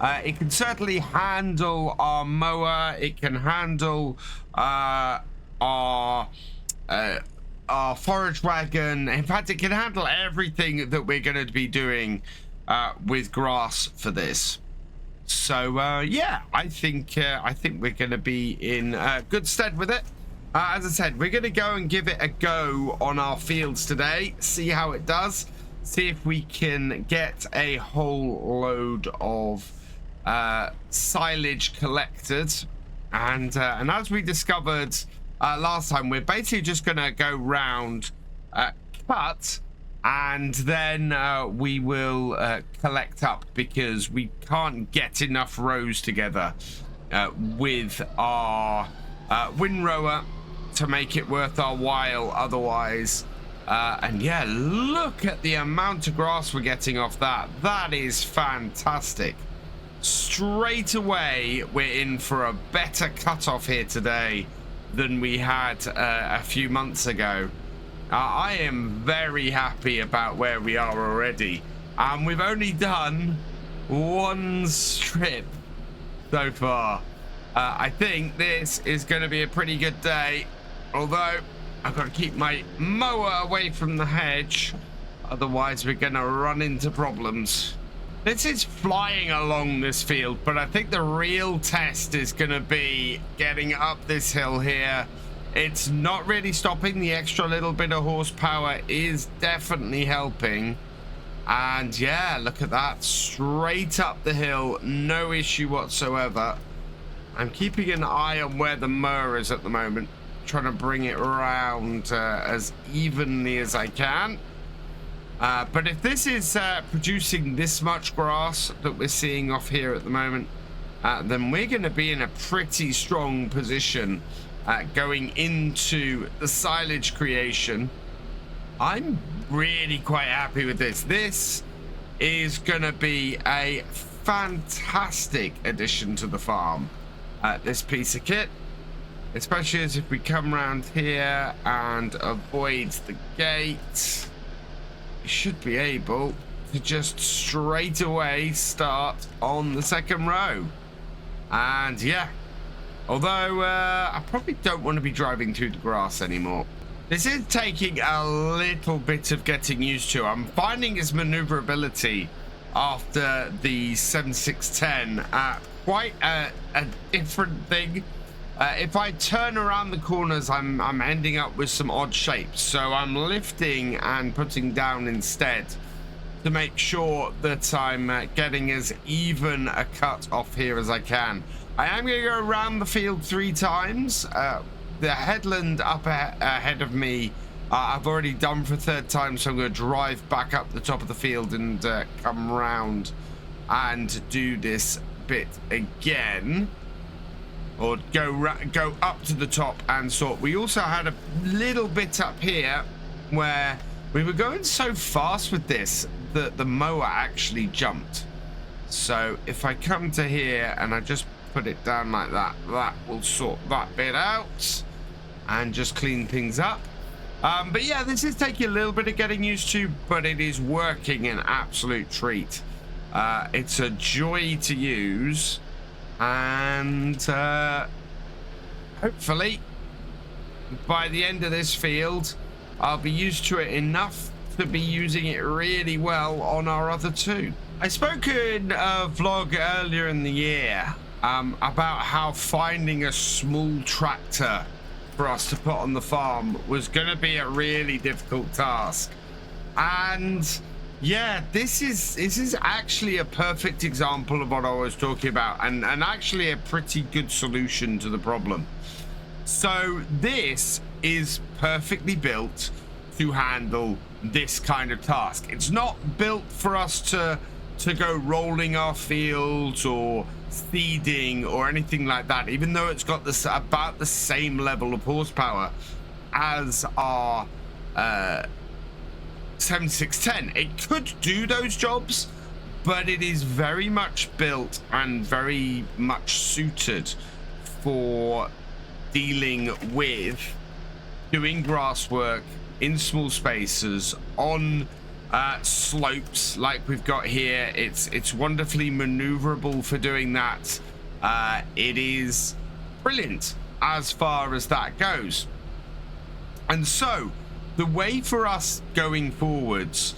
It can certainly handle our mower. It can handle our forage wagon. In fact, it can handle everything that we're going to be doing with grass for this. So yeah, I think we're going to be in good stead with it. As I said, we're going to go and give it a go on our fields today. See how it does. See if we can get a whole load of silage collected, and as we discovered last time, we're basically just gonna go round, cut, and then we will collect up, because we can't get enough rows together with our windrower to make it worth our while otherwise. And yeah, look at the amount of grass we're getting off that. That is fantastic. Straight away, we're in for a better cutoff here today than we had a few months ago. I am very happy about where we are already. And we've only done one strip so far. I think this is going to be a pretty good day. Although, I've got to keep my mower away from the hedge. Otherwise, we're going to run into problems. This is flying along this field, but I think the real test is going to be getting up this hill here. It's not really stopping. The extra little bit of horsepower is definitely helping. And yeah, look at that. Straight up the hill. No issue whatsoever. I'm keeping an eye on where the mower is at the moment. Trying to bring it around as evenly as I can. But if this is producing this much grass that we're seeing off here at the moment, then we're going to be in a pretty strong position going into the silage creation. I'm really quite happy with this. This is going to be a fantastic addition to the farm, this piece of kit, especially as if we come around here and avoid the gate. We should be able to just straight away start on the second row. And yeah, although I probably don't want to be driving through the grass anymore. This is taking a little bit of getting used to. I'm finding his maneuverability after the 7610 quite a different thing. If I turn around the corners, I'm ending up with some odd shapes. So I'm lifting and putting down instead to make sure that I'm getting as even a cut off here as I can. I am going to go around the field 3 times. The headland up ahead of me, I've already done for 3rd time, so I'm going to drive back up the top of the field and come round and do this bit again. Or go up to the top and sort. We also had a little bit up here where we were going so fast with this that the mower actually jumped. So if I come to here and I just put it down like that, that will sort that bit out and just clean things up. But yeah, this is taking a little bit of getting used to, but it is working an absolute treat. It's a joy to use. And hopefully by the end of this field I'll be used to it enough to be using it really well on our other 2. I spoke in a vlog earlier in the year about how finding a small tractor for us to put on the farm was going to be a really difficult task. And yeah, this is actually a perfect example of what I was talking about, and actually a pretty good solution to the problem. So this is perfectly built to handle this kind of task. It's not built for us to go rolling our fields or seeding or anything like that, even though it's got this about the same level of horsepower as our 7610. It could do those jobs, but it is very much built and very much suited for dealing with doing grass work in small spaces on slopes like we've got here. It's wonderfully maneuverable for doing that. It is brilliant as far as that goes. And so the way for us going forwards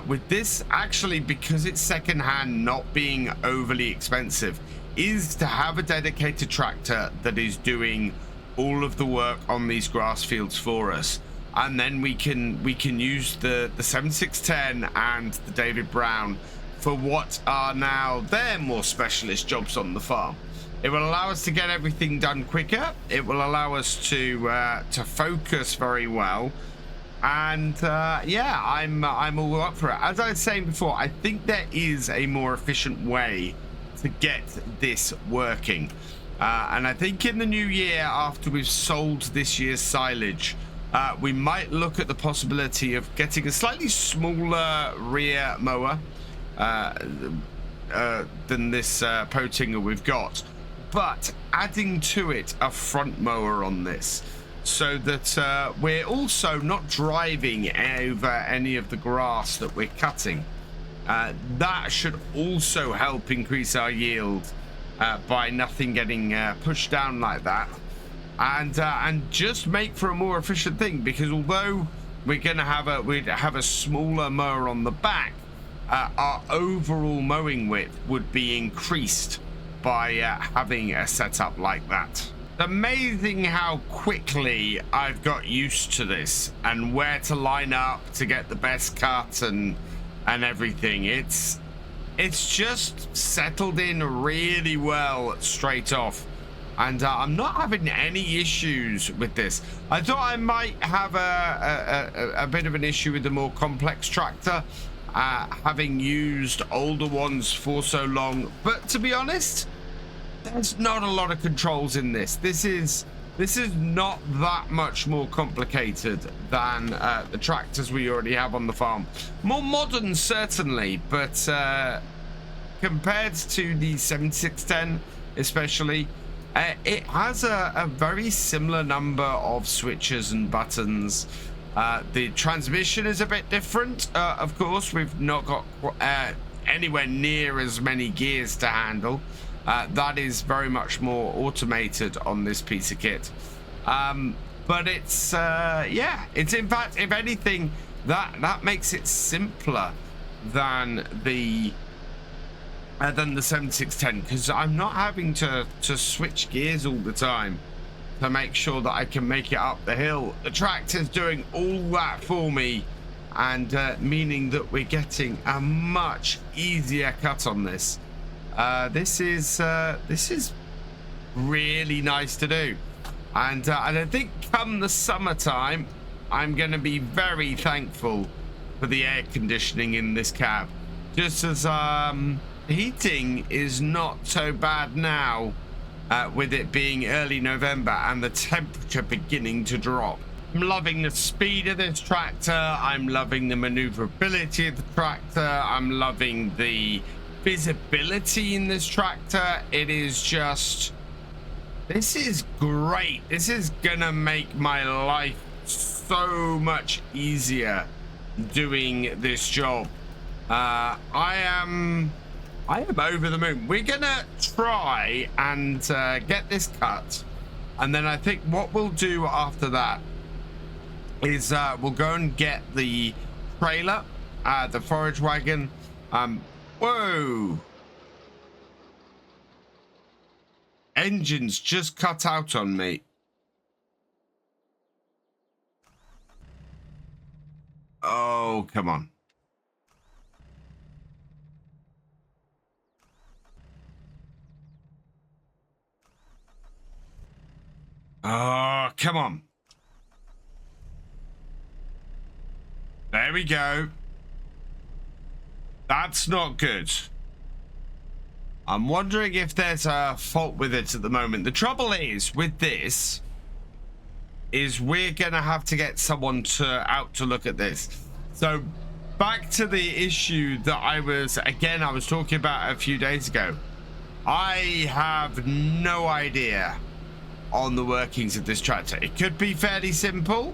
with this, actually, because it's secondhand, not being overly expensive, is to have a dedicated tractor that is doing all of the work on these grass fields for us. And then we can use the 7610 and the David Brown for what are now their more specialist jobs on the farm. It will allow us to get everything done quicker. It will allow us to focus very well. And yeah, I'm all up for it. As I was saying before, I think there is a more efficient way to get this working. And I think in the new year, after we've sold this year's silage, we might look at the possibility of getting a slightly smaller rear mower than this Potinger we've got, but adding to it a front mower on this. so that we're also not driving over any of the grass that we're cutting. That should also help increase our yield by nothing getting pushed down like that, and just make for a more efficient thing, because although we'd have a smaller mower on the back, our overall mowing width would be increased by having a setup like that. It's amazing how quickly I've got used to this and where to line up to get the best cut and everything. It's just settled in really well straight off, and I'm not having any issues with this. I thought I might have a bit of an issue with the more complex tractor, having used older ones for so long, but to be honest, there's not a lot of controls in this. This is not that much more complicated than the tractors we already have on the farm. More modern, certainly, but compared to the 7610 especially, it has a very similar number of switches and buttons. The transmission is a bit different, of course. We've not got anywhere near as many gears to handle. That is very much more automated on this piece of kit. But it's yeah, it's in fact, if anything, that makes it simpler than the 7610, because I'm not having to switch gears all the time to make sure that I can make it up the hill. The tractor's doing all that for me, and meaning that we're getting a much easier cut on this. This is really nice to do, and I think come the summertime, I'm going to be very thankful for the air conditioning in this cab, just as heating is not so bad now, with it being early November and the temperature beginning to drop. I'm loving the speed of this tractor. I'm loving the maneuverability of the tractor. I'm loving the visibility in this tractor. It is just, this is great. This is gonna make my life so much easier doing this job. I am over the moon. We're gonna try and get this cut, and then I think what we'll do after that is we'll go and get the trailer, the forage wagon. Whoa! Engine's just cut out on me. Oh, come on. Oh, come on. There we go. That's not good. I'm wondering if there's a fault with it at the moment. The trouble is with this is we're gonna have to get someone out to look at this. So back to the issue that I was talking about a few days ago. I have no idea on the workings of this tractor. It could be fairly simple.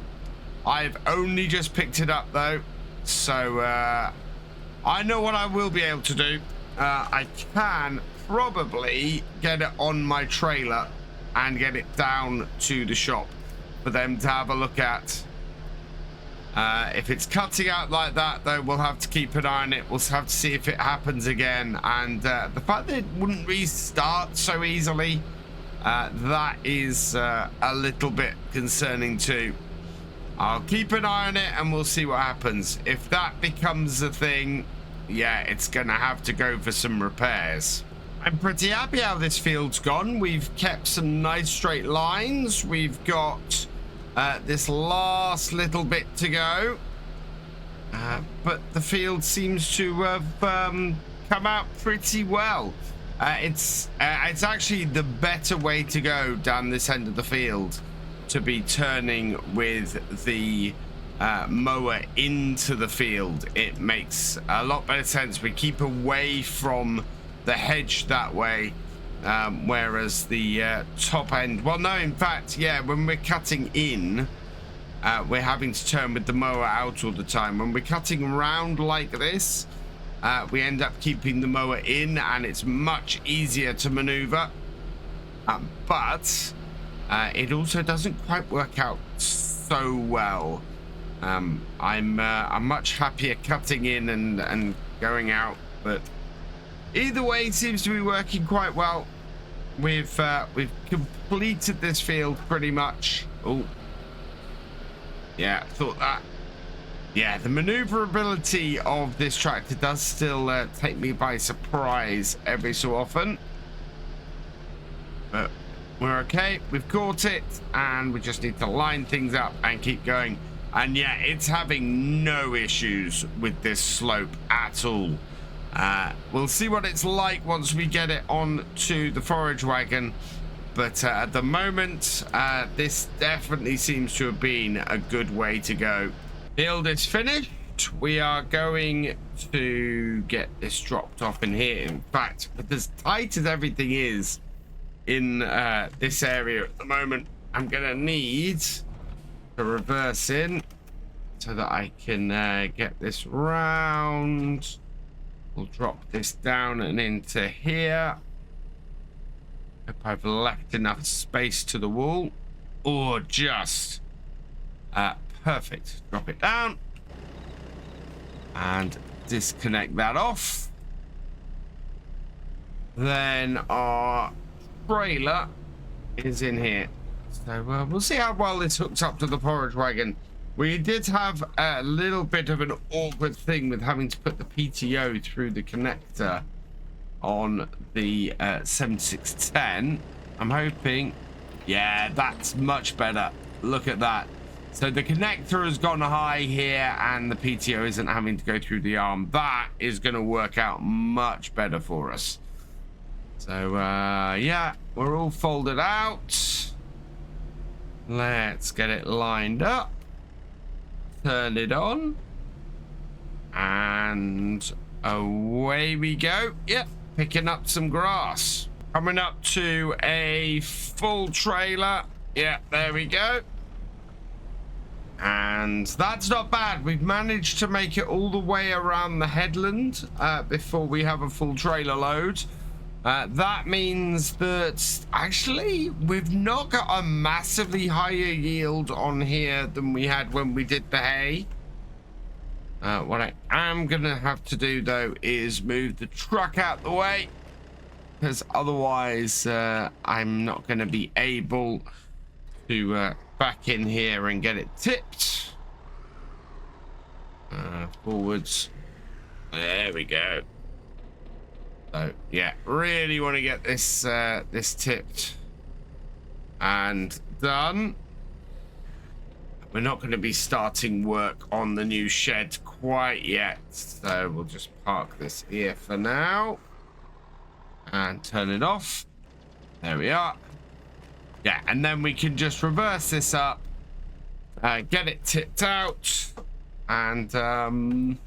I've only just picked it up though, so I know what I will be able to do. I can probably get it on my trailer and get it down to the shop for them to have a look at. If it's cutting out like that though, we'll have to keep an eye on it. We'll have to see if it happens again, and the fact that it wouldn't restart so easily, that is a little bit concerning too. I'll keep an eye on it and we'll see what happens. If that becomes a thing, yeah, it's gonna have to go for some repairs. I'm pretty happy how this field's gone. We've kept some nice straight lines. We've got this last little bit to go, but the field seems to have come out pretty well. It's actually the better way to go down this end of the field, to be turning with the mower into the field. It makes a lot better sense. We keep away from the hedge that way, whereas the top end, well, no, in fact, yeah, when we're cutting in, we're having to turn with the mower out all the time. When we're cutting round like this, we end up keeping the mower in, and it's much easier to maneuver. But it also doesn't quite work out so well. I'm much happier cutting in and going out, but either way, it seems to be working quite well. We've completed this field pretty much. Oh, yeah, thought that. Yeah, the maneuverability of this tractor does still take me by surprise every so often. But we're okay. We've caught it, and we just need to line things up and keep going. And yeah, it's having no issues with this slope at all. We'll see what it's like once we get it onto the forage wagon. But at the moment, this definitely seems to have been a good way to go. Field is finished. We are going to get this dropped off in here. In fact, with as tight as everything is in this area at the moment, I'm going to need to reverse in so that I can get this round. We'll drop this down and into here. Hope I've left enough space to the wall. Or just perfect. Drop it down and disconnect that off. Then our trailer is in here. So we'll see how well this hooks up to the forage wagon. We did have a little bit of an awkward thing with having to put the PTO through the connector on the 7610. I'm hoping, yeah, that's much better. Look at that. So the connector has gone high here and the PTO isn't having to go through the arm. That is going to work out much better for us. So yeah, we're all folded out. Let's get it lined up. Turn it on. And away we go. Yep, picking up some grass. Coming up to a full trailer. Yeah, there we go. And that's not bad. We've managed to make it all the way around the headland before we have a full trailer load. That means that actually we've not got a massively higher yield on here than we had when we did the hay. What I am gonna have to do though is move the truck out the way, because otherwise I'm not gonna be able to back in here and get it tipped. Forwards. There we go. So yeah, really want to get this this tipped and done. We're not going to be starting work on the new shed quite yet, so we'll just park this here for now and turn it off. There we are. Yeah, and then we can just reverse this up, get it tipped out, and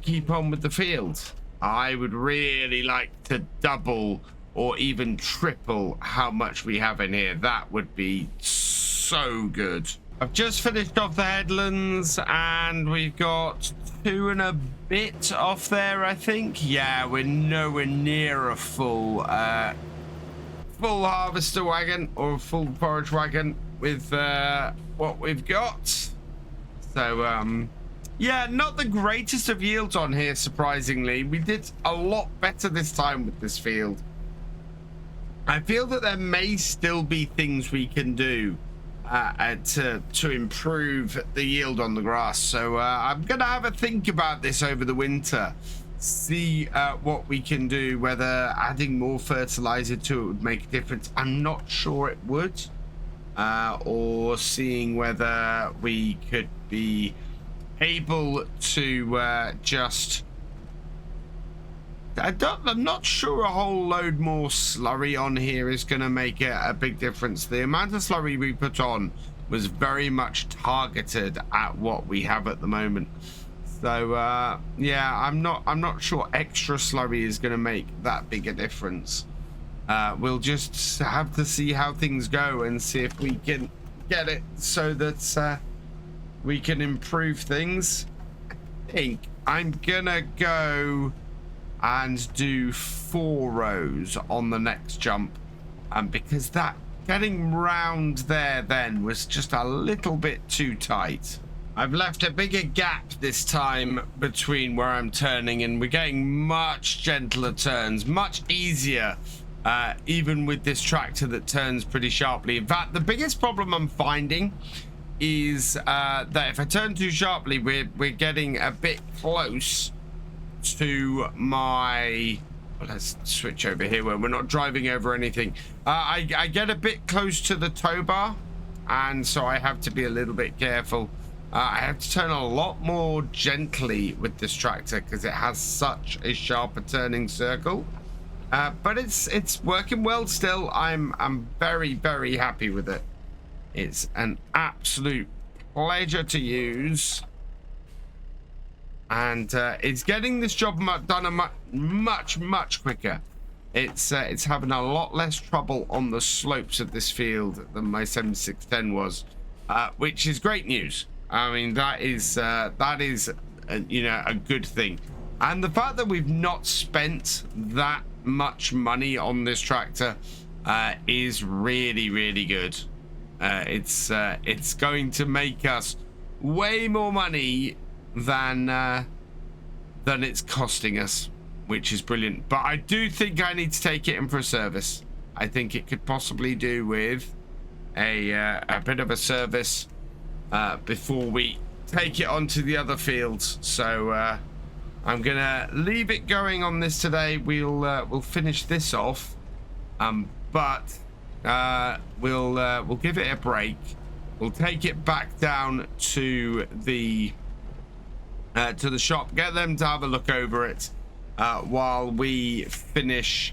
keep on with the field. I would really like to double or even triple how much we have in here. That would be so good. I've just finished off the headlands and we've got 2 and a bit off there, I think. Yeah, we're nowhere near a full harvester wagon or a full forage wagon with what we've got. So yeah, not the greatest of yields on here, surprisingly. We did a lot better this time with this field. I feel that there may still be things we can do to improve the yield on the grass. So I'm going to have a think about this over the winter. See what we can do, whether adding more fertilizer to it would make a difference. I'm not sure it would. Or seeing whether we could be able to just I'm not sure a whole load more slurry on here is going to make a big difference. The amount of slurry we put on was very much targeted at what we have at the moment. So yeah, I'm not sure extra slurry is going to make that big a difference. We'll just have to see how things go and see if we can get it so that we can improve things. I think I'm gonna go and do 4 rows on the next jump, because that getting round there then was just a little bit too tight. I've left a bigger gap this time between where I'm turning, and we're getting much gentler turns, much easier, even with this tractor that turns pretty sharply. In fact, the biggest problem I'm finding is that if I turn too sharply, we're getting a bit close to my... Well, let's switch over here where we're not driving over anything. I get a bit close to the tow bar, and so I have to be a little bit careful. I have to turn a lot more gently with this tractor because it has such a sharper turning circle. But it's working well still. I'm very, very happy with it. It's an absolute pleasure to use. And it's getting this job done much quicker. It's having a lot less trouble on the slopes of this field than my 7610 was, which is great news. I mean, that is you know, a good thing. And the fact that we've not spent that much money on this tractor is really, really good. It's going to make us way more money than it's costing us, which is brilliant. But I do think I need to take it in for a service. I think it could possibly do with a bit of a service before we take it onto the other fields. So I'm gonna leave it going on this today. We'll finish this off, but we'll give it a break. We'll take it back down to the shop, get them to have a look over it while we finish.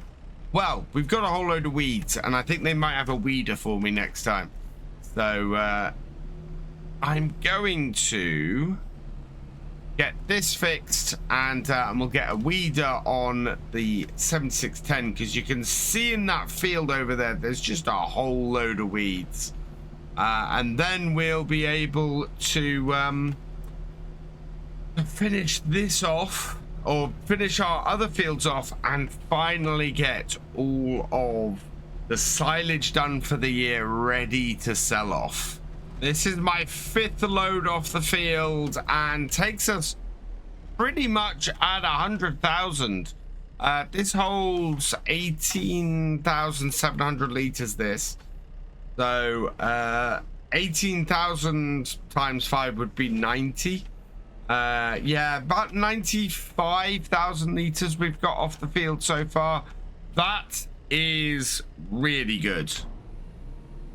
Well, we've got a whole load of weeds, and I think they might have a weeder for me next time. So I'm going to get this fixed, and we'll get a weeder on the 7610, because you can see in that field over there, there's just a whole load of weeds. And then we'll be able to finish this off, or finish our other fields off, and finally get all of the silage done for the year ready to sell off. This is my 5th load off the field and takes us pretty much at 100,000. This holds 18,700 liters, this. So 18,000 times 5 would be 90. Yeah, about 95,000 liters we've got off the field so far. That is really good.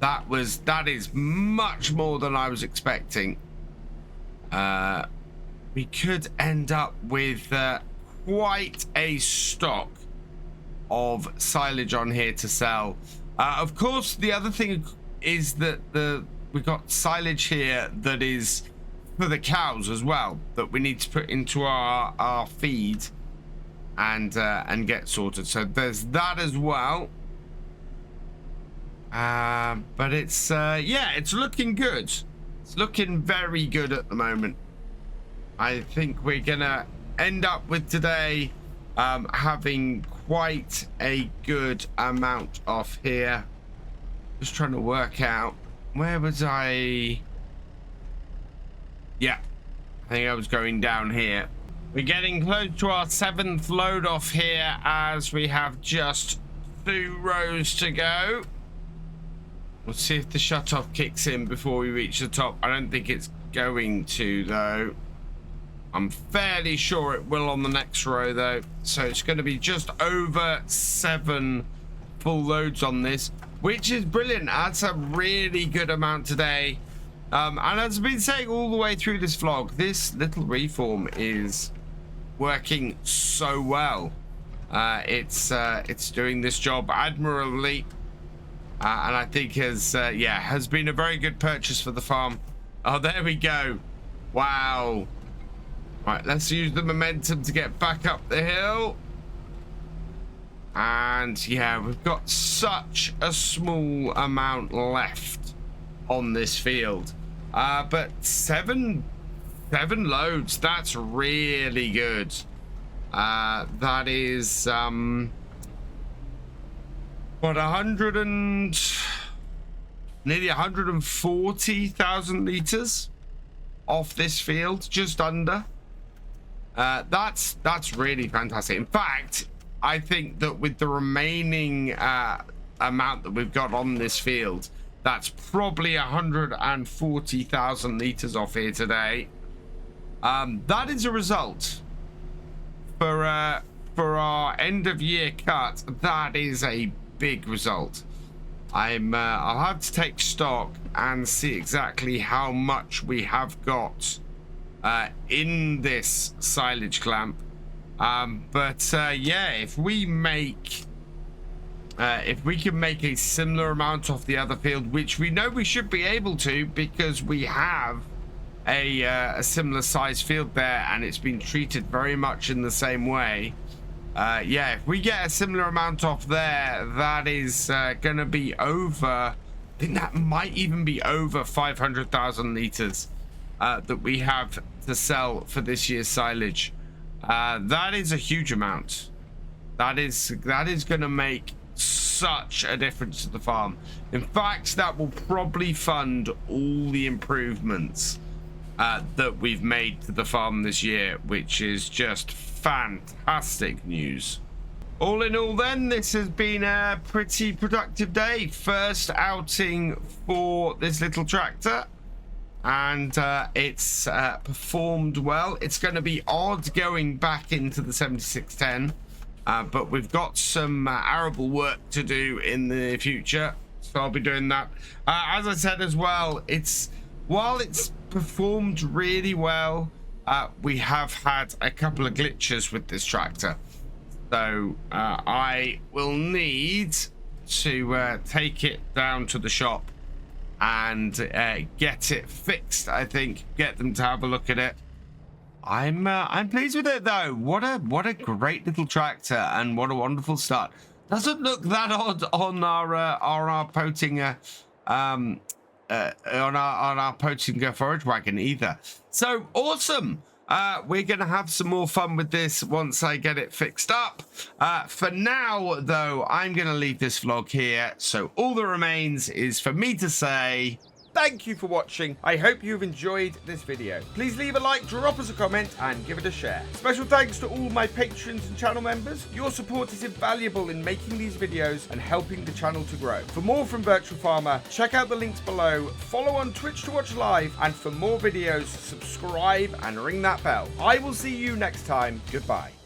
That is much more than I was expecting. We could end up with quite a stock of silage on here to sell. Of course, the other thing is that we've got silage here that is for the cows as well, that we need to put into our feed and get sorted. So there's that as well. But it's yeah, it's looking good. It's looking very good at the moment. I think we're gonna end up with today having quite a good amount off here. Just trying to work out, where was I? Yeah, I think I was going down here. We're getting close to our 7th load off here, as we have just 2 rows to go. We'll see if the shutoff kicks in before we reach the top. I don't think it's going to, though. I'm fairly sure it will on the next row, though. So it's going to be just over 7 full loads on this, which is brilliant. That's a really good amount today. And as I've been saying all the way through this vlog, this little reform is working so well. It's doing this job admirably. And I think has been a very good purchase for the farm. Oh, there we go. Wow. Right, let's use the momentum to get back up the hill. And yeah, we've got such a small amount left on this field. But seven loads, that's really good. That is what, nearly 140,000 liters off this field, just under. That's really fantastic. In fact, I think that with the remaining amount that we've got on this field, that's probably 140,000 liters off here today. That is a result for our end of year cut. That is a big result. I'll have to take stock and see exactly how much we have got in this silage clamp. But yeah, if we can make a similar amount off the other field, which we know we should be able to because we have a similar size field there and it's been treated very much in the same way. Yeah, if we get a similar amount off there, that is gonna be over, I think that might even be over 500,000 liters that we have to sell for this year's silage. That is a huge amount. That is gonna make such a difference to the farm. In fact, that will probably fund all the improvements that we've made to the farm this year, which is just fantastic news. All in all then, this has been a pretty productive day. First outing for this little tractor, and it's performed well. It's going to be odd going back into the 7610, but we've got some arable work to do in the future, so I'll be doing that. As I said as well, while it's performed really well, we have had a couple of glitches with this tractor, so I will need to take it down to the shop and get it fixed. I think get them to have a look at it. I'm pleased with it though. What a great little tractor, and what a wonderful start. Doesn't look that odd on our Pottinger on our Pottinger forage wagon either. So awesome. We're gonna have some more fun with this once I get it fixed up. For now though, I'm gonna leave this vlog here, so all that remains is for me to say thank you for watching. I hope you've enjoyed this video. Please leave a like, drop us a comment, and give it a share. Special thanks to all my patrons and channel members. Your support is invaluable in making these videos and helping the channel to grow. For more from Virtual Farmer, check out the links below, follow on Twitch to watch live, and for more videos, subscribe and ring that bell. I will see you next time. Goodbye.